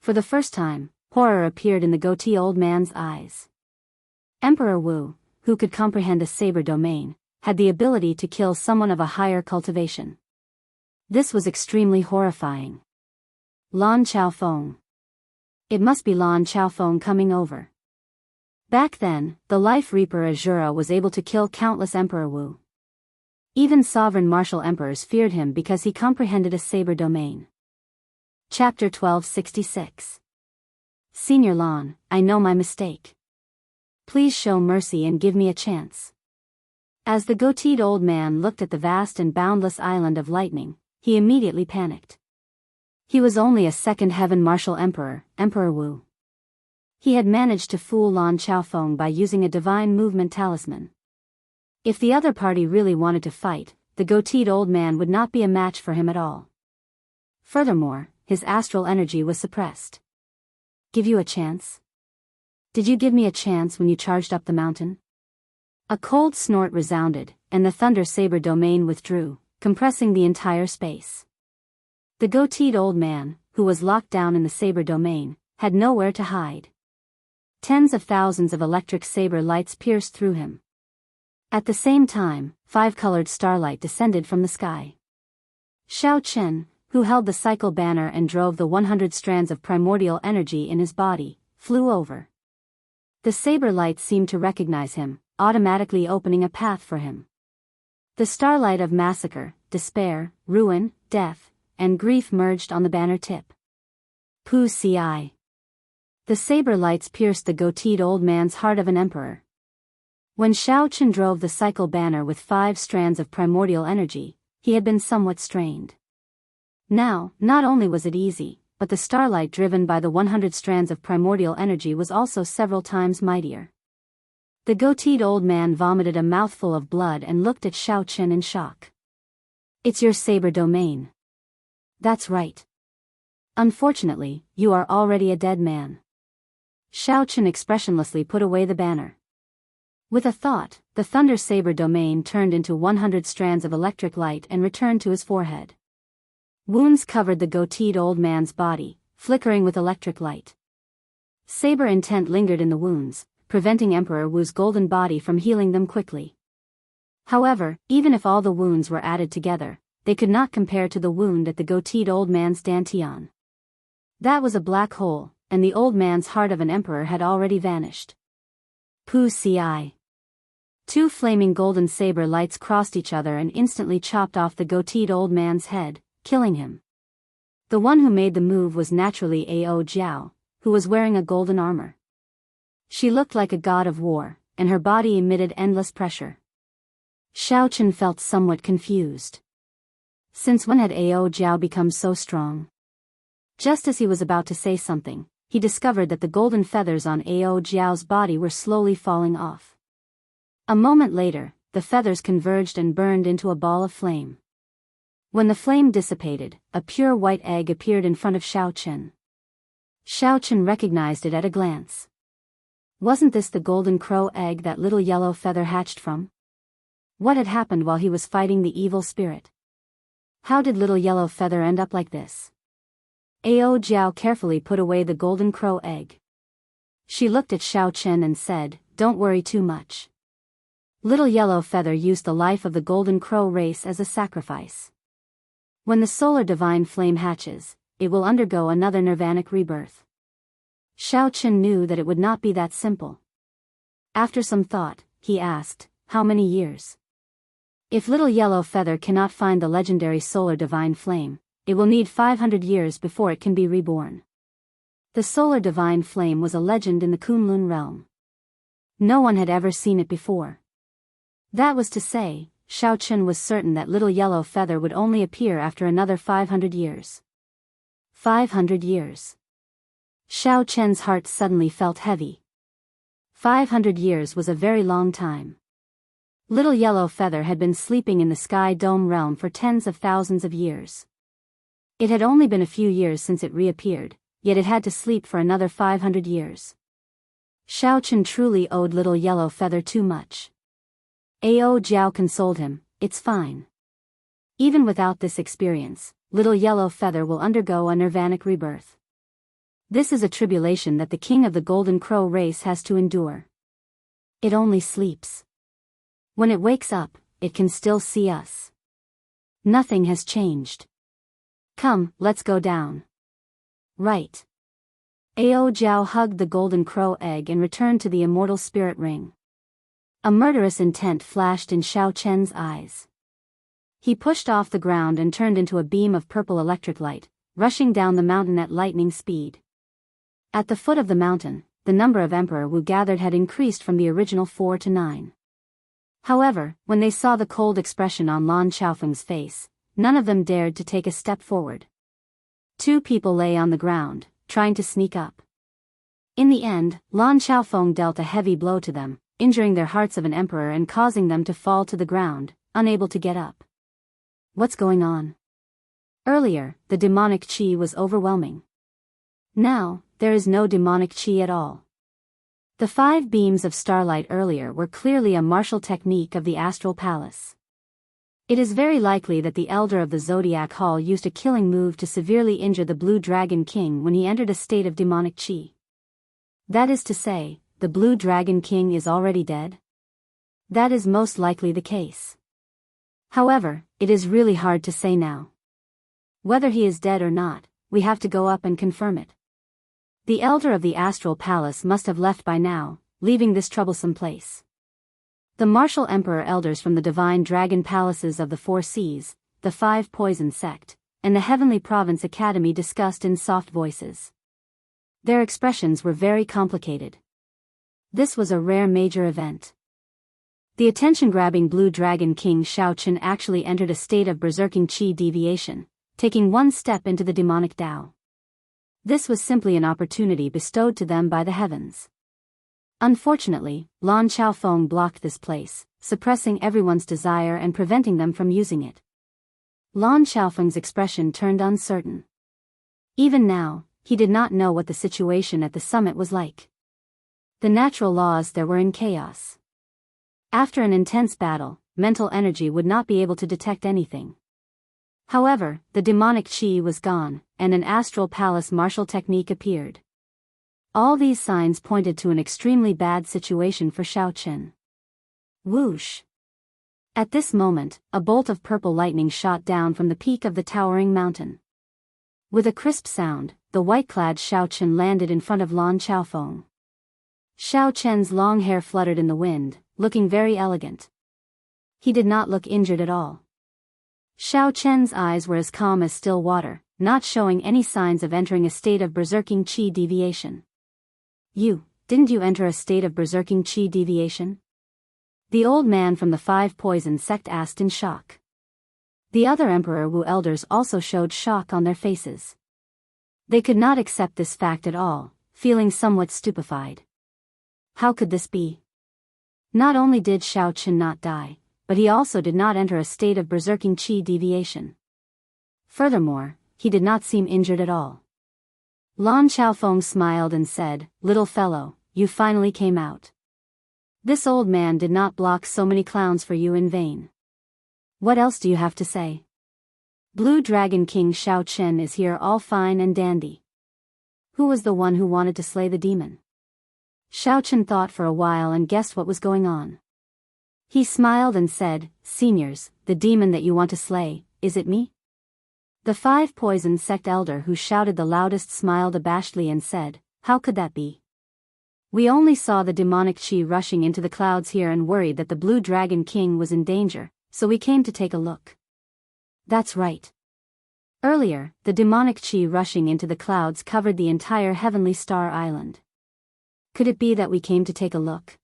For the first time, horror appeared in the goatee old man's eyes. Emperor Wu, who could comprehend a saber domain, had the ability to kill someone of a higher cultivation. This was extremely horrifying. Lan Chaofeng. It must be Lan Chaofeng coming over. Back then, the Life Reaper Azura was able to kill countless Emperor Wu. Even sovereign martial emperors feared him because he comprehended a saber domain. Chapter 1266. Senior Lan, I know my mistake. Please show mercy and give me a chance. As the goateed old man looked at the vast and boundless island of lightning, he immediately panicked. He was only a second heaven martial emperor, Emperor Wu. He had managed to fool Lan Chaofeng by using a divine movement talisman. If the other party really wanted to fight, the goateed old man would not be a match for him at all. Furthermore, his astral energy was suppressed. Give you a chance? Did you give me a chance when you charged up the mountain? A cold snort resounded, and the thunder saber domain withdrew, compressing the entire space. The goateed old man, who was locked down in the saber domain, had nowhere to hide. Tens of thousands of electric saber lights pierced through him. At the same time, 5-colored starlight descended from the sky. Xiao Chen, who held the cycle banner and drove the 100 strands of primordial energy in his body, flew over. The saber lights seemed to recognize him, automatically opening a path for him. The starlight of massacre, despair, ruin, death, and grief merged on the banner tip. Pu ci. The saber lights pierced the goateed old man's heart of an emperor. When Xiao Chen drove the cycle banner with 5 strands of primordial energy, he had been somewhat strained. Now, not only was it easy, but the starlight driven by the 100 strands of primordial energy was also several times mightier. The goateed old man vomited a mouthful of blood and looked at Xiao Chen in shock. "It's your saber domain." "That's right. Unfortunately, you are already a dead man." Xiao Chen expressionlessly put away the banner. With a thought, the thunder saber domain turned into 100 strands of electric light and returned to his forehead. Wounds covered the goateed old man's body, flickering with electric light. Saber intent lingered in the wounds, preventing Emperor Wu's golden body from healing them quickly. However, even if all the wounds were added together, they could not compare to the wound at the goateed old man's dantian. That was a black hole, and the old man's heart of an emperor had already vanished. Pu ci. 2 flaming golden saber lights crossed each other and instantly chopped off the goateed old man's head, killing him. The one who made the move was naturally Ao Jiao, who was wearing a golden armor. She looked like a god of war, and her body emitted endless pressure. Xiao Chen felt somewhat confused. Since when had Ao Jiao become so strong? Just as he was about to say something, he discovered that the golden feathers on Ao Jiao's body were slowly falling off. A moment later, the feathers converged and burned into a ball of flame. When the flame dissipated, a pure white egg appeared in front of Xiao Chen. Xiao Chen recognized it at a glance. Wasn't this the golden crow egg that little yellow feather hatched from? What had happened while he was fighting the evil spirit? How did little yellow feather end up like this? Ao Jiao carefully put away the golden crow egg. She looked at Xiao Chen and said, "Don't worry too much. Little yellow feather used the life of the golden crow race as a sacrifice. When the solar divine flame hatches, it will undergo another nirvanic rebirth." Xiao Chen knew that it would not be that simple. After some thought, he asked, "How many years?" "If little yellow feather cannot find the legendary solar divine flame, it will need 500 years before it can be reborn." The solar divine flame was a legend in the Kunlun realm. No one had ever seen it before. That was to say, Xiao Chen was certain that little yellow feather would only appear after another 500 years. 500 years. Xiao Chen's heart suddenly felt heavy. 500 years was a very long time. Little yellow feather had been sleeping in the sky dome realm for tens of thousands of years. It had only been a few years since it reappeared, yet it had to sleep for another 500 years. Xiao Chen truly owed little yellow feather too much. Ao Jiao consoled him, "It's fine. Even without this experience, little yellow feather will undergo a nirvanic rebirth. This is a tribulation that the king of the golden crow race has to endure. It only sleeps. When it wakes up, it can still see us. Nothing has changed. Come, let's go down." "Right." Ao Jiao hugged the golden crow egg and returned to the immortal spirit ring. A murderous intent flashed in Xiao Chen's eyes. He pushed off the ground and turned into a beam of purple electric light, rushing down the mountain at lightning speed. At the foot of the mountain, the number of Emperor Wu gathered had increased from the original 4 to 9. However, when they saw the cold expression on Lan Xiaofeng's face, none of them dared to take a step forward. 2 people lay on the ground, trying to sneak up. In the end, Lan Xiaofeng dealt a heavy blow to them, injuring their hearts of an emperor and causing them to fall to the ground, unable to get up. What's going on? Earlier, the demonic qi was overwhelming. Now, there is no demonic qi at all. The 5 beams of starlight earlier were clearly a martial technique of the astral palace. It is very likely that the elder of the Zodiac Hall used a killing move to severely injure the Blue Dragon King when he entered a state of demonic qi. That is to say, the Blue Dragon King is already dead? That is most likely the case. However, it is really hard to say now. Whether he is dead or not, we have to go up and confirm it. The elder of the astral palace must have left by now, leaving this troublesome place. The martial emperor elders from the divine dragon palaces of the 4 seas, the 5 poison sect, and the Heavenly Province Academy discussed in soft voices. Their expressions were very complicated. This was a rare major event. The attention-grabbing Blue Dragon King Xiaoqin actually entered a state of berserking qi deviation, taking one step into the demonic Tao. This was simply an opportunity bestowed to them by the heavens. Unfortunately, Lan Xiaofeng blocked this place, suppressing everyone's desire and preventing them from using it. Lan Xiaofeng's expression turned uncertain. Even now, he did not know what the situation at the summit was like. The natural laws there were in chaos. After an intense battle, mental energy would not be able to detect anything. However, the demonic qi was gone, and an astral palace martial technique appeared. All these signs pointed to an extremely bad situation for Xiaoqin. Whoosh! At this moment, a bolt of purple lightning shot down from the peak of the towering mountain. With a crisp sound, the white-clad Xiaoqin landed in front of Lan Xiaofeng. Xiaoqin's long hair fluttered in the wind, looking very elegant. He did not look injured at all. Xiaoqin's eyes were as calm as still water, not showing any signs of entering a state of berserking qi deviation. Didn't you enter a state of berserking qi deviation? The old man from the Five Poison sect asked in shock. The other Emperor Wu elders also showed shock on their faces. They could not accept this fact at all, feeling somewhat stupefied. How could this be? Not only did Xiaoqin not die, but he also did not enter a state of berserking qi deviation. Furthermore, he did not seem injured at all. Lan Xiaofeng smiled and said, "Little fellow, you finally came out. This old man did not block so many clowns for you in vain. What else do you have to say? Blue Dragon King Xiaoqin is here all fine and dandy. Who was the one who wanted to slay the demon?" Xiaoqin thought for a while and guessed what was going on. He smiled and said, "Seniors, the demon that you want to slay, is it me?" The Five Poison sect elder who shouted the loudest smiled abashedly and said, "How could that be? We only saw the demonic qi rushing into the clouds here and worried that the Blue Dragon King was in danger, so we came to take a look." That's right. Earlier, the demonic qi rushing into the clouds covered the entire Heavenly Star Island. Could it be that we came to take a look?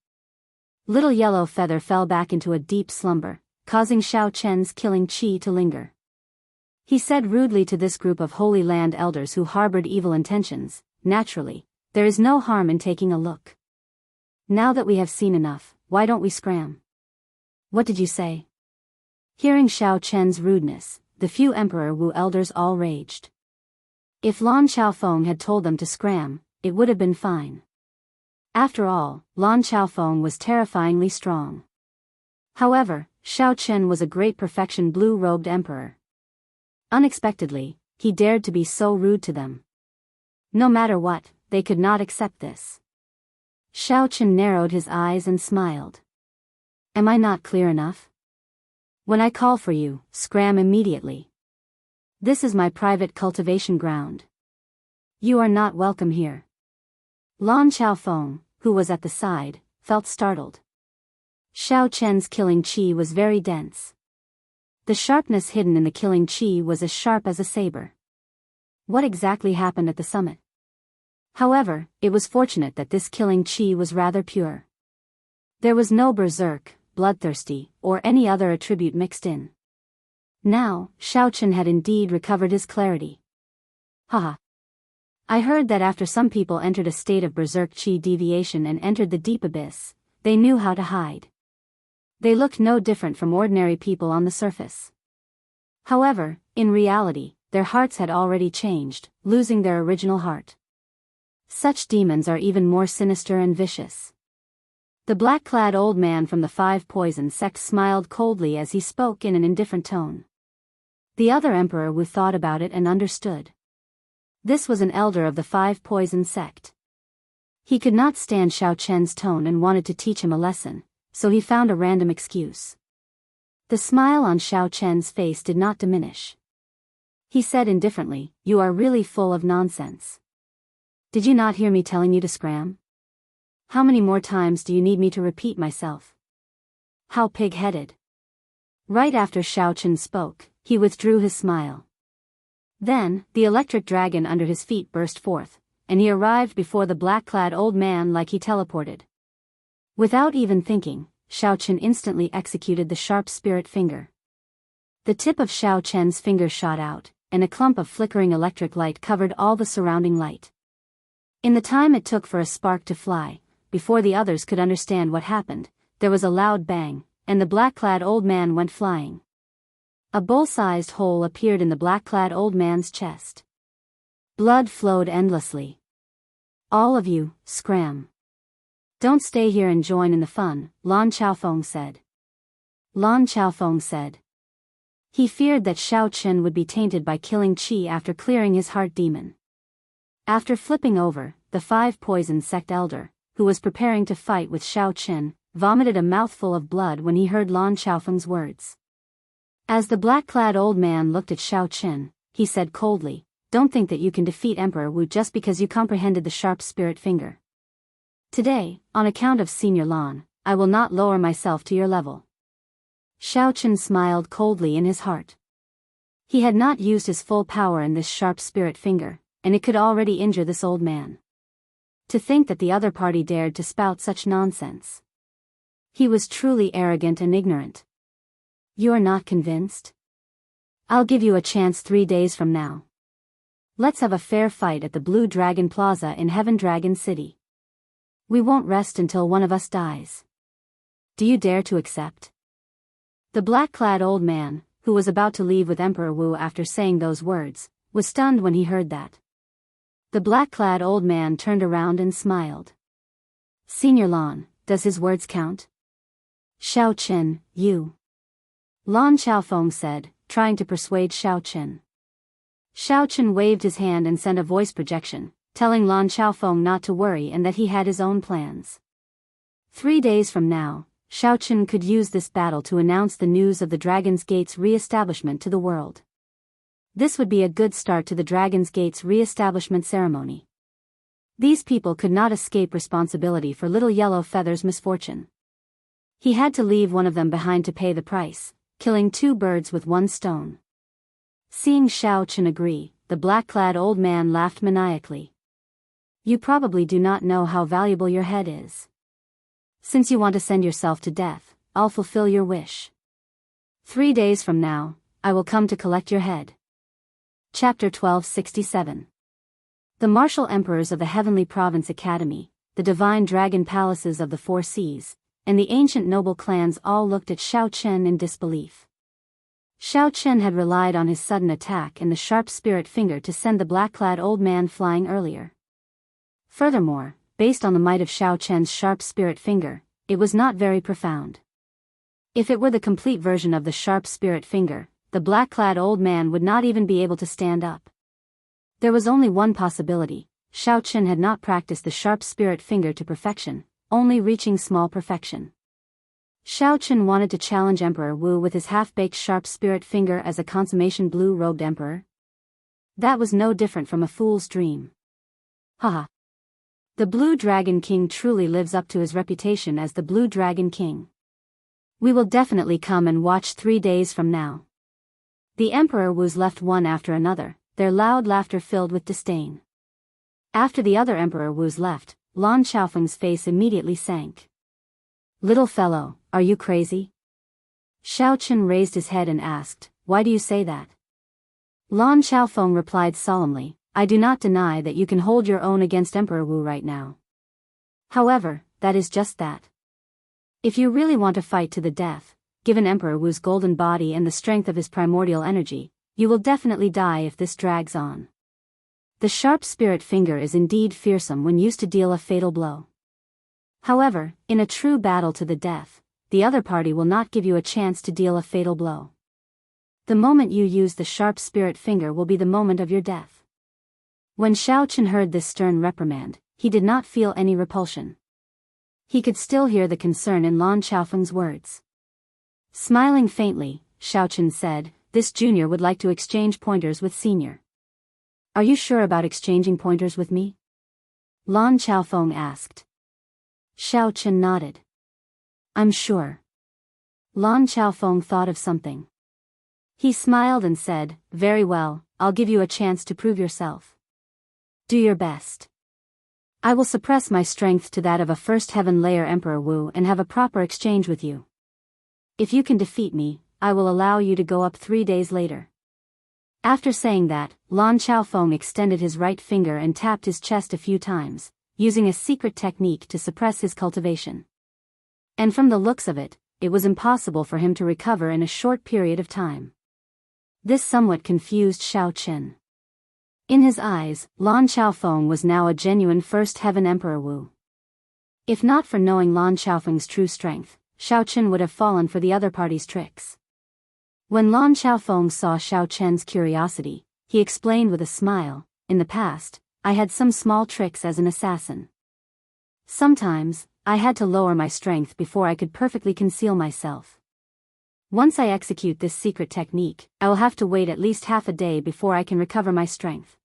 Little Yellow Feather fell back into a deep slumber, causing Xiaoqin's killing qi to linger. He said rudely to this group of Holy Land elders who harbored evil intentions, "Naturally, there is no harm in taking a look. Now that we have seen enough, why don't we scram?" "What did you say?" Hearing Xiaoqin's rudeness, the few Emperor Wu elders all raged. If Lan Xiaofeng had told them to scram, it would have been fine. After all, Lan Xiaofeng was terrifyingly strong. However, Xiaoqin was a great perfection blue-robed emperor. Unexpectedly, he dared to be so rude to them. No matter what, they could not accept this. Xiaoqin narrowed his eyes and smiled. "Am I not clear enough? When I call for you, scram immediately. This is my private cultivation ground. You are not welcome here." Lan Xiaofeng, who was at the side, felt startled. Xiaoqin's killing qi was very dense. The sharpness hidden in the killing qi was as sharp as a saber. What exactly happened at the summit? However, it was fortunate that this killing qi was rather pure. There was no berserk, bloodthirsty, or any other attribute mixed in. Now, Xiaoqin had indeed recovered his clarity. Haha. I heard that after some people entered a state of berserk qi deviation and entered the deep abyss, they knew how to hide. They looked no different from ordinary people on the surface. However, in reality, their hearts had already changed, losing their original heart. Such demons are even more sinister and vicious. The black-clad old man from the Five Poison sect smiled coldly as he spoke in an indifferent tone. The other Emperor Wu thought about it and understood. This was an elder of the Five Poison sect. He could not stand Xiaoqin's tone and wanted to teach him a lesson, so he found a random excuse. The smile on Xiaoqin's face did not diminish. He said indifferently, "You are really full of nonsense. Did you not hear me telling you to scram? How many more times do you need me to repeat myself? How pig-headed." Right after Xiaoqin spoke, he withdrew his smile. Then, the electric dragon under his feet burst forth, and he arrived before the black-clad old man like he teleported. Without even thinking, Xiao Chen instantly executed the sharp spirit finger. The tip of Xiao Chen's finger shot out, and a clump of flickering electric light covered all the surrounding light. In the time it took for a spark to fly, before the others could understand what happened, there was a loud bang, and the black-clad old man went flying. A bull-sized hole appeared in the black-clad old man's chest. Blood flowed endlessly. "All of you, scram. Don't stay here and join in the fun," Lan Chaofeng said. Lan Chaofeng said. He feared that Xiao Chen would be tainted by killing Qi after clearing his heart demon. After flipping over, the 5 poison sect elder, who was preparing to fight with Xiao Chen, vomited a mouthful of blood when he heard Lan Chaofeng's words. As the black-clad old man looked at Xiao Chen, he said coldly, "Don't think that you can defeat Emperor Wu just because you comprehended the sharp spirit finger. Today, on account of Senior Lan, I will not lower myself to your level." Xiao Chen smiled coldly in his heart. He had not used his full power in this sharp spirit finger, and it could already injure this old man. To think that the other party dared to spout such nonsense. He was truly arrogant and ignorant. "You're not convinced? I'll give you a chance 3 days from now. Let's have a fair fight at the Blue Dragon Plaza in Heaven Dragon City. We won't rest until one of us dies. Do you dare to accept?" The black-clad old man, who was about to leave with Emperor Wu after saying those words, was stunned when he heard that. The black-clad old man turned around and smiled. "Senior Lan, does his words count?" "Xiao Chen, you." Lan Chaofeng said, trying to persuade Xiao Chen. Xiao Chen waved his hand and sent a voice projection, telling Lan Chaofeng not to worry and that he had his own plans. 3 days from now, Xiao Chen could use this battle to announce the news of the Dragon's Gate's re-establishment to the world. This would be a good start to the Dragon's Gate's re-establishment ceremony. These people could not escape responsibility for Little Yellow Feather's misfortune. He had to leave one of them behind to pay the price, killing 2 birds with 1 stone. Seeing Xiao Chen agree, the black-clad old man laughed maniacally. "You probably do not know how valuable your head is. Since you want to send yourself to death, I'll fulfill your wish. 3 days from now, I will come to collect your head." Chapter 1267. The martial emperors of the Heavenly Province Academy, the divine dragon palaces of the 4 seas, and the ancient noble clans all looked at Xiao Chen in disbelief. Xiao Chen had relied on his sudden attack and the sharp spirit finger to send the black-clad old man flying earlier. Furthermore, based on the might of Xiao Chen's sharp spirit finger, it was not very profound. If it were the complete version of the sharp spirit finger, the black-clad old man would not even be able to stand up. There was only one possibility: Xiao Chen had not practiced the sharp spirit finger to perfection, only reaching small perfection. Xiao Chen wanted to challenge Emperor Wu with his half-baked sharp spirit finger as a consummation blue-robed emperor. That was no different from a fool's dream. Haha. The Blue Dragon King truly lives up to his reputation as the Blue Dragon King. We will definitely come and watch 3 days from now. The Emperor Wu's left one after another, their loud laughter filled with disdain. After the other Emperor Wu's left, Lan Chaofeng's face immediately sank. "Little fellow, are you crazy?" Xiao Chen raised his head and asked, "Why do you say that?" Lan Chaofeng replied solemnly, "I do not deny that you can hold your own against Emperor Wu right now. However, that is just that. If you really want to fight to the death, given Emperor Wu's golden body and the strength of his primordial energy, you will definitely die if this drags on. The sharp spirit finger is indeed fearsome when used to deal a fatal blow. However, in a true battle to the death, the other party will not give you a chance to deal a fatal blow. The moment you use the sharp spirit finger will be the moment of your death." When Xiao Chen heard this stern reprimand, he did not feel any repulsion. He could still hear the concern in Lan Chaofeng's words. Smiling faintly, Xiao Chen said, "This junior would like to exchange pointers with senior. Are you sure about exchanging pointers with me?" Lan Chaofeng asked. Xiao Chen nodded. "I'm sure." Lan Chaofeng thought of something. He smiled and said, "Very well, I'll give you a chance to prove yourself. Do your best. I will suppress my strength to that of a first heaven layer Emperor Wu and have a proper exchange with you. If you can defeat me, I will allow you to go up 3 days later. After saying that, Lan Xiaofeng extended his right finger and tapped his chest a few times, using a secret technique to suppress his cultivation. And from the looks of it, it was impossible for him to recover in a short period of time. This somewhat confused Xiao Qin. In his eyes, Lan Xiaofeng was now a genuine first heaven Emperor Wu. If not for knowing Lan Xiaofeng's true strength, Xiao Qin would have fallen for the other party's tricks. When Lan Xiaofeng saw Xiao Qin's curiosity, he explained with a smile, "In the past, I had some small tricks as an assassin. Sometimes, I had to lower my strength before I could perfectly conceal myself. Once I execute this secret technique, I will have to wait at least half a day before I can recover my strength.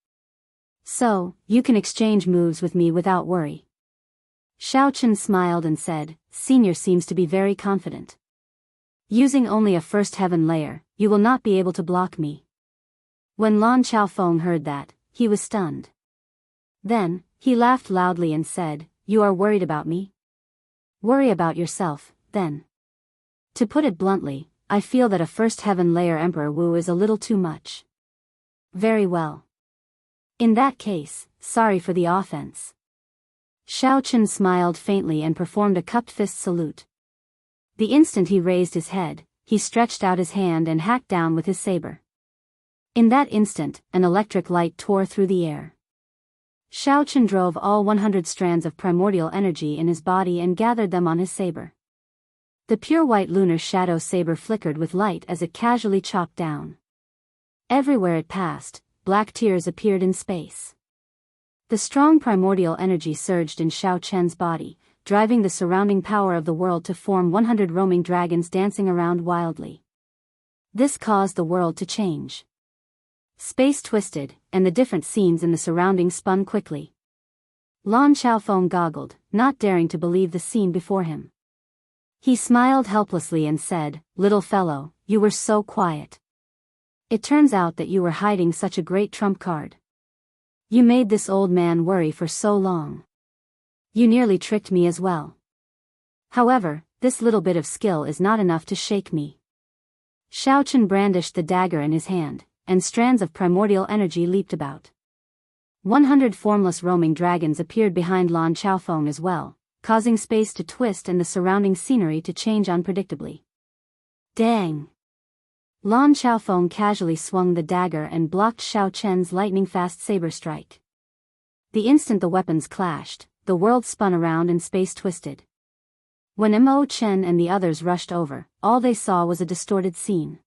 So, you can exchange moves with me without worry." Xiao Qin smiled and said, "Senior seems to be very confident. Using only a first heaven layer, you will not be able to block me." When Lan Xiaofeng heard that, he was stunned. Then, he laughed loudly and said, "You are worried about me? Worry about yourself, then. To put it bluntly, I feel that a first heaven layer Emperor Wu is a little too much." "Very well. In that case, sorry for the offense." Xiao Qin smiled faintly and performed a cupped fist salute. The instant he raised his head, he stretched out his hand and hacked down with his saber. In that instant, an electric light tore through the air. Xiao Qin drove all 100 strands of primordial energy in his body and gathered them on his saber. The pure white lunar shadow saber flickered with light as it casually chopped down. Everywhere it passed, black tears appeared in space. The strong primordial energy surged in Xiao Qin's body, driving the surrounding power of the world to form 100 roaming dragons dancing around wildly. This caused the world to change. Space twisted, and the different scenes in the surroundings spun quickly. Lan Xiaofeng goggled, not daring to believe the scene before him. He smiled helplessly and said, "Little fellow, you were so quiet. It turns out that you were hiding such a great trump card. You made this old man worry for so long. You nearly tricked me as well. However, this little bit of skill is not enough to shake me." Xiao Qin brandished the dagger in his hand, and strands of primordial energy leaped about. 100 formless roaming dragons appeared behind Lan Xiaofeng as well, causing space to twist and the surrounding scenery to change unpredictably. Dang! Lan Xiaofeng casually swung the dagger and blocked Xiao Qin's lightning-fast saber strike. The instant the weapons clashed, the world spun around and space twisted. When Mo Chen and the others rushed over, all they saw was a distorted scene.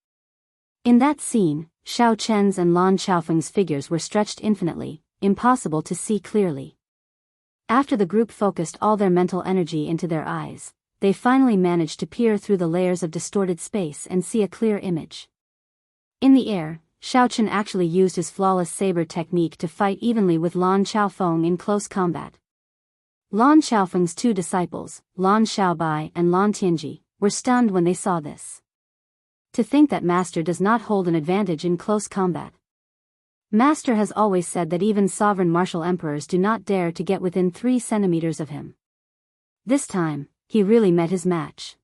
In that scene, Xiao Qin's and Lan Xiaofeng's figures were stretched infinitely, impossible to see clearly. After the group focused all their mental energy into their eyes, they finally managed to peer through the layers of distorted space and see a clear image. In the air, Xiao Qin actually used his flawless saber technique to fight evenly with Lan Xiaofeng in close combat. Lan Xiaofeng's 2 disciples, Lan Xiaobai and Lan Tianji, were stunned when they saw this. To think that Master does not hold an advantage in close combat. Master has always said that even sovereign martial emperors do not dare to get within 3 centimeters of him. This time, he really met his match.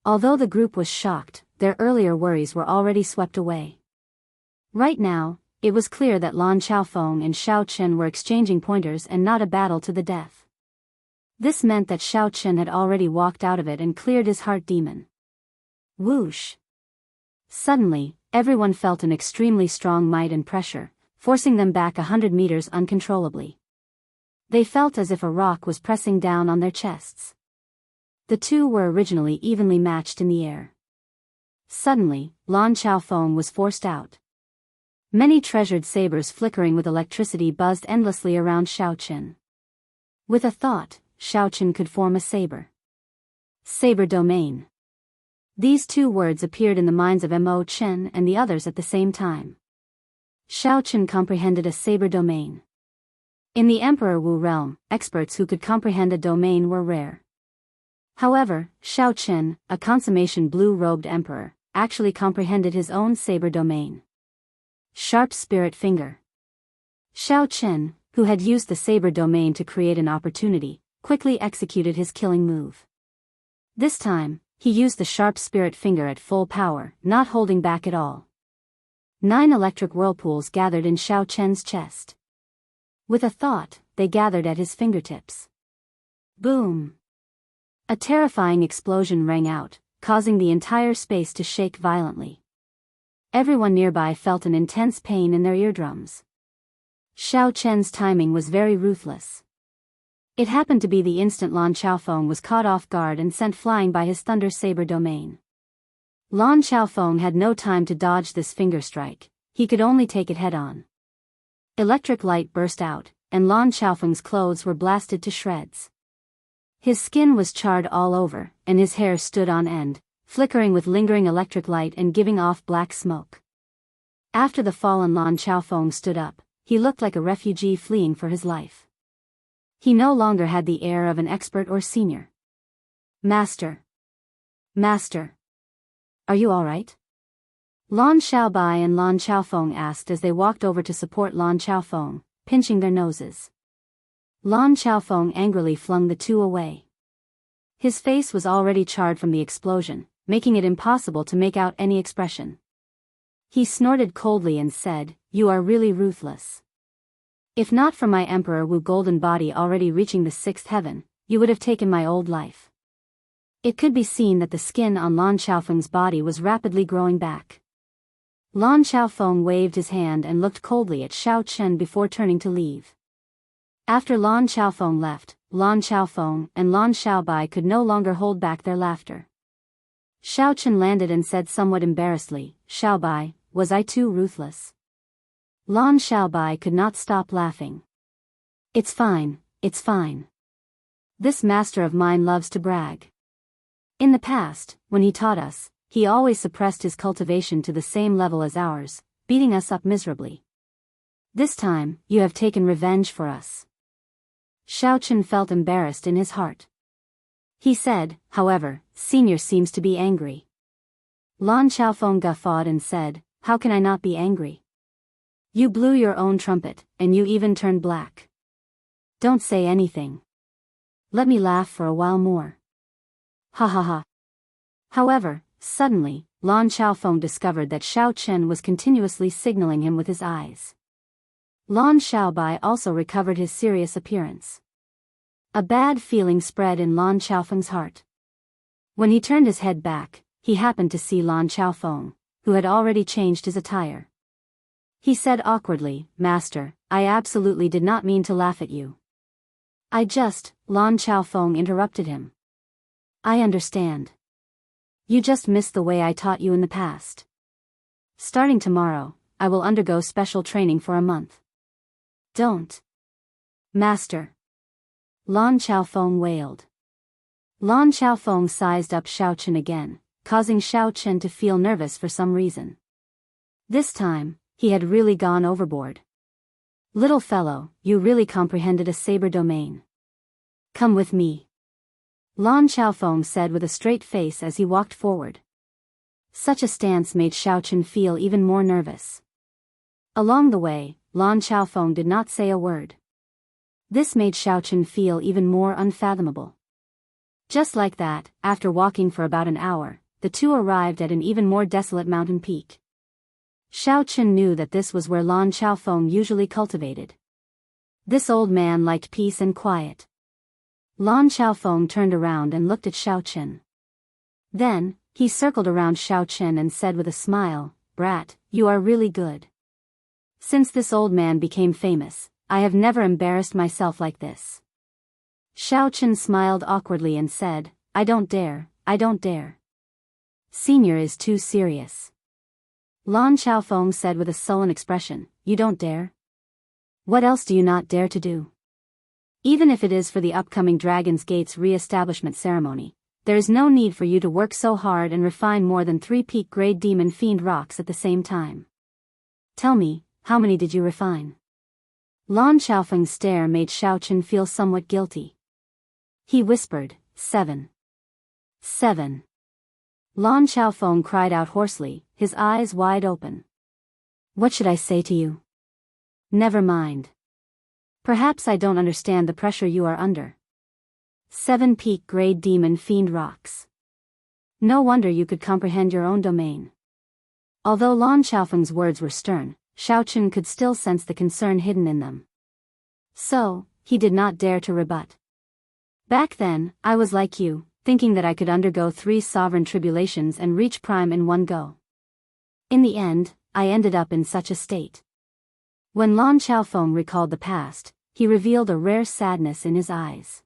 Although the group was shocked, their earlier worries were already swept away. Right now, it was clear that Lan Xiaofeng and Xiao Qin were exchanging pointers and not a battle to the death. This meant that Xiao Qin had already walked out of it and cleared his heart demon. Whoosh! Suddenly, everyone felt an extremely strong might and pressure, forcing them back 100 meters uncontrollably. They felt as if a rock was pressing down on their chests. The two were originally evenly matched in the air. Suddenly, Lan Xiaofeng was forced out. Many treasured sabers flickering with electricity buzzed endlessly around Xiao Qin. With a thought, Xiao Qin could form a saber. Saber domain. These 2 words appeared in the minds of Mo Chen and the others at the same time. Xiao Qin comprehended a saber domain. In the Emperor Wu realm, experts who could comprehend a domain were rare. However, Xiao Qin, a consummation blue-robed emperor, actually comprehended his own saber domain. Sharp spirit finger. Xiao Chen, who had used the saber domain to create an opportunity, quickly executed his killing move. This time, he used the sharp spirit finger at full power, not holding back at all. 9 electric whirlpools gathered in Xiao Chen's chest. With a thought, they gathered at his fingertips. Boom! A terrifying explosion rang out, causing the entire space to shake violently. Everyone nearby felt an intense pain in their eardrums. Xiao Chen's timing was very ruthless. It happened to be the instant Lan Xiaofeng was caught off guard and sent flying by his thunder saber domain. Lan Xiaofeng had no time to dodge this finger strike, he could only take it head-on. Electric light burst out, and Lan Xiaofeng's clothes were blasted to shreds. His skin was charred all over, and his hair stood on end, flickering with lingering electric light and giving off black smoke. After the fallen Lan Xiaofeng stood up, he looked like a refugee fleeing for his life. He no longer had the air of an expert or senior. Master. Master. Are you all right? Lan Xiaobai and Lan Xiaofeng asked as they walked over to support Lan Xiaofeng, pinching their noses. Lan Xiaofeng angrily flung the two away. His face was already charred from the explosion, making it impossible to make out any expression. He snorted coldly and said, "You are really ruthless. If not for my Emperor Wu golden body already reaching the 6th heaven, you would have taken my old life." It could be seen that the skin on Lan Xiaofeng's body was rapidly growing back. Lan Xiaofeng waved his hand and looked coldly at Xiao Chen before turning to leave. After Lan Xiaofeng left, Lan Xiaofeng and Lan Xiaobai could no longer hold back their laughter. Xiao Chen landed and said somewhat embarrassedly, "Xiaobai, was I too ruthless?" Lan Xiaobai could not stop laughing. It's fine, it's fine. This master of mine loves to brag. In the past, when he taught us, he always suppressed his cultivation to the same level as ours, beating us up miserably. This time, you have taken revenge for us. Xiao Chen felt embarrassed in his heart. He said, however, "Senior seems to be angry." Lan Xiaofeng guffawed and said, "How can I not be angry? You blew your own trumpet, and you even turned black. Don't say anything. Let me laugh for a while more." Ha ha ha. However, suddenly, Lan Xiaofeng discovered that Xiao Chen was continuously signaling him with his eyes. Lan Xiaobai also recovered his serious appearance. A bad feeling spread in Lan Xiaofeng's heart. When he turned his head back, he happened to see Lan Xiaofeng, who had already changed his attire. He said awkwardly, "Master, I absolutely did not mean to laugh at you." Lan Xiaofeng interrupted him. "I understand. You just missed the way I taught you in the past. Starting tomorrow, I will undergo special training for a month." "Don't. Master." Lan Xiaofeng wailed. Lan Xiaofeng sized up Xiao Chen again, causing Xiao Chen to feel nervous for some reason. This time, he had really gone overboard. "Little fellow, you really comprehended a saber domain. Come with me," Lan Xiaofeng said with a straight face as he walked forward. Such a stance made Xiao Chen feel even more nervous. Along the way, Lan Xiaofeng did not say a word. This made Xiao Chen feel even more unfathomable. Just like that, after walking for about an hour, the two arrived at an even more desolate mountain peak. Xiao Chen knew that this was where Lan Xiaofeng usually cultivated. This old man liked peace and quiet. Lan Xiaofeng turned around and looked at Xiao Chen. Then, he circled around Xiao Chen and said with a smile, "Brat, you are really good. Since this old man became famous, I have never embarrassed myself like this." Xiao Chen smiled awkwardly and said, I don't dare. Senior is too serious." Lan Xiaofeng said with a sullen expression, "You don't dare? What else do you not dare to do? Even if it is for the upcoming Dragon's Gate's re-establishment ceremony, there is no need for you to work so hard and refine more than 3 peak-grade demon fiend rocks at the same time. Tell me, how many did you refine?" Lan Xiaofeng's stare made Xiao Chen feel somewhat guilty. He whispered, 7. 7. Lan Xiaofeng cried out hoarsely, his eyes wide open. What should I say to you? Never mind. Perhaps I don't understand the pressure you are under. 7-peak grade demon fiend rocks. No wonder you could comprehend your own domain. Although Lan Xiaofeng's words were stern, Xiaochen could still sense the concern hidden in them. So, he did not dare to rebut. Back then, I was like you, thinking that I could undergo 3 sovereign tribulations and reach prime in one go. In the end, I ended up in such a state. When Lan Xiaofeng recalled the past, he revealed a rare sadness in his eyes.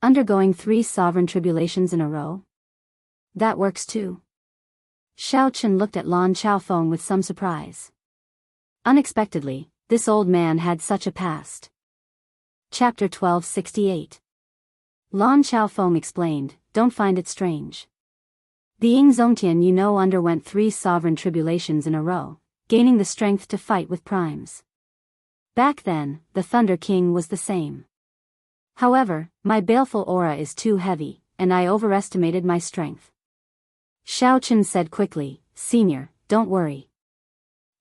Undergoing 3 sovereign tribulations in a row? That works too. Xiaochen looked at Lan Xiaofeng with some surprise. Unexpectedly, this old man had such a past. Chapter 1268. Lan Xiaofeng explained, don't find it strange. The Ying Zongtian you know underwent 3 sovereign tribulations in a row, gaining the strength to fight with primes. Back then, the Thunder King was the same. However, my baleful aura is too heavy, and I overestimated my strength. Xiaochen said quickly, Senior, don't worry.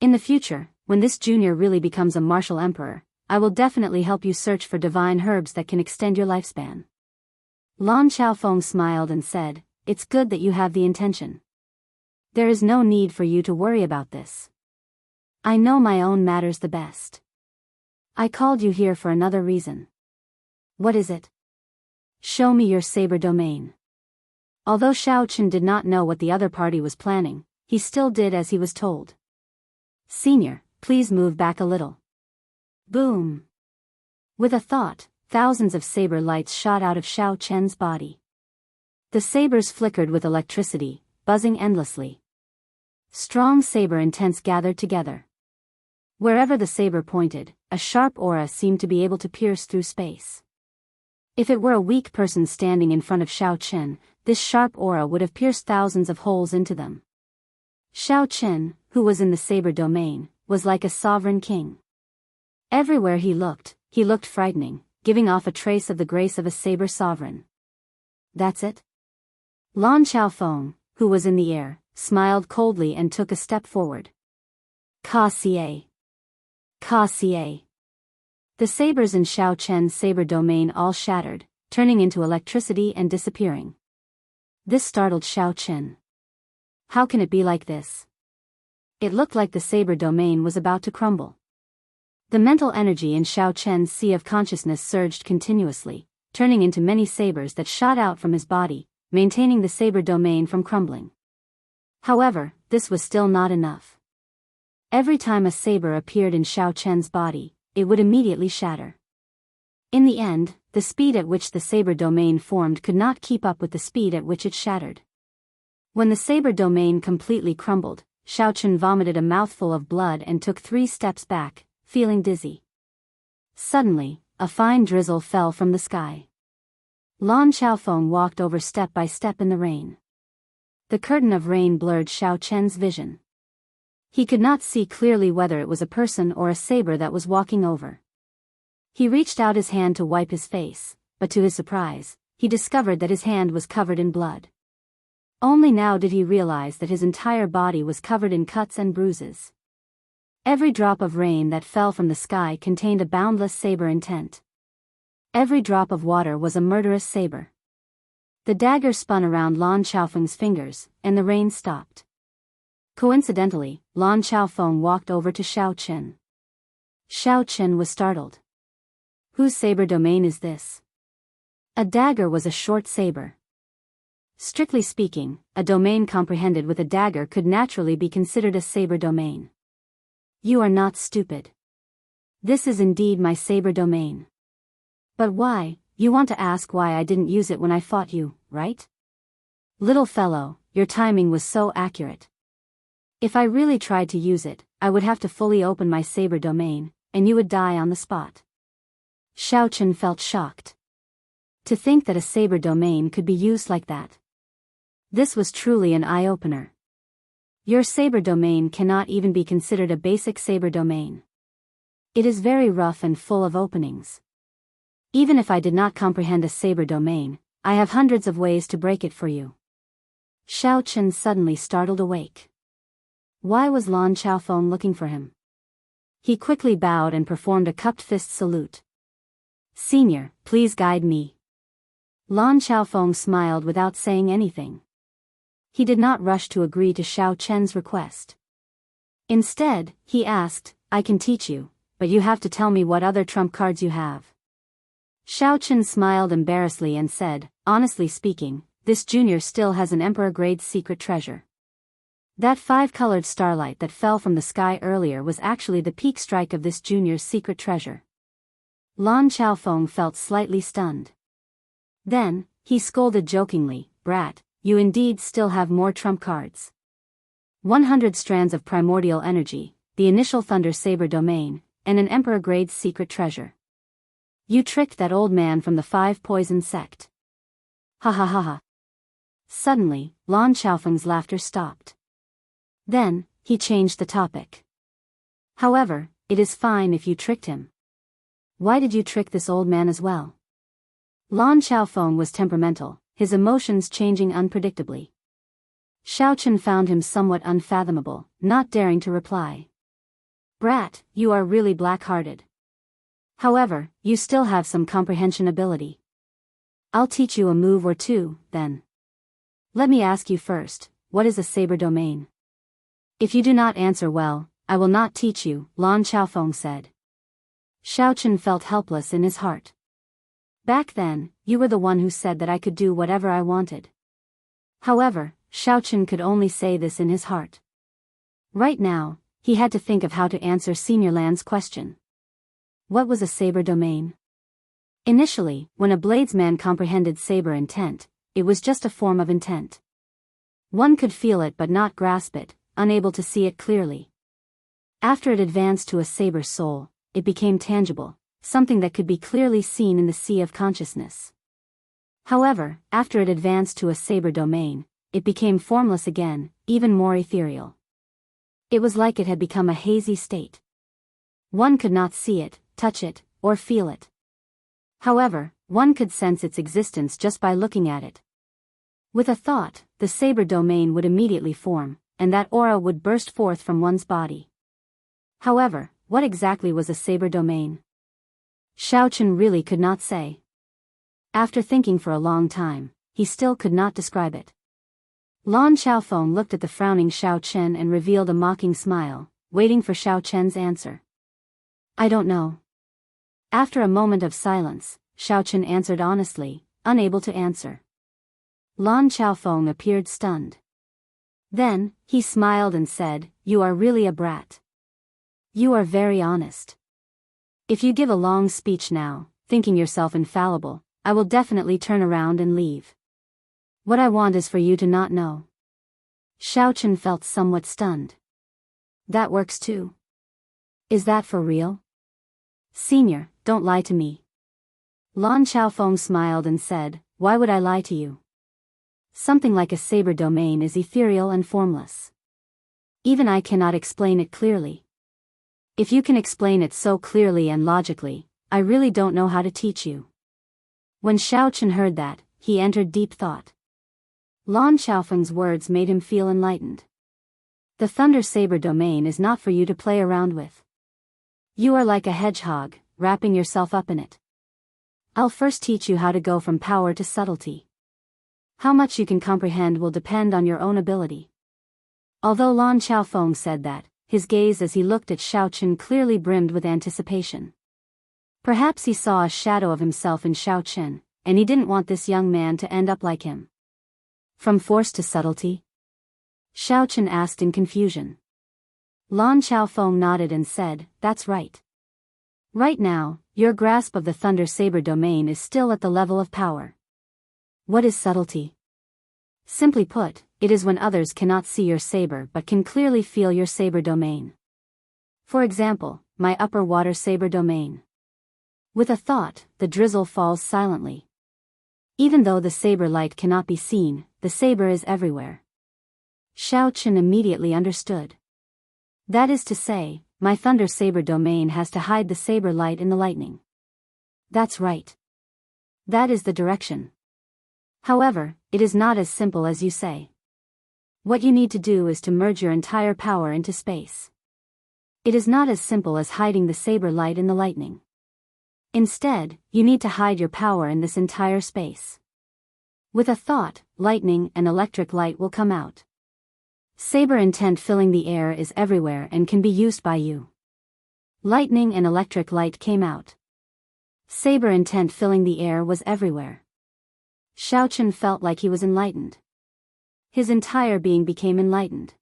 In the future, when this junior really becomes a martial emperor, I will definitely help you search for divine herbs that can extend your lifespan. Lan Xiaofeng smiled and said, it's good that you have the intention. There is no need for you to worry about this. I know my own matters the best. I called you here for another reason. What is it? Show me your saber domain. Although Xiaochen did not know what the other party was planning, he still did as he was told. Senior, please move back a little. Boom. With a thought, thousands of saber lights shot out of Xiaochen's body. The sabers flickered with electricity, buzzing endlessly. Strong saber intents gathered together. Wherever the saber pointed, a sharp aura seemed to be able to pierce through space. If it were a weak person standing in front of Xiaochen, this sharp aura would have pierced thousands of holes into them. Xiaochen, who was in the saber domain, was like a sovereign king. Everywhere he looked frightening, giving off a trace of the grace of a saber sovereign. That's it? Lan Xiaofeng, who was in the air, smiled coldly and took a step forward. Ka-xie. Ka-xie. The sabers in Xiaochen's saber domain all shattered, turning into electricity and disappearing. This startled Xiaochen. How can it be like this? It looked like the saber domain was about to crumble. The mental energy in Xiaochen's sea of consciousness surged continuously, turning into many sabers that shot out from his body, maintaining the saber domain from crumbling. However, this was still not enough. Every time a saber appeared in Xiaochen's body, it would immediately shatter. In the end, the speed at which the saber domain formed could not keep up with the speed at which it shattered. When the saber domain completely crumbled, Xiaochen vomited a mouthful of blood and took 3 steps back, feeling dizzy. Suddenly, a fine drizzle fell from the sky. Lan Xiaofeng walked over step by step in the rain. The curtain of rain blurred Xiaochen's vision. He could not see clearly whether it was a person or a saber that was walking over. He reached out his hand to wipe his face, but to his surprise, he discovered that his hand was covered in blood. Only now did he realize that his entire body was covered in cuts and bruises. Every drop of rain that fell from the sky contained a boundless saber intent. Every drop of water was a murderous saber. The dagger spun around Lan Xiaofeng's fingers, and the rain stopped. Coincidentally, Lan Xiaofeng walked over to Xiaochen. Xiaochen was startled. Whose saber domain is this? A dagger was a short saber. Strictly speaking, a domain comprehended with a dagger could naturally be considered a saber domain. You are not stupid. This is indeed my saber domain. But why, you want to ask why I didn't use it when I fought you, right? Little fellow, your timing was so accurate. If I really tried to use it, I would have to fully open my saber domain, and you would die on the spot. Xiaochen felt shocked. To think that a saber domain could be used like that. This was truly an eye-opener. Your saber domain cannot even be considered a basic saber domain. It is very rough and full of openings. Even if I did not comprehend a saber domain, I have hundreds of ways to break it for you. Xiaochen suddenly startled awake. Why was Lan Xiaofeng looking for him? He quickly bowed and performed a cupped fist salute. Senior, please guide me. Lan Xiaofeng smiled without saying anything. He did not rush to agree to Xiao Chen's request. Instead, he asked, I can teach you, but you have to tell me what other trump cards you have. Xiao Chen smiled embarrassedly and said, honestly speaking, this junior still has an emperor-grade secret treasure. That 5-colored starlight that fell from the sky earlier was actually the peak strike of this junior's secret treasure. Lan Xiaofeng felt slightly stunned. Then, he scolded jokingly, brat, you indeed still have more trump cards. 100 strands of primordial energy, the initial Thunder Saber domain, and an emperor-grade secret treasure. You tricked that old man from the 5 poison sect. Ha ha ha ha. Suddenly, Lan Xiaofeng's laughter stopped. Then, he changed the topic. However, it is fine if you tricked him. Why did you trick this old man as well? Lan Xiaofeng was temperamental, his emotions changing unpredictably. Xiao Chen found him somewhat unfathomable, not daring to reply. Brat, you are really black-hearted. However, you still have some comprehension ability. I'll teach you a move or two, then. Let me ask you first, what is a saber domain? If you do not answer well, I will not teach you, Lan Xiaofeng said. Xiao Chen felt helpless in his heart. Back then, you were the one who said that I could do whatever I wanted. However, Xiao Chen could only say this in his heart. Right now, he had to think of how to answer Senior Lan's question. What was a saber domain? Initially, when a bladesman comprehended saber intent, it was just a form of intent. One could feel it but not grasp it, unable to see it clearly. After it advanced to a saber soul, it became tangible, something that could be clearly seen in the sea of consciousness. However, after it advanced to a saber domain, it became formless again, even more ethereal. It was like it had become a hazy state. One could not see it, touch it, or feel it. However, one could sense its existence just by looking at it. With a thought, the saber domain would immediately form, and that aura would burst forth from one's body. However, what exactly was a saber domain? Xiao Chen really could not say. After thinking for a long time, he still could not describe it. Lan Xiaofeng looked at the frowning Xiao Chen and revealed a mocking smile, waiting for Xiao Chen's answer. I don't know. After a moment of silence, Xiao Chen answered honestly, unable to answer. Lan Xiaofeng appeared stunned. Then, he smiled and said, you are really a brat. You are very honest. If you give a long speech now, thinking yourself infallible, I will definitely turn around and leave. What I want is for you to not know. Xiao Chen felt somewhat stunned. That works too. Is that for real? Senior, don't lie to me. Lan Xiaofeng smiled and said, why would I lie to you? Something like a saber domain is ethereal and formless. Even I cannot explain it clearly. If you can explain it so clearly and logically, I really don't know how to teach you. When Xiao Chen heard that, he entered deep thought. Lan Xiaofeng's words made him feel enlightened. The Thunder Saber domain is not for you to play around with. You are like a hedgehog, wrapping yourself up in it. I'll first teach you how to go from power to subtlety. How much you can comprehend will depend on your own ability. Although Lan Xiaofeng said that, his gaze as he looked at Xiao Chen clearly brimmed with anticipation. Perhaps he saw a shadow of himself in Xiao Chen, and he didn't want this young man to end up like him. From force to subtlety? Xiao Chen asked in confusion. Lan Xiaofeng nodded and said, that's right. Right now, your grasp of the Thunder Saber domain is still at the level of power. What is subtlety? Simply put, it is when others cannot see your saber but can clearly feel your saber domain. For example, my upper water saber domain. With a thought, the drizzle falls silently. Even though the saber light cannot be seen, the saber is everywhere. Xiao Chen immediately understood. That is to say, my Thunder Saber domain has to hide the saber light in the lightning. That's right. That is the direction. However, it is not as simple as you say. What you need to do is to merge your entire power into space. It is not as simple as hiding the saber light in the lightning. Instead, you need to hide your power in this entire space. With a thought, lightning and electric light will come out. Saber intent filling the air is everywhere and can be used by you. Lightning and electric light came out. Saber intent filling the air was everywhere. Xiaochen felt like he was enlightened. His entire being became enlightened.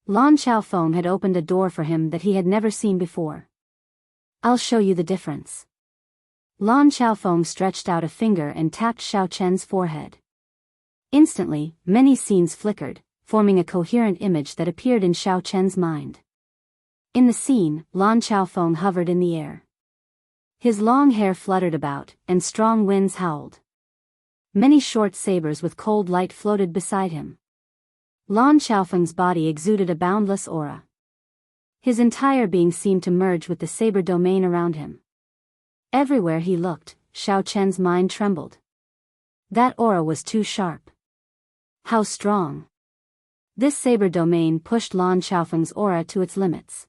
Lan Xiaofeng had opened a door for him that he had never seen before. I'll show you the difference. Lan Xiaofeng stretched out a finger and tapped Xiaochen's forehead. Instantly, many scenes flickered, forming a coherent image that appeared in Xiaochen's mind. In the scene, Lan Xiaofeng hovered in the air. His long hair fluttered about, and strong winds howled. Many short sabers with cold light floated beside him. Lan Xiaofeng's body exuded a boundless aura. His entire being seemed to merge with the saber domain around him. Everywhere he looked, Xiaochen's mind trembled. That aura was too sharp. How strong! This saber domain pushed Lan Xiaofeng's aura to its limits.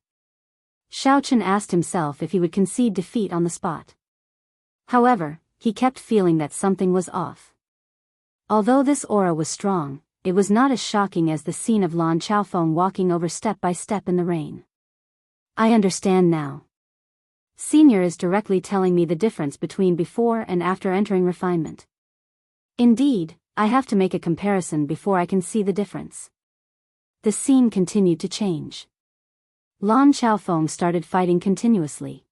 Xiaochen asked himself if he would concede defeat on the spot. However, he kept feeling that something was off. Although this aura was strong, it was not as shocking as the scene of Lan Xiaofeng walking over step by step in the rain. I understand now. Senior is directly telling me the difference between before and after entering refinement. Indeed, I have to make a comparison before I can see the difference. The scene continued to change. Lan Xiaofeng started fighting continuously.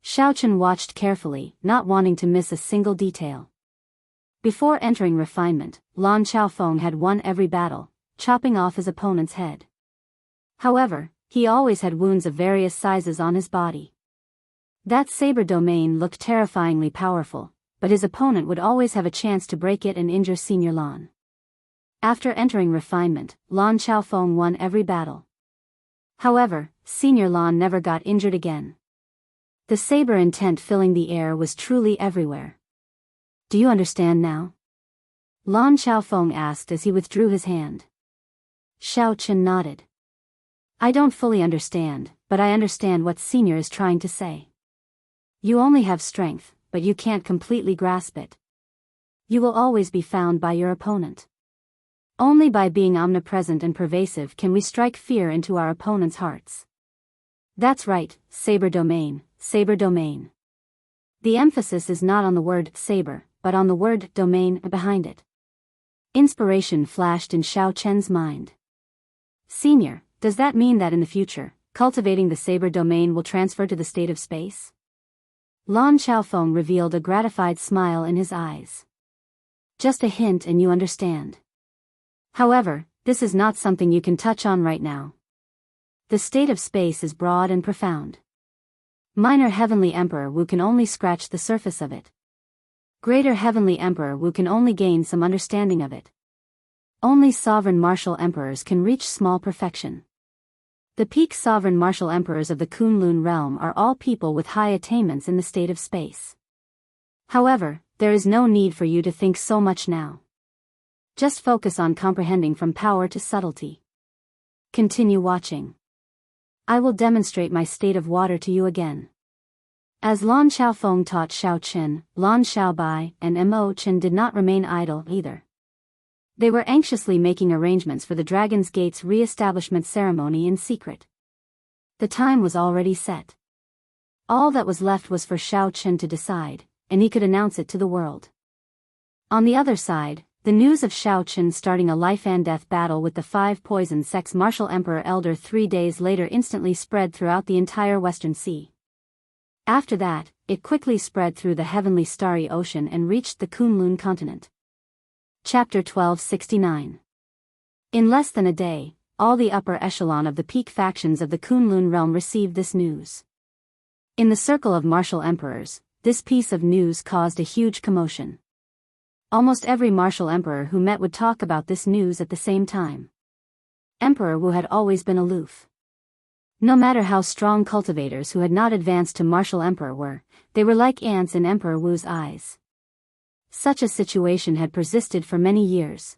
Xiaochen watched carefully, not wanting to miss a single detail. Before entering refinement, Lan Xiaofeng had won every battle, chopping off his opponent's head. However, he always had wounds of various sizes on his body. That saber domain looked terrifyingly powerful, but his opponent would always have a chance to break it and injure Senior Lan. After entering refinement, Lan Xiaofeng won every battle. However, Senior Lan never got injured again. The saber intent filling the air was truly everywhere. Do you understand now? Lan Xiaofeng asked as he withdrew his hand. Xiaochen nodded. I don't fully understand, but I understand what Senior is trying to say. You only have strength, but you can't completely grasp it. You will always be found by your opponent. Only by being omnipresent and pervasive can we strike fear into our opponent's hearts. That's right, saber domain, saber domain. The emphasis is not on the word saber, but on the word domain behind it. Inspiration flashed in Xiaochen's mind. Senior, does that mean that in the future, cultivating the saber domain will transfer to the state of space? Lan Xiaofeng revealed a gratified smile in his eyes. Just a hint and you understand. However, this is not something you can touch on right now. The state of space is broad and profound. Minor Heavenly Emperor Wu can only scratch the surface of it. Greater Heavenly Emperor Wu can only gain some understanding of it. Only sovereign martial emperors can reach small perfection. The peak sovereign martial emperors of the Kunlun realm are all people with high attainments in the state of space. However, there is no need for you to think so much now. Just focus on comprehending from power to subtlety. Continue watching. I will demonstrate my state of water to you again. As Lan Xiaofeng taught Xiaochen, Lan Xiaobai and Mo Chen did not remain idle either. They were anxiously making arrangements for the Dragon's Gate's re-establishment ceremony in secret. The time was already set. All that was left was for Xiaochen to decide, and he could announce it to the world. On the other side, the news of Xiaochen starting a life-and-death battle with the 5-poison sex martial Emperor Elder 3 days later instantly spread throughout the entire Western Sea. After that, it quickly spread through the heavenly starry ocean and reached the Kunlun continent. Chapter 1269. In less than a day, all the upper echelon of the peak factions of the Kunlun realm received this news. In the circle of martial emperors, this piece of news caused a huge commotion. Almost every martial emperor who met would talk about this news at the same time. Emperor Wu had always been aloof. No matter how strong cultivators who had not advanced to martial emperor were, they were like ants in Emperor Wu's eyes. Such a situation had persisted for many years.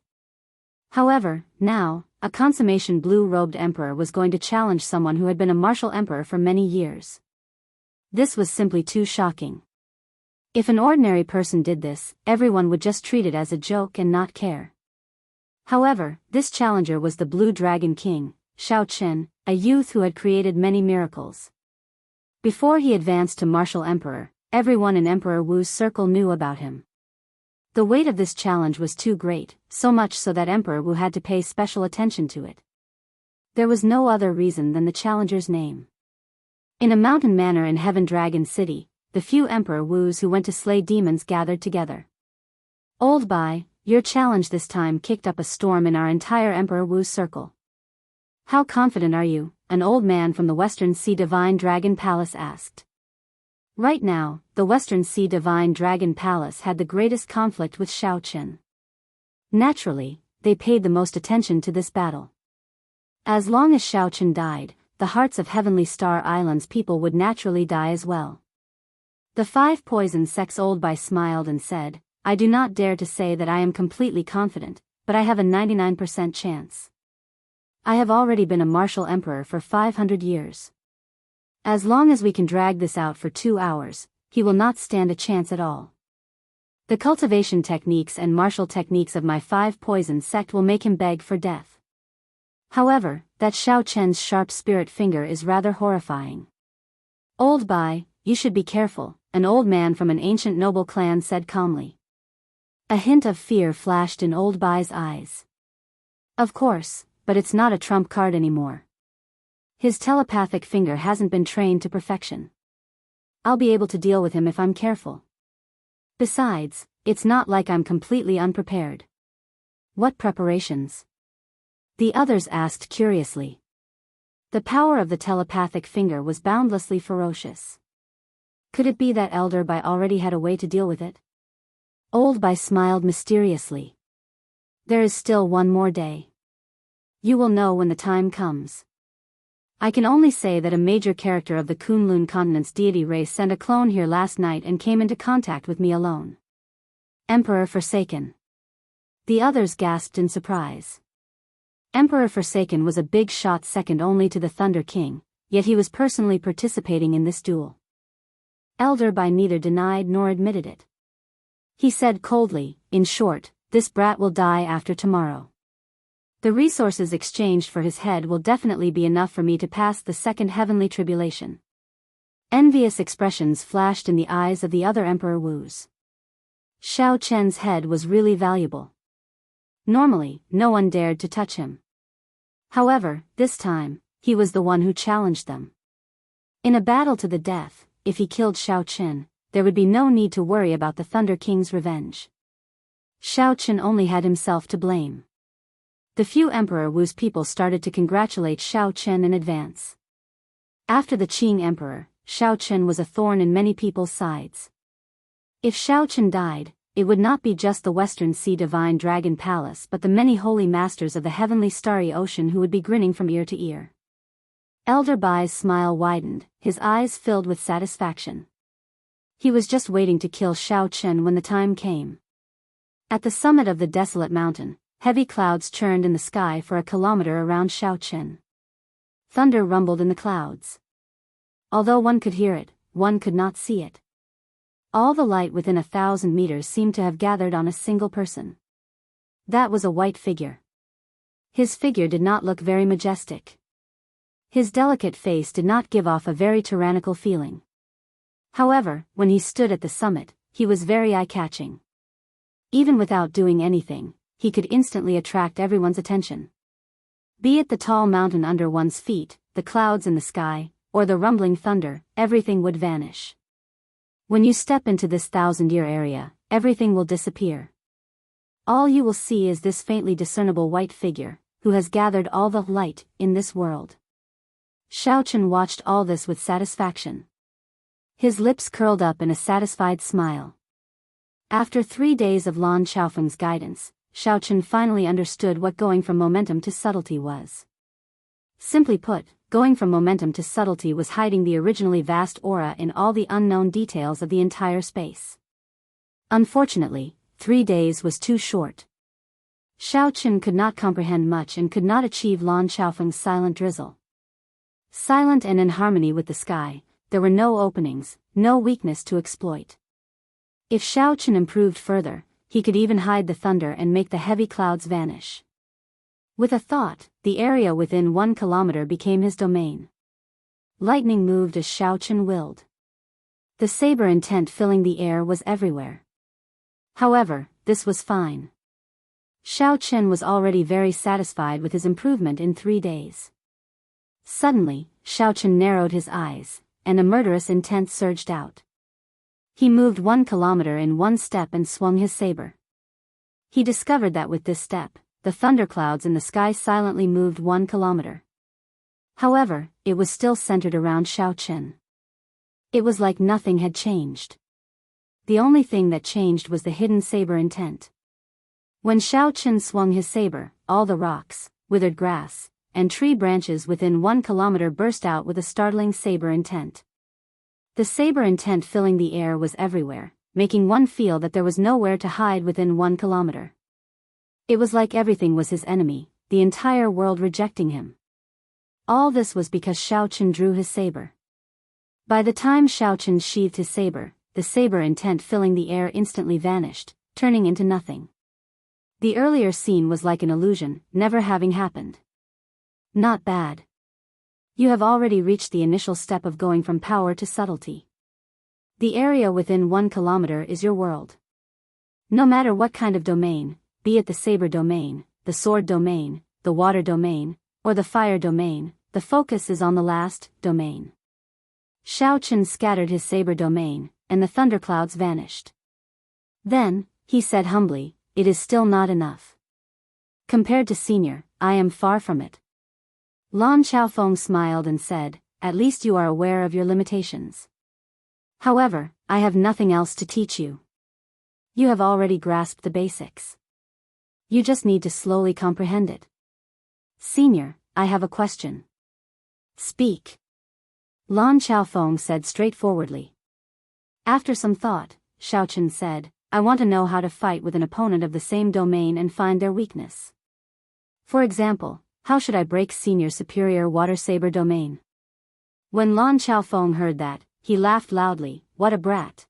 However, now, a consummation blue-robed emperor was going to challenge someone who had been a martial emperor for many years. This was simply too shocking. If an ordinary person did this, everyone would just treat it as a joke and not care. However, this challenger was the Blue Dragon King, Xiaoqin, a youth who had created many miracles. Before he advanced to martial emperor, everyone in Emperor Wu's circle knew about him. The weight of this challenge was too great, so much so that Emperor Wu had to pay special attention to it. There was no other reason than the challenger's name. In a mountain manor in Heaven Dragon City, the few Emperor Wus who went to slay demons gathered together. Old Bai, your challenge this time kicked up a storm in our entire Emperor Wu circle. How confident are you? An old man from the Western Sea Divine Dragon Palace asked. Right now, the Western Sea Divine Dragon Palace had the greatest conflict with Xiaoqin. Naturally, they paid the most attention to this battle. As long as Xiaoqin died, the hearts of Heavenly Star Island's people would naturally die as well. The 5 poison sects Old Bai smiled and said, I do not dare to say that I am completely confident, but I have a 99% chance. I have already been a martial emperor for 500 years. As long as we can drag this out for 2 hours, he will not stand a chance at all. The cultivation techniques and martial techniques of my 5 poison sect will make him beg for death. However, that Xiaoqian's sharp spirit finger is rather horrifying. Old Bai, you should be careful, an old man from an ancient noble clan said calmly. A hint of fear flashed in Old Bai's eyes. Of course, but it's not a trump card anymore. His telepathic finger hasn't been trained to perfection. I'll be able to deal with him if I'm careful. Besides, it's not like I'm completely unprepared. What preparations? The others asked curiously. The power of the telepathic finger was boundlessly ferocious. Could it be that Elder Bai already had a way to deal with it? Old Bai smiled mysteriously. There is still one more day. You will know when the time comes. I can only say that a major character of the Kunlun continent's deity race sent a clone here last night and came into contact with me alone. Emperor Forsaken. The others gasped in surprise. Emperor Forsaken was a big shot second only to the Thunder King, yet he was personally participating in this duel. Elder Bai neither denied nor admitted it. He said coldly, in short, this brat will die after tomorrow. The resources exchanged for his head will definitely be enough for me to pass the second heavenly tribulation. Envious expressions flashed in the eyes of the other Emperor Wus. Xiaoqian's head was really valuable. Normally, no one dared to touch him. However, this time, he was the one who challenged them. In a battle to the death, if he killed Xiaoqin, there would be no need to worry about the Thunder King's revenge. Xiaoqin only had himself to blame. The few Emperor Wu's people started to congratulate Xiaoqin in advance. After the Qing Emperor, Xiaoqin was a thorn in many people's sides. If Xiaoqin died, it would not be just the Western Sea Divine Dragon Palace but the many holy masters of the heavenly starry ocean who would be grinning from ear to ear. Elder Bai's smile widened, his eyes filled with satisfaction. He was just waiting to kill Xiaoqin when the time came. At the summit of the desolate mountain, heavy clouds churned in the sky for a kilometer around Xiaoqin. Thunder rumbled in the clouds. Although one could hear it, one could not see it. All the light within 1,000 meters seemed to have gathered on a single person. That was a white figure. His figure did not look very majestic. His delicate face did not give off a very tyrannical feeling. However, when he stood at the summit, he was very eye-catching. Even without doing anything, he could instantly attract everyone's attention. Be it the tall mountain under one's feet, the clouds in the sky, or the rumbling thunder, everything would vanish. When you step into this 1,000-year area, everything will disappear. All you will see is this faintly discernible white figure, who has gathered all the light in this world. Xiaoqin watched all this with satisfaction. His lips curled up in a satisfied smile. After 3 days of Lan Xiaofeng's guidance, Xiaoqin finally understood what going from momentum to subtlety was. Simply put, going from momentum to subtlety was hiding the originally vast aura in all the unknown details of the entire space. Unfortunately, 3 days was too short. Xiao Chen could not comprehend much and could not achieve Lan Xiaofeng's silent drizzle. Silent and in harmony with the sky, there were no openings, no weakness to exploit. If Xiao Chen improved further, he could even hide the thunder and make the heavy clouds vanish. With a thought, the area within 1 kilometer became his domain. Lightning moved as Xiao Chen willed. The saber intent filling the air was everywhere. However, this was fine. Xiao Chen was already very satisfied with his improvement in 3 days. Suddenly, Xiao Chen narrowed his eyes, and a murderous intent surged out. He moved 1 kilometer in 1 step and swung his saber. He discovered that with this step, the thunderclouds in the sky silently moved 1 kilometer. However, it was still centered around Xiao Chen. It was like nothing had changed. The only thing that changed was the hidden saber intent. When Xiao Chen swung his saber, all the rocks, withered grass, and tree branches within 1 kilometer burst out with a startling saber intent. The saber intent filling the air was everywhere, making one feel that there was nowhere to hide within 1 kilometer. It was like everything was his enemy, the entire world rejecting him. All this was because Xiao Chen drew his saber. By the time Xiao Chen sheathed his saber, the saber intent filling the air instantly vanished, turning into nothing. The earlier scene was like an illusion, never having happened. Not bad. You have already reached the initial step of going from power to subtlety. The area within 1 kilometer is your world. No matter what kind of domain, be it the saber domain, the sword domain, the water domain, or the fire domain, the focus is on the last domain. Xiao Chen scattered his saber domain, and the thunderclouds vanished. Then, he said humbly, "It is still not enough. Compared to senior, I am far from it." Lan Xiaofeng smiled and said, "At least you are aware of your limitations. However, I have nothing else to teach you. You have already grasped the basics. You just need to slowly comprehend it. Senior, I have a question." "Speak." Lan Xiaofeng said straightforwardly. After some thought, Xiao Chen said, "I want to know how to fight with an opponent of the same domain and find their weakness. For example, how should I break senior superior water saber domain?" When Lan Xiaofeng heard that, he laughed loudly. "What a brat.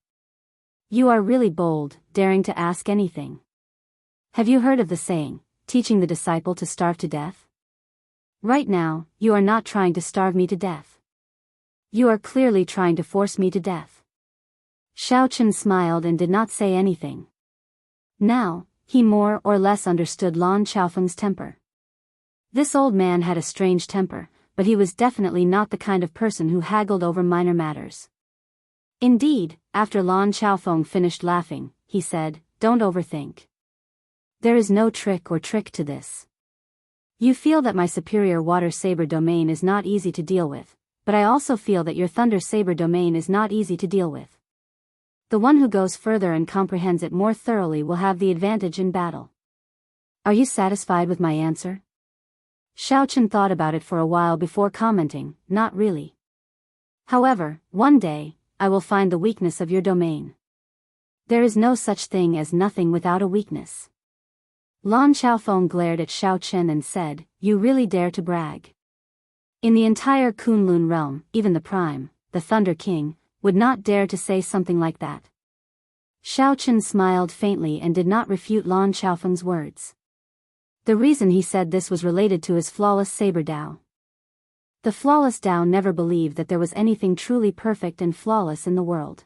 You are really bold, daring to ask anything. Have you heard of the saying, teaching the disciple to starve to death? Right now, you are not trying to starve me to death. You are clearly trying to force me to death." Xiao Chen smiled and did not say anything. Now, he more or less understood Lan Xiaofeng's temper. This old man had a strange temper, but he was definitely not the kind of person who haggled over minor matters. Indeed, after Lan Xiaofeng finished laughing, he said, "Don't overthink. There is no trick to this. You feel that my superior water saber domain is not easy to deal with, but I also feel that your thunder saber domain is not easy to deal with. The one who goes further and comprehends it more thoroughly will have the advantage in battle. Are you satisfied with my answer?" Xiao Chen thought about it for a while before commenting, "Not really. However, one day, I will find the weakness of your domain. There is no such thing as nothing without a weakness." Lan Xiaofeng glared at Xiao Chen and said, "You really dare to brag. In the entire Kunlun realm, even the Prime, the Thunder King, would not dare to say something like that." Xiao Chen smiled faintly and did not refute Lan Xiaofeng's words. The reason he said this was related to his flawless saber Dao. The flawless Dao never believed that there was anything truly perfect and flawless in the world.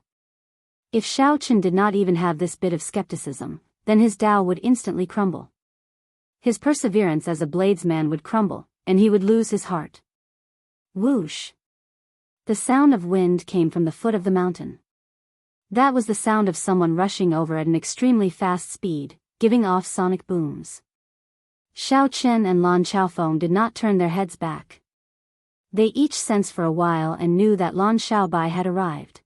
If Xiao Chen did not even have this bit of skepticism, then his Dao would instantly crumble. His perseverance as a bladesman would crumble, and he would lose his heart. Whoosh! The sound of wind came from the foot of the mountain. That was the sound of someone rushing over at an extremely fast speed, giving off sonic booms. Xiao Chen and Lan Xiaofeng did not turn their heads back. They each sensed for a while and knew that Lan Xiaobai had arrived.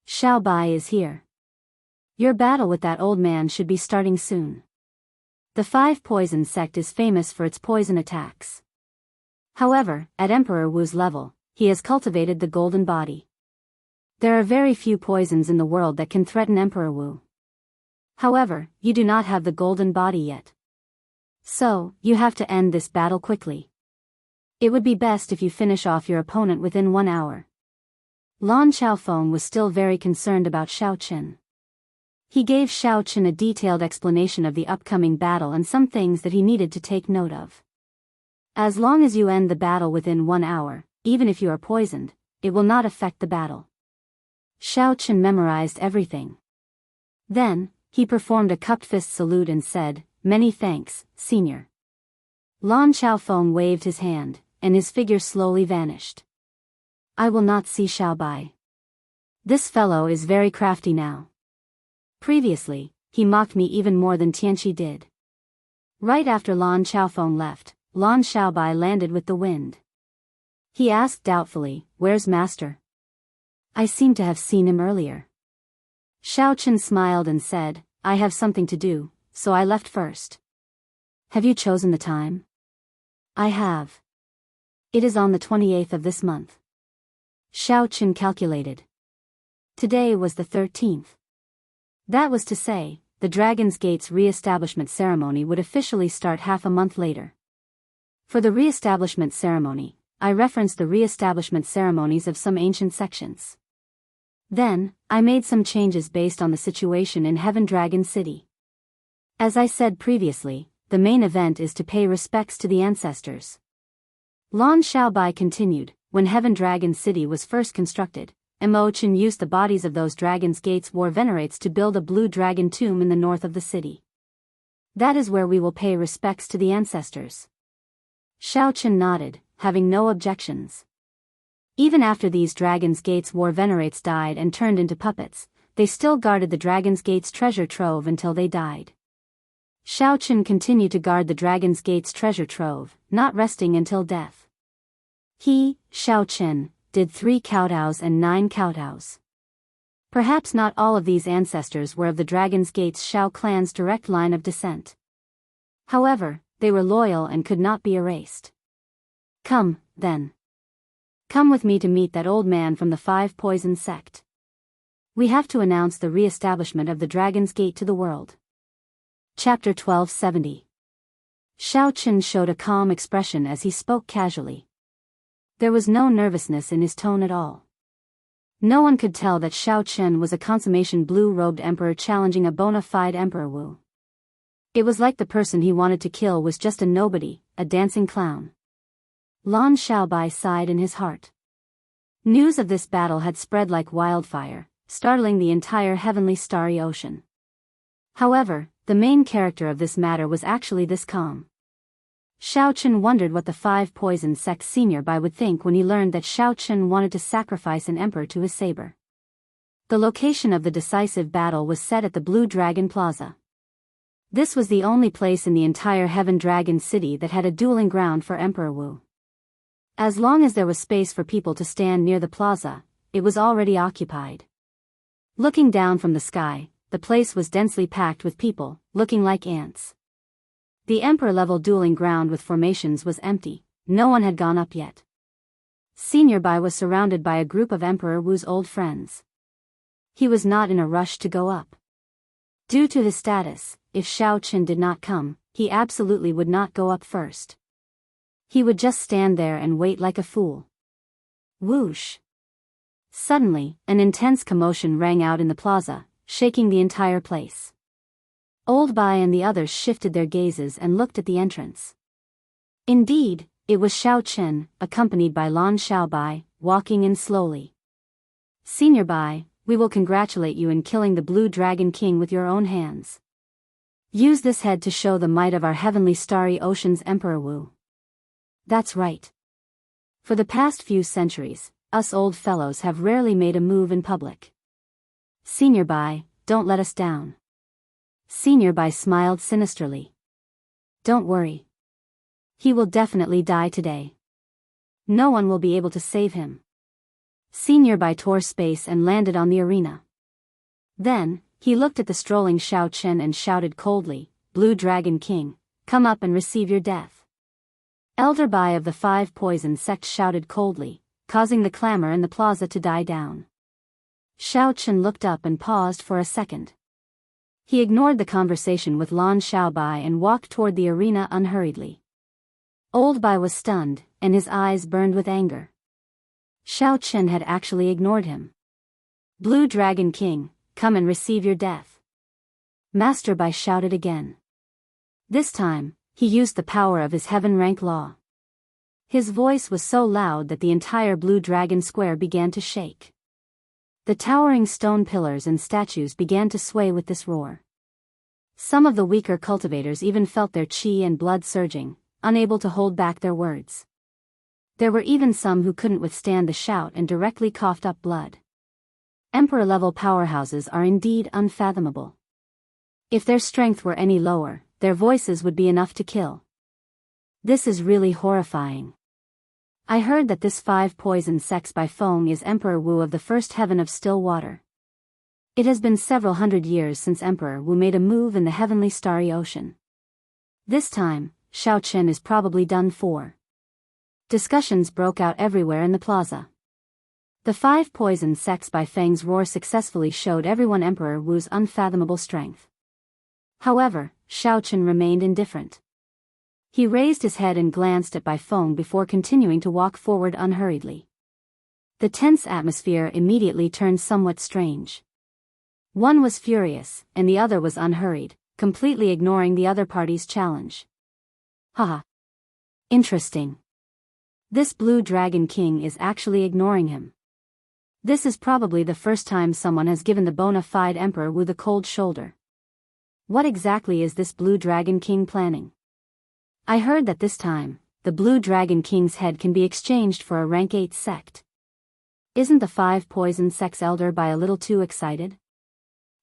"Xiaobai is here. Your battle with that old man should be starting soon. The Five Poison sect is famous for its poison attacks. However, at Emperor Wu's level, he has cultivated the golden body. There are very few poisons in the world that can threaten Emperor Wu. However, you do not have the golden body yet. So, you have to end this battle quickly. It would be best if you finish off your opponent within 1 hour. Lan Xiaofeng was still very concerned about Xiao Qin. He gave Xiao Qin a detailed explanation of the upcoming battle and some things that he needed to take note of. As long as you end the battle within 1 hour, even if you are poisoned, it will not affect the battle. Xiao Qin memorized everything. Then, he performed a cupped fist salute and said, "Many thanks, senior." Lan Xiaofeng waved his hand, and his figure slowly vanished. I will not see Xiaobai. This fellow is very crafty now. Previously, he mocked me even more than Tianqi did. Right after Lan Xiaofeng left, Lan Xiaobai landed with the wind. He asked doubtfully, "Where's master? I seem to have seen him earlier." Xiao Qin smiled and said, "I have something to do, so I left first." Have you chosen the time? I have. It is on the 28th of this month. Xiao Qin calculated. Today was the 13th. That was to say, the Dragon's Gate's re-establishment ceremony would officially start half a month later. For the re-establishment ceremony, I referenced the re-establishment ceremonies of some ancient sections. Then, I made some changes based on the situation in Heaven Dragon City. As I said previously, the main event is to pay respects to the ancestors. Lan Xiaobai continued, when Heaven Dragon City was first constructed, Mo Qin used the bodies of those Dragon's Gate's war venerates to build a blue dragon tomb in the north of the city. That is where we will pay respects to the ancestors. Xiao Qin nodded, having no objections. Even after these Dragon's Gate's war venerates died and turned into puppets, they still guarded the Dragon's Gate's treasure trove until they died. Xiao Qin continued to guard the Dragon's Gate's treasure trove, not resting until death. He, Xiao Qin, did 3 kowtows and 9 kowtows. Perhaps not all of these ancestors were of the Dragon's Gate's Xiao clan's direct line of descent. However, they were loyal and could not be erased. Come, then. Come with me to meet that old man from the 5 Poison sect. We have to announce the re-establishment of the Dragon's Gate to the world. Chapter 1270. Xiao Qin showed a calm expression as he spoke casually. There was no nervousness in his tone at all. No one could tell that Xiao Qin was a consummation blue-robed emperor challenging a bona fide Emperor Wu. It was like the person he wanted to kill was just a nobody, a dancing clown. Lan Xiaobai sighed in his heart. News of this battle had spread like wildfire, startling the entire heavenly starry ocean. However, the main character of this matter was actually this calm. Xiao Qin wondered what the 5 Poison sect senior Bai would think when he learned that Xiao Qin wanted to sacrifice an emperor to his saber. The location of the decisive battle was set at the Blue Dragon Plaza. This was the only place in the entire Heaven Dragon City that had a dueling ground for Emperor Wu. As long as there was space for people to stand near the plaza, it was already occupied. Looking down from the sky, the place was densely packed with people, looking like ants. The emperor-level dueling ground with formations was empty, no one had gone up yet. Senior Bai was surrounded by a group of Emperor Wu's old friends. He was not in a rush to go up. Due to his status, if Xiao Qin did not come, he absolutely would not go up first. He would just stand there and wait like a fool. Whoosh! Suddenly, an intense commotion rang out in the plaza, shaking the entire place. Old Bai and the others shifted their gazes and looked at the entrance. Indeed, it was Xiao Qin, accompanied by Lan Xiaobai, walking in slowly. Senior Bai, we will congratulate you in killing the Blue Dragon King with your own hands. Use this head to show the might of our heavenly starry ocean's Emperor Wu. That's right. For the past few centuries, us old fellows have rarely made a move in public. Senior Bai, don't let us down. Senior Bai smiled sinisterly. Don't worry. He will definitely die today. No one will be able to save him. Senior Bai tore space and landed on the arena. Then, he looked at the strolling Xiao Qin and shouted coldly, Blue Dragon King, come up and receive your death. Elder Bai of the 5 Poison sect shouted coldly, causing the clamor in the plaza to die down. Xiao Qin looked up and paused for a second. He ignored the conversation with Lan Xiaobai and walked toward the arena unhurriedly. Old Bai was stunned, and his eyes burned with anger. Xiao Chen had actually ignored him. Blue Dragon King, come and receive your death. Master Bai shouted again. This time, he used the power of his heaven rank law. His voice was so loud that the entire Blue Dragon Square began to shake. The towering stone pillars and statues began to sway with this roar. Some of the weaker cultivators even felt their chi and blood surging, unable to hold back their words. There were even some who couldn't withstand the shout and directly coughed up blood. Emperor-level powerhouses are indeed unfathomable. If their strength were any lower, their voices would be enough to kill. This is really horrifying. I heard that this 5-poison sex by Feng is Emperor Wu of the first heaven of still water. It has been several hundred years since Emperor Wu made a move in the heavenly starry ocean. This time, Xiao Chen is probably done for. Discussions broke out everywhere in the plaza. The 5-poison sex by Feng's roar successfully showed everyone Emperor Wu's unfathomable strength. However, Xiao Chen remained indifferent. He raised his head and glanced at Bai Feng before continuing to walk forward unhurriedly. The tense atmosphere immediately turned somewhat strange. One was furious, and the other was unhurried, completely ignoring the other party's challenge. Haha. Interesting. This Blue Dragon King is actually ignoring him. This is probably the first time someone has given the bona fide Emperor Wu the cold shoulder. What exactly is this Blue Dragon King planning? I heard that this time, the Blue Dragon King's head can be exchanged for a rank 8 sect. Isn't the 5-poison sex elder by a little too excited?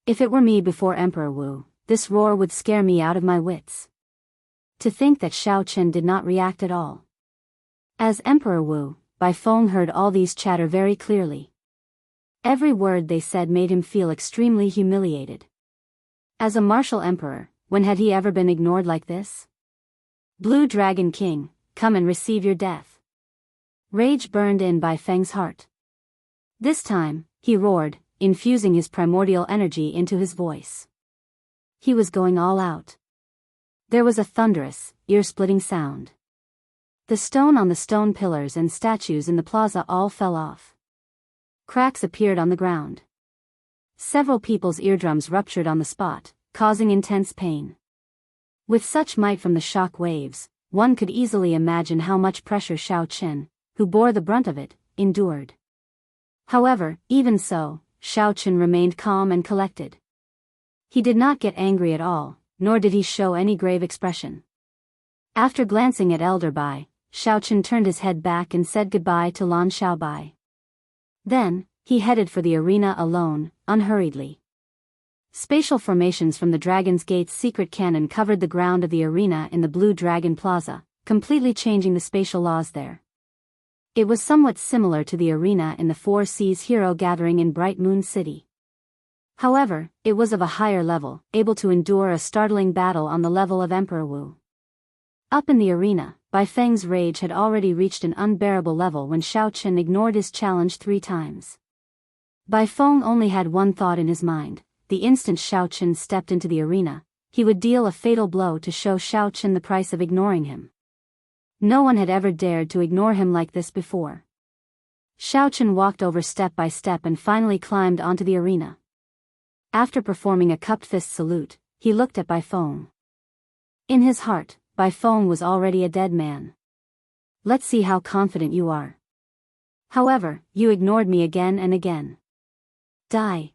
If it were me before Emperor Wu, this roar would scare me out of my wits. To think that Xiao Chen did not react at all. As Emperor Wu, Bai Feng heard all these chatter very clearly. Every word they said made him feel extremely humiliated. As a martial emperor, when had he ever been ignored like this? Blue Dragon King, come and receive your death. Rage burned in Bai Feng's heart. This time, he roared, infusing his primordial energy into his voice. He was going all out. There was a thunderous, ear-splitting sound. The stone on the stone pillars and statues in the plaza all fell off. Cracks appeared on the ground. Several people's eardrums ruptured on the spot, causing intense pain. With such might from the shock waves, one could easily imagine how much pressure Xiao Chen, who bore the brunt of it, endured. However, even so, Xiao Chen remained calm and collected. He did not get angry at all, nor did he show any grave expression. After glancing at Elder Bai, Xiao Chen turned his head back and said goodbye to Lan Xiaobai. Then, he headed for the arena alone, unhurriedly. Spatial formations from the Dragon's Gate's secret cannon covered the ground of the arena in the Blue Dragon Plaza, completely changing the spatial laws there. It was somewhat similar to the arena in the Four Seas Hero Gathering in Bright Moon City. However, it was of a higher level, able to endure a startling battle on the level of Emperor Wu. Up in the arena, Bai Feng's rage had already reached an unbearable level when Xiao Chen ignored his challenge 3 times. Bai Feng only had one thought in his mind. The instant Xiao Chen stepped into the arena, he would deal a fatal blow to show Xiao Chen the price of ignoring him. No one had ever dared to ignore him like this before. Xiao Chen walked over step by step and finally climbed onto the arena. After performing a cupped fist salute, he looked at Bai Feng. In his heart, Bai Feng was already a dead man. Let's see how confident you are. However, you ignored me again and again. Die.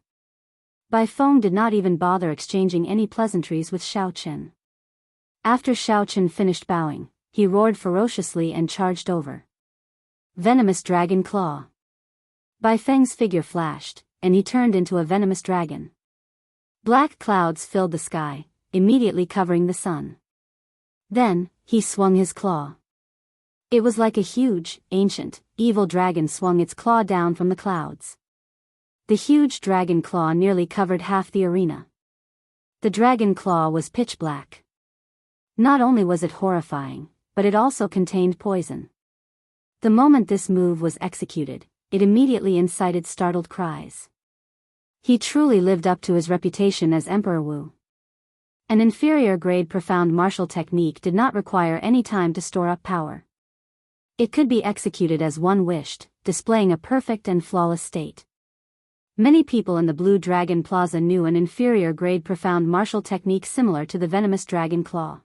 Bai Feng did not even bother exchanging any pleasantries with Xiao Chen. After Xiao Chen finished bowing, he roared ferociously and charged over. Venomous Dragon Claw. Bai Feng's figure flashed, and he turned into a venomous dragon. Black clouds filled the sky, immediately covering the sun. Then, he swung his claw. It was like a huge, ancient, evil dragon swung its claw down from the clouds. The huge dragon claw nearly covered half the arena. The dragon claw was pitch black. Not only was it horrifying, but it also contained poison. The moment this move was executed, it immediately incited startled cries. He truly lived up to his reputation as Emperor Wu. An inferior-grade profound martial technique did not require any time to store up power. It could be executed as one wished, displaying a perfect and flawless state. Many people in the Blue Dragon Plaza knew an inferior-grade profound martial technique similar to the venomous dragon claw.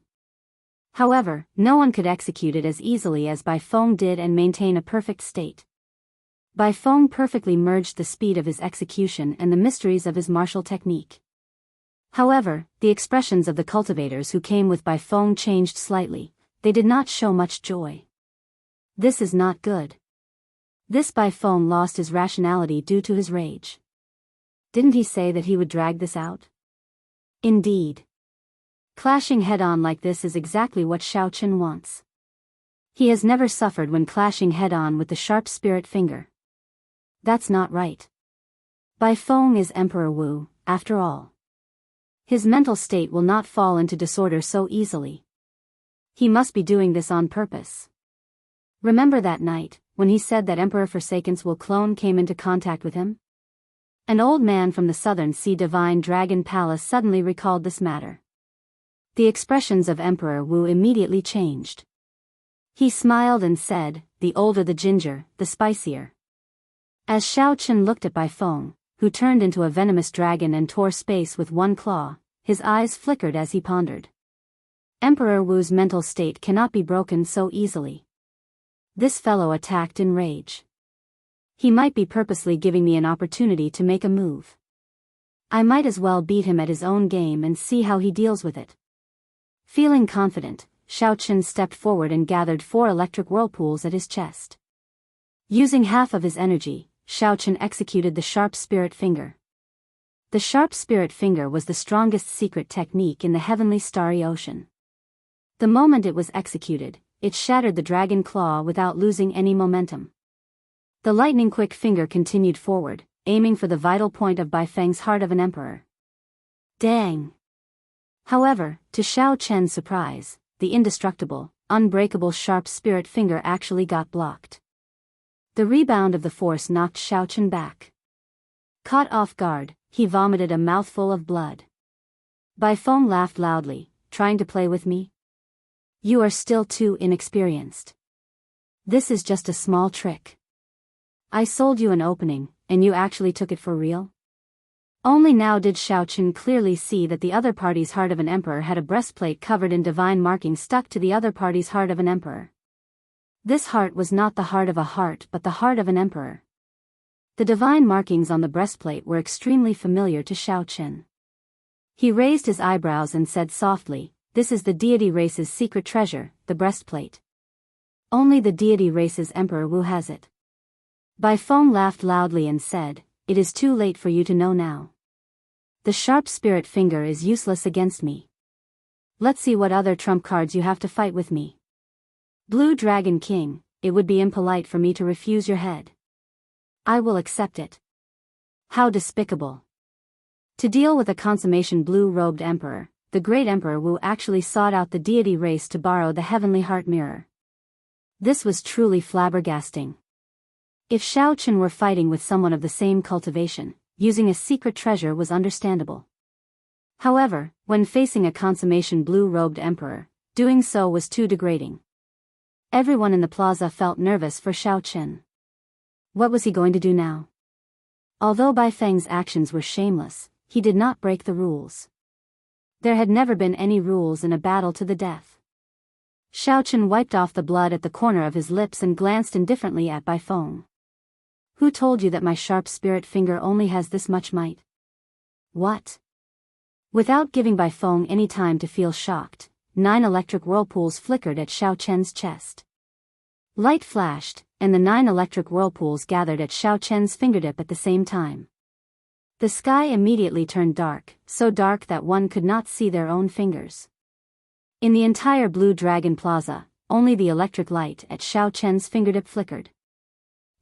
However, no one could execute it as easily as Bai Feng did and maintain a perfect state. Bai Feng perfectly merged the speed of his execution and the mysteries of his martial technique. However, the expressions of the cultivators who came with Bai Feng changed slightly. They did not show much joy. This is not good. This Bai Feng lost his rationality due to his rage. Didn't he say that he would drag this out? Indeed. Clashing head-on like this is exactly what Xiao Chen wants. He has never suffered when clashing head-on with the sharp spirit finger. That's not right. Bai Feng is Emperor Wu, after all. His mental state will not fall into disorder so easily. He must be doing this on purpose. Remember that night, when he said that Emperor Forsaken's Will clone came into contact with him? An old man from the Southern Sea Divine Dragon Palace suddenly recalled this matter. The expressions of Emperor Wu immediately changed. He smiled and said, "The older the ginger, the spicier." As Xiao Chen looked at Bai Feng, who turned into a venomous dragon and tore space with one claw, his eyes flickered as he pondered. Emperor Wu's mental state cannot be broken so easily. This fellow attacked in rage. He might be purposely giving me an opportunity to make a move. I might as well beat him at his own game and see how he deals with it. Feeling confident, Xiao Chen stepped forward and gathered 4 electric whirlpools at his chest. Using half of his energy, Xiao Chen executed the sharp spirit finger. The sharp spirit finger was the strongest secret technique in the heavenly starry ocean. The moment it was executed, it shattered the dragon claw without losing any momentum. The lightning-quick finger continued forward, aiming for the vital point of Bai Feng's heart of an emperor. Dang! However, to Xiao Chen's surprise, the indestructible, unbreakable sharp spirit finger actually got blocked. The rebound of the force knocked Xiao Chen back. Caught off guard, he vomited a mouthful of blood. Bai Feng laughed loudly, "Trying to play with me? You are still too inexperienced. This is just a small trick. I sold you an opening, and you actually took it for real?" Only now did Xiao Chen clearly see that the other party's heart of an emperor had a breastplate covered in divine markings stuck to the other party's heart of an emperor. This heart was not the heart of a heart but the heart of an emperor. The divine markings on the breastplate were extremely familiar to Xiao Chen. He raised his eyebrows and said softly, "This is the deity race's secret treasure, the breastplate. Only the deity race's Emperor Wu has it." Bai Feng laughed loudly and said, "It is too late for you to know now. The sharp spirit finger is useless against me. Let's see what other trump cards you have to fight with me. Blue Dragon King, it would be impolite for me to refuse your head. I will accept it." How despicable. To deal with a consummation blue-robed emperor, the great Emperor Wu actually sought out the deity race to borrow the heavenly heart mirror. This was truly flabbergasting. If Xiao Chen were fighting with someone of the same cultivation, using a secret treasure was understandable. However, when facing a consummation blue-robed emperor, doing so was too degrading. Everyone in the plaza felt nervous for Xiao Chen. What was he going to do now? Although Bai Feng's actions were shameless, he did not break the rules. There had never been any rules in a battle to the death. Xiao Chen wiped off the blood at the corner of his lips and glanced indifferently at Bai Feng. "Who told you that my sharp spirit finger only has this much might?" "What?" Without giving Bai Feng any time to feel shocked, 9 electric whirlpools flickered at Xiao Chen's chest. Light flashed, and the 9 electric whirlpools gathered at Xiao Chen's fingertip at the same time. The sky immediately turned dark, so dark that one could not see their own fingers. In the entire Blue Dragon Plaza, only the electric light at Xiao Chen's fingertip flickered.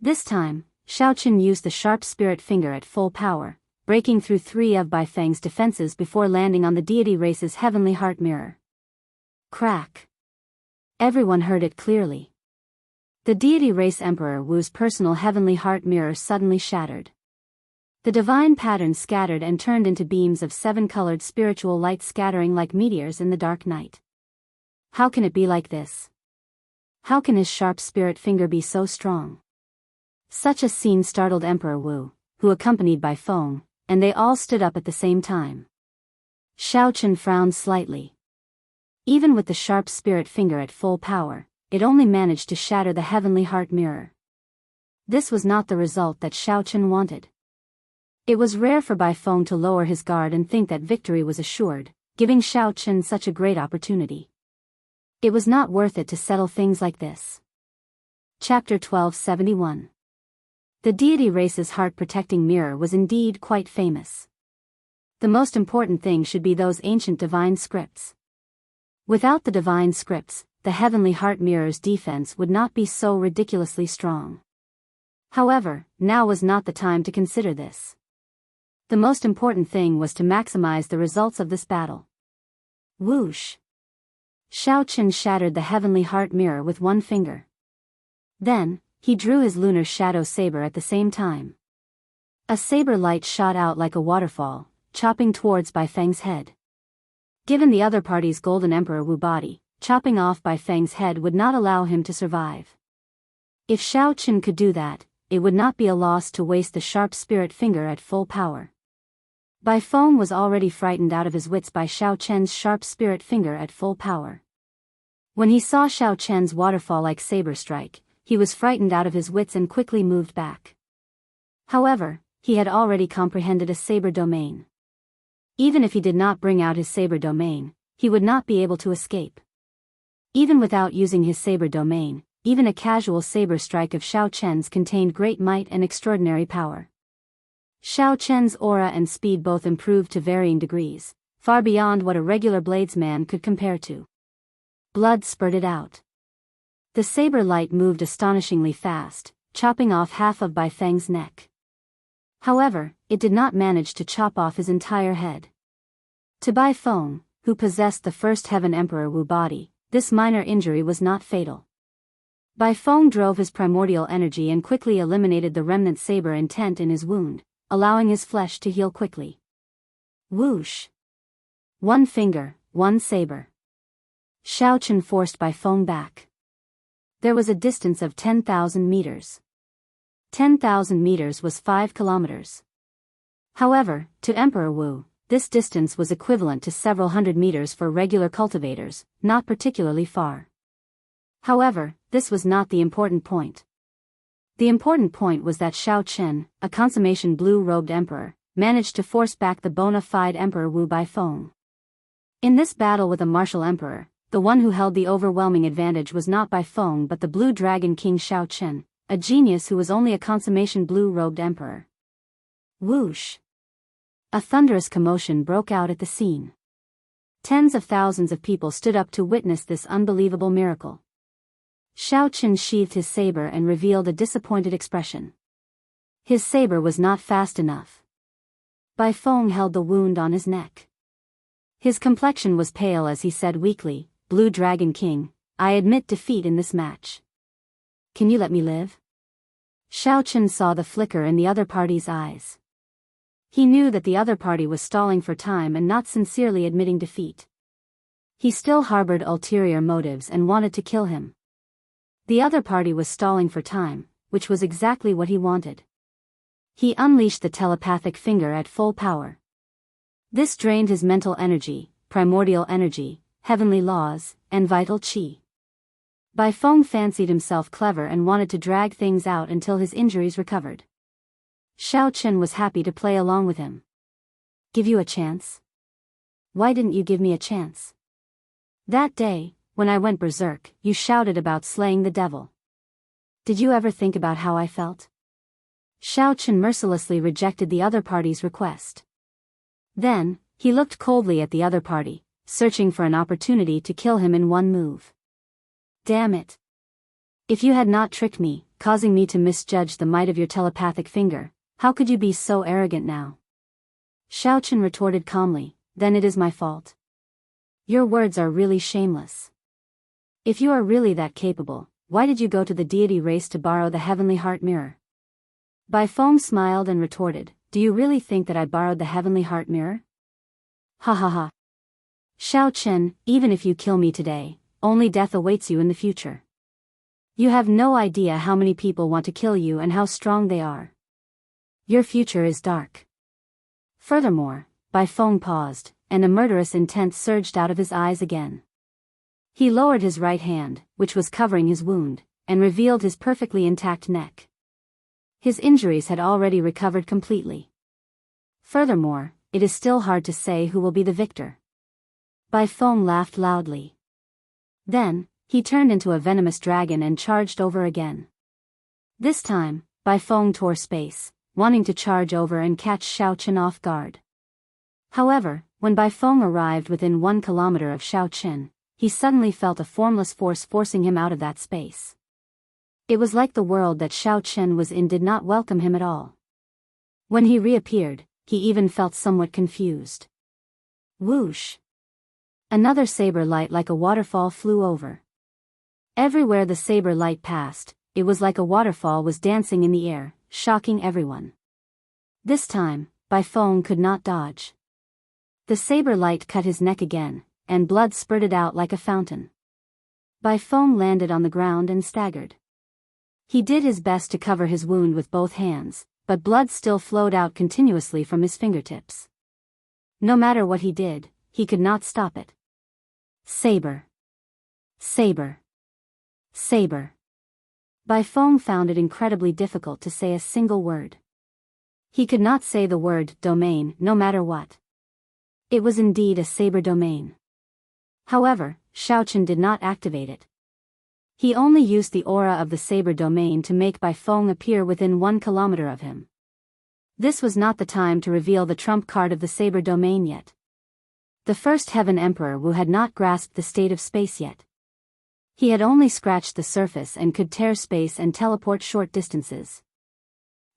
This time, Xiao Chen used the sharp spirit finger at full power, breaking through 3 of Bai Feng's defenses before landing on the deity race's heavenly heart mirror. Crack. Everyone heard it clearly. The deity race Emperor Wu's personal heavenly heart mirror suddenly shattered. The divine patterns scattered and turned into beams of 7-colored spiritual light scattering like meteors in the dark night. How can it be like this? How can his sharp spirit finger be so strong? Such a scene startled Emperor Wu, who accompanied by Feng, and they all stood up at the same time. Xiaochen frowned slightly. Even with the sharp spirit finger at full power, it only managed to shatter the heavenly heart mirror. This was not the result that Xiaochen wanted. It was rare for Bai Feng to lower his guard and think that victory was assured, giving Xiaochen such a great opportunity. It was not worth it to settle things like this. Chapter 1271. The deity race's heart-protecting mirror was indeed quite famous. The most important thing should be those ancient divine scripts. Without the divine scripts, the heavenly heart mirror's defense would not be so ridiculously strong. However, now was not the time to consider this. The most important thing was to maximize the results of this battle. Whoosh! Xiaochen shattered the heavenly heart mirror with one finger. Then, he drew his lunar shadow saber at the same time. A saber light shot out like a waterfall, chopping towards Bai Feng's head. Given the other party's golden Emperor Wu body, chopping off Bai Feng's head would not allow him to survive. If Xiaochen could do that, it would not be a loss to waste the sharp spirit finger at full power. Bai Feng was already frightened out of his wits by Xiaochen's sharp spirit finger at full power. When he saw Xiaochen's waterfall-like saber strike, he was frightened out of his wits and quickly moved back. However, he had already comprehended a saber domain. Even if he did not bring out his saber domain, he would not be able to escape. Even without using his saber domain, even a casual saber strike of Xiaochen's contained great might and extraordinary power. Xiaochen's aura and speed both improved to varying degrees, far beyond what a regular bladesman could compare to. Blood spurted out. The saber light moved astonishingly fast, chopping off half of Bai Feng's neck. However, it did not manage to chop off his entire head. To Bai Feng, who possessed the first Heaven Emperor Wu body, this minor injury was not fatal. Bai Feng drove his primordial energy and quickly eliminated the remnant saber intent in his wound, allowing his flesh to heal quickly. Whoosh! One finger, one saber. Xiaochen forced Bai Feng back. There was a distance of 10,000 meters. 10,000 meters was 5 kilometers. However, to Emperor Wu, this distance was equivalent to several hundred meters for regular cultivators, not particularly far. However, this was not the important point. The important point was that Xiaochen, a consummation blue-robed emperor, managed to force back the bona fide Emperor Wu Bai Feng. In this battle with a martial emperor, the one who held the overwhelming advantage was not Bai Feng but the Blue Dragon King Xiaochen, a genius who was only a consummation blue-robed emperor. Whoosh! A thunderous commotion broke out at the scene. Tens of thousands of people stood up to witness this unbelievable miracle. Xiaochen sheathed his saber and revealed a disappointed expression. His saber was not fast enough. Bai Feng held the wound on his neck. His complexion was pale as he said weakly, "Blue Dragon King, I admit defeat in this match. Can you let me live?" Xiaochen saw the flicker in the other party's eyes. He knew that the other party was stalling for time and not sincerely admitting defeat. He still harbored ulterior motives and wanted to kill him. The other party was stalling for time, which was exactly what he wanted. He unleashed the telepathic finger at full power. This drained his mental energy, primordial energy, heavenly laws, and vital qi. Bai Feng fancied himself clever and wanted to drag things out until his injuries recovered. Xiaochen was happy to play along with him. "Give you a chance? Why didn't you give me a chance? That day, when I went berserk, you shouted about slaying the devil. Did you ever think about how I felt?" Xiaochen mercilessly rejected the other party's request. Then, he looked coldly at the other party, searching for an opportunity to kill him in one move. "Damn it. If you had not tricked me, causing me to misjudge the might of your telepathic finger, how could you be so arrogant now?" Xiaochen retorted calmly, "Then it is my fault. Your words are really shameless. If you are really that capable, why did you go to the deity race to borrow the heavenly heart mirror?" Bai Feng smiled and retorted, do you really think that I borrowed the heavenly heart mirror? Ha ha ha. Xiao Chen, even if you kill me today, only death awaits you in the future. You have no idea how many people want to kill you and how strong they are. Your future is dark. Furthermore, Bai Feng paused, and a murderous intent surged out of his eyes again. He lowered his right hand, which was covering his wound, and revealed his perfectly intact neck. His injuries had already recovered completely. Furthermore, it is still hard to say who will be the victor. Bai Feng laughed loudly. Then, he turned into a venomous dragon and charged over again. This time, Bai Feng tore space, wanting to charge over and catch Xiao Chen off guard. However, when Bai Feng arrived within 1 kilometer of Xiao Chen, he suddenly felt a formless force forcing him out of that space. It was like the world that Xiao Chen was in did not welcome him at all. When he reappeared, he even felt somewhat confused. Whoosh! Another saber light like a waterfall flew over. Everywhere the saber light passed, it was like a waterfall was dancing in the air, shocking everyone. This time, Bai Feng could not dodge. The saber light cut his neck again, and blood spurted out like a fountain. Bai Feng landed on the ground and staggered. He did his best to cover his wound with both hands, but blood still flowed out continuously from his fingertips. No matter what he did, he could not stop it. Saber. Saber. Saber. Bai Feng found it incredibly difficult to say a single word. He could not say the word domain no matter what. It was indeed a saber domain. However, Xiao Chen did not activate it. He only used the aura of the saber domain to make Bai Feng appear within 1 kilometer of him. This was not the time to reveal the trump card of the saber domain yet. The first Heaven Emperor Wu had not grasped the state of space yet. He had only scratched the surface and could tear space and teleport short distances.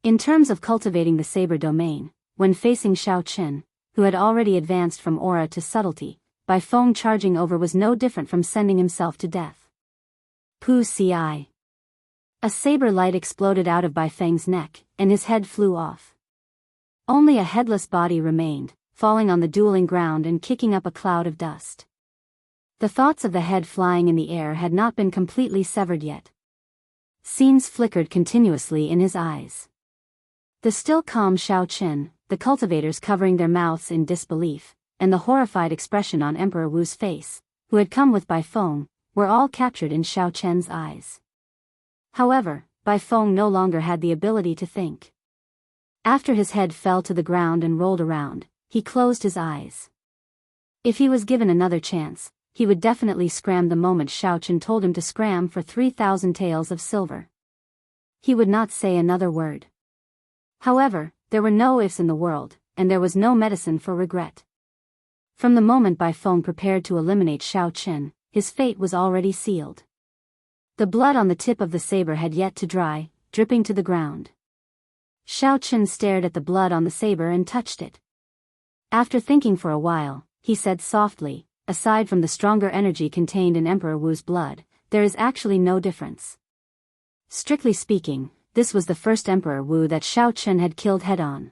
In terms of cultivating the saber domain, when facing Xiao Chen, who had already advanced from aura to subtlety, Bai Feng charging over was no different from sending himself to death. Pu Ci. A saber light exploded out of Bai Feng's neck, and his head flew off. Only a headless body remained, falling on the dueling ground and kicking up a cloud of dust. The thoughts of the head flying in the air had not been completely severed yet. Scenes flickered continuously in his eyes. The still calm Xiao Chen, the cultivators covering their mouths in disbelief, and the horrified expression on Emperor Wu's face, who had come with Bai Feng, were all captured in Xiao Chen's eyes. However, Bai Feng no longer had the ability to think. After his head fell to the ground and rolled around, he closed his eyes. If he was given another chance, he would definitely scram the moment Xiao Chen told him to scram for 3,000 taels of silver. He would not say another word. However, there were no ifs in the world, and there was no medicine for regret. From the moment Bai Feng prepared to eliminate Xiao Chen, his fate was already sealed. The blood on the tip of the saber had yet to dry, dripping to the ground. Xiao Chen stared at the blood on the saber and touched it. After thinking for a while, he said softly, "Aside from the stronger energy contained in Emperor Wu's blood, there is actually no difference." Strictly speaking, this was the first Emperor Wu that Xiao Chen had killed head-on.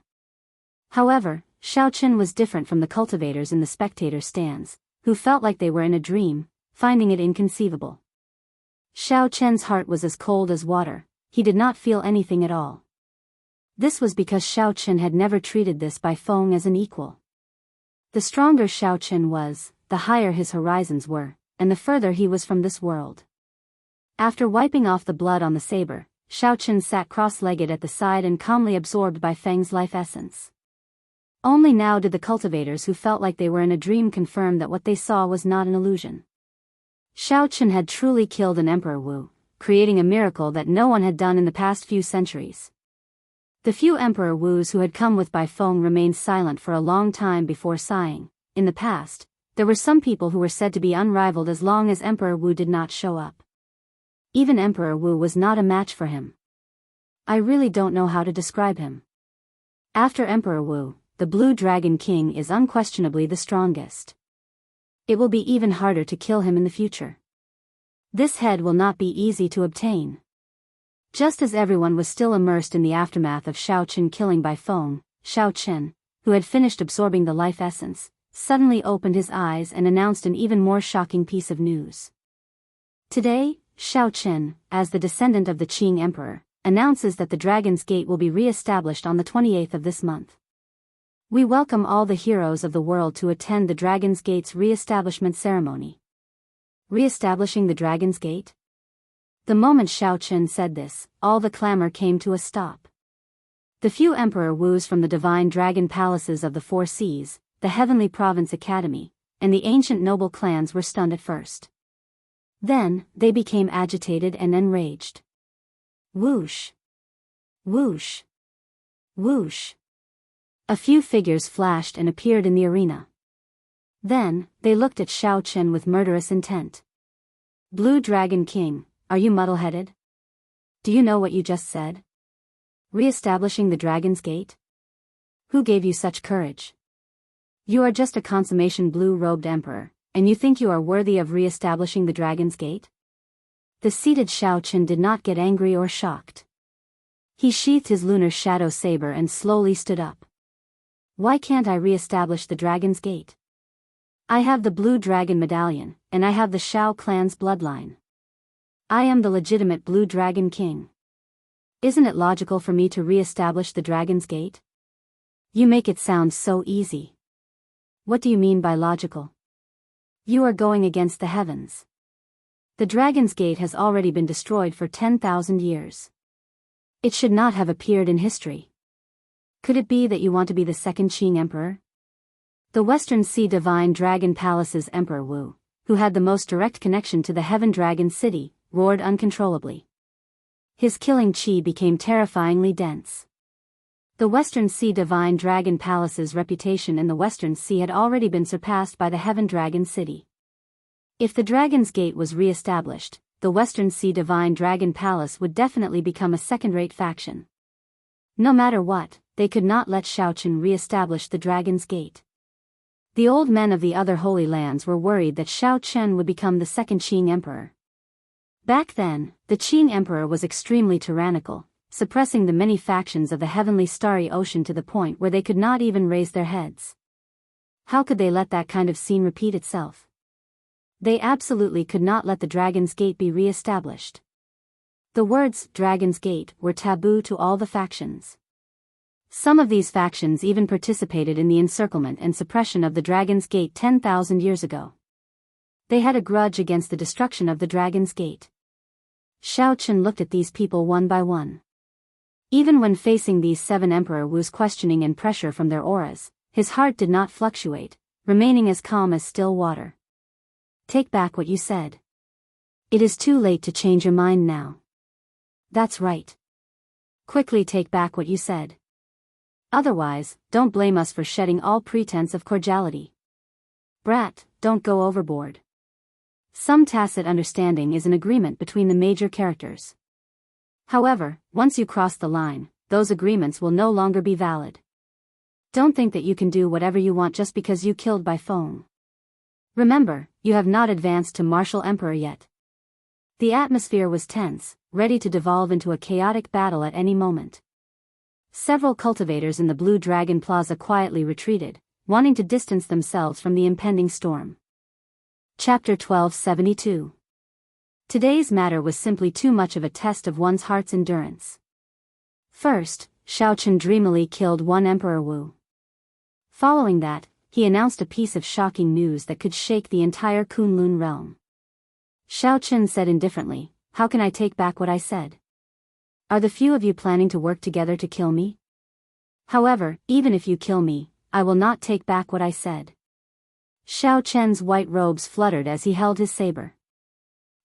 However, Xiao Chen was different from the cultivators in the spectator stands, who felt like they were in a dream, finding it inconceivable. Xiao Chen's heart was as cold as water, he did not feel anything at all. This was because Xiao Chen had never treated this Bai Feng as an equal. The stronger Xiao Chen was, the higher his horizons were, and the further he was from this world. After wiping off the blood on the saber, Xiao Chen sat cross-legged at the side and calmly absorbed Bai Feng's life essence. Only now did the cultivators who felt like they were in a dream confirm that what they saw was not an illusion. Xiao Chen had truly killed an Emperor Wu, creating a miracle that no one had done in the past few centuries. The few Emperor Wus who had come with Bai Feng remained silent for a long time before sighing. In the past, there were some people who were said to be unrivaled as long as Emperor Wu did not show up. Even Emperor Wu was not a match for him. I really don't know how to describe him. After Emperor Wu, the Blue Dragon King is unquestionably the strongest. It will be even harder to kill him in the future. This head will not be easy to obtain. Just as everyone was still immersed in the aftermath of Xiao Chen killing Bai Feng, Xiao, who had finished absorbing the life essence, suddenly opened his eyes and announced an even more shocking piece of news. Today, Xiao, as the descendant of the Qing Emperor, announces that the Dragon's Gate will be re-established on the 28th of this month. We welcome all the heroes of the world to attend the Dragon's Gate's re-establishment ceremony. Re-establishing the Dragon's Gate? The moment Xiao said this, all the clamor came to a stop. The few Emperor Wus from the divine dragon palaces of the Four Seas, the Heavenly Province Academy, and the ancient noble clans were stunned at first. Then, they became agitated and enraged. Whoosh! Whoosh! Whoosh! A few figures flashed and appeared in the arena. Then, they looked at Xiao with murderous intent. Blue Dragon King, are you muddle-headed? Do you know what you just said? Re-establishing the Dragon's Gate? Who gave you such courage? You are just a consummation blue-robed emperor, and you think you are worthy of re-establishing the Dragon's Gate? The seated Xiao did not get angry or shocked. He sheathed his lunar shadow saber and slowly stood up. Why can't I re-establish the Dragon's Gate? I have the Blue Dragon Medallion, and I have the Shao clan's bloodline. I am the legitimate Blue Dragon King. Isn't it logical for me to re-establish the Dragon's Gate? You make it sound so easy. What do you mean by logical? You are going against the heavens. The Dragon's Gate has already been destroyed for 10,000 years. It should not have appeared in history. Could it be that you want to be the second Qing Emperor? The Western Sea Divine Dragon Palace's Emperor Wu, who had the most direct connection to the Heaven Dragon City, roared uncontrollably. His killing qi became terrifyingly dense. The Western Sea Divine Dragon Palace's reputation in the Western Sea had already been surpassed by the Heaven Dragon City. If the Dragon's Gate was re-established, the Western Sea Divine Dragon Palace would definitely become a second-rate faction. No matter what, they could not let Xiao re-establish the Dragon's Gate. The old men of the other Holy Lands were worried that Xiao would become the second Qing Emperor. Back then, the Qing Emperor was extremely tyrannical, suppressing the many factions of the heavenly starry ocean to the point where they could not even raise their heads. How could they let that kind of scene repeat itself? They absolutely could not let the Dragon's Gate be re-established. The words, Dragon's Gate, were taboo to all the factions. Some of these factions even participated in the encirclement and suppression of the Dragon's Gate 10,000 years ago. They had a grudge against the destruction of the Dragon's Gate. Xiao looked at these people one by one. Even when facing these 7 Emperor Wu's questioning and pressure from their auras, his heart did not fluctuate, remaining as calm as still water. Take back what you said. It is too late to change your mind now. That's right. Quickly take back what you said. Otherwise, don't blame us for shedding all pretense of cordiality. Brat, don't go overboard. Some tacit understanding is an agreement between the major characters. However, once you cross the line, those agreements will no longer be valid. Don't think that you can do whatever you want just because you killed by phone. Remember, you have not advanced to Martial Emperor yet. The atmosphere was tense, ready to devolve into a chaotic battle at any moment. Several cultivators in the Blue Dragon Plaza quietly retreated, wanting to distance themselves from the impending storm. Chapter 1272. Today's matter was simply too much of a test of one's heart's endurance. First, Xiao dreamily killed one Emperor Wu. Following that, he announced a piece of shocking news that could shake the entire Kunlun realm. Xiao said indifferently, "How can I take back what I said? Are the few of you planning to work together to kill me? However, even if you kill me, I will not take back what I said." Xiao white robes fluttered as he held his saber.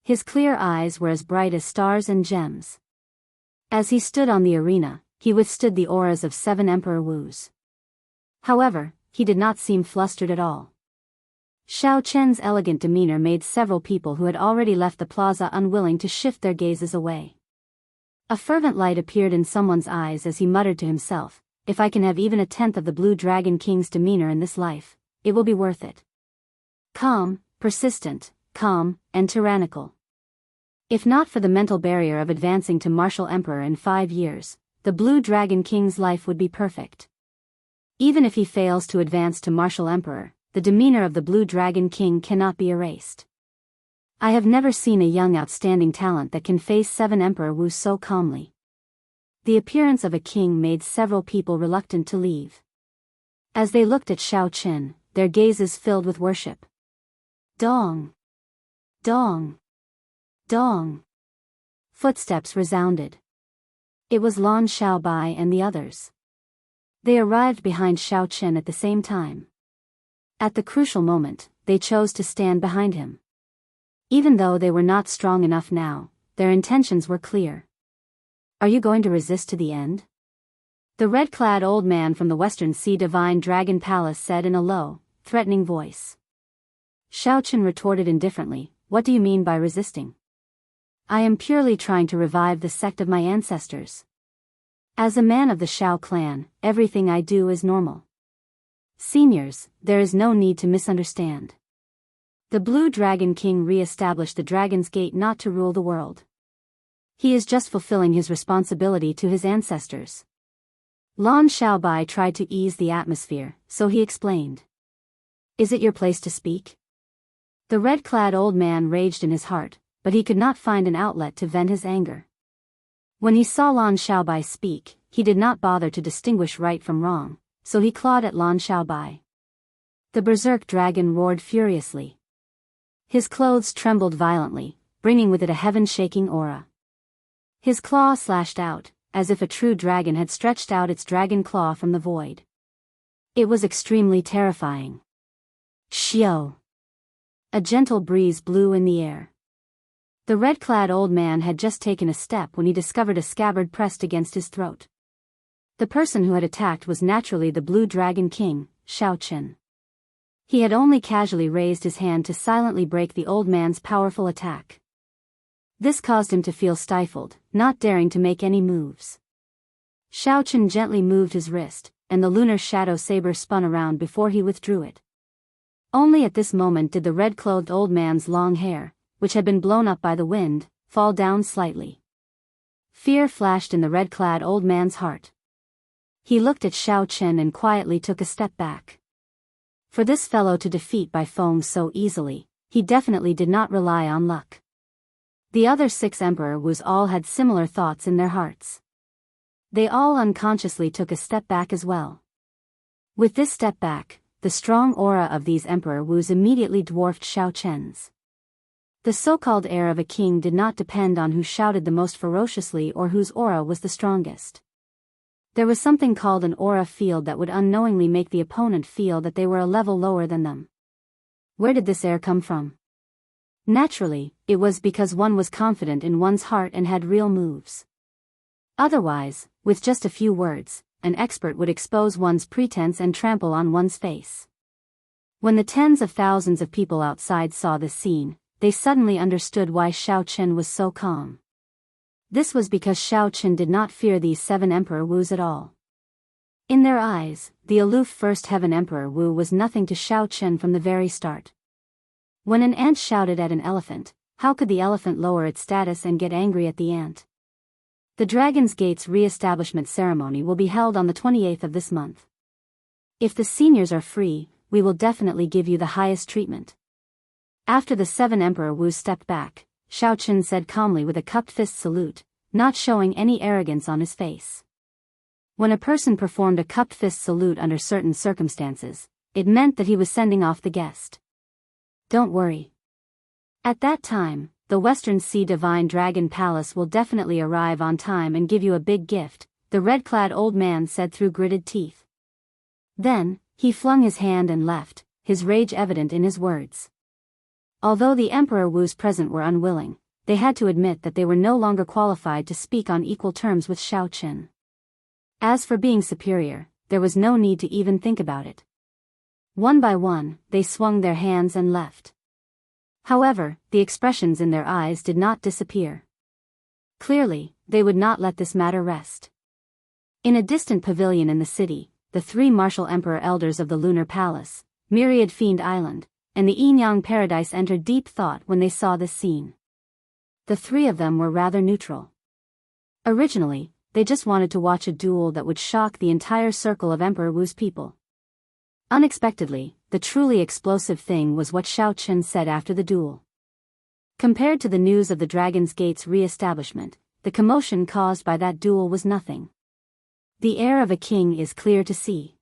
His clear eyes were as bright as stars and gems. As he stood on the arena, he withstood the auras of 7 Emperor Wus. However, he did not seem flustered at all. Xiao elegant demeanor made several people who had already left the plaza unwilling to shift their gazes away. A fervent light appeared in someone's eyes as he muttered to himself, "If I can have even a tenth of the Blue Dragon King's demeanor in this life, it will be worth it." Calm, persistent, calm, and tyrannical. If not for the mental barrier of advancing to Martial Emperor in 5 years, the Blue Dragon King's life would be perfect. Even if he fails to advance to martial emperor, the demeanor of the Blue Dragon King cannot be erased. I have never seen a young outstanding talent that can face 7 Emperor Wu so calmly. The appearance of a king made several people reluctant to leave. As they looked at Xiao Qin, their gazes filled with worship. Dong! Dong! Dong! Footsteps resounded. It was Lan Xiaobai and the others. They arrived behind Xiao Qin at the same time. At the crucial moment, they chose to stand behind him. Even though they were not strong enough now, their intentions were clear. Are you going to resist to the end? The red-clad old man from the Western Sea Divine Dragon Palace said in a low, threatening voice. Xiao Qin retorted indifferently, what do you mean by resisting? I am purely trying to revive the sect of my ancestors. As a man of the Xiao clan, everything I do is normal. Seniors, there is no need to misunderstand. The Blue Dragon King re-established the Dragon's Gate not to rule the world. He is just fulfilling his responsibility to his ancestors. Lan Xiaobai tried to ease the atmosphere, so he explained. Is it your place to speak? The red-clad old man raged in his heart, but he could not find an outlet to vent his anger. When he saw Lan Xiaobai speak, he did not bother to distinguish right from wrong, so he clawed at Lan Xiaobai. The berserk dragon roared furiously. His clothes trembled violently, bringing with it a heaven-shaking aura. His claw slashed out, as if a true dragon had stretched out its dragon claw from the void. It was extremely terrifying. Xiao! A gentle breeze blew in the air. The red-clad old man had just taken a step when he discovered a scabbard pressed against his throat. The person who had attacked was naturally the Blue Dragon King, Xiao Qin. He had only casually raised his hand to silently break the old man's powerful attack. This caused him to feel stifled, not daring to make any moves. Xiao Qin gently moved his wrist, and the lunar shadow saber spun around before he withdrew it. Only at this moment did the red-clothed old man's long hair, which had been blown up by the wind, fall down slightly. Fear flashed in the red-clad old man's heart. He looked at Xiao Qin and quietly took a step back. For this fellow to defeat by foam so easily, he definitely did not rely on luck. The other 6 Emperor Wus all had similar thoughts in their hearts. They all unconsciously took a step back as well. With this step back, the strong aura of these Emperor Wus immediately dwarfed Xiao Qin's. The so-called heir of a king did not depend on who shouted the most ferociously or whose aura was the strongest. There was something called an aura field that would unknowingly make the opponent feel that they were a level lower than them. Where did this air come from? Naturally, it was because one was confident in one's heart and had real moves. Otherwise, with just a few words, an expert would expose one's pretense and trample on one's face. When the tens of thousands of people outside saw this scene, they suddenly understood why Xiao Qin was so calm. This was because Xiao Qin did not fear these 7 Emperor Wus at all. In their eyes, the aloof First Heaven Emperor Wu was nothing to Xiao Qin from the very start. When an ant shouted at an elephant, how could the elephant lower its status and get angry at the ant? The Dragon's Gate's re-establishment ceremony will be held on the 28th of this month. If the seniors are free, we will definitely give you the highest treatment. After the 7 Emperor Wus stepped back, Xiao Qin said calmly with a cupped fist salute, not showing any arrogance on his face. When a person performed a cupped fist salute under certain circumstances, it meant that he was sending off the guest. Don't worry. At that time, the Western Sea Divine Dragon Palace will definitely arrive on time and give you a big gift, the red-clad old man said through gritted teeth. Then, he flung his hand and left, his rage evident in his words. Although the Emperor Wus present were unwilling, they had to admit that they were no longer qualified to speak on equal terms with Xiao Qin. As for being superior, there was no need to even think about it. One by one, they swung their hands and left. However, the expressions in their eyes did not disappear. Clearly, they would not let this matter rest. In a distant pavilion in the city, the 3 martial emperor elders of the Lunar Palace, Myriad Fiend Island, and the Yin-Yang Paradise entered deep thought when they saw this scene. The 3 of them were rather neutral. Originally, they just wanted to watch a duel that would shock the entire circle of Emperor Wu's people. Unexpectedly, the truly explosive thing was what Xiao Chen said after the duel. Compared to the news of the Dragon's Gate's re-establishment, the commotion caused by that duel was nothing. The heir of a king is clear to see.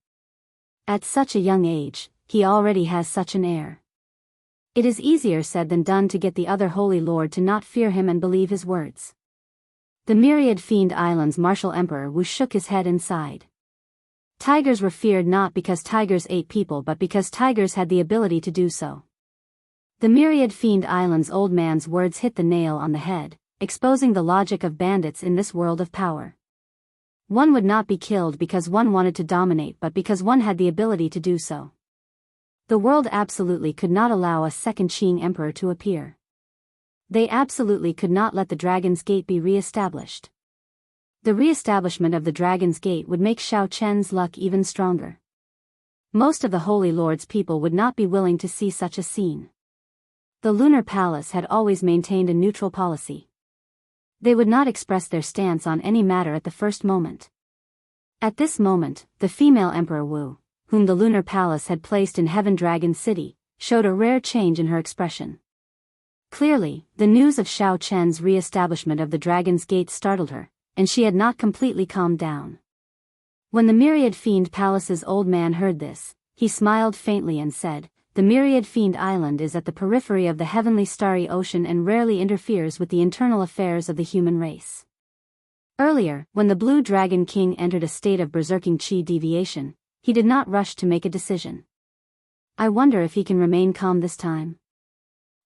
At such a young age, he already has such an heir. It is easier said than done to get the other Holy Lord to not fear him and believe his words. The myriad Fiend Island's martial Emperor Wu shook his head and sighed. Tigers were feared not because tigers ate people but because tigers had the ability to do so. The myriad Fiend Island's old man's words hit the nail on the head, exposing the logic of bandits in this world of power. One would not be killed because one wanted to dominate but because one had the ability to do so. The world absolutely could not allow a second Qing emperor to appear. They absolutely could not let the Dragon's Gate be re-established. The re-establishment of the Dragon's Gate would make Xiao Chen's luck even stronger. Most of the Holy Lord's people would not be willing to see such a scene. The Lunar Palace had always maintained a neutral policy. They would not express their stance on any matter at the first moment. At this moment, the female Emperor Wu, whom the Lunar Palace had placed in Heaven Dragon City, showed a rare change in her expression. Clearly, the news of Xiao Chen's re-establishment of the Dragon's Gate startled her, and she had not completely calmed down. When the Myriad Fiend Palace's old man heard this, he smiled faintly and said, "The Myriad Fiend Island is at the periphery of the heavenly starry ocean and rarely interferes with the internal affairs of the human race." Earlier, when the Blue Dragon King entered a state of berserking qi deviation, he did not rush to make a decision. I wonder if he can remain calm this time.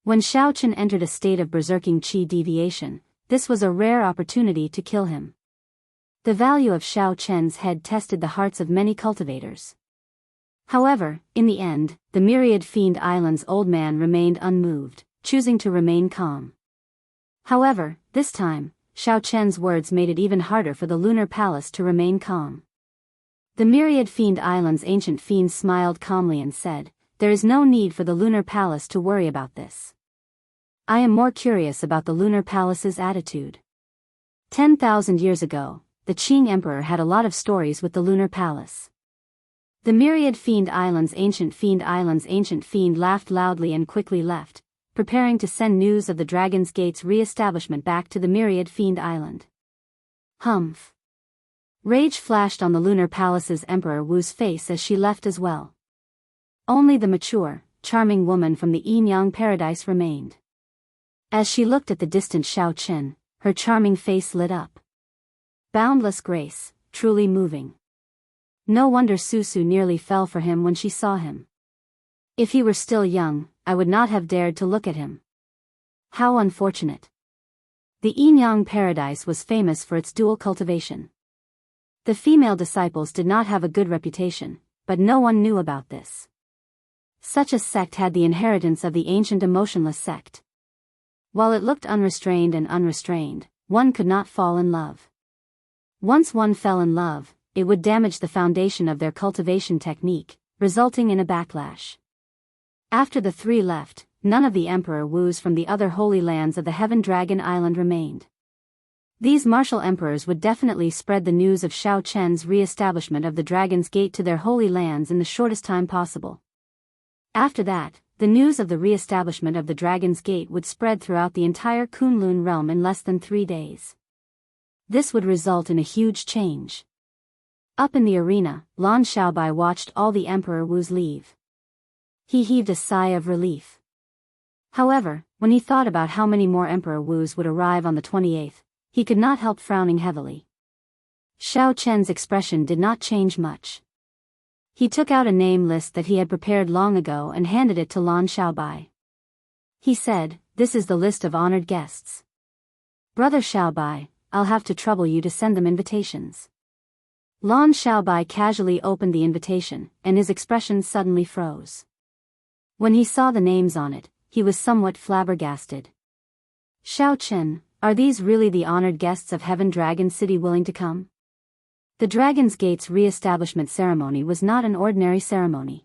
When Xiao Chen entered a state of berserking qi deviation, this was a rare opportunity to kill him. The value of Xiao Chen's head tested the hearts of many cultivators. However, in the end, the Myriad Fiend Island's old man remained unmoved, choosing to remain calm. However, this time, Xiao Chen's words made it even harder for the Lunar Palace to remain calm. The Myriad Fiend Island's ancient fiend smiled calmly and said, "There is no need for the Lunar Palace to worry about this. I am more curious about the Lunar Palace's attitude. 10,000 years ago, the Qing Emperor had a lot of stories with the Lunar Palace." The Myriad Fiend Island's ancient fiend laughed loudly and quickly left, preparing to send news of the Dragon's Gate's re-establishment back to the Myriad Fiend Island. Humph. Rage flashed on the Lunar Palace's Emperor Wu's face as she left as well. Only the mature, charming woman from the Yin-Yang Paradise remained. As she looked at the distant Xiao Chen, her charming face lit up. Boundless grace, truly moving. No wonder Susu nearly fell for him when she saw him. If he were still young, I would not have dared to look at him. How unfortunate. The Yin-Yang Paradise was famous for its dual cultivation. The female disciples did not have a good reputation, but no one knew about this. Such a sect had the inheritance of the ancient emotionless sect. While it looked unrestrained and unrestrained, one could not fall in love. Once one fell in love, it would damage the foundation of their cultivation technique, resulting in a backlash. After the three left, none of the Emperor Wus from the other holy lands of the Heaven Dragon Island remained. These martial emperors would definitely spread the news of Xiao Chen's re-establishment of the Dragon's Gate to their holy lands in the shortest time possible. After that, the news of the re-establishment of the Dragon's Gate would spread throughout the entire Kunlun realm in less than 3 days. This would result in a huge change. Up in the arena, Lan Xiaobai watched all the Emperor Wus leave. He heaved a sigh of relief. However, when he thought about how many more Emperor Wus would arrive on the 28th, he could not help frowning heavily. Xiao Chen's expression did not change much. He took out a name list that he had prepared long ago and handed it to Lan Xiaobai. He said, "This is the list of honored guests. Brother Xiaobai, I'll have to trouble you to send them invitations." Lan Xiaobai casually opened the invitation, and his expression suddenly froze. When he saw the names on it, he was somewhat flabbergasted. "Xiao Chen, are these really the honored guests of Heaven Dragon City willing to come?" The Dragon's Gate's re-establishment ceremony was not an ordinary ceremony.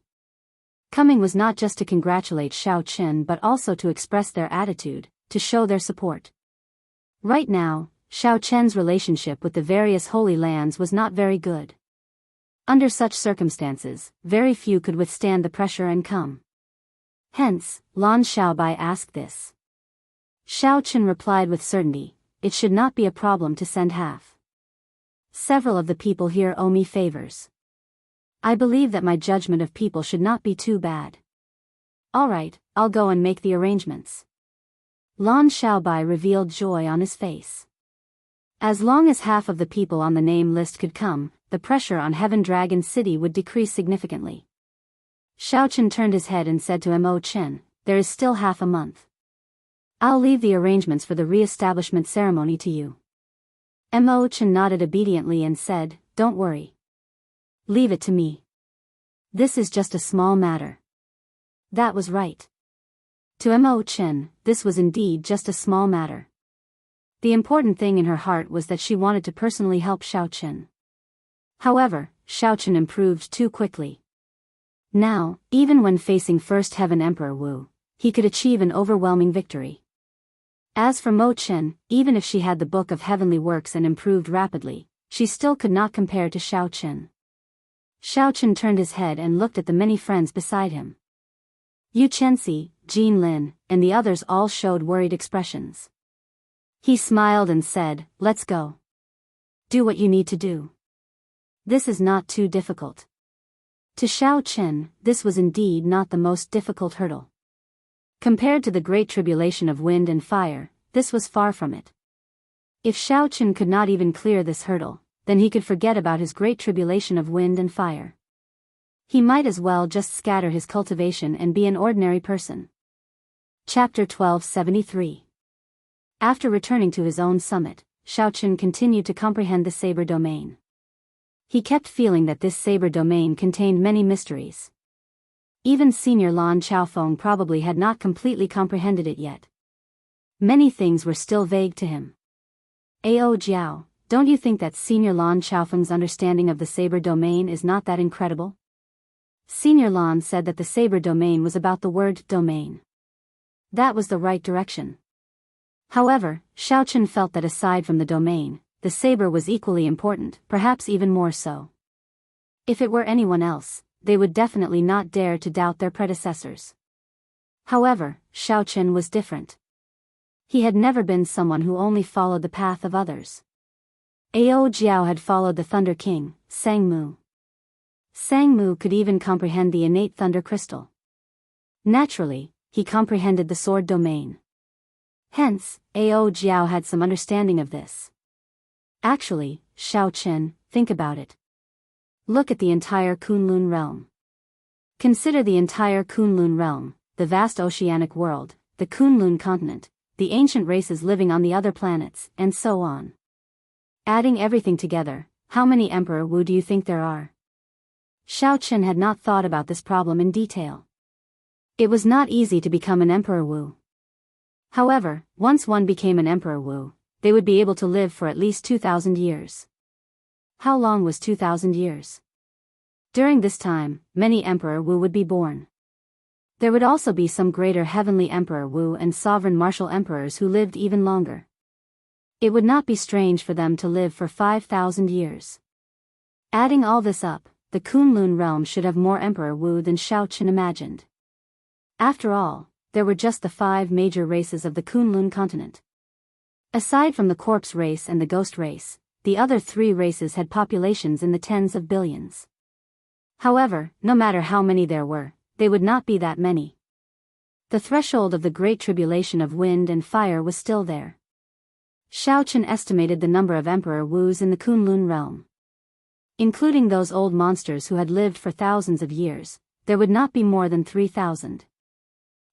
Coming was not just to congratulate Xiao Chen but also to express their attitude, to show their support. Right now, Xiao Chen's relationship with the various holy lands was not very good. Under such circumstances, very few could withstand the pressure and come. Hence, Lan Xiaobai asked this. Xiao Chen replied with certainty, it should not be a problem to send half. Several of the people here owe me favors. I believe that my judgment of people should not be too bad. All right, I'll go and make the arrangements. Lan Xiaobai revealed joy on his face. As long as half of the people on the name list could come, the pressure on Heaven Dragon City would decrease significantly. Xiao Chen turned his head and said to Mo Chen, there is still half a month. I'll leave the arrangements for the re-establishment ceremony to you. Mo Chen nodded obediently and said, don't worry. Leave it to me. This is just a small matter. That was right. To Mo Chen, this was indeed just a small matter. The important thing in her heart was that she wanted to personally help Xiao Chen. However, Xiao Chen improved too quickly. Now, even when facing First Heaven Emperor Wu, he could achieve an overwhelming victory. As for Mo Chen, even if she had the Book of Heavenly Works and improved rapidly, she still could not compare to Xiao Chen. Xiao Chen turned his head and looked at the many friends beside him. Yu Chenxi, Jin Lin, and the others all showed worried expressions. He smiled and said, let's go. Do what you need to do. This is not too difficult. To Xiao Chen, this was indeed not the most difficult hurdle. Compared to the great tribulation of wind and fire, this was far from it. If Xiao Chen could not even clear this hurdle, then he could forget about his great tribulation of wind and fire. He might as well just scatter his cultivation and be an ordinary person. Chapter 1273. After returning to his own summit, Xiao Chen continued to comprehend the saber domain. He kept feeling that this saber domain contained many mysteries. Even Senior Lan Chaofeng probably had not completely comprehended it yet. Many things were still vague to him. Ao Jiao, don't you think that Senior Lan Chaofeng's understanding of the saber domain is not that incredible? Senior Lan said that the saber domain was about the word domain. That was the right direction. However, Xiao Chen felt that aside from the domain, the saber was equally important, perhaps even more so. If it were anyone else, they would definitely not dare to doubt their predecessors. However, Xiao Chen was different. He had never been someone who only followed the path of others. Ao Jiao had followed the Thunder King, Sang Mu. Sang Mu could even comprehend the innate thunder crystal. Naturally, he comprehended the sword domain. Hence, Ao Jiao had some understanding of this. Actually, Xiao Chen, think about it. Look at the entire Kunlun realm. Consider the entire Kunlun realm, the vast oceanic world, the Kunlun continent, the ancient races living on the other planets, and so on. Adding everything together, how many Emperor Wu do you think there are? Xiao Chen had not thought about this problem in detail. It was not easy to become an Emperor Wu. However, once one became an Emperor Wu, they would be able to live for at least 2,000 years. How long was 2,000 years? During this time, many Emperor Wu would be born. There would also be some greater heavenly Emperor Wu and sovereign martial emperors who lived even longer. It would not be strange for them to live for 5,000 years. Adding all this up, the Kunlun realm should have more Emperor Wu than Xiao Chen imagined. After all, there were just the 5 major races of the Kunlun continent. Aside from the corpse race and the ghost race, the other 3 races had populations in the tens of billions. However, no matter how many there were, they would not be that many. The threshold of the great tribulation of wind and fire was still there. Xiao Chen estimated the number of Emperor Wus in the Kunlun realm. Including those old monsters who had lived for thousands of years, there would not be more than 3,000.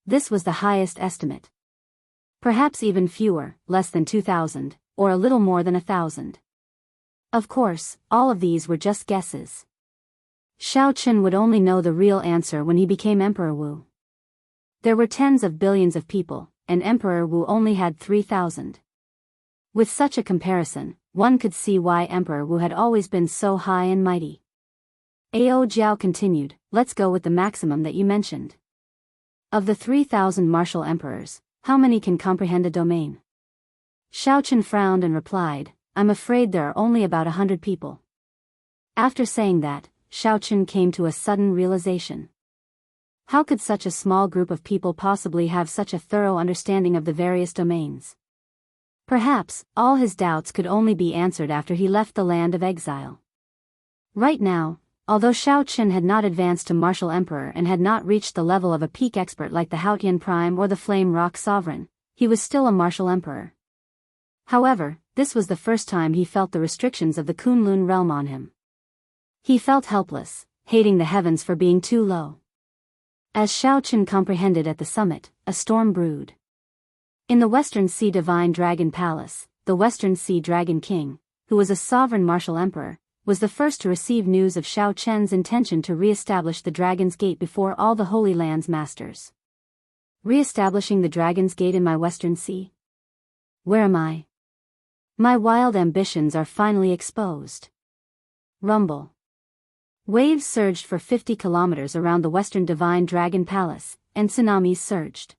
This was the highest estimate. Perhaps even fewer, less than 2,000, or a little more than 1,000. Of course, all of these were just guesses. Xiao Chen would only know the real answer when he became Emperor Wu. There were tens of billions of people, and Emperor Wu only had 3,000. With such a comparison, one could see why Emperor Wu had always been so high and mighty. Ao Jiao continued, let's go with the maximum that you mentioned. Of the 3,000 martial emperors, how many can comprehend a domain? Xiao Chen frowned and replied, I'm afraid there are only about 100 people. After saying that, Xiao Chen came to a sudden realization. How could such a small group of people possibly have such a thorough understanding of the various domains? Perhaps, all his doubts could only be answered after he left the land of exile. Right now, although Xiao Chen had not advanced to Martial Emperor and had not reached the level of a peak expert like the Haotian Prime or the Flame Rock Sovereign, he was still a Martial Emperor. However, this was the first time he felt the restrictions of the Kunlun realm on him. He felt helpless, hating the heavens for being too low. As Xiao Chen comprehended at the summit, a storm brewed. In the Western Sea Divine Dragon Palace, the Western Sea Dragon King, who was a sovereign martial emperor, was the first to receive news of Xiao Chen's intention to re-establish the Dragon's Gate before all the Holy Land's masters. Re-establishing the Dragon's Gate in my Western Sea? Where am I? My wild ambitions are finally exposed. Rumble. Waves surged for 50 kilometers around the Western Divine Dragon Palace, and tsunamis surged.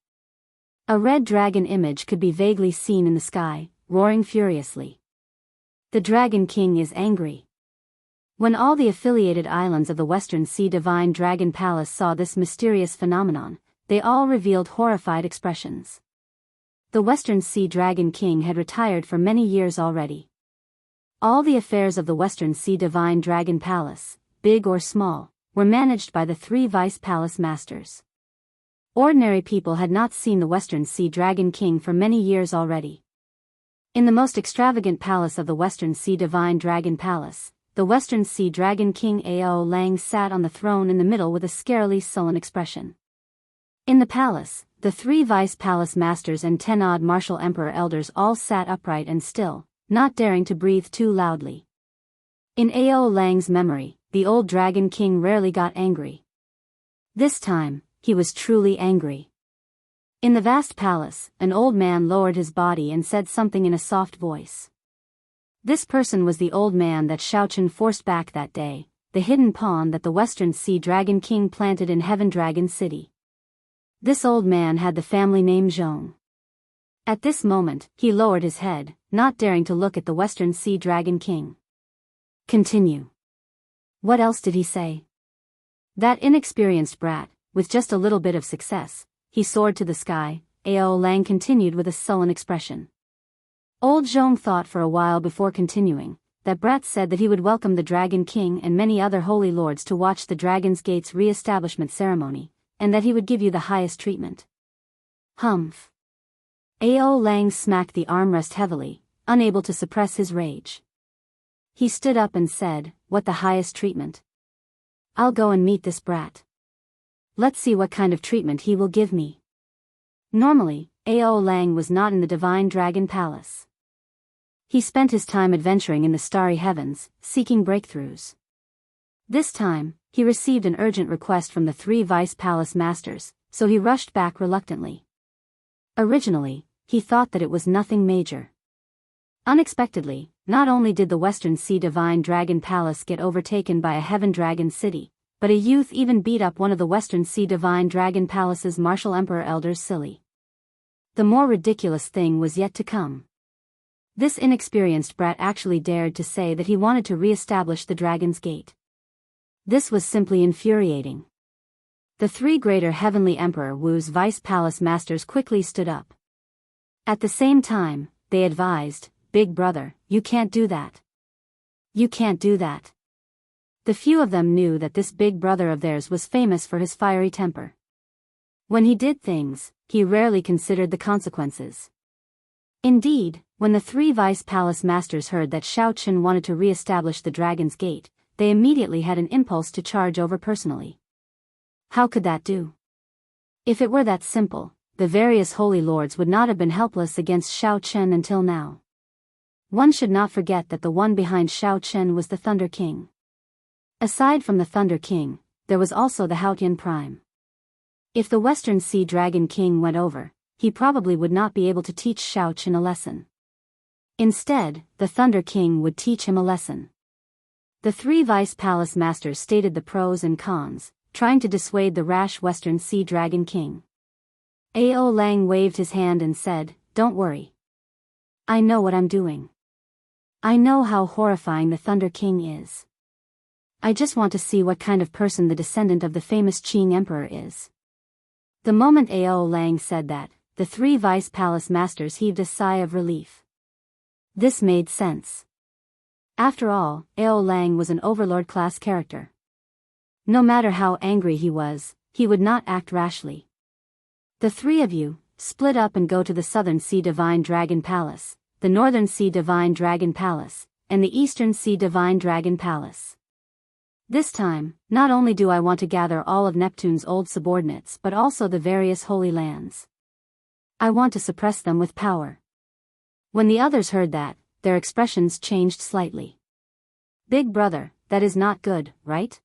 A red dragon image could be vaguely seen in the sky, roaring furiously. The Dragon King is angry. When all the affiliated islands of the Western Sea Divine Dragon Palace saw this mysterious phenomenon, they all revealed horrified expressions. The Western Sea Dragon King had retired for many years already. All the affairs of the Western Sea Divine Dragon Palace, big or small, were managed by the 3 vice palace masters. Ordinary people had not seen the Western Sea Dragon King for many years already. In the most extravagant palace of the Western Sea Divine Dragon Palace, the Western Sea Dragon King Ao Lang sat on the throne in the middle with a scarily sullen expression. In the palace, the 3 vice palace masters and 10-odd martial emperor elders all sat upright and still, not daring to breathe too loudly. In Ao Lang's memory, the old Dragon King rarely got angry. This time, he was truly angry. In the vast palace, an old man lowered his body and said something in a soft voice. This person was the old man that Xiao Chen forced back that day, the hidden pawn that the Western Sea Dragon King planted in Heaven Dragon City. This old man had the family name Zhong. At this moment, he lowered his head, not daring to look at the Western Sea Dragon King. Continue. What else did he say? That inexperienced brat, with just a little bit of success, he soared to the sky, Ao Lang continued with a sullen expression. Old Zhong thought for a while before continuing. That brat said that he would welcome the Dragon King and many other holy lords to watch the Dragon's Gate's re-establishment ceremony, and that he would give you the highest treatment. Humph. Ao Lang smacked the armrest heavily, unable to suppress his rage. He stood up and said, what the highest treatment? I'll go and meet this brat. Let's see what kind of treatment he will give me. Normally, Ao Lang was not in the Divine Dragon Palace. He spent his time adventuring in the starry heavens, seeking breakthroughs. This time, he received an urgent request from the 3 vice palace masters, so he rushed back reluctantly. Originally, he thought that it was nothing major. Unexpectedly, not only did the Western Sea Divine Dragon Palace get overtaken by a Heaven Dragon City, but a youth even beat up one of the Western Sea Divine Dragon Palace's martial emperor elders silly. The more ridiculous thing was yet to come. This inexperienced brat actually dared to say that he wanted to re-establish the Dragon's Gate. This was simply infuriating. The 3 greater Heavenly Emperor Wu's vice palace masters quickly stood up. At the same time, they advised, Big brother, you can't do that. You can't do that. The few of them knew that this big brother of theirs was famous for his fiery temper. When he did things, he rarely considered the consequences. Indeed, when the 3 vice palace masters heard that Xiao Chen wanted to re-establish the Dragon's Gate, they immediately had an impulse to charge over personally. How could that do? If it were that simple, the various holy lords would not have been helpless against Xiao Chen until now. One should not forget that the one behind Xiao Chen was the Thunder King. Aside from the Thunder King, there was also the Haotian Prime. If the Western Sea Dragon King went over, he probably would not be able to teach Xiao Chen a lesson. Instead, the Thunder King would teach him a lesson. The 3 vice palace masters stated the pros and cons, trying to dissuade the rash Western Sea Dragon King. Ao Lang waved his hand and said, "Don't worry. I know what I'm doing. I know how horrifying the Thunder King is. I just want to see what kind of person the descendant of the famous Qing Emperor is. The moment Ao Lang said that, the three vice palace masters heaved a sigh of relief. This made sense. After all, Ao Lang was an overlord-class character. No matter how angry he was, he would not act rashly. The three of you, split up and go to the Southern Sea Divine Dragon Palace, the Northern Sea Divine Dragon Palace, and the Eastern Sea Divine Dragon Palace. This time, not only do I want to gather all of Neptune's old subordinates but also the various holy lands. I want to suppress them with power. When the others heard that, their expressions changed slightly. Big brother, that is not good, right?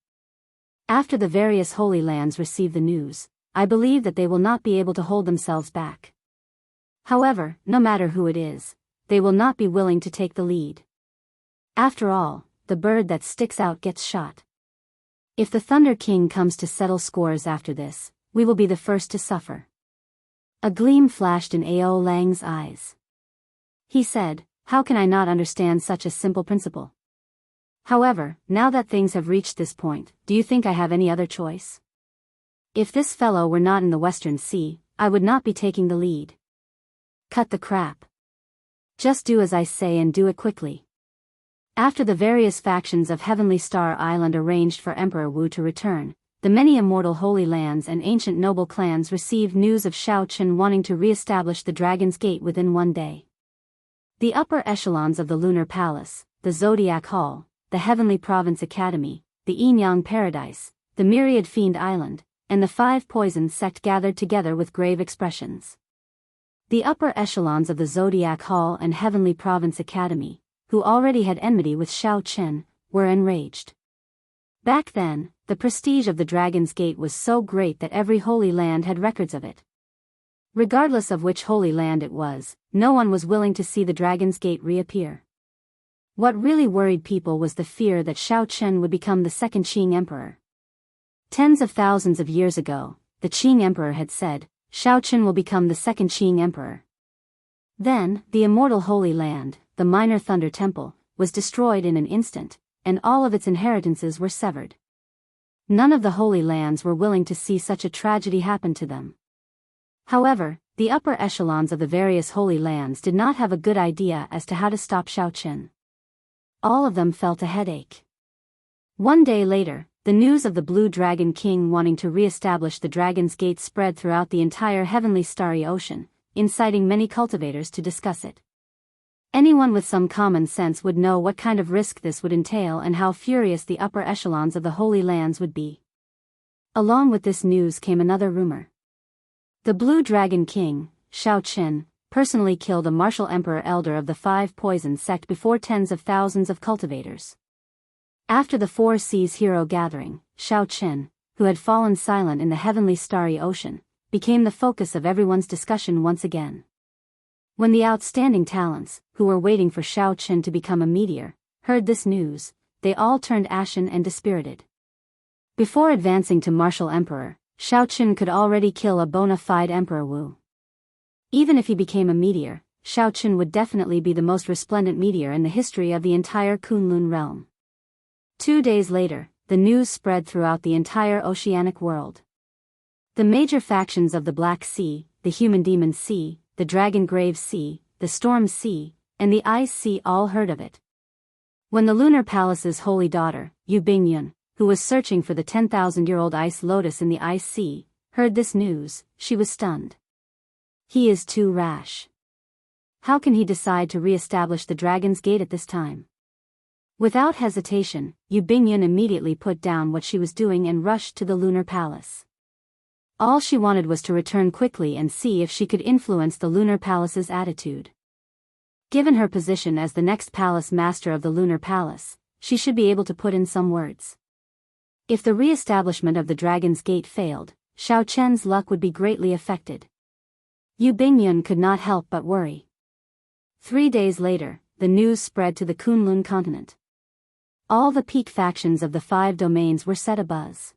After the various holy lands receive the news, I believe that they will not be able to hold themselves back. However, no matter who it is, they will not be willing to take the lead. After all, the bird that sticks out gets shot. If the Thunder King comes to settle scores after this, we will be the first to suffer. A gleam flashed in Ao Lang's eyes. He said, "How can I not understand such a simple principle? However, now that things have reached this point, do you think I have any other choice? If this fellow were not in the Western Sea, I would not be taking the lead. Cut the crap. Just do as I say and do it quickly." After the various factions of Heavenly Star Island arranged for Emperor Wu to return, the many immortal holy lands and ancient noble clans received news of Shao Chen wanting to re-establish the Dragon's Gate within one day. The upper echelons of the Lunar Palace, the Zodiac Hall, the Heavenly Province Academy, the Yin-Yang Paradise, the Myriad Fiend Island, and the Five Poisons sect gathered together with grave expressions. The upper echelons of the Zodiac Hall and Heavenly Province Academy, who already had enmity with Shao Chen, were enraged. Back then, the prestige of the Dragon's Gate was so great that every holy land had records of it. Regardless of which holy land it was, no one was willing to see the Dragon's Gate reappear. What really worried people was the fear that Shao Chen would become the second Qing Emperor. Tens of thousands of years ago, the Qing Emperor had said, Shao Chen will become the second Qing Emperor. Then, the immortal Holy Land, the Minor Thunder Temple, was destroyed in an instant, and all of its inheritances were severed. None of the Holy Lands were willing to see such a tragedy happen to them. However, the upper echelons of the various Holy Lands did not have a good idea as to how to stop Shao Chen. All of them felt a headache. One day later, the news of the Blue Dragon King wanting to re-establish the Dragon's Gate spread throughout the entire heavenly starry ocean, inciting many cultivators to discuss it. Anyone with some common sense would know what kind of risk this would entail and how furious the upper echelons of the Holy Lands would be. Along with this news came another rumor. The Blue Dragon King, Shao Chen, personally killed a martial emperor elder of the Five Poisons sect before tens of thousands of cultivators. After the Four Seas hero gathering, Shao Chen, who had fallen silent in the heavenly starry ocean, became the focus of everyone's discussion once again. When the outstanding talents, who were waiting for Shao Chen to become a meteor, heard this news, they all turned ashen and dispirited. Before advancing to martial emperor, Shao Chen could already kill a bona fide Emperor Wu. Even if he became a meteor, Shao Chen would definitely be the most resplendent meteor in the history of the entire Kunlun realm. 2 days later, the news spread throughout the entire oceanic world. The major factions of the Black Sea, the Human Demon Sea, the Dragon Grave Sea, the Storm Sea, and the Ice Sea all heard of it. When the Lunar Palace's holy daughter, Yu Bingyun, who was searching for the 10,000-year-old ice lotus in the Ice Sea, heard this news, she was stunned. He is too rash. How can he decide to re-establish the Dragon's Gate at this time? Without hesitation, Yu Bingyun immediately put down what she was doing and rushed to the Lunar Palace. All she wanted was to return quickly and see if she could influence the Lunar Palace's attitude. Given her position as the next palace master of the Lunar Palace, she should be able to put in some words. If the re-establishment of the Dragon's Gate failed, Shao Chen's luck would be greatly affected. Yu Bingyun could not help but worry. 3 days later, the news spread to the Kunlun continent. All the peak factions of the 5 domains were set abuzz.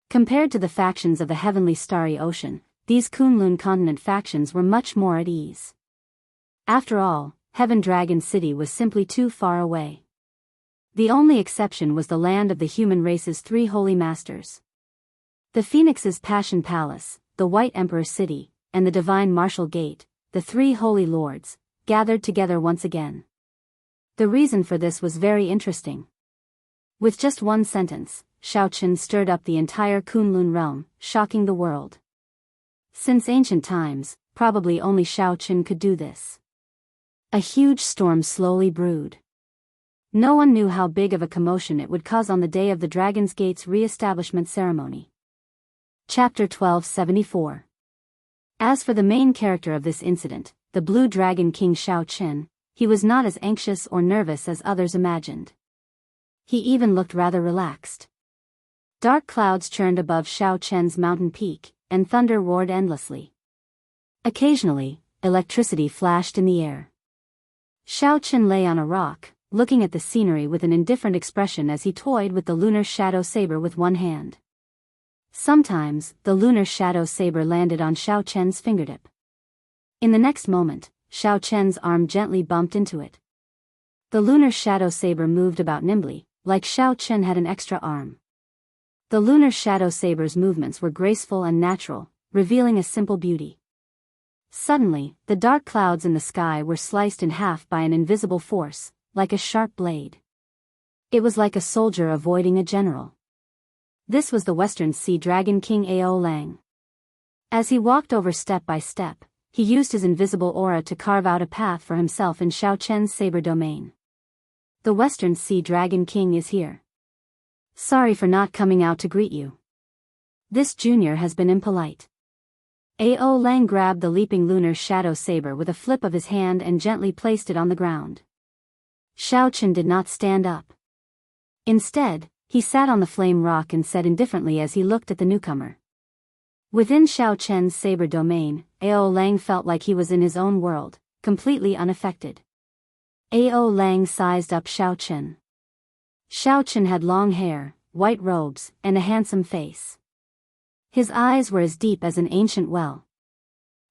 Compared to the factions of the heavenly starry ocean, these Kunlun continent factions were much more at ease. After all, Heaven Dragon City was simply too far away. The only exception was the land of the human race's three holy masters. The Phoenix's Passion Palace, the White Emperor City, and the Divine Martial Gate, the three holy lords, gathered together once again. The reason for this was very interesting. With just one sentence, Xiaoqin stirred up the entire Kunlun realm, shocking the world. Since ancient times, probably only Xiaoqin could do this. A huge storm slowly brewed. No one knew how big of a commotion it would cause on the day of the Dragon's Gate's re-establishment ceremony. Chapter 1274. As for the main character of this incident, the Blue Dragon King Xiaoqin, he was not as anxious or nervous as others imagined. He even looked rather relaxed. Dark clouds churned above Xiaoqin's mountain peak, and thunder roared endlessly. Occasionally, electricity flashed in the air. Xiaoqin lay on a rock, looking at the scenery with an indifferent expression as he toyed with the lunar shadow saber with one hand. Sometimes, the lunar shadow saber landed on Xiaoqin's fingertip. In the next moment, Xiaoqin's arm gently bumped into it. The lunar shadow saber moved about nimbly, like Xiaoqin had an extra arm. The lunar shadow saber's movements were graceful and natural, revealing a simple beauty. Suddenly, the dark clouds in the sky were sliced in half by an invisible force, like a sharp blade. It was like a soldier avoiding a general. This was the Western Sea Dragon King Ao Lang. As he walked over step by step, he used his invisible aura to carve out a path for himself in Xiaoqin's saber domain. The Western Sea Dragon King is here. Sorry for not coming out to greet you. This junior has been impolite. Ao Lang grabbed the leaping lunar shadow saber with a flip of his hand and gently placed it on the ground. Xiaoqin did not stand up. Instead, he sat on the flame rock and said indifferently as he looked at the newcomer. Within Xiaoqin's saber domain, Ao Lang felt like he was in his own world, completely unaffected. Ao Lang sized up Xiaoqin. Xiaoqin had long hair, white robes, and a handsome face. His eyes were as deep as an ancient well.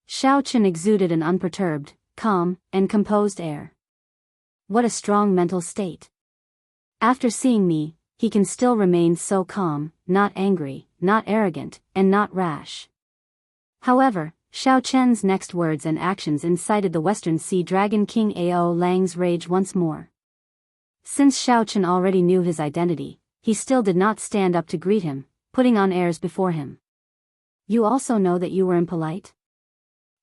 Xiaoqin exuded an unperturbed, calm, and composed air. What a strong mental state. After seeing me, he can still remain so calm, not angry, not arrogant, and not rash. However, Xiaoqin's next words and actions incited the Western Sea Dragon King Ao Lang's rage once more. Since Xiaoqin already knew his identity, he still did not stand up to greet him, putting on airs before him. You also know that you were impolite?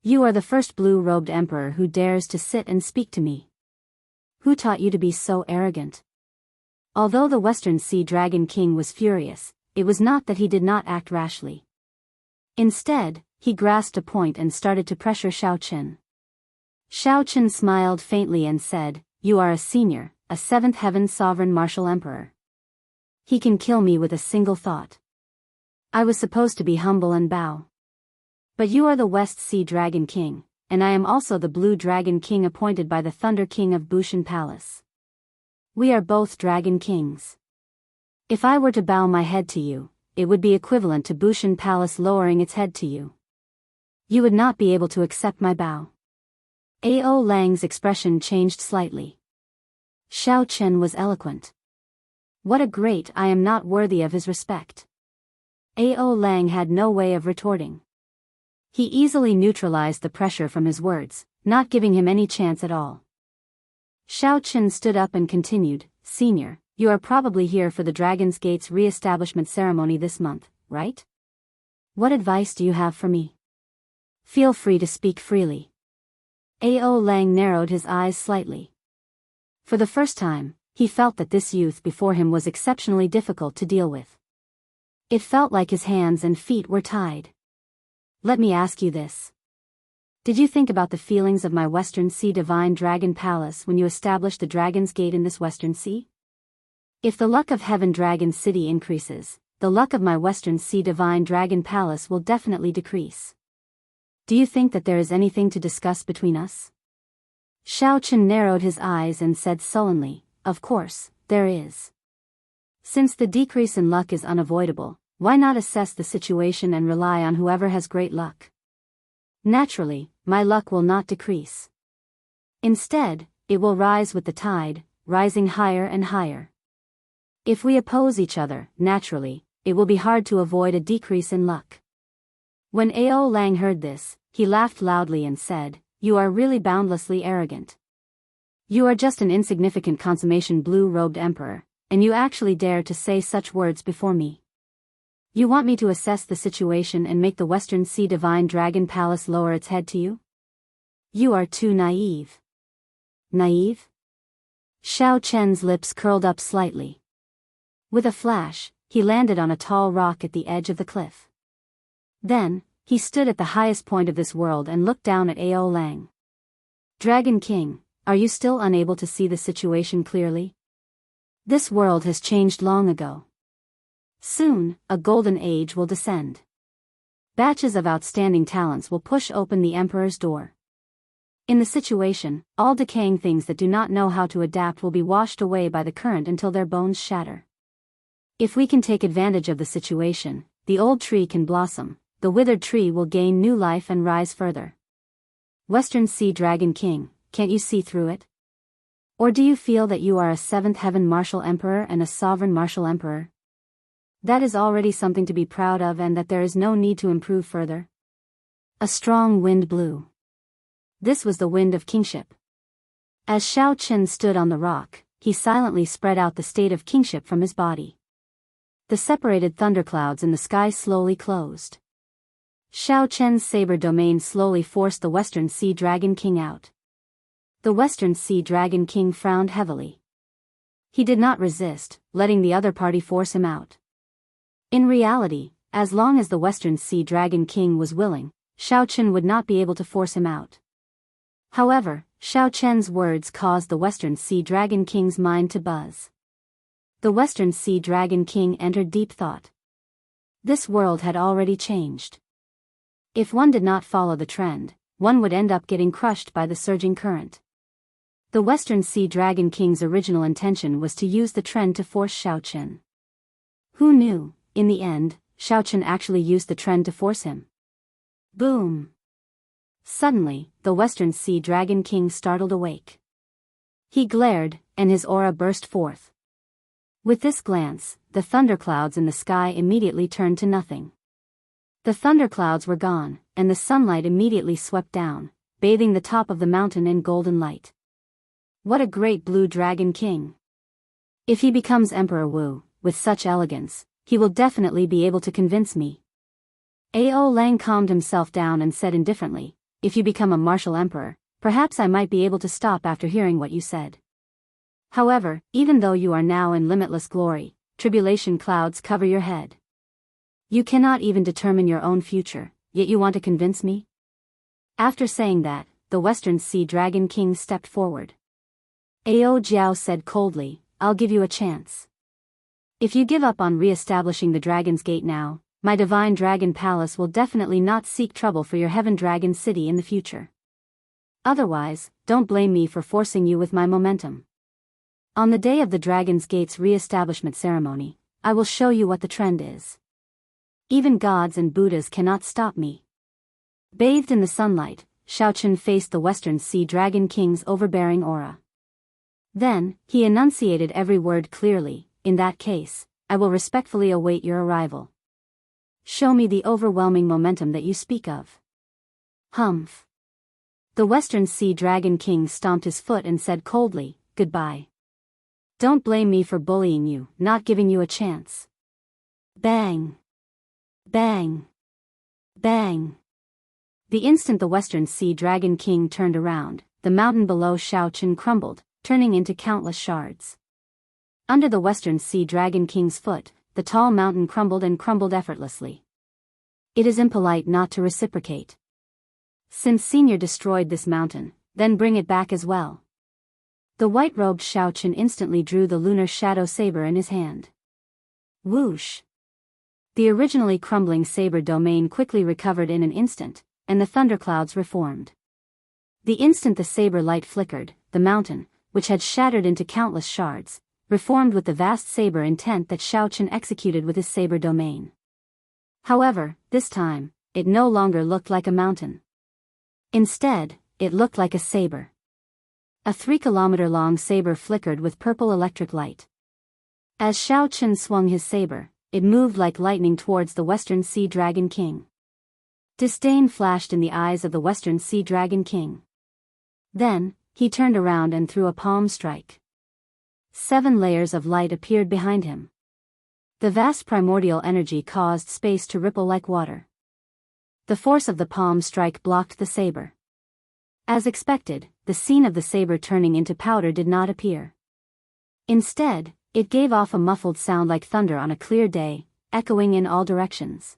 You are the first blue-robed emperor who dares to sit and speak to me. Who taught you to be so arrogant? Although the Western Sea Dragon King was furious, it was not that he did not act rashly. Instead, he grasped a point and started to pressure Xiaoqin. Xiaoqin smiled faintly and said, "You are a senior, a seventh heaven sovereign martial emperor. He can kill me with a single thought. I was supposed to be humble and bow. But you are the West Sea Dragon King, and I am also the Blue Dragon King appointed by the Thunder King of Bushan Palace. We are both Dragon Kings. If I were to bow my head to you, it would be equivalent to Bushan Palace lowering its head to you. You would not be able to accept my bow." Ao Lang's expression changed slightly. Xiaoqin was eloquent. What a great I am not worthy of his respect. Ao Lang had no way of retorting. He easily neutralized the pressure from his words, not giving him any chance at all. Xiaoqin stood up and continued, "Senior, you are probably here for the Dragon's Gate's re-establishment ceremony this month, right? What advice do you have for me? Feel free to speak freely." Ao Lang narrowed his eyes slightly. For the first time, he felt that this youth before him was exceptionally difficult to deal with. It felt like his hands and feet were tied. "Let me ask you this. Did you think about the feelings of my Western Sea Divine Dragon Palace when you established the Dragon's Gate in this Western Sea? If the luck of Heaven Dragon City increases, the luck of my Western Sea Divine Dragon Palace will definitely decrease. Do you think that there is anything to discuss between us?" Xiaoqin narrowed his eyes and said sullenly, "Of course, there is. Since the decrease in luck is unavoidable, why not assess the situation and rely on whoever has great luck? Naturally, my luck will not decrease. Instead, it will rise with the tide, rising higher and higher. If we oppose each other, naturally, it will be hard to avoid a decrease in luck. When Ao Lang heard this, he laughed loudly and said, "You are really boundlessly arrogant. You are just an insignificant consummation blue-robed emperor, and you actually dare to say such words before me. You want me to assess the situation and make the Western Sea Divine Dragon Palace lower its head to you? You are too naive." Naive? Xiao Chen's lips curled up slightly. With a flash, he landed on a tall rock at the edge of the cliff. Then, he stood at the highest point of this world and looked down at Ao Lang. "Dragon King, are you still unable to see the situation clearly? This world has changed long ago. Soon, a golden age will descend. Batches of outstanding talents will push open the Emperor's door. In the situation, all decaying things that do not know how to adapt will be washed away by the current until their bones shatter. If we can take advantage of the situation, the old tree can blossom, the withered tree will gain new life and rise further. Western Sea Dragon King, can't you see through it? Or do you feel that you are a seventh heaven martial emperor and a sovereign martial emperor? That is already something to be proud of and that there is no need to improve further." A strong wind blew. This was the wind of kingship. As Xiao Chen stood on the rock, he silently spread out the state of kingship from his body. The separated thunderclouds in the sky slowly closed. Xiao Chen's saber domain slowly forced the Western Sea Dragon King out. The Western Sea Dragon King frowned heavily. He did not resist, letting the other party force him out. In reality, as long as the Western Sea Dragon King was willing, Xiao Chen would not be able to force him out. However, Xiao Chen's words caused the Western Sea Dragon King's mind to buzz. The Western Sea Dragon King entered deep thought. This world had already changed. If one did not follow the trend, one would end up getting crushed by the surging current. The Western Sea Dragon King's original intention was to use the trend to force Xiao Chen. Who knew, in the end, Xiao Chen actually used the trend to force him. Boom! Suddenly, the Western Sea Dragon King startled awake. He glared, and his aura burst forth. With this glance, the thunderclouds in the sky immediately turned to nothing. The thunderclouds were gone, and the sunlight immediately swept down, bathing the top of the mountain in golden light. What a great blue dragon king! If he becomes Emperor Wu, with such elegance, he will definitely be able to convince me. Ao Lang calmed himself down and said indifferently, "If you become a martial emperor, perhaps I might be able to stop after hearing what you said. However, even though you are now in limitless glory, tribulation clouds cover your head. You cannot even determine your own future, yet you want to convince me?" After saying that, the Western Sea Dragon King stepped forward. Ao Jiao said coldly, "I'll give you a chance. If you give up on re-establishing the Dragon's Gate now, my Divine Dragon Palace will definitely not seek trouble for your Heaven Dragon City in the future. Otherwise, don't blame me for forcing you with my momentum. On the day of the Dragon's Gate's re-establishment ceremony, I will show you what the trend is. Even gods and Buddhas cannot stop me." Bathed in the sunlight, Xiao Chen faced the Western Sea Dragon King's overbearing aura. Then, he enunciated every word clearly, "In that case, I will respectfully await your arrival. Show me the overwhelming momentum that you speak of." Humph. The Western Sea Dragon King stomped his foot and said coldly, "Goodbye. Don't blame me for bullying you, not giving you a chance." Bang! Bang! Bang! The instant the Western Sea Dragon King turned around, the mountain below Xiao Chen crumbled, turning into countless shards. Under the Western Sea Dragon King's foot, the tall mountain crumbled and crumbled effortlessly. It is impolite not to reciprocate. Since Senior destroyed this mountain, then bring it back as well. The white-robed Xiao Chen instantly drew the lunar shadow saber in his hand. Whoosh! The originally crumbling saber domain quickly recovered in an instant, and the thunderclouds reformed. The instant the saber light flickered, the mountain, which had shattered into countless shards, reformed with the vast saber intent that Xiao Chen executed with his saber domain. However, this time, it no longer looked like a mountain. Instead, it looked like a saber. A 3-kilometer-long saber flickered with purple electric light. As Xiao Chen swung his saber, it moved like lightning towards the Western Sea Dragon King. Disdain flashed in the eyes of the Western Sea Dragon King. Then, he turned around and threw a palm strike. 7 layers of light appeared behind him. The vast primordial energy caused space to ripple like water. The force of the palm strike blocked the saber. As expected, the scene of the saber turning into powder did not appear. Instead, it gave off a muffled sound like thunder on a clear day, echoing in all directions.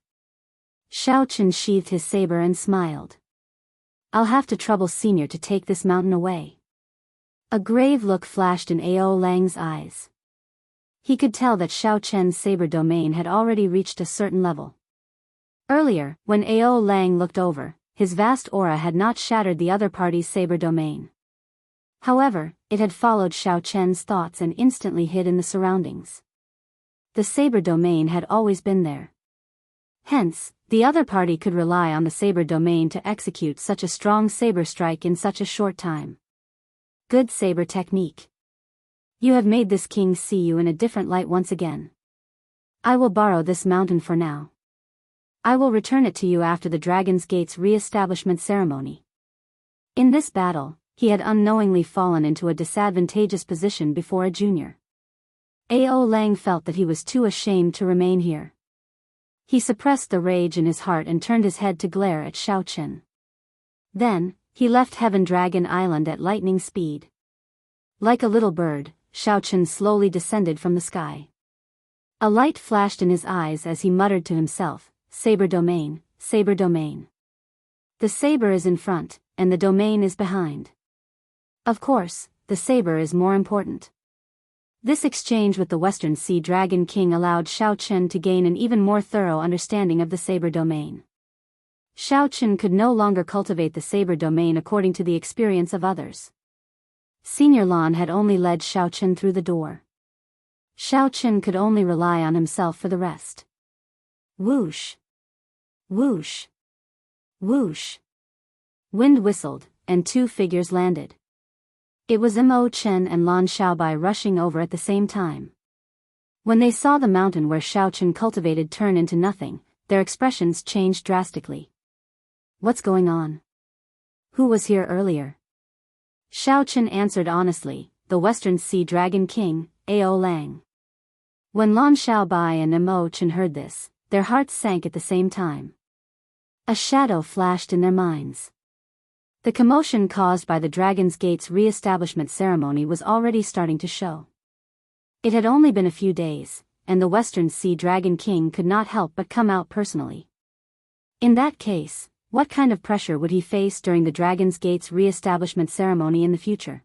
Xiao Chen sheathed his saber and smiled. I'll have to trouble Senior to take this mountain away. A grave look flashed in Ao Lang's eyes. He could tell that Xiao Chen's saber domain had already reached a certain level. Earlier, when Ao Lang looked over, his vast aura had not shattered the other party's saber domain. However, it had followed Xiao Chen's thoughts and instantly hid in the surroundings. The saber domain had always been there. Hence, the other party could rely on the saber domain to execute such a strong saber strike in such a short time. Good saber technique. You have made this king see you in a different light once again. I will borrow this mountain for now. I will return it to you after the Dragon's Gate's re-establishment ceremony. In this battle, he had unknowingly fallen into a disadvantageous position before a junior. Ao Lang felt that he was too ashamed to remain here. He suppressed the rage in his heart and turned his head to glare at Xiao Chen. Then, he left Heaven Dragon Island at lightning speed. Like a little bird, Xiao Chen slowly descended from the sky. A light flashed in his eyes as he muttered to himself, Saber domain, saber domain. The saber is in front, and the domain is behind. Of course, the saber is more important. This exchange with the Western Sea Dragon King allowed Xiao Chen to gain an even more thorough understanding of the saber domain. Xiao Chen could no longer cultivate the saber domain according to the experience of others. Senior Lan had only led Xiao Chen through the door. Xiao Chen could only rely on himself for the rest. Whoosh! Whoosh! Whoosh! Wind whistled, and 2 figures landed. It was Mo Chen and Lan Xiaobai rushing over at the same time. When they saw the mountain where Xiao Chen cultivated turn into nothing, their expressions changed drastically. What's going on? Who was here earlier? Xiao Chen answered honestly, the Western Sea Dragon King, Ao Lang. When Lan Xiaobai and Mo Chen heard this, their hearts sank at the same time. A shadow flashed in their minds. The commotion caused by the Dragon's Gate's re-establishment ceremony was already starting to show. It had only been a few days, and the Western Sea Dragon King could not help but come out personally. In that case, what kind of pressure would he face during the Dragon's Gate's re-establishment ceremony in the future?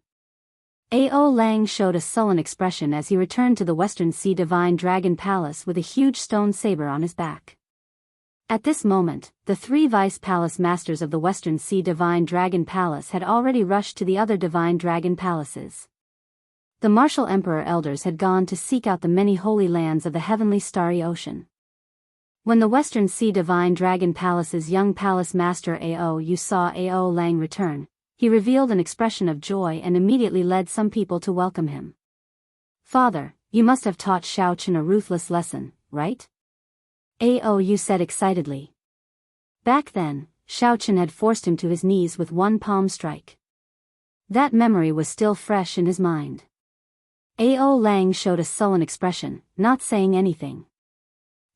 Ao Lang showed a sullen expression as he returned to the Western Sea Divine Dragon Palace with a huge stone saber on his back. At this moment, the 3 vice palace masters of the Western Sea Divine Dragon Palace had already rushed to the other Divine Dragon Palaces. The martial Emperor elders had gone to seek out the many holy lands of the heavenly starry ocean. When the Western Sea Divine Dragon Palace's young palace master Ao Yu saw Ao Lang return, he revealed an expression of joy and immediately led some people to welcome him. Father, you must have taught Xiao Chen a ruthless lesson, right? Ao Yu said excitedly. Back then, Xiao Chen had forced him to his knees with 1 palm strike. That memory was still fresh in his mind. Ao Lang showed a sullen expression, not saying anything.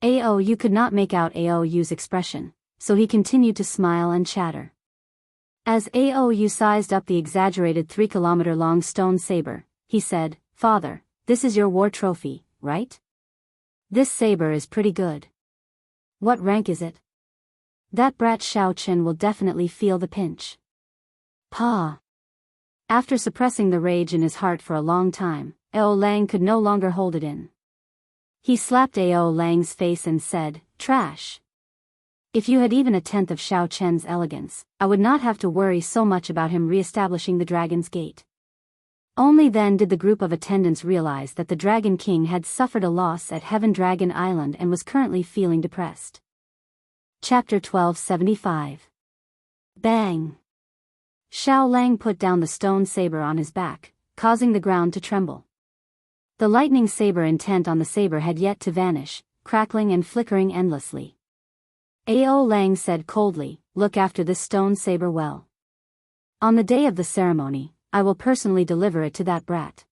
Ao Yu could not make out Ao Yu's expression, so he continued to smile and chatter. As Ao Yu sized up the exaggerated 3-kilometer-long stone saber, he said, Father, this is your war trophy, right? This saber is pretty good. What rank is it? That brat Xiao Chen will definitely feel the pinch. Pa! After suppressing the rage in his heart for a long time, Ao Lang could no longer hold it in. He slapped Ao Lang's face and said, Trash! If you had even a tenth of Xiao Chen's elegance, I would not have to worry so much about him re-establishing the Dragon's Gate. Only then did the group of attendants realize that the Dragon King had suffered a loss at Heaven Dragon Island and was currently feeling depressed. Chapter 1275. Bang! Xiao Lang put down the stone saber on his back, causing the ground to tremble. The lightning saber intent on the saber had yet to vanish, crackling and flickering endlessly. Ao Lang said coldly, "Look after this stone saber well. On the day of the ceremony, I will personally deliver it to that brat."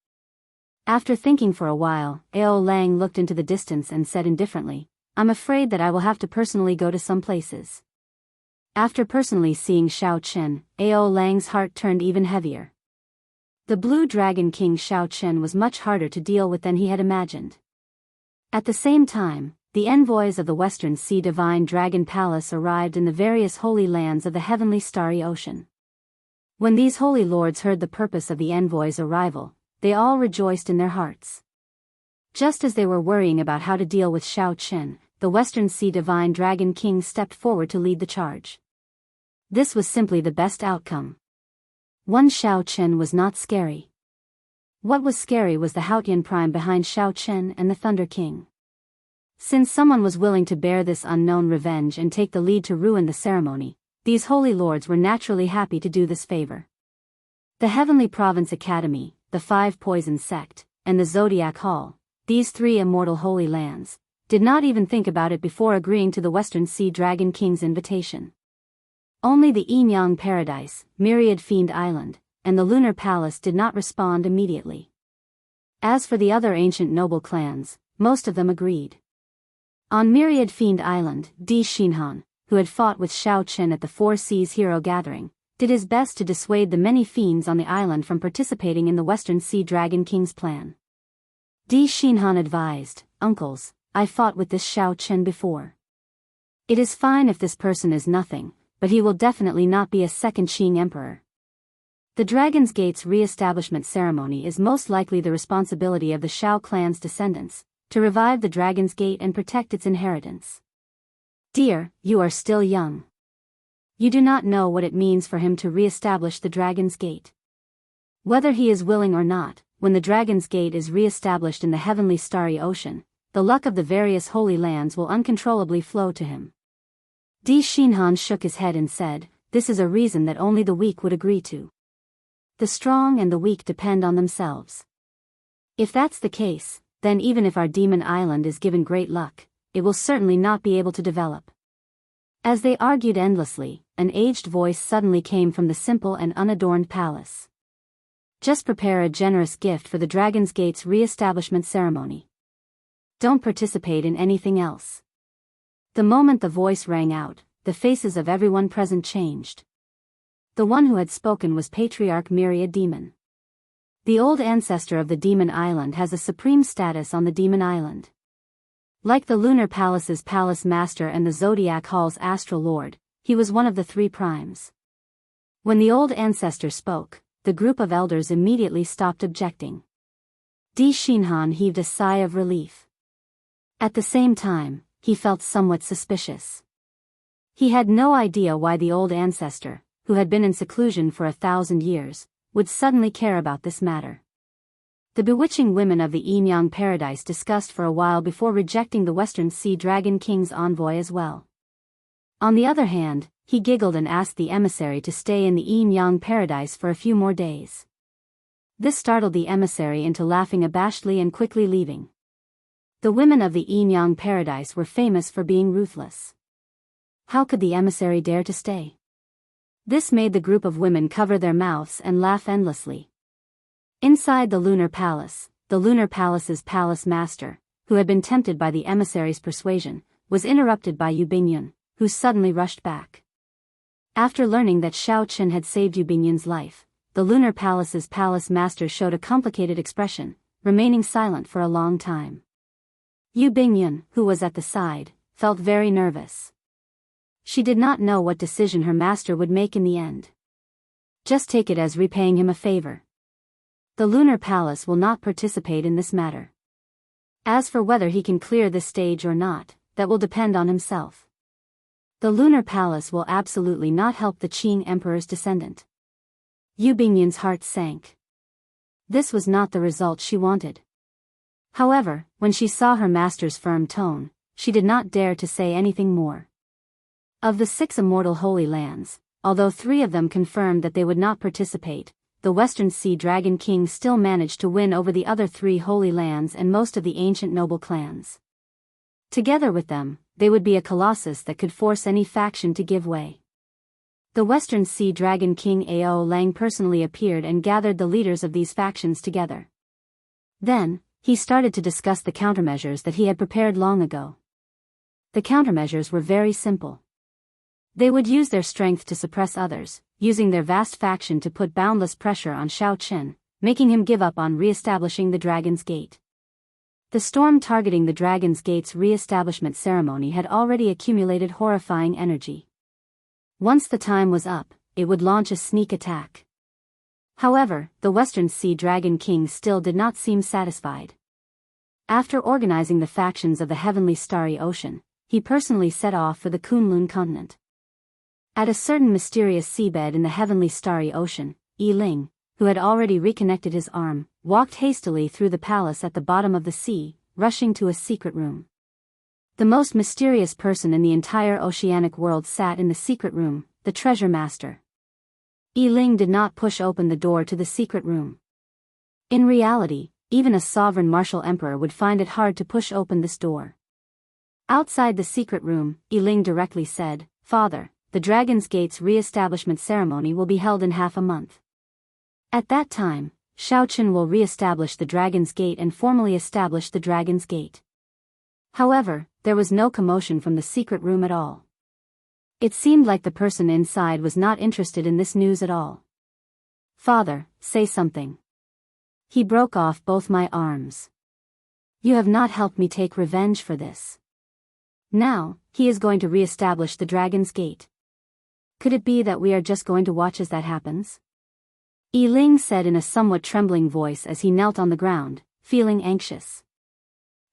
After thinking for a while, Ao Lang looked into the distance and said indifferently, "I'm afraid that I will have to personally go to some places." After personally seeing Xiao Chen, Ao Lang's heart turned even heavier. The Blue Dragon King Xiao Chen was much harder to deal with than he had imagined. At the same time, the envoys of the Western Sea Divine Dragon Palace arrived in the various holy lands of the heavenly starry ocean. When these holy lords heard the purpose of the envoys' arrival, they all rejoiced in their hearts. Just as they were worrying about how to deal with Xiao Chen, the Western Sea Divine Dragon King stepped forward to lead the charge. This was simply the best outcome. One Xiao Chen was not scary. What was scary was the Haotian Prime behind Xiao Chen and the Thunder King. Since someone was willing to bear this unknown revenge and take the lead to ruin the ceremony, these holy lords were naturally happy to do this favor. The Heavenly Province Academy, the Five Poison Sect, and the Zodiac Hall, these three immortal holy lands, did not even think about it before agreeing to the Western Sea Dragon King's invitation. Only the Yimyang Paradise, Myriad Fiend Island, and the Lunar Palace did not respond immediately. As for the other ancient noble clans, most of them agreed. On Myriad Fiend Island, Di Xinhan, who had fought with Xiao Chen at the Four Seas Hero Gathering, did his best to dissuade the many fiends on the island from participating in the Western Sea Dragon King's plan. Di Xinhan advised, "Uncles, I fought with this Xiao Chen before. It is fine if this person is nothing, but he will definitely not be a second Qing emperor. The Dragon's Gate's re-establishment ceremony is most likely the responsibility of the Xiao clan's descendants, to revive the Dragon's Gate and protect its inheritance. Dear, you are still young. You do not know what it means for him to re-establish the Dragon's Gate. Whether he is willing or not, when the Dragon's Gate is re-established in the heavenly starry ocean, the luck of the various holy lands will uncontrollably flow to him." Di Xinhan shook his head and said, "This is a reason that only the weak would agree to. The strong and the weak depend on themselves. If that's the case, then even if our demon island is given great luck, it will certainly not be able to develop." As they argued endlessly, an aged voice suddenly came from the simple and unadorned palace. "Just prepare a generous gift for the Dragon's Gate's re-establishment ceremony. Don't participate in anything else." The moment the voice rang out, the faces of everyone present changed. The one who had spoken was Patriarch Myriad Demon. The old ancestor of the Demon Island has a supreme status on the Demon Island. Like the Lunar Palace's Palace Master and the Zodiac Hall's Astral Lord, he was one of the three primes. When the old ancestor spoke, the group of elders immediately stopped objecting. Di Xinhan heaved a sigh of relief. At the same time, he felt somewhat suspicious. He had no idea why the old ancestor, who had been in seclusion for 1,000 years, would suddenly care about this matter. The bewitching women of the Yimyang Paradise discussed for a while before rejecting the Western Sea Dragon King's envoy as well. On the other hand, he giggled and asked the emissary to stay in the Yimyang Paradise for a few more days. This startled the emissary into laughing abashedly and quickly leaving. The women of the Yimyang Paradise were famous for being ruthless. How could the emissary dare to stay? This made the group of women cover their mouths and laugh endlessly. Inside the Lunar Palace, the Lunar Palace's Palace Master, who had been tempted by the emissary's persuasion, was interrupted by Yu Bingyun, who suddenly rushed back. After learning that Xiao Chen had saved Yu Bingyun's life, the Lunar Palace's Palace Master showed a complicated expression, remaining silent for a long time. Yu Bingyun, who was at the side, felt very nervous. She did not know what decision her master would make in the end. Just take it as repaying him a favor. The Lunar Palace will not participate in this matter. As for whether he can clear this stage or not, that will depend on himself. The Lunar Palace will absolutely not help the Qing Emperor's descendant. Yu Bingyun's heart sank. This was not the result she wanted. However, when she saw her master's firm tone, she did not dare to say anything more. Of the 6 immortal holy lands, although 3 of them confirmed that they would not participate, the Western Sea Dragon King still managed to win over the other 3 Holy Lands and most of the ancient noble clans. Together with them, they would be a colossus that could force any faction to give way. The Western Sea Dragon King Ao Lang personally appeared and gathered the leaders of these factions together. Then, he started to discuss the countermeasures that he had prepared long ago. The countermeasures were very simple. They would use their strength to suppress others, using their vast faction to put boundless pressure on Xiao Qin, making him give up on re-establishing the Dragon's Gate. The storm targeting the Dragon's Gate's re-establishment ceremony had already accumulated horrifying energy. Once the time was up, it would launch a sneak attack. However, the Western Sea Dragon King still did not seem satisfied. After organizing the factions of the Heavenly Starry Ocean, he personally set off for the Kunlun continent. At a certain mysterious seabed in the Heavenly Starry Ocean, Yi Ling, who had already reconnected his arm, walked hastily through the palace at the bottom of the sea, rushing to a secret room. The most mysterious person in the entire oceanic world sat in the secret room, the treasure master. Yi Ling did not push open the door to the secret room. In reality, even a sovereign martial emperor would find it hard to push open this door. Outside the secret room, Yi Ling directly said, "Father, the Dragon's Gate's re-establishment ceremony will be held in half a month. At that time, Xiao Qin will re-establish the Dragon's Gate and formally establish the Dragon's Gate." However, there was no commotion from the secret room at all. It seemed like the person inside was not interested in this news at all. "Father, say something. He broke off both my arms. You have not helped me take revenge for this. Now, he is going to re-establish the Dragon's Gate. Could it be that we are just going to watch as that happens?" Yi Ling said in a somewhat trembling voice as he knelt on the ground, feeling anxious.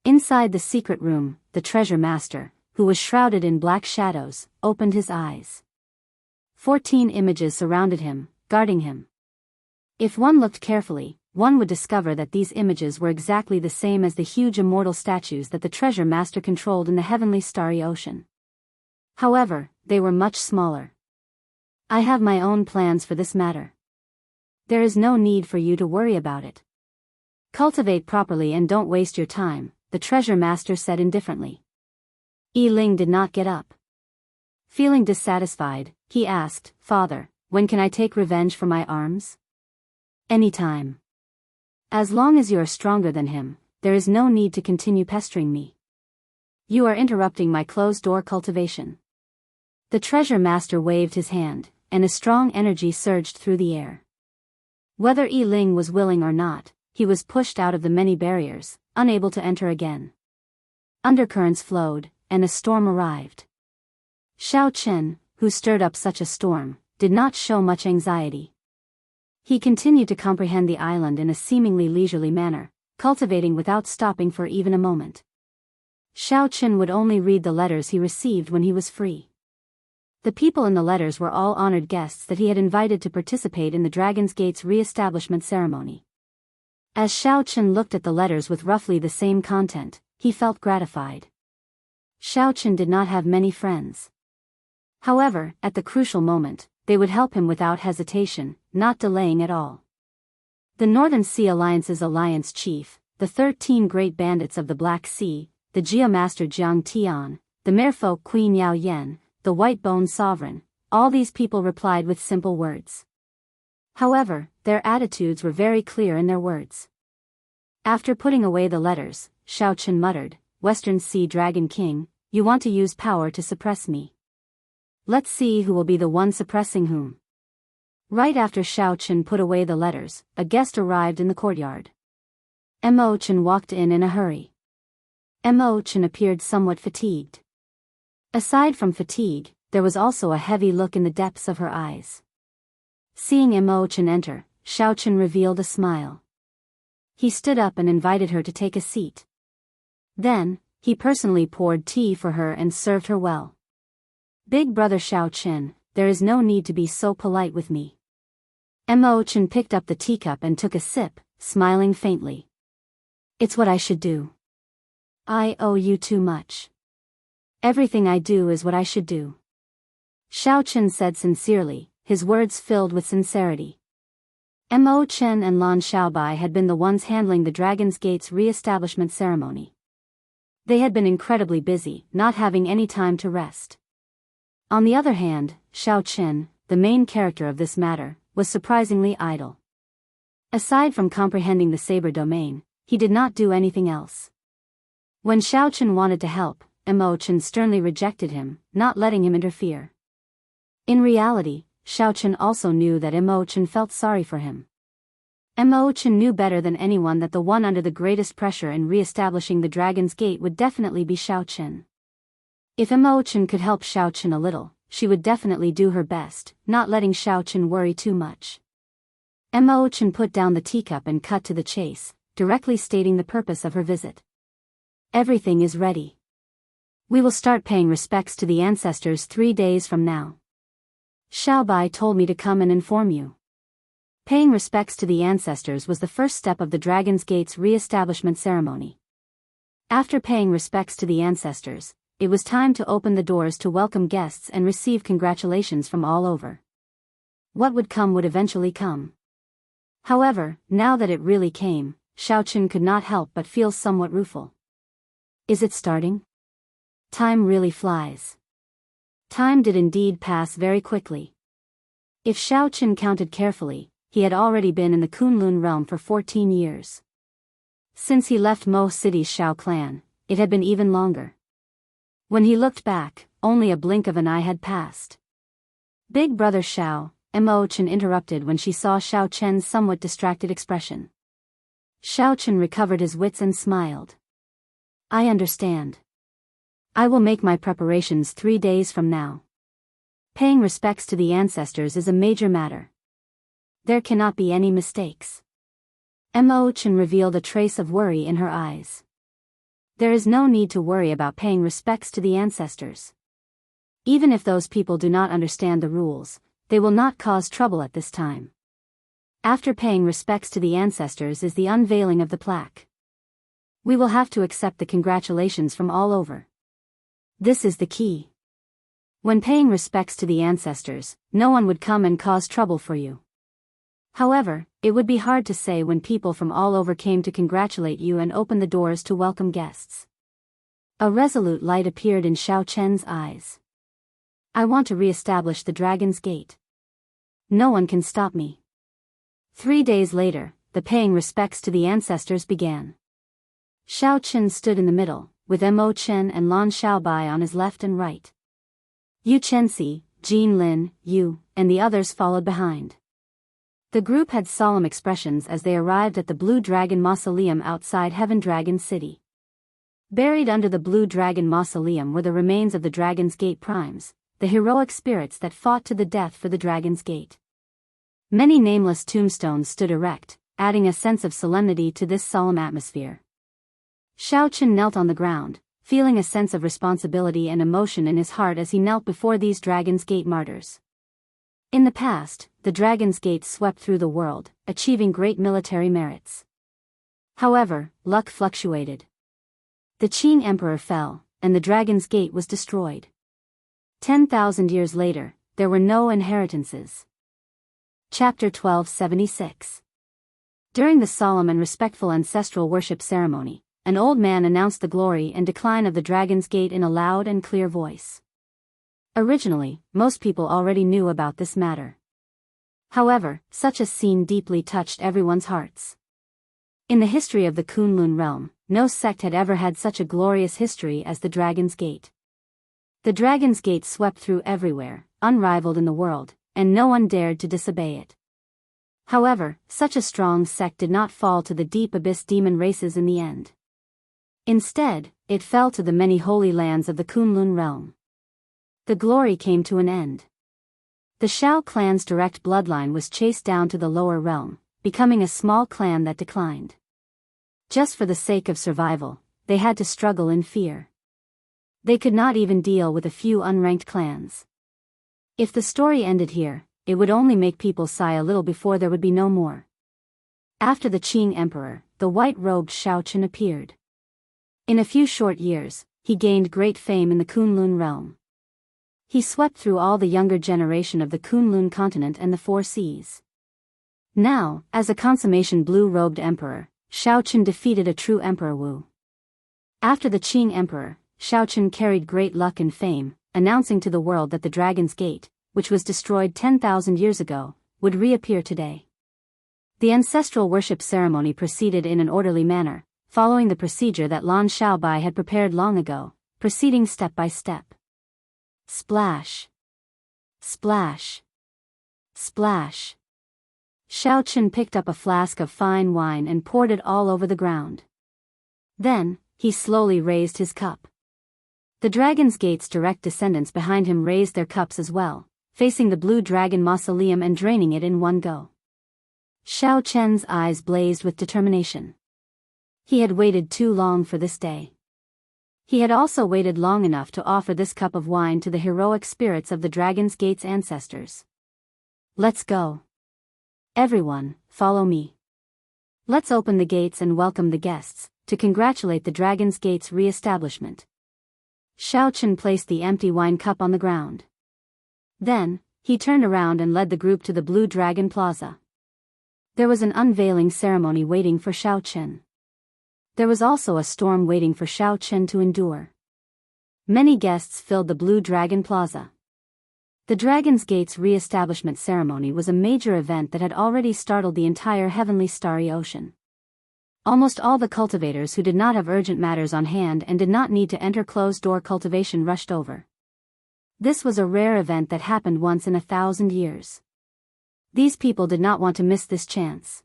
Inside the secret room, the treasure master, who was shrouded in black shadows, opened his eyes. 14 images surrounded him, guarding him. If one looked carefully, one would discover that these images were exactly the same as the huge immortal statues that the treasure master controlled in the Heavenly Starry Ocean. However, they were much smaller. "I have my own plans for this matter. There is no need for you to worry about it. Cultivate properly and don't waste your time," the treasure master said indifferently. Yi Ling did not get up. Feeling dissatisfied, he asked, "Father, when can I take revenge for my arms?" "Anytime. As long as you are stronger than him, there is no need to continue pestering me. You are interrupting my closed-door cultivation." The treasure master waved his hand, and a strong energy surged through the air. Whether Yi Ling was willing or not, he was pushed out of the many barriers, unable to enter again. Undercurrents flowed, and a storm arrived. Xiao Qin, who stirred up such a storm, did not show much anxiety. He continued to comprehend the island in a seemingly leisurely manner, cultivating without stopping for even a moment. Xiao Qin would only read the letters he received when he was free. The people in the letters were all honored guests that he had invited to participate in the Dragon's Gate's re-establishment ceremony. As Xiao Qin looked at the letters with roughly the same content, he felt gratified. Xiao Qin did not have many friends. However, at the crucial moment, they would help him without hesitation, not delaying at all. The Northern Sea Alliance's alliance chief, the 13 great bandits of the Black Sea, the Geomaster Jiang Tian, the merfolk Queen Yao Yen, the White-Bone Sovereign, all these people replied with simple words. However, their attitudes were very clear in their words. After putting away the letters, Xiao Qin muttered, "Western Sea Dragon King, you want to use power to suppress me. Let's see who will be the one suppressing whom." Right after Xiao Qin put away the letters, a guest arrived in the courtyard. Mo Chen walked in a hurry. Mo Chen appeared somewhat fatigued. Aside from fatigue, there was also a heavy look in the depths of her eyes. Seeing Mo Chen enter, Xiao Qin revealed a smile. He stood up and invited her to take a seat. Then, he personally poured tea for her and served her well. "Big brother Xiao Qin, there is no need to be so polite with me." Mo Chen picked up the teacup and took a sip, smiling faintly. "It's what I should do. I owe you too much. Everything I do is what I should do." Xiao Chen said sincerely, his words filled with sincerity. Mo Chen and Lan Xiaobai had been the ones handling the Dragon's Gate's re-establishment ceremony. They had been incredibly busy, not having any time to rest. On the other hand, Xiao Chen, the main character of this matter, was surprisingly idle. Aside from comprehending the saber domain, he did not do anything else. When Xiao Chen wanted to help, Mo Chen sternly rejected him, not letting him interfere. In reality, Xiao Chen also knew that Mo Chen felt sorry for him. Mo Chen knew better than anyone that the one under the greatest pressure in re-establishing the Dragon's Gate would definitely be Xiao Chen. If Mo Chen could help Xiao Chen a little, she would definitely do her best, not letting Xiao Chen worry too much. Mo Chen put down the teacup and cut to the chase, directly stating the purpose of her visit. Everything is ready. We will start paying respects to the ancestors 3 days from now. Xiaobai told me to come and inform you. Paying respects to the ancestors was the first step of the Dragon's Gate's re-establishment ceremony. After paying respects to the ancestors, it was time to open the doors to welcome guests and receive congratulations from all over. What would come would eventually come. However, now that it really came, Xiao Chen could not help but feel somewhat rueful. Is it starting? Time really flies. Time did indeed pass very quickly. If Xiao Chen counted carefully, he had already been in the Kunlun realm for 14 years. Since he left Mo City's Xiao clan, it had been even longer. When he looked back, only a blink of an eye had passed. Big brother Xiao, Mo Chen interrupted when she saw Xiao Chen's somewhat distracted expression. Xiao Chen recovered his wits and smiled. I understand. I will make my preparations 3 days from now. Paying respects to the ancestors is a major matter. There cannot be any mistakes. Mo Chen revealed a trace of worry in her eyes. There is no need to worry about paying respects to the ancestors. Even if those people do not understand the rules, they will not cause trouble at this time. After paying respects to the ancestors is the unveiling of the plaque. We will have to accept the congratulations from all over. This is the key. When paying respects to the ancestors, no one would come and cause trouble for you. However, it would be hard to say when people from all over came to congratulate you and open the doors to welcome guests. A resolute light appeared in Xiao Chen's eyes. I want to re-establish the Dragon's Gate. No one can stop me. 3 days later, the paying respects to the ancestors began. Xiao Chen stood in the middle, with Mo Chen and Lan Xiaobai on his left and right. Yu Chenxi, Jin Lin, Yu, and the others followed behind. The group had solemn expressions as they arrived at the Blue Dragon Mausoleum outside Heaven Dragon City. Buried under the Blue Dragon Mausoleum were the remains of the Dragon's Gate Primes, the heroic spirits that fought to the death for the Dragon's Gate. Many nameless tombstones stood erect, adding a sense of solemnity to this solemn atmosphere. Xiao Chen knelt on the ground, feeling a sense of responsibility and emotion in his heart as he knelt before these Dragon's Gate martyrs. In the past, the Dragon's Gate swept through the world, achieving great military merits. However, luck fluctuated. The Qing Emperor fell, and the Dragon's Gate was destroyed. 10,000 years later, there were no inheritances. Chapter 1276. During the solemn and respectful ancestral worship ceremony, an old man announced the glory and decline of the Dragon's Gate in a loud and clear voice. Originally, most people already knew about this matter. However, such a scene deeply touched everyone's hearts. In the history of the Kunlun realm, no sect had ever had such a glorious history as the Dragon's Gate. The Dragon's Gate swept through everywhere, unrivaled in the world, and no one dared to disobey it. However, such a strong sect did not fall to the deep abyss demon races in the end. Instead, it fell to the many holy lands of the Kunlun realm. The glory came to an end. The Xiao clan's direct bloodline was chased down to the lower realm, becoming a small clan that declined. Just for the sake of survival, they had to struggle in fear. They could not even deal with a few unranked clans. If the story ended here, it would only make people sigh a little before there would be no more. After the Qing Emperor, the white-robed Xiao Chen appeared. In a few short years, he gained great fame in the Kunlun realm. He swept through all the younger generation of the Kunlun continent and the Four Seas. Now, as a consummation blue-robed emperor, Shaoqun defeated a true emperor Wu. After the Qing emperor, Shaoqun carried great luck and fame, announcing to the world that the Dragon's Gate, which was destroyed 10,000 years ago, would reappear today. The ancestral worship ceremony proceeded in an orderly manner, following the procedure that Lan Xiaobai had prepared long ago, proceeding step by step. Splash. Splash. Splash. Shaoqun picked up a flask of fine wine and poured it all over the ground. Then, he slowly raised his cup. The Dragon's Gate's direct descendants behind him raised their cups as well, facing the blue dragon mausoleum and draining it in one go. Shaoqun's eyes blazed with determination. He had waited too long for this day. He had also waited long enough to offer this cup of wine to the heroic spirits of the Dragon's Gate's ancestors. Let's go. Everyone, follow me. Let's open the gates and welcome the guests, to congratulate the Dragon's Gate's re-establishment. Shaoqun placed the empty wine cup on the ground. Then, he turned around and led the group to the Blue Dragon Plaza. There was an unveiling ceremony waiting for Shaoqun. There was also a storm waiting for Shaoqun to endure. Many guests filled the Blue Dragon Plaza. The Dragon's Gate's re-establishment ceremony was a major event that had already startled the entire heavenly starry ocean. Almost all the cultivators who did not have urgent matters on hand and did not need to enter closed-door cultivation rushed over. This was a rare event that happened once in 1,000 years. These people did not want to miss this chance.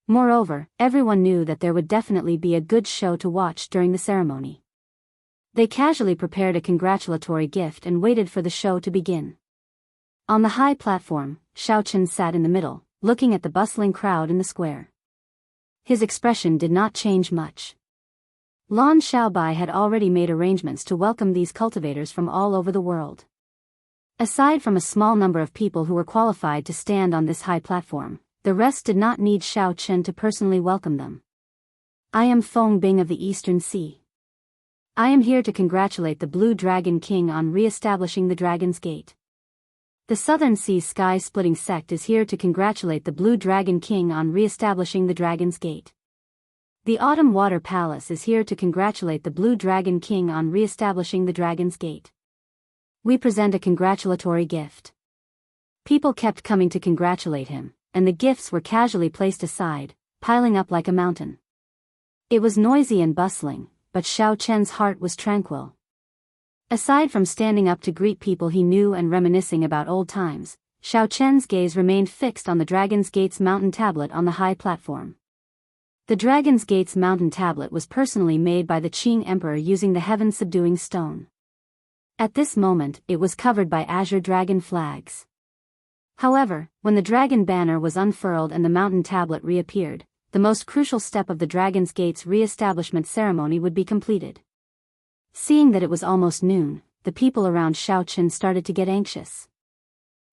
Moreover, everyone knew that there would definitely be a good show to watch during the ceremony. They casually prepared a congratulatory gift and waited for the show to begin. On the high platform, Shaoqun sat in the middle, looking at the bustling crowd in the square. His expression did not change much. Lan Xiaobai had already made arrangements to welcome these cultivators from all over the world. Aside from a small number of people who were qualified to stand on this high platform, the rest did not need Shaoqun to personally welcome them. I am Feng Bing of the Eastern Sea. I am here to congratulate the Blue Dragon King on re-establishing the Dragon's Gate. The Southern Sea's sky-splitting sect is here to congratulate the Blue Dragon King on re-establishing the Dragon's Gate. The Autumn Water Palace is here to congratulate the Blue Dragon King on re-establishing the Dragon's Gate. We present a congratulatory gift. People kept coming to congratulate him, and the gifts were casually placed aside, piling up like a mountain. It was noisy and bustling, but Shaoqun's heart was tranquil. Aside from standing up to greet people he knew and reminiscing about old times, Shaoqun's gaze remained fixed on the Dragon's Gate's mountain tablet on the high platform. The Dragon's Gate's mountain tablet was personally made by the Qing Emperor using the heaven-subduing stone. At this moment, it was covered by azure dragon flags. However, when the dragon banner was unfurled and the mountain tablet reappeared, the most crucial step of the Dragon's Gate's re-establishment ceremony would be completed. Seeing that it was almost noon, the people around Shaoqun started to get anxious.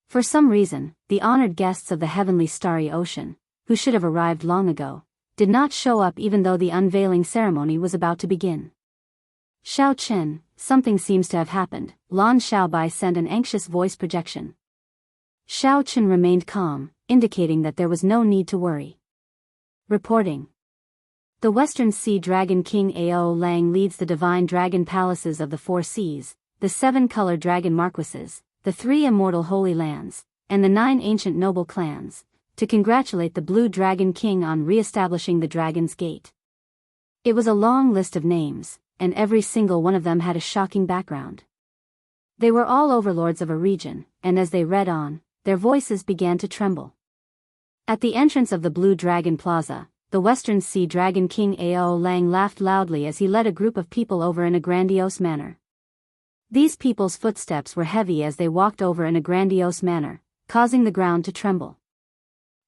For some reason, the honored guests of the heavenly starry ocean, who should have arrived long ago, did not show up even though the unveiling ceremony was about to begin. Shaoqun, something seems to have happened, Lan Xiaobai sent an anxious voice projection. Shaoqun remained calm, indicating that there was no need to worry. Reporting. The Western Sea Dragon King Ao Lang leads the divine dragon palaces of the Four Seas, the 7 colored dragon marquises, the 3 immortal holy lands, and the 9 ancient noble clans, to congratulate the Blue Dragon King on re-establishing the Dragon's Gate. It was a long list of names, and every single one of them had a shocking background. They were all overlords of a region, and as they read on, their voices began to tremble. At the entrance of the Blue Dragon Plaza, the Western Sea Dragon King Ao Lang laughed loudly as he led a group of people over in a grandiose manner. These people's footsteps were heavy as they walked over in a grandiose manner, causing the ground to tremble.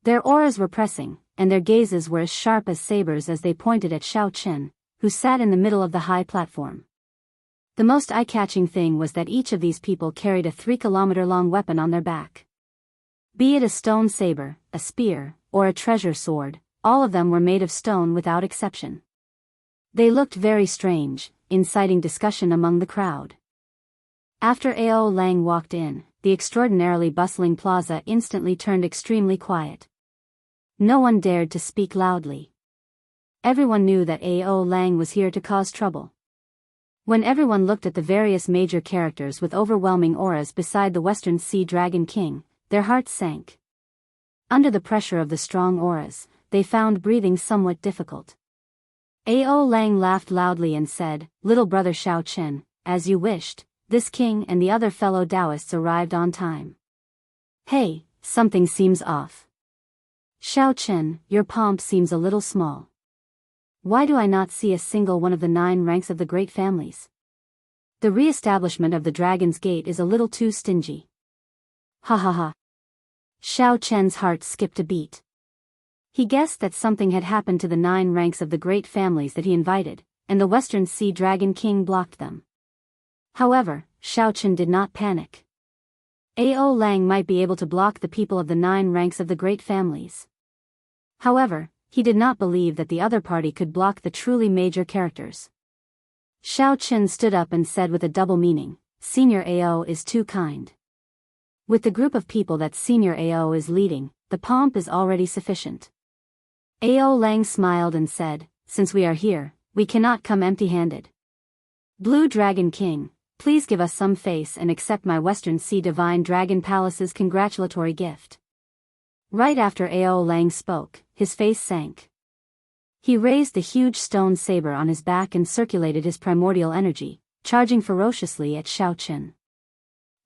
Their auras were pressing, and their gazes were as sharp as sabers as they pointed at Shaoqun, who sat in the middle of the high platform. The most eye-catching thing was that each of these people carried a 3-kilometer-long weapon on their back. Be it a stone saber, a spear, or a treasure sword, all of them were made of stone without exception. They looked very strange, inciting discussion among the crowd. After Ao Lang walked in, the extraordinarily bustling plaza instantly turned extremely quiet. No one dared to speak loudly. Everyone knew that Ao Lang was here to cause trouble. When everyone looked at the various major characters with overwhelming auras beside the Western Sea Dragon King, their hearts sank. Under the pressure of the strong auras, they found breathing somewhat difficult. Ao Lang laughed loudly and said, "Little brother Xiao Chen, as you wished, this king and the other fellow Daoists arrived on time. Hey, something seems off. Xiao Chen, your pomp seems a little small. Why do I not see a single one of the 9 ranks of the great families? The re-establishment of the Dragon's Gate is a little too stingy." Ha ha ha. Xiao Chen's heart skipped a beat. He guessed that something had happened to the 9 ranks of the great families that he invited, and the Western Sea Dragon King blocked them. However, Xiao Chen did not panic. Ao Lang might be able to block the people of the 9 ranks of the great families. However, he did not believe that the other party could block the truly major characters. Xiao Chen stood up and said with a double meaning, "Senior Ao is too kind. With the group of people that Senior Ao is leading, the pomp is already sufficient." Ao Lang smiled and said, "Since we are here, we cannot come empty-handed. Blue Dragon King, please give us some face and accept my Western Sea Divine Dragon Palace's congratulatory gift." Right after Ao Lang spoke, his face sank. He raised the huge stone saber on his back and circulated his primordial energy, charging ferociously at Xiao Chen.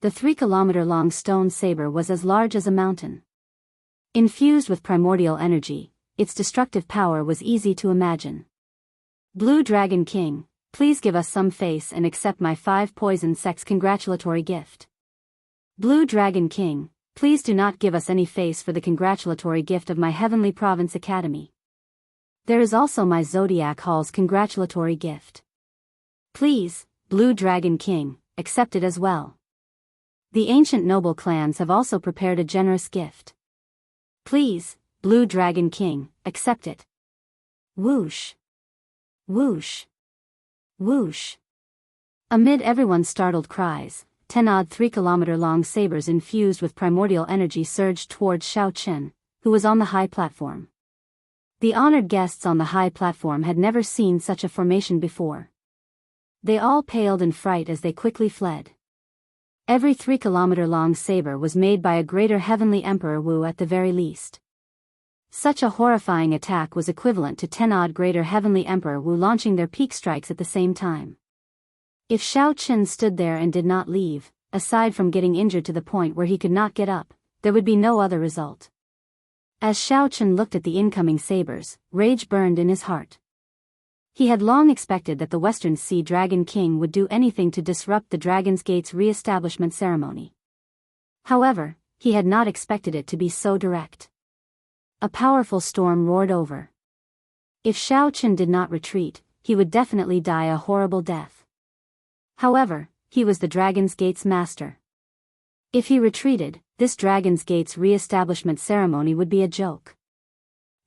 The 3-kilometer-long stone saber was as large as a mountain. Infused with primordial energy, its destructive power was easy to imagine. "Blue Dragon King, please give us some face and accept my 5 poison sects congratulatory gift." "Blue Dragon King, please do not give us any face for the congratulatory gift of my Heavenly Province Academy. There is also my Zodiac Hall's congratulatory gift. Please, Blue Dragon King, accept it as well. The ancient noble clans have also prepared a generous gift. Please, Blue Dragon King, accept it." Whoosh! Whoosh! Whoosh! Amid everyone's startled cries, 10-odd 3-kilometer-long sabers infused with primordial energy surged towards Xiao Chen, who was on the high platform. The honored guests on the high platform had never seen such a formation before. They all paled in fright as they quickly fled. Every 3-kilometer-long saber was made by a greater heavenly Emperor Wu at the very least. Such a horrifying attack was equivalent to 10-odd greater heavenly Emperor Wu launching their peak strikes at the same time. If Xiao Chen stood there and did not leave, aside from getting injured to the point where he could not get up, there would be no other result. As Xiao Chen looked at the incoming sabers, rage burned in his heart. He had long expected that the Western Sea Dragon King would do anything to disrupt the Dragon's Gate's re-establishment ceremony. However, he had not expected it to be so direct. A powerful storm roared over. If Xiao Chen did not retreat, he would definitely die a horrible death. However, he was the Dragon's Gate's master. If he retreated, this Dragon's Gate's re-establishment ceremony would be a joke.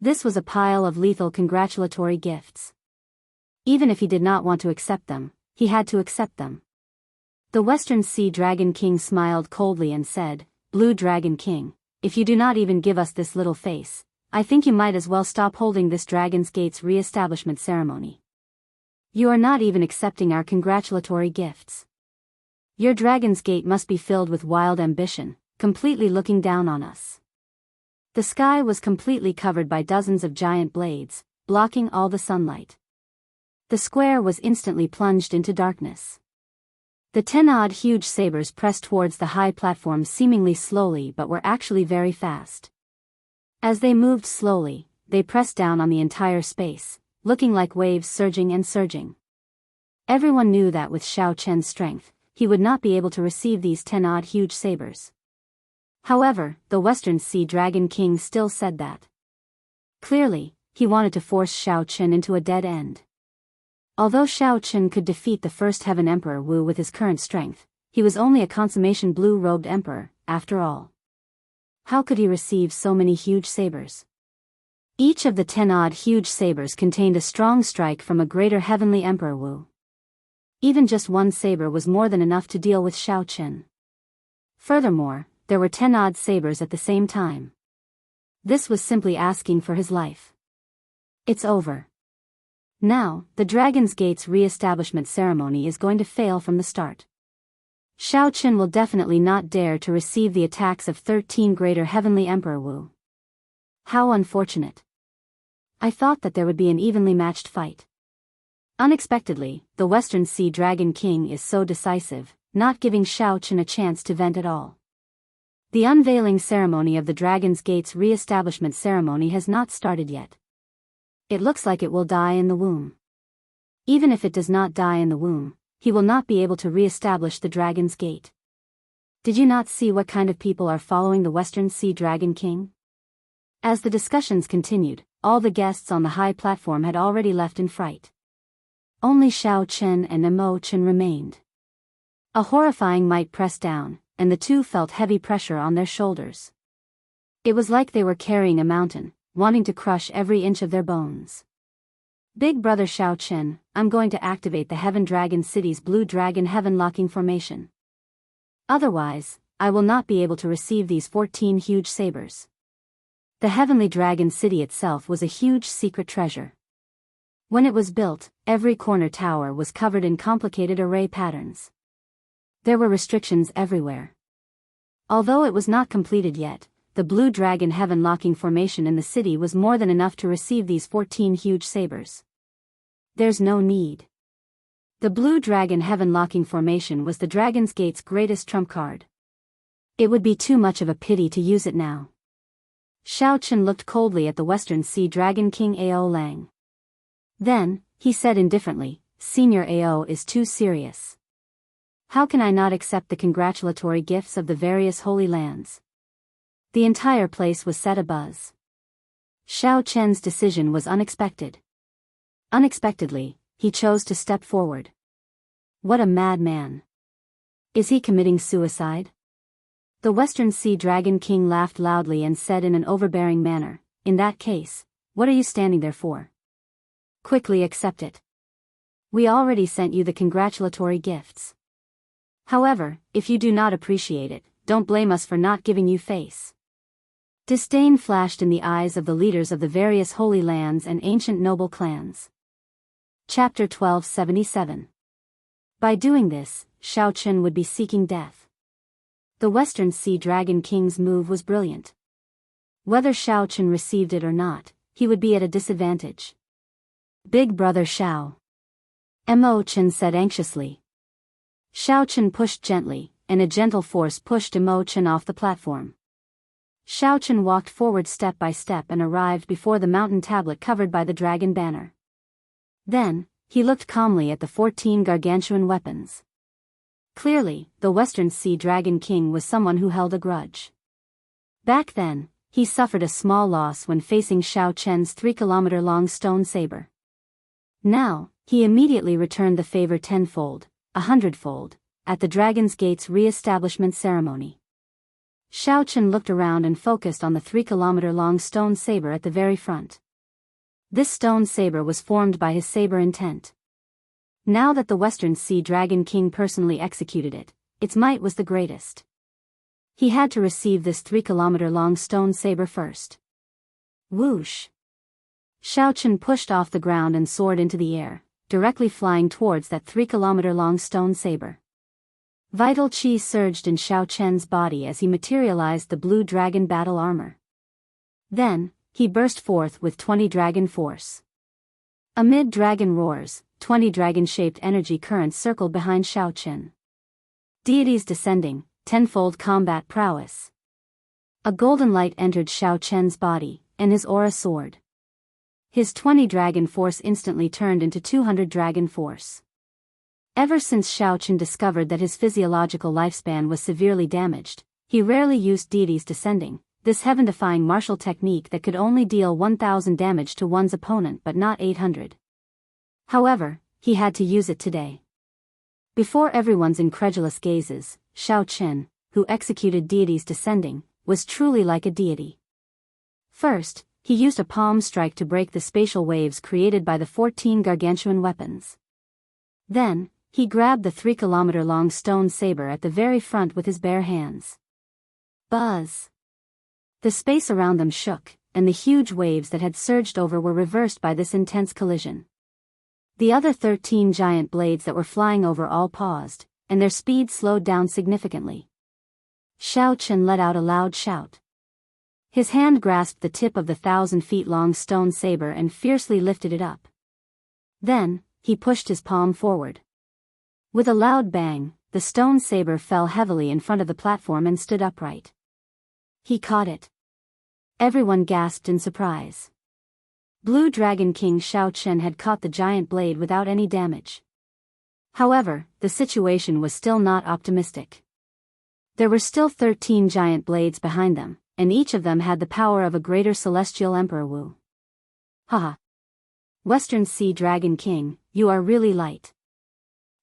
This was a pile of lethal congratulatory gifts. Even if he did not want to accept them, he had to accept them. The Western Sea Dragon King smiled coldly and said, "Blue Dragon King, if you do not even give us this little face, I think you might as well stop holding this Dragon's Gate's re-establishment ceremony. You are not even accepting our congratulatory gifts. Your Dragon's Gate must be filled with wild ambition, completely looking down on us." The sky was completely covered by dozens of giant blades, blocking all the sunlight. The square was instantly plunged into darkness. The 10-odd huge sabers pressed towards the high platform seemingly slowly but were actually very fast. As they moved slowly, they pressed down on the entire space, looking like waves surging and surging. Everyone knew that with Xiao Chen's strength, he would not be able to receive these 10-odd huge sabers. However, the Western Sea Dragon King still said that. Clearly, he wanted to force Xiao Chen into a dead end. Although Xiao Chen could defeat the first Heaven Emperor Wu with his current strength, he was only a consummation blue-robed emperor, after all. How could he receive so many huge sabers? Each of the 10-odd huge sabers contained a strong strike from a greater heavenly Emperor Wu. Even just one saber was more than enough to deal with Xiao Chen. Furthermore, there were 10 odd sabers at the same time. This was simply asking for his life. It's over. Now, the Dragon's Gate's re-establishment ceremony is going to fail from the start. Xiao Chen will definitely not dare to receive the attacks of 13 Greater Heavenly Emperor Wu. How unfortunate. I thought that there would be an evenly matched fight. Unexpectedly, the Western Sea Dragon King is so decisive, not giving Xiao Chen a chance to vent at all. The unveiling ceremony of the Dragon's Gate's re-establishment ceremony has not started yet. It looks like it will die in the womb. Even if it does not die in the womb, he will not be able to re-establish the Dragon's Gate. Did you not see what kind of people are following the Western Sea Dragon King? As the discussions continued, all the guests on the high platform had already left in fright. Only Xiao Chen and Imo Chen remained. A horrifying might pressed down, and the two felt heavy pressure on their shoulders. It was like they were carrying a mountain, wanting to crush every inch of their bones. Big brother Xiao Chen, I'm going to activate the Heaven Dragon City's Blue Dragon Heaven Locking Formation. Otherwise, I will not be able to receive these 14 huge sabers. The Heavenly Dragon City itself was a huge secret treasure. When it was built, every corner tower was covered in complicated array patterns. There were restrictions everywhere. Although it was not completed yet, the Blue Dragon Heaven Locking Formation in the city was more than enough to receive these 14 huge sabers. There's no need. The Blue Dragon Heaven Locking Formation was the Dragon's Gate's greatest trump card. It would be too much of a pity to use it now. Xiao Chen looked coldly at the Western Sea Dragon King Ao Lang. Then, he said indifferently, Senior Ao is too serious. How can I not accept the congratulatory gifts of the various holy lands? The entire place was set abuzz. Xiao Chen's decision was unexpected. Unexpectedly, he chose to step forward. What a madman. Is he committing suicide? The Western Sea Dragon King laughed loudly and said in an overbearing manner, in that case, what are you standing there for? Quickly accept it. We already sent you the congratulatory gifts. However, if you do not appreciate it, don't blame us for not giving you face. Disdain flashed in the eyes of the leaders of the various holy lands and ancient noble clans. Chapter 1277. By doing this, Xiao Chen would be seeking death. The Western Sea Dragon King's move was brilliant. Whether Xiao Chen received it or not, he would be at a disadvantage. Big brother Xiao. Imo Chen said anxiously. Xiao Chen pushed gently, and a gentle force pushed Imo Chen off the platform. Xiao Chen walked forward step by step and arrived before the mountain tablet covered by the dragon banner. Then, he looked calmly at the 14 gargantuan weapons. Clearly, the Western Sea Dragon King was someone who held a grudge. Back then, he suffered a small loss when facing Xiao Chen's 3-kilometer-long stone saber. Now, he immediately returned the favor tenfold, 100-fold, at the Dragon's Gate's re-establishment ceremony. Xiao Chen looked around and focused on the 3-kilometer-long stone saber at the very front. This stone saber was formed by his saber intent. Now that the Western Sea Dragon King personally executed it, its might was the greatest. He had to receive this 3-kilometer-long stone saber first. Whoosh! Xiao Chen pushed off the ground and soared into the air, directly flying towards that 3-kilometer-long stone saber. Vital chi surged in Xiao Chen's body as he materialized the blue dragon battle armor. Then, he burst forth with 20 dragon force. Amid dragon roars, 20 dragon-shaped energy currents circled behind Xiao Chen. Deities descending, tenfold combat prowess. A golden light entered Xiao Chen's body, and his aura soared. His 20 dragon force instantly turned into 200 dragon force. Ever since Xiao Chen discovered that his physiological lifespan was severely damaged, he rarely used deities descending, this heaven-defying martial technique that could only deal 1,000 damage to one's opponent but not 800. However, he had to use it today. Before everyone's incredulous gazes, Xiao Chen, who executed deities descending, was truly like a deity. First, he used a palm strike to break the spatial waves created by the 14 gargantuan weapons. Then, He grabbed the 3-kilometer-long stone saber at the very front with his bare hands. Buzz! The space around them shook, and the huge waves that had surged over were reversed by this intense collision. The other 13 giant blades that were flying over all paused, and their speed slowed down significantly. Xiao Chen let out a loud shout. His hand grasped the tip of the 1,000-feet-long stone saber and fiercely lifted it up. Then, he pushed his palm forward. With a loud bang, the stone saber fell heavily in front of the platform and stood upright. He caught it. Everyone gasped in surprise. Blue Dragon King Xiao Chen had caught the giant blade without any damage. However, the situation was still not optimistic. There were still 13 giant blades behind them, and each of them had the power of a greater celestial emperor Wu. Haha! Western Sea Dragon King, you are really light.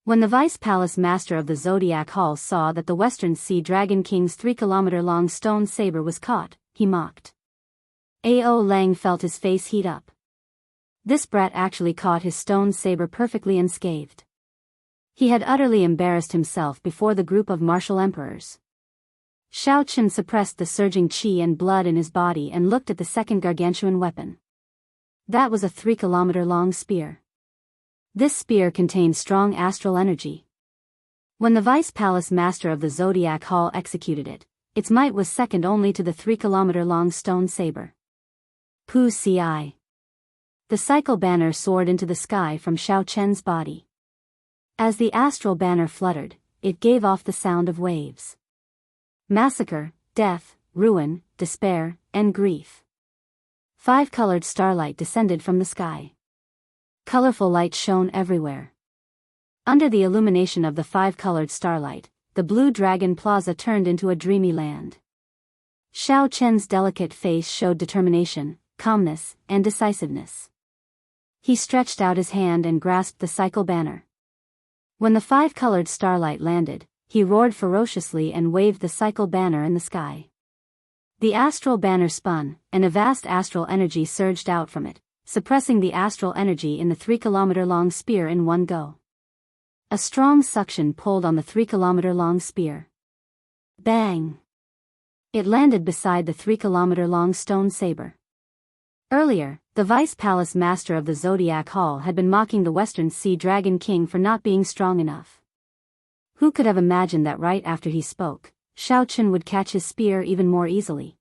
When the Vice Palace Master of the Zodiac Hall saw that the Western Sea Dragon King's 3-kilometer-long stone saber was caught, he mocked. Ao Lang felt his face heat up. This brat actually caught his stone saber perfectly unscathed. He had utterly embarrassed himself before the group of martial emperors. Xiao Chen suppressed the surging qi and blood in his body and looked at the second gargantuan weapon. That was a 3-kilometer-long spear. This spear contained strong astral energy. When the Vice Palace Master of the Zodiac Hall executed it, its might was second only to the 3-kilometer-long stone saber. Pu Ci. The cycle banner soared into the sky from Xiao Chen's body. As the astral banner fluttered, it gave off the sound of waves. Massacre, death, ruin, despair, and grief. 5-colored starlight descended from the sky. Colorful light shone everywhere. Under the illumination of the 5-colored starlight, the Blue Dragon Plaza turned into a dreamy land. Xiao Chen's delicate face showed determination, calmness, and decisiveness. He stretched out his hand and grasped the cycle banner. When the 5-colored starlight landed, he roared ferociously and waved the cycle banner in the sky. The astral banner spun, and a vast astral energy surged out from it, suppressing the astral energy in the 3-kilometer-long spear in one go. A strong suction pulled on the 3-kilometer-long spear. Bang! It landed beside the 3-kilometer-long stone saber. Earlier, the Vice Palace Master of the Zodiac Hall had been mocking the Western Sea Dragon King for not being strong enough. Who could have imagined that right after he spoke, Xiao Chen would catch his spear even more easily?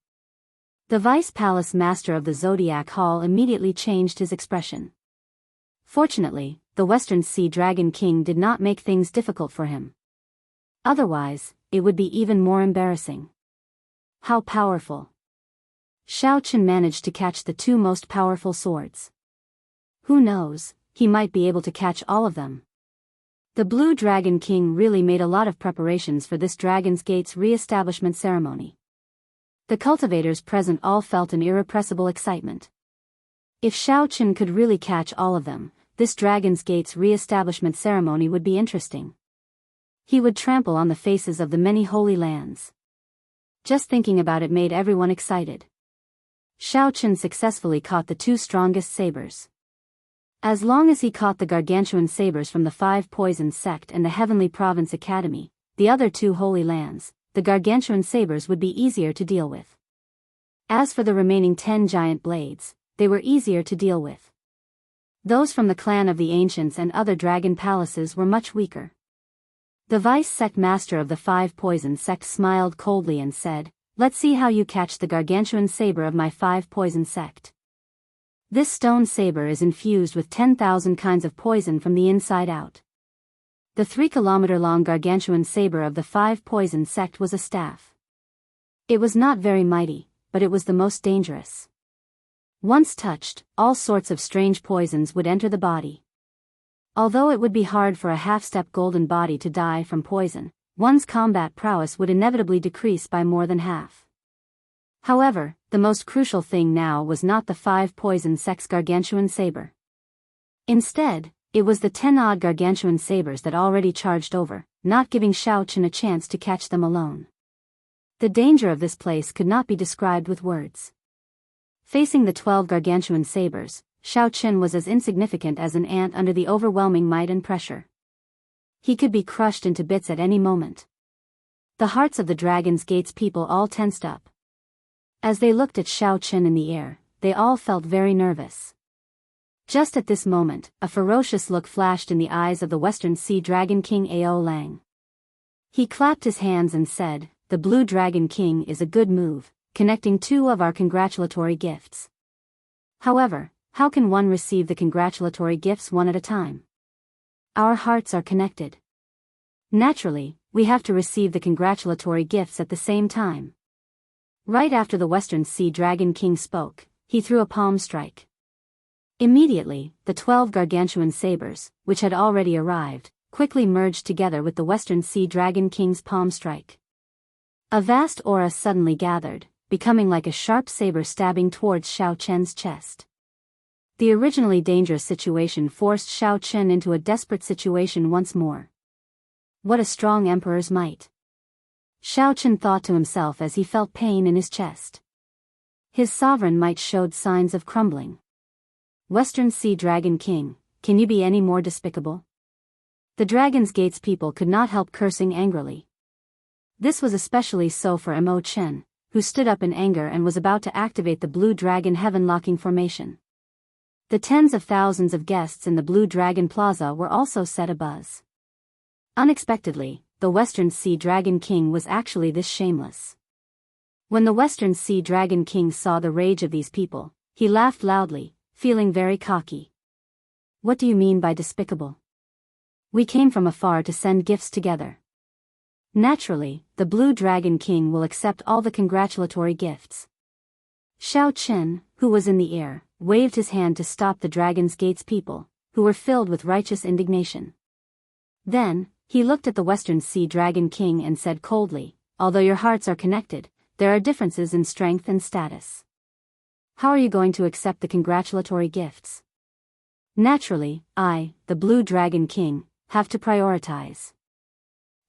The Vice Palace Master of the Zodiac Hall immediately changed his expression. Fortunately, the Western Sea Dragon King did not make things difficult for him. Otherwise, it would be even more embarrassing. How powerful! Xiao Chen managed to catch the 2 most powerful swords. Who knows, he might be able to catch all of them. The Blue Dragon King really made a lot of preparations for this Dragon's Gate's re-establishment ceremony. The cultivators present all felt an irrepressible excitement. If Xiao Chen could really catch all of them, this Dragon's Gate's re-establishment ceremony would be interesting. He would trample on the faces of the many holy lands. Just thinking about it made everyone excited. Xiao Chen successfully caught the 2 strongest sabers. As long as he caught the gargantuan sabers from the 5 Poison Sect and the Heavenly Province Academy, the other 2 holy lands, the gargantuan sabers would be easier to deal with. As for the remaining 10 giant blades, they were easier to deal with. Those from the clan of the Ancients and other dragon palaces were much weaker. The Vice Sect Master of the 5 Poison Sect smiled coldly and said, "Let's see how you catch the gargantuan saber of my 5 Poison Sect. This stone saber is infused with 10,000 kinds of poison from the inside out." The 3-kilometer-long gargantuan saber of the 5 Poison Sect was a staff. It was not very mighty, but it was the most dangerous. Once touched, all sorts of strange poisons would enter the body. Although it would be hard for a half-step golden body to die from poison, one's combat prowess would inevitably decrease by more than half. However, the most crucial thing now was not the 5 Poison Sect's gargantuan saber. Instead, it was the 10-odd gargantuan sabers that already charged over, not giving Xiao Chen a chance to catch them alone. The danger of this place could not be described with words. Facing the 12 gargantuan sabers, Xiao Chen was as insignificant as an ant under the overwhelming might and pressure. He could be crushed into bits at any moment. The hearts of the Dragon's Gate's people all tensed up. As they looked at Xiao Chen in the air, they all felt very nervous. Just at this moment, a ferocious look flashed in the eyes of the Western Sea Dragon King Ao Lang. He clapped his hands and said, "The Blue Dragon King is a good move, connecting two of our congratulatory gifts. However, how can one receive the congratulatory gifts one at a time? Our hearts are connected. Naturally, we have to receive the congratulatory gifts at the same time." Right after the Western Sea Dragon King spoke, he threw a palm strike. Immediately, the 12 gargantuan sabers, which had already arrived, quickly merged together with the Western Sea Dragon King's palm strike. A vast aura suddenly gathered, becoming like a sharp saber stabbing towards Xiao Chen's chest. The originally dangerous situation forced Xiao Chen into a desperate situation once more. What a strong emperor's might! Xiao Chen thought to himself as he felt pain in his chest. His sovereign might showed signs of crumbling. Western Sea Dragon King, can you be any more despicable? The Dragon's Gate's people could not help cursing angrily. This was especially so for Mo Chen, who stood up in anger and was about to activate the Blue Dragon Heaven-locking formation. The tens of thousands of guests in the Blue Dragon Plaza were also set abuzz. Unexpectedly, the Western Sea Dragon King was actually this shameless. When the Western Sea Dragon King saw the rage of these people, he laughed loudly, feeling very cocky. "What do you mean by despicable? We came from afar to send gifts together. Naturally, the Blue Dragon King will accept all the congratulatory gifts." Xiao Chen, who was in the air, waved his hand to stop the Dragon's Gate's people, who were filled with righteous indignation. Then, he looked at the Western Sea Dragon King and said coldly, "Although your hearts are connected, there are differences in strength and status. How are you going to accept the congratulatory gifts? Naturally, I, the Blue Dragon King, have to prioritize.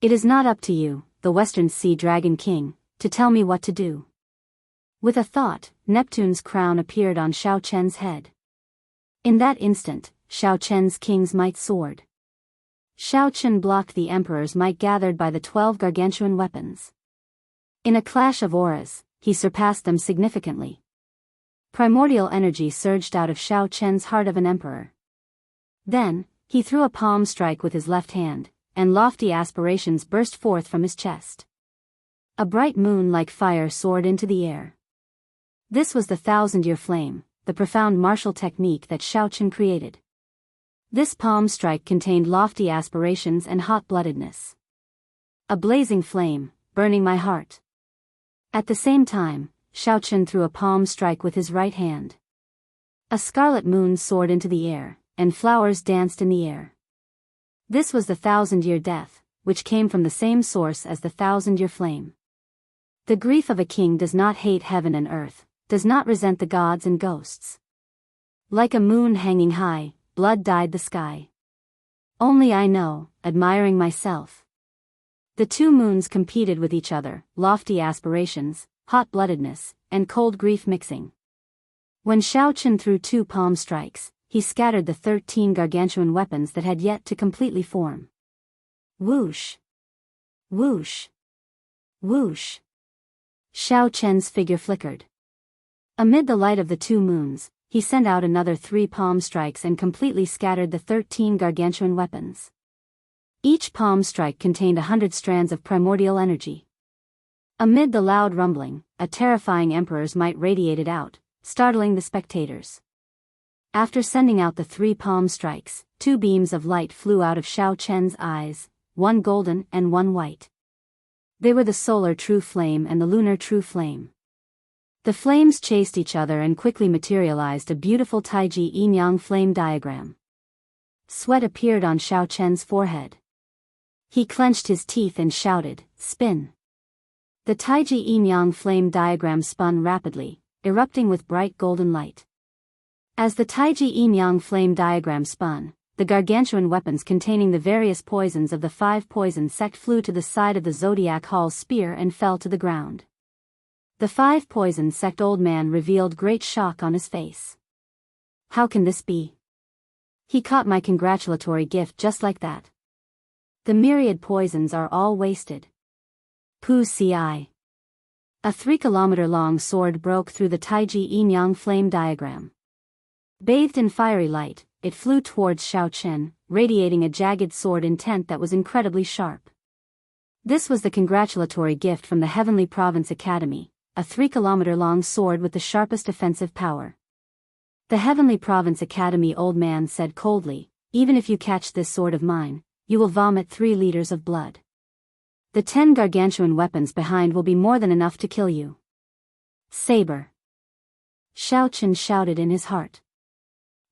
It is not up to you, the Western Sea Dragon King, to tell me what to do." With a thought, Neptune's crown appeared on Xiao Chen's head. In that instant, Xiao Chen's king's might soared. Xiao Chen blocked the emperor's might gathered by the 12 gargantuan weapons. In a clash of auras, he surpassed them significantly. Primordial energy surged out of Xiao Chen's heart of an emperor. Then, he threw a palm strike with his left hand, and lofty aspirations burst forth from his chest. A bright moon-like fire soared into the air. This was the 1,000-year flame, the profound martial technique that Xiao Chen created. This palm strike contained lofty aspirations and hot-bloodedness. A blazing flame, burning my heart. At the same time, Xiao Chen threw a palm strike with his right hand. A scarlet moon soared into the air, and flowers danced in the air. This was the 1,000-year death, which came from the same source as the 1,000-year flame. The grief of a king does not hate heaven and earth, does not resent the gods and ghosts. Like a moon hanging high, blood dyed the sky. Only I know, admiring myself. The two moons competed with each other, lofty aspirations, hot-bloodedness, and cold grief mixing. When Xiao Chen threw 2 palm strikes, he scattered the 13 gargantuan weapons that had yet to completely form. Whoosh! Whoosh! Whoosh! Xiao Chen's figure flickered. Amid the light of the 2 moons, he sent out another 3 palm strikes and completely scattered the 13 gargantuan weapons. Each palm strike contained 100 strands of primordial energy. Amid the loud rumbling, a terrifying emperor's might radiated out, startling the spectators. After sending out the 3 palm strikes, 2 beams of light flew out of Xiao Chen's eyes, one golden and one white. They were the solar true flame and the lunar true flame. The flames chased each other and quickly materialized a beautiful Taiji yin-yang flame diagram. Sweat appeared on Xiao Chen's forehead. He clenched his teeth and shouted, "Spin!" The Taiji yin-yang flame diagram spun rapidly, erupting with bright golden light. As the Taiji yin-yang flame diagram spun, the gargantuan weapons containing the various poisons of the 5 poison sect flew to the side of the Zodiac Hall's spear and fell to the ground. The 5 poison sect old man revealed great shock on his face. How can this be? He caught my congratulatory gift just like that. The myriad poisons are all wasted. Pu ci. A 3-kilometer-long sword broke through the Taiji yin-yang flame diagram. Bathed in fiery light, it flew towards Xiao Chen, radiating a jagged sword intent that was incredibly sharp. This was the congratulatory gift from the Heavenly Province Academy, a 3-kilometer-long sword with the sharpest offensive power. The Heavenly Province Academy old man said coldly, "Even if you catch this sword of mine, you will vomit 3 liters of blood. The 10 gargantuan weapons behind will be more than enough to kill you." Saber. Xiao Chen shouted in his heart.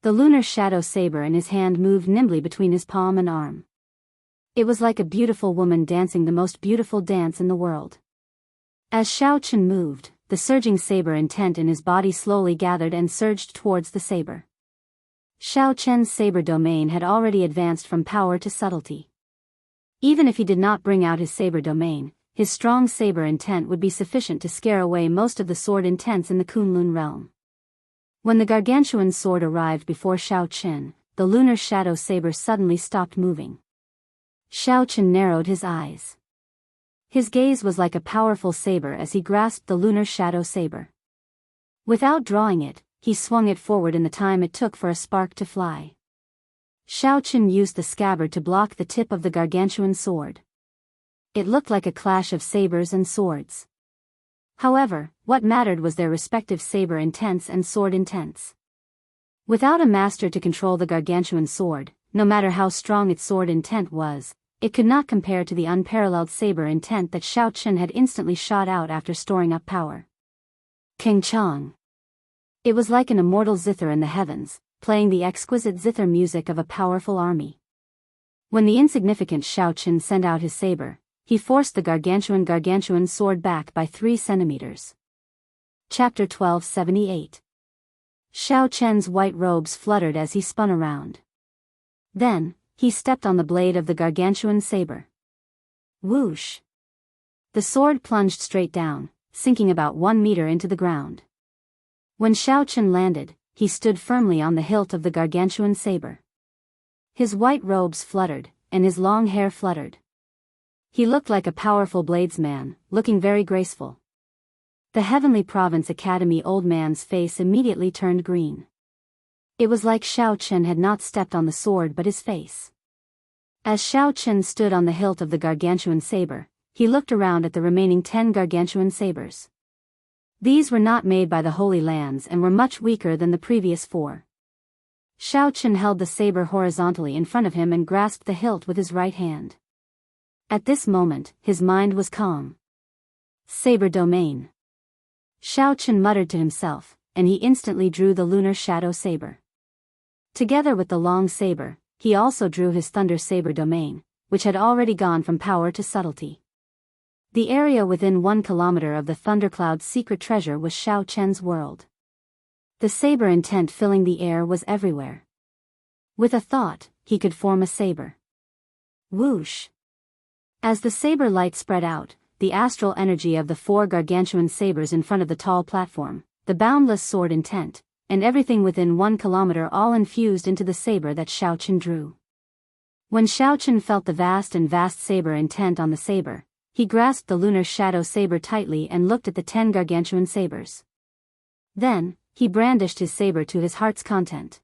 The lunar shadow saber in his hand moved nimbly between his palm and arm. It was like a beautiful woman dancing the most beautiful dance in the world. As Xiao Chen moved, the surging saber intent in his body slowly gathered and surged towards the saber. Xiao Chen's saber domain had already advanced from power to subtlety. Even if he did not bring out his saber domain, his strong saber intent would be sufficient to scare away most of the sword intents in the Kunlun realm. When the gargantuan sword arrived before Xiao Chen, the lunar shadow saber suddenly stopped moving. Xiao Chen narrowed his eyes. His gaze was like a powerful saber as he grasped the lunar shadow saber. Without drawing it, he swung it forward in the time it took for a spark to fly. Xiao Chen used the scabbard to block the tip of the gargantuan sword. It looked like a clash of sabers and swords. However, what mattered was their respective saber intents and sword intents. Without a master to control the gargantuan sword, no matter how strong its sword intent was, it could not compare to the unparalleled saber intent that Xiao Chen had instantly shot out after storing up power. King Chang. It was like an immortal zither in the heavens, playing the exquisite zither music of a powerful army. When the insignificant Xiao Chen sent out his saber, he forced the gargantuan sword back by 3 centimeters. Chapter 1278. Xiao Chen's white robes fluttered as he spun around. Then, he stepped on the blade of the gargantuan saber. Whoosh! The sword plunged straight down, sinking about 1 meter into the ground. When Xiao Chen landed, he stood firmly on the hilt of the gargantuan saber. His white robes fluttered, and his long hair fluttered. He looked like a powerful bladesman, looking very graceful. The Heavenly Province Academy old man's face immediately turned green. It was like Xiao Chen had not stepped on the sword but his face. As Xiao Chen stood on the hilt of the gargantuan saber, he looked around at the remaining 10 gargantuan sabers. These were not made by the Holy Lands and were much weaker than the previous 4. Xiao Chen held the saber horizontally in front of him and grasped the hilt with his right hand. At this moment, his mind was calm. Saber domain. Xiao Chen muttered to himself, and he instantly drew the lunar shadow saber. Together with the long saber, he also drew his thunder saber domain, which had already gone from power to subtlety. The area within 1 kilometer of the thundercloud's secret treasure was Xiao Chen's world. The saber intent filling the air was everywhere. With a thought, he could form a saber. Whoosh! As the saber light spread out, the astral energy of the 4 gargantuan sabers in front of the tall platform, the boundless sword intent, and everything within 1 kilometer all infused into the saber that Xiao Chen drew. When Xiao Chen felt the vast saber intent on the saber, he grasped the lunar shadow saber tightly and looked at the 10 gargantuan sabers. Then, he brandished his saber to his heart's content.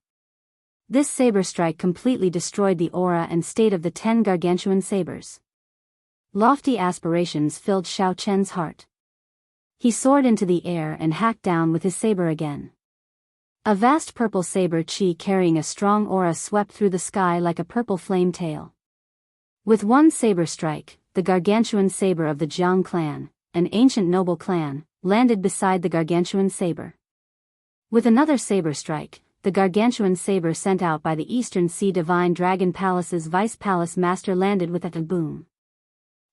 This saber strike completely destroyed the aura and state of the 10 gargantuan sabers. Lofty aspirations filled Xiao Chen's heart. He soared into the air and hacked down with his saber again. A vast purple saber chi carrying a strong aura swept through the sky like a purple flame tail. With one saber strike, the gargantuan saber of the Jiang clan, an ancient noble clan, landed beside the gargantuan saber. With another saber strike, the gargantuan saber sent out by the Eastern Sea Divine Dragon Palace's Vice Palace Master landed with a boom.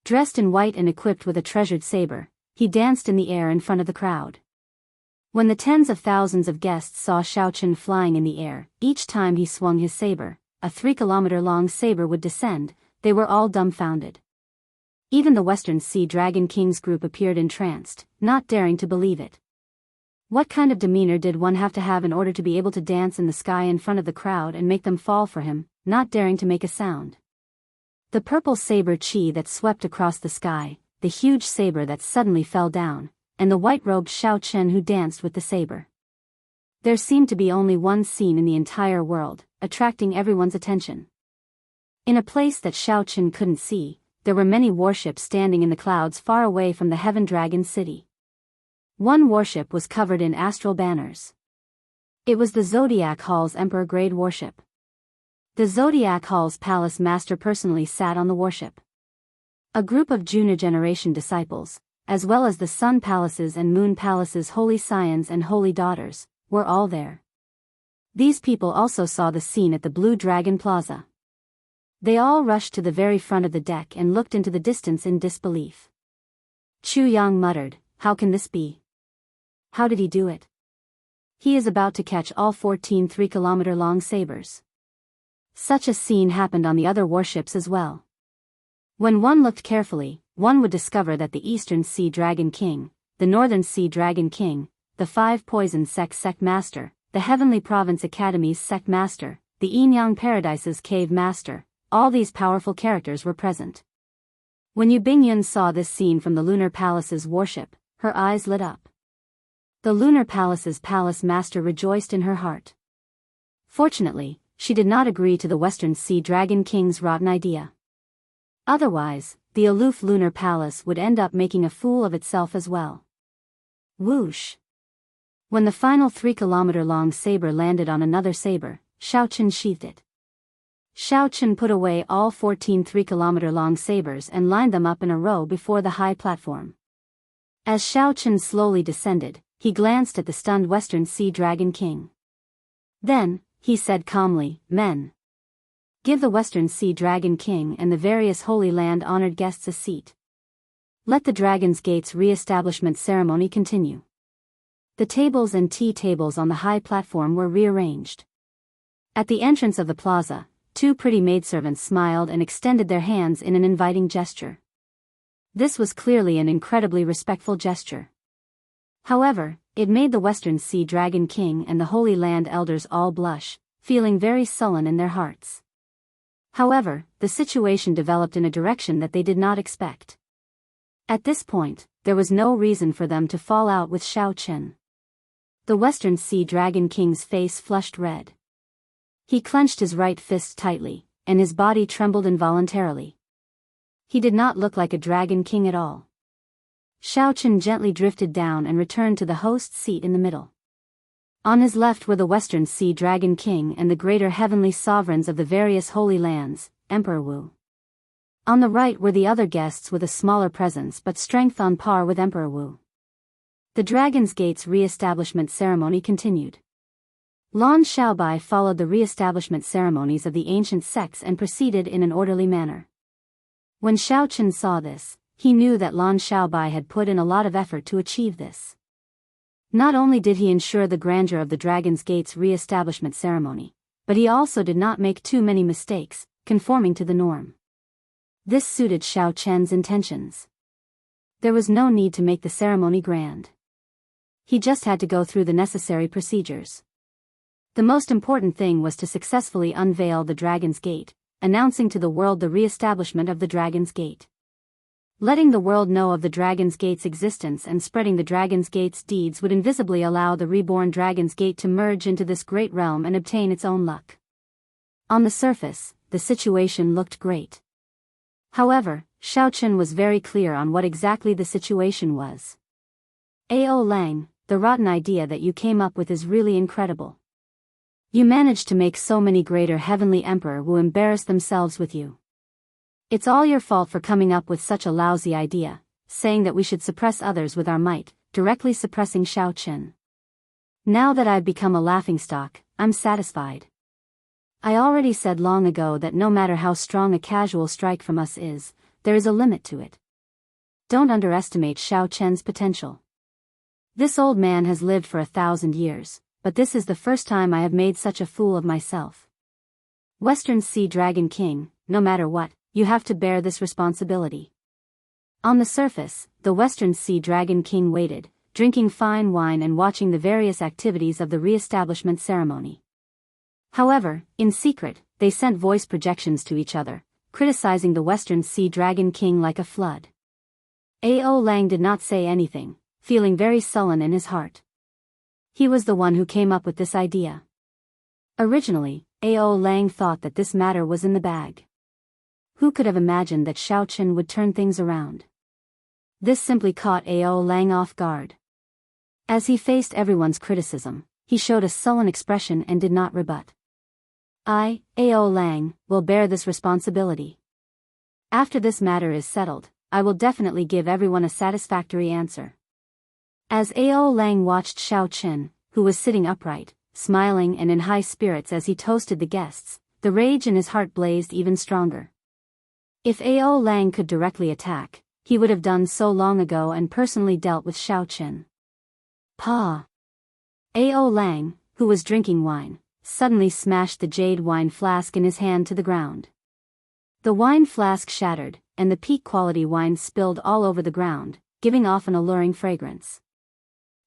Dressed in white and equipped with a treasured saber, he danced in the air in front of the crowd. When the tens of thousands of guests saw Xiao Chen flying in the air, each time he swung his saber, a 3-kilometer-long saber would descend, they were all dumbfounded. Even the Western Sea Dragon Kings group appeared entranced, not daring to believe it. What kind of demeanor did one have to have in order to be able to dance in the sky in front of the crowd and make them fall for him, not daring to make a sound? The purple saber chi that swept across the sky, the huge saber that suddenly fell down, and the white-robed Xiao Chen who danced with the saber. There seemed to be only one scene in the entire world, attracting everyone's attention. In a place that Xiao Chen couldn't see, there were many warships standing in the clouds far away from the Heaven Dragon City. One warship was covered in astral banners. It was the Zodiac Hall's Emperor-grade warship. The Zodiac Hall's palace master personally sat on the warship. A group of junior generation disciples, as well as the Sun Palace's and Moon Palace's holy scions and holy daughters, were all there. These people also saw the scene at the Blue Dragon Plaza. They all rushed to the very front of the deck and looked into the distance in disbelief. Chu Yang muttered, "How can this be? How did he do it? He is about to catch all 14 3-kilometer-long sabers." Such a scene happened on the other warships as well. When one looked carefully, one would discover that the Eastern Sea Dragon King, the Northern Sea Dragon King, the Five Poison Sect Master, the Heavenly Province Academy's Sect Master, the Yin-Yang Paradise's Cave Master, all these powerful characters were present. When Yu Bingyun saw this scene from the Lunar Palace's warship, her eyes lit up. The Lunar Palace's palace master rejoiced in her heart. Fortunately, she did not agree to the Western Sea Dragon King's rotten idea. Otherwise, the aloof Lunar Palace would end up making a fool of itself as well. Whoosh! When the final 3-kilometer-long saber landed on another saber, Xiao Chen sheathed it. Xiao Chen put away all 14 3-kilometer-long sabers and lined them up in a row before the high platform. As Xiao Chen slowly descended, he glanced at the stunned Western Sea Dragon King. Then, he said calmly, "Men, give the Western Sea Dragon King and the various Holy Land-honored guests a seat. Let the Dragon's Gate's re-establishment ceremony continue." The tables and tea tables on the high platform were rearranged. At the entrance of the plaza, 2 pretty maidservants smiled and extended their hands in an inviting gesture. This was clearly an incredibly respectful gesture. However, it made the Western Sea Dragon King and the Holy Land elders all blush, feeling very sullen in their hearts. However, the situation developed in a direction that they did not expect. At this point, there was no reason for them to fall out with Xiao Chen. The Western Sea Dragon King's face flushed red. He clenched his right fist tightly, and his body trembled involuntarily. He did not look like a Dragon King at all. Xiao Chen gently drifted down and returned to the host's seat in the middle. On his left were the Western Sea Dragon King and the greater heavenly sovereigns of the various holy lands, Emperor Wu. On the right were the other guests with a smaller presence but strength on par with Emperor Wu. The Dragon's Gate's re-establishment ceremony continued. Lan Xiaobai followed the re-establishment ceremonies of the ancient sects and proceeded in an orderly manner. When Xiao Chen saw this, he knew that Lan Xiaobai had put in a lot of effort to achieve this. Not only did he ensure the grandeur of the Dragon's Gate's re-establishment ceremony, but he also did not make too many mistakes, conforming to the norm. This suited Xiao Chen's intentions. There was no need to make the ceremony grand. He just had to go through the necessary procedures. The most important thing was to successfully unveil the Dragon's Gate, announcing to the world the re-establishment of the Dragon's Gate. Letting the world know of the Dragon's Gate's existence and spreading the Dragon's Gate's deeds would invisibly allow the reborn Dragon's Gate to merge into this great realm and obtain its own luck. On the surface, the situation looked great. However, Xiao Chen was very clear on what exactly the situation was. "Ao Lang, the rotten idea that you came up with is really incredible. You managed to make so many greater heavenly emperor Wu embarrass themselves with you. It's all your fault for coming up with such a lousy idea, saying that we should suppress others with our might, directly suppressing Xiao Chen. Now that I've become a laughingstock, I'm satisfied. I already said long ago that no matter how strong a casual strike from us is, there is a limit to it. Don't underestimate Xiao Chen's potential. This old man has lived for 1,000 years, but this is the first time I have made such a fool of myself. Western Sea Dragon King, no matter what, you have to bear this responsibility." On the surface, the Western Sea Dragon King waited, drinking fine wine and watching the various activities of the re-establishment ceremony. However, in secret, they sent voice projections to each other, criticizing the Western Sea Dragon King like a flood. Ao Lang did not say anything, feeling very sullen in his heart. He was the one who came up with this idea. Originally, Ao Lang thought that this matter was in the bag. Who could have imagined that Xiao Qin would turn things around? This simply caught Ao Lang off guard. As he faced everyone's criticism, he showed a sullen expression and did not rebut. I, Ao Lang, will bear this responsibility. After this matter is settled, I will definitely give everyone a satisfactory answer. As Ao Lang watched Xiao Qin, who was sitting upright, smiling and in high spirits as he toasted the guests, the rage in his heart blazed even stronger. If Ao Lang could directly attack, he would have done so long ago and personally dealt with Xiao Qin. Pa! Ao Lang, who was drinking wine, suddenly smashed the jade wine flask in his hand to the ground. The wine flask shattered, and the peak quality wine spilled all over the ground, giving off an alluring fragrance.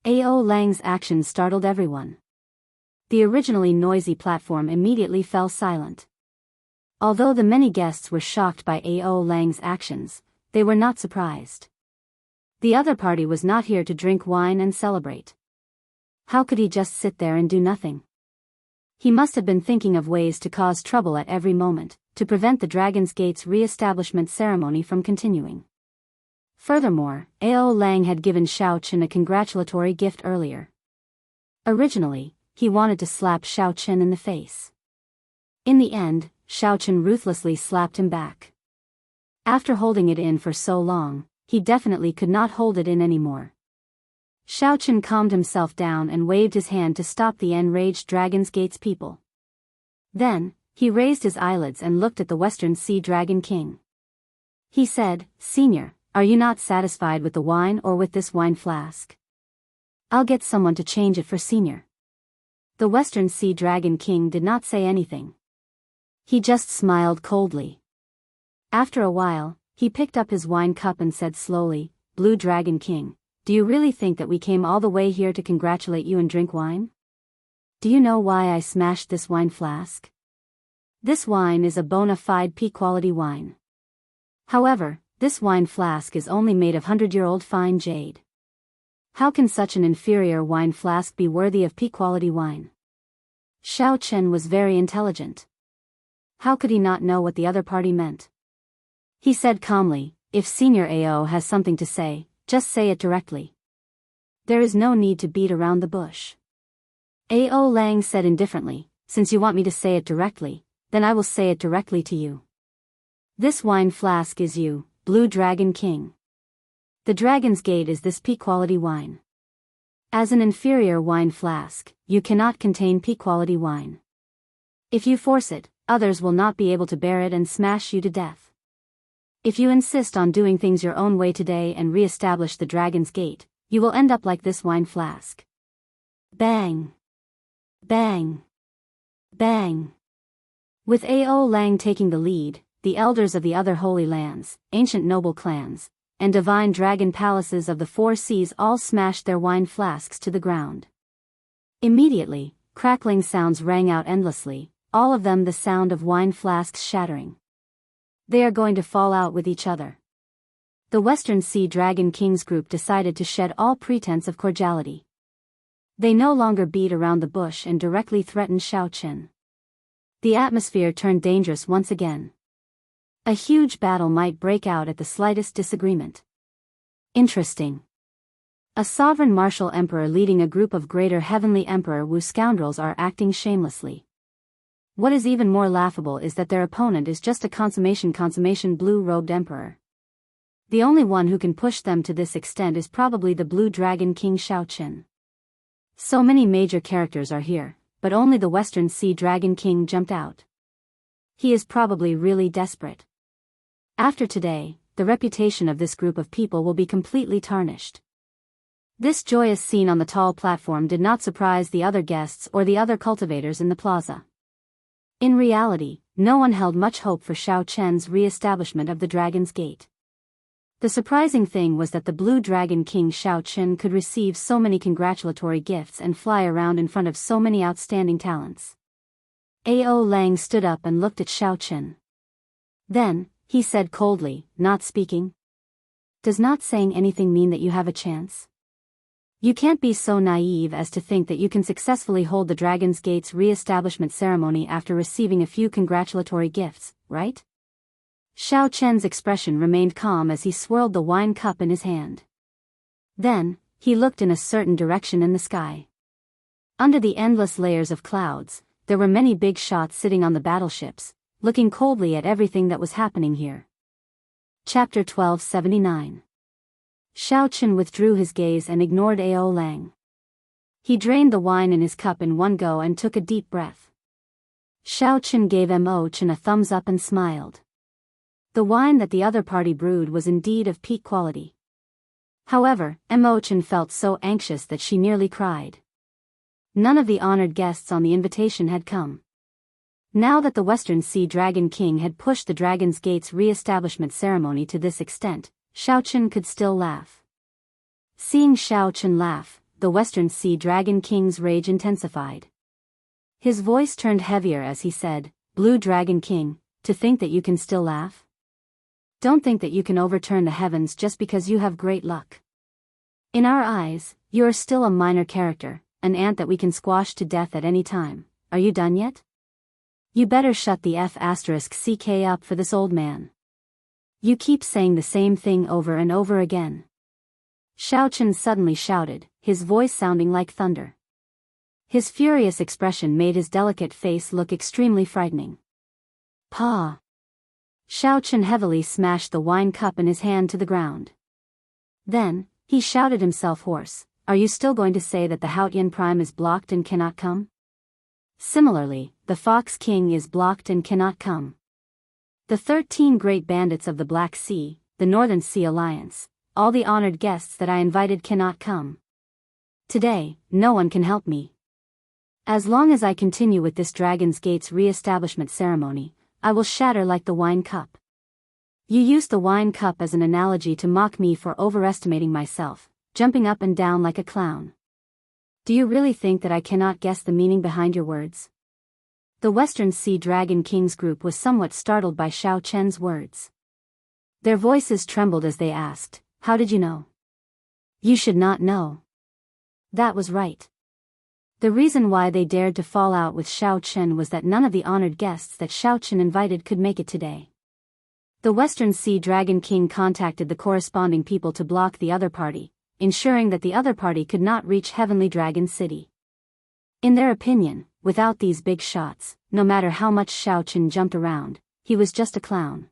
Ao Lang's action startled everyone. The originally noisy platform immediately fell silent. Although the many guests were shocked by Ao Lang's actions, they were not surprised. The other party was not here to drink wine and celebrate. How could he just sit there and do nothing? He must have been thinking of ways to cause trouble at every moment, to prevent the Dragon's Gate's re-establishment ceremony from continuing. Furthermore, Ao Lang had given Xiao Qin a congratulatory gift earlier. Originally, he wanted to slap Xiao Qin in the face. In the end, Xiao Qin ruthlessly slapped him back. After holding it in for so long, he definitely could not hold it in anymore. Xiao Qin calmed himself down and waved his hand to stop the enraged Dragon's Gate's people. Then, he raised his eyelids and looked at the Western Sea Dragon King. He said, "Senior, are you not satisfied with the wine or with this wine flask? I'll get someone to change it for Senior." The Western Sea Dragon King did not say anything. He just smiled coldly. After a while, he picked up his wine cup and said slowly, "Blue Dragon King, do you really think that we came all the way here to congratulate you and drink wine? Do you know why I smashed this wine flask? This wine is a bona fide peak-quality wine. However, this wine flask is only made of 100-year-old fine jade. How can such an inferior wine flask be worthy of peak-quality wine?" Xiao Qin was very intelligent. How could he not know what the other party meant? He said calmly, "If Senior Ao has something to say, just say it directly. There is no need to beat around the bush." Ao Lang said indifferently, "Since you want me to say it directly, then I will say it directly to you. This wine flask is you, Blue Dragon King. The Dragon's Gate is this peak-quality wine. As an inferior wine flask, you cannot contain peak-quality wine. If you force it, others will not be able to bear it and smash you to death. If you insist on doing things your own way today and re-establish the Dragon's Gate, you will end up like this wine flask." Bang! Bang! Bang! With Ao Lang taking the lead, the elders of the other holy lands, ancient noble clans, and divine dragon palaces of the four seas all smashed their wine flasks to the ground. Immediately, crackling sounds rang out endlessly, all of them the sound of wine flasks shattering. They are going to fall out with each other. The Western Sea Dragon King's group decided to shed all pretense of cordiality. They no longer beat around the bush and directly threatened Xiao Qin. The atmosphere turned dangerous once again. A huge battle might break out at the slightest disagreement. Interesting. A sovereign martial emperor leading a group of greater heavenly emperor Wu scoundrels are acting shamelessly. What is even more laughable is that their opponent is just a consummation blue-robed emperor. The only one who can push them to this extent is probably the Blue Dragon King Xiao Qin. So many major characters are here, but only the Western Sea Dragon King jumped out. He is probably really desperate. After today, the reputation of this group of people will be completely tarnished. This joyous scene on the tall platform did not surprise the other guests or the other cultivators in the plaza. In reality, no one held much hope for Xiao Qin's re-establishment of the Dragon's Gate. The surprising thing was that the Blue Dragon King Xiao Qin could receive so many congratulatory gifts and fly around in front of so many outstanding talents. Ao Lang stood up and looked at Xiao Qin. Then, he said coldly, not speaking. Does not saying anything mean that you have a chance? You can't be so naive as to think that you can successfully hold the Dragon's Gate's re-establishment ceremony after receiving a few congratulatory gifts, right? Xiao Chen's expression remained calm as he swirled the wine cup in his hand. Then, he looked in a certain direction in the sky. Under the endless layers of clouds, there were many big shots sitting on the battleships, looking coldly at everything that was happening here. Chapter 1279. Xiao Chen withdrew his gaze and ignored Ao Lang. He drained the wine in his cup in one go and took a deep breath. Xiao Chen gave Mo Chen a thumbs up and smiled. The wine that the other party brewed was indeed of peak quality. However, Mo Chen felt so anxious that she nearly cried. None of the honored guests on the invitation had come. Now that the Western Sea Dragon King had pushed the Dragon's Gate's re-establishment ceremony to this extent, Xiao Chen could still laugh. Seeing Xiao Chen laugh, the Western Sea Dragon King's rage intensified. His voice turned heavier as he said, "Blue Dragon King, to think that you can still laugh? Don't think that you can overturn the heavens just because you have great luck. In our eyes, you are still a minor character, an ant that we can squash to death at any time. Are you done yet? You better shut the *CK up for this old man. You keep saying the same thing over and over again." Xiao Chen suddenly shouted, his voice sounding like thunder. His furious expression made his delicate face look extremely frightening. "Pa!" Xiao Chen heavily smashed the wine cup in his hand to the ground. Then, he shouted himself hoarse, "Are you still going to say that the Haotian Prime is blocked and cannot come? Similarly, the Fox King is blocked and cannot come. The 13 great bandits of the Black Sea, the Northern Sea Alliance, all the honored guests that I invited cannot come. Today, no one can help me. As long as I continue with this Dragon's Gate's re-establishment ceremony, I will shatter like the wine cup. You used the wine cup as an analogy to mock me for overestimating myself, jumping up and down like a clown. Do you really think that I cannot guess the meaning behind your words?" The Western Sea Dragon King's group was somewhat startled by Xiao Chen's words. Their voices trembled as they asked, "How did you know?" "You should not know." That was right. The reason why they dared to fall out with Xiao Chen was that none of the honored guests that Xiao Chen invited could make it today. The Western Sea Dragon King contacted the corresponding people to block the other party, ensuring that the other party could not reach Heavenly Dragon City. In their opinion, without these big shots, no matter how much Xiao Chen jumped around, he was just a clown.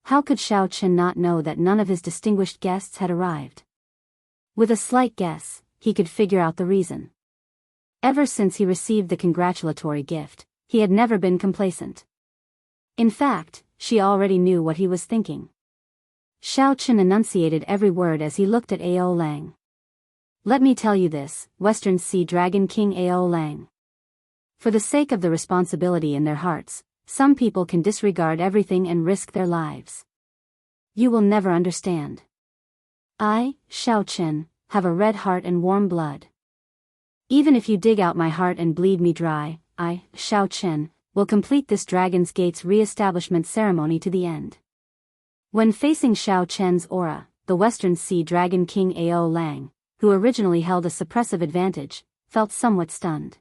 How could Xiao Chen not know that none of his distinguished guests had arrived? With a slight guess, he could figure out the reason. Ever since he received the congratulatory gift, he had never been complacent. In fact, she already knew what he was thinking. Xiao Chen enunciated every word as he looked at Ao Lang. "Let me tell you this, Western Sea Dragon King Ao Lang. For the sake of the responsibility in their hearts, some people can disregard everything and risk their lives. You will never understand. I, Xiao Chen, have a red heart and warm blood. Even if you dig out my heart and bleed me dry, I, Xiao Chen, will complete this Dragon's Gate's re-establishment ceremony to the end." When facing Xiao Chen's aura, the Western Sea Dragon King Ao Lang, who originally held a suppressive advantage, felt somewhat stunned.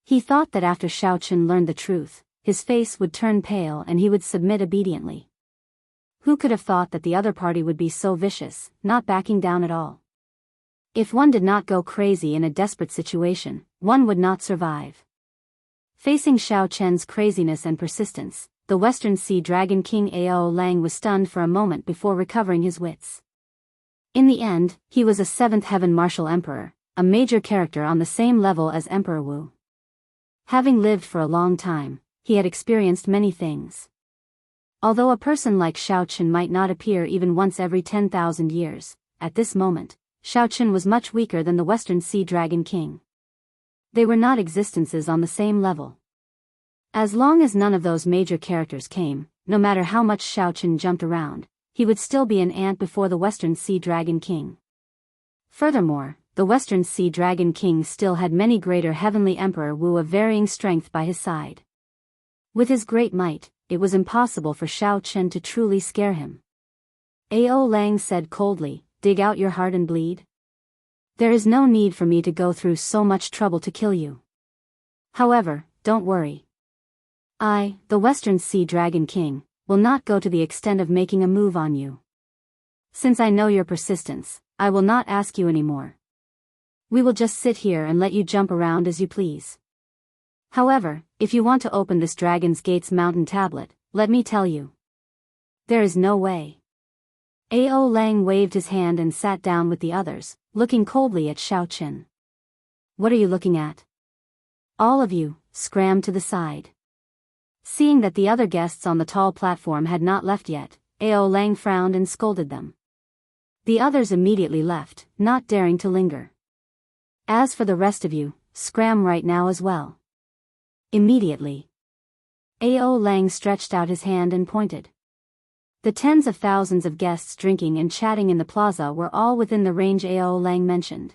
He thought that after Xiao Chen learned the truth, his face would turn pale and he would submit obediently. Who could have thought that the other party would be so vicious, not backing down at all? If one did not go crazy in a desperate situation, one would not survive. Facing Xiao Chen's craziness and persistence, the Western Sea Dragon King Ao Lang was stunned for a moment before recovering his wits. In the end, he was a 7th Heaven Martial Emperor, a major character on the same level as Emperor Wu. Having lived for a long time, he had experienced many things. Although a person like Xiao Chen might not appear even once every 10,000 years, at this moment, Xiao Chen was much weaker than the Western Sea Dragon King. They were not existences on the same level. As long as none of those major characters came, no matter how much Xiao Chen jumped around, he would still be an ant before the Western Sea Dragon King. Furthermore, the Western Sea Dragon King still had many greater Heavenly Emperor Wu of varying strength by his side. With his great might, it was impossible for Xiao Chen to truly scare him. Ao Lang said coldly, dig out your heart and bleed? There is no need for me to go through so much trouble to kill you. However, don't worry. I, the Western Sea Dragon King, will not go to the extent of making a move on you. Since I know your persistence, I will not ask you anymore. We will just sit here and let you jump around as you please. However, if you want to open this Dragon's Gates mountain tablet, let me tell you. There is no way. Ao Lang waved his hand and sat down with the others, looking coldly at Xiao Chen. What are you looking at? All of you, scram to the side. Seeing that the other guests on the tall platform had not left yet, Ao Lang frowned and scolded them. The others immediately left, not daring to linger. As for the rest of you, scram right now as well. Immediately. Ao Lang stretched out his hand and pointed. The tens of thousands of guests drinking and chatting in the plaza were all within the range Ao Lang mentioned.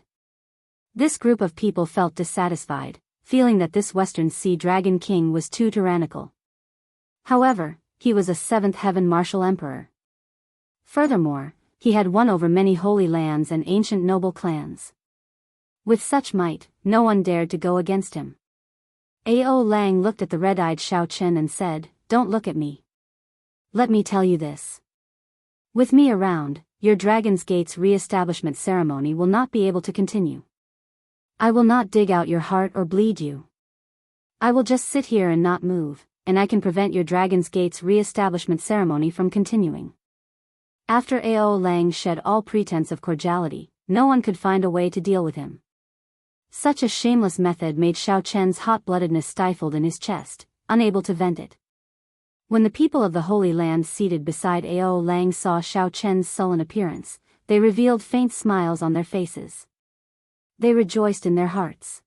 This group of people felt dissatisfied, feeling that this Western Sea Dragon King was too tyrannical. However, he was a seventh heaven martial emperor. Furthermore, he had won over many holy lands and ancient noble clans. With such might, no one dared to go against him. Ao Lang looked at the red-eyed Xiao Chen and said, don't look at me. Let me tell you this. With me around, your Dragon's Gates re-establishment ceremony will not be able to continue. I will not dig out your heart or bleed you. I will just sit here and not move, and I can prevent your Dragon's Gates re-establishment ceremony from continuing. After Ao Lang shed all pretense of cordiality, no one could find a way to deal with him. Such a shameless method made Xiao Chen's hot-bloodedness stifled in his chest, unable to vent it. When the people of the Holy Land seated beside Ao Lang saw Xiao Chen's sullen appearance, they revealed faint smiles on their faces. They rejoiced in their hearts.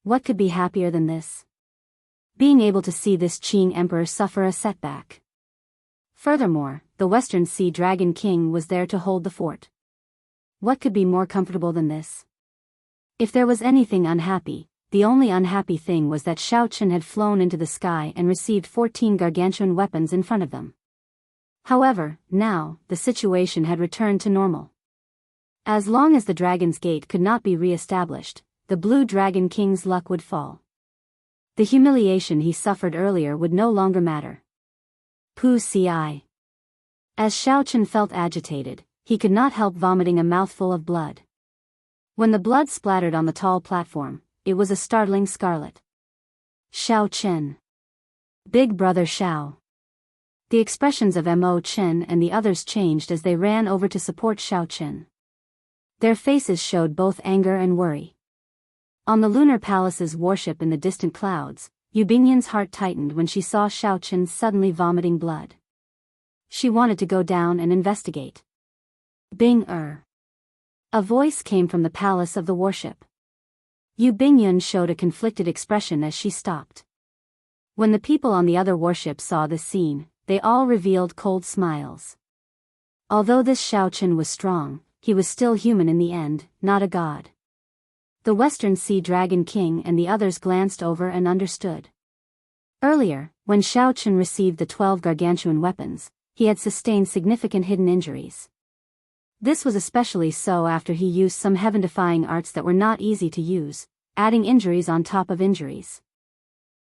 What could be happier than this? Being able to see this Qing emperor suffer a setback. Furthermore, the Western Sea Dragon King was there to hold the fort. What could be more comfortable than this? If there was anything unhappy, the only unhappy thing was that Xiao Chen had flown into the sky and received 14 gargantuan weapons in front of them. However, now, the situation had returned to normal. As long as the Dragon's Gate could not be re-established, the Blue Dragon King's luck would fall. The humiliation he suffered earlier would no longer matter. Pu ci. As Xiao Chen felt agitated, he could not help vomiting a mouthful of blood. When the blood splattered on the tall platform, it was a startling scarlet. Xiao Chen. Big brother Xiao. The expressions of Mo Chen and the others changed as they ran over to support Xiao Chen. Their faces showed both anger and worry. On the lunar palace's warship in the distant clouds, Yu Bingyan's heart tightened when she saw Xiao Chen suddenly vomiting blood. She wanted to go down and investigate. Bing-er. A voice came from the palace of the warship. Yu Bingyan showed a conflicted expression as she stopped. When the people on the other warship saw this scene, they all revealed cold smiles. Although this Xiao Chen was strong, he was still human in the end, not a god. The Western Sea Dragon King and the others glanced over and understood. Earlier, when Xiao Chen received the 12 gargantuan weapons, he had sustained significant hidden injuries. This was especially so after he used some heaven-defying arts that were not easy to use, adding injuries on top of injuries.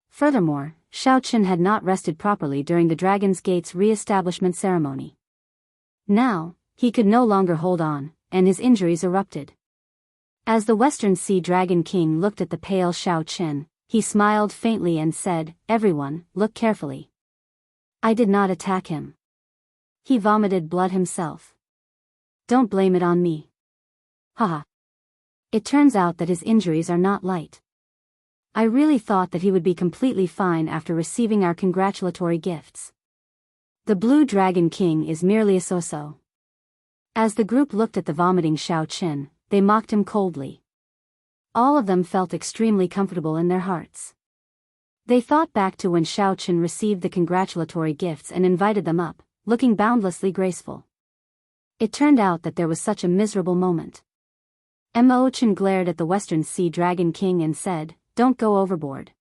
Furthermore, Xiao Chen had not rested properly during the Dragon's Gate's re-establishment ceremony. Now, he could no longer hold on, and his injuries erupted. As the Western Sea Dragon King looked at the pale Xiao Chen, he smiled faintly and said, "Everyone, look carefully. I did not attack him. He vomited blood himself. Don't blame it on me. Haha. It turns out that his injuries are not light. I really thought that he would be completely fine after receiving our congratulatory gifts. The Blue Dragon King is merely a so-so." As the group looked at the vomiting Xiao Chen, they mocked him coldly. All of them felt extremely comfortable in their hearts. They thought back to when Xiao Chen received the congratulatory gifts and invited them up, looking boundlessly graceful. It turned out that there was such a miserable moment. Mo Chen glared at the Western Sea Dragon King and said, "Don't go overboard.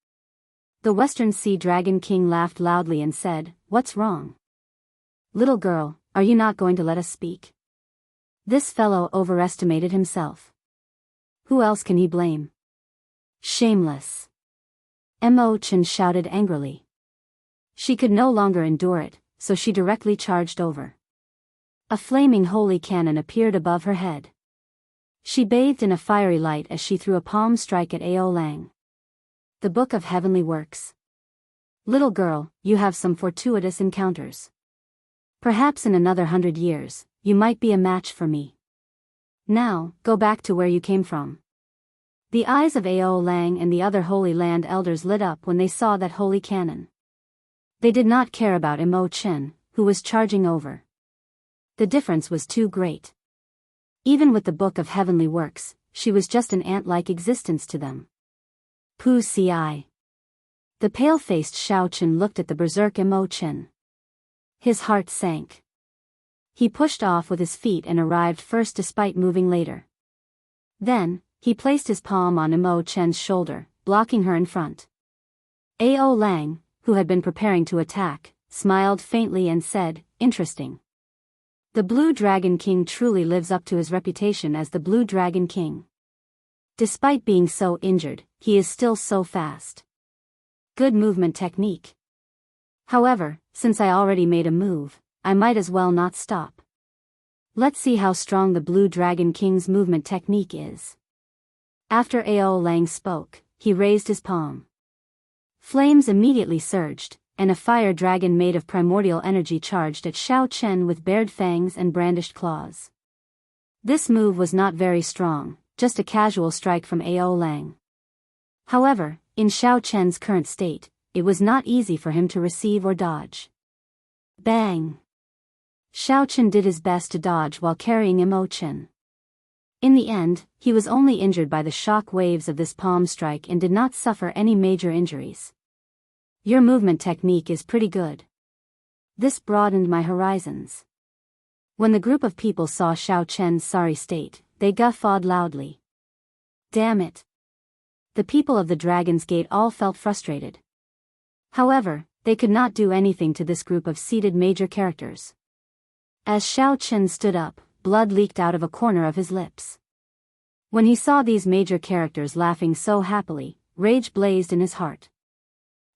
The Western Sea Dragon King laughed loudly and said, "What's wrong? Little girl, are you not going to let us speak?" This fellow overestimated himself. Who else can he blame? Shameless! Mo Chen shouted angrily. She could no longer endure it, so she directly charged over. A flaming holy cannon appeared above her head. She bathed in a fiery light as she threw a palm strike at Ao Lang. The Book of Heavenly Works. Little girl, you have some fortuitous encounters. Perhaps in another 100 years, you might be a match for me. Now, go back to where you came from. The eyes of Ao Lang and the other Holy Land elders lit up when they saw that holy cannon. They did not care about Mo Chen, who was charging over. The difference was too great. Even with the Book of Heavenly Works, she was just an ant-like existence to them. Pu Ci. The pale-faced Xiao Chen looked at the berserk Mo Chen. His heart sank. He pushed off with his feet and arrived first despite moving later. Then, he placed his palm on Mo Chen's shoulder, blocking her in front. Ao Lang, who had been preparing to attack, smiled faintly and said, "Interesting. The Blue Dragon King truly lives up to his reputation as the Blue Dragon King. Despite being so injured, he is still so fast. Good movement technique. However, since I already made a move, I might as well not stop. Let's see how strong the Blue Dragon King's movement technique is." After Ao Lang spoke, he raised his palm. Flames immediately surged, and a fire dragon made of primordial energy charged at Xiao Chen with bared fangs and brandished claws. This move was not very strong, just a casual strike from Ao Lang. However, in Xiao Chen's current state, it was not easy for him to receive or dodge. Bang! Xiao Chen did his best to dodge while carrying Mo Chen. In the end, he was only injured by the shock waves of this palm strike and did not suffer any major injuries. Your movement technique is pretty good. This broadened my horizons. When the group of people saw Xiao Chen's sorry state, they guffawed loudly. Damn it! The people of the Dragon's Gate all felt frustrated. However, they could not do anything to this group of seated major characters. As Xiao Chen stood up, blood leaked out of a corner of his lips. When he saw these major characters laughing so happily, rage blazed in his heart.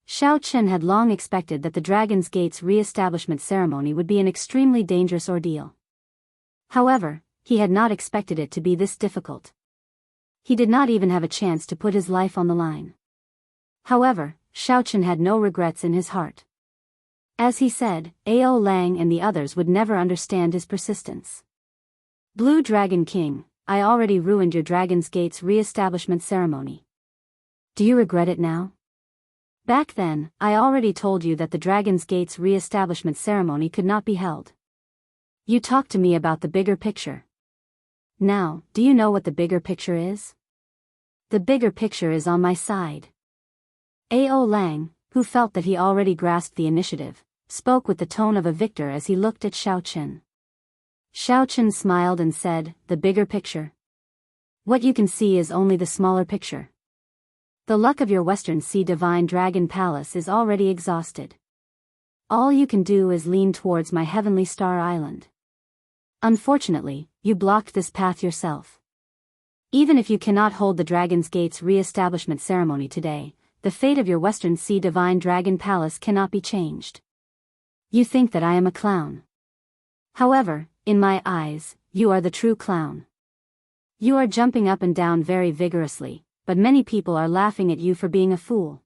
Xiao Chen had long expected that the Dragon's Gate's re-establishment ceremony would be an extremely dangerous ordeal. However, he had not expected it to be this difficult. He did not even have a chance to put his life on the line. However, Xiao Chen had no regrets in his heart. As he said, Ao Lang and the others would never understand his persistence. Blue Dragon King, I already ruined your Dragon's Gate's re-establishment ceremony. Do you regret it now? Back then, I already told you that the Dragon's Gate's re-establishment ceremony could not be held. You talked to me about the bigger picture. Now, do you know what the bigger picture is? The bigger picture is on my side. Ao Lang, who felt that he already grasped the initiative, spoke with the tone of a victor as he looked at Xiao Chen. Xiao Chen smiled and said, "The bigger picture. What you can see is only the smaller picture. The luck of your Western Sea Divine Dragon Palace is already exhausted. All you can do is lean towards my Heavenly Star Island. Unfortunately, you blocked this path yourself. Even if you cannot hold the Dragon's Gate's re-establishment ceremony today, the fate of your Western Sea Divine Dragon Palace cannot be changed. You think that I am a clown. However, in my eyes, you are the true clown. You are jumping up and down very vigorously, but many people are laughing at you for being a fool.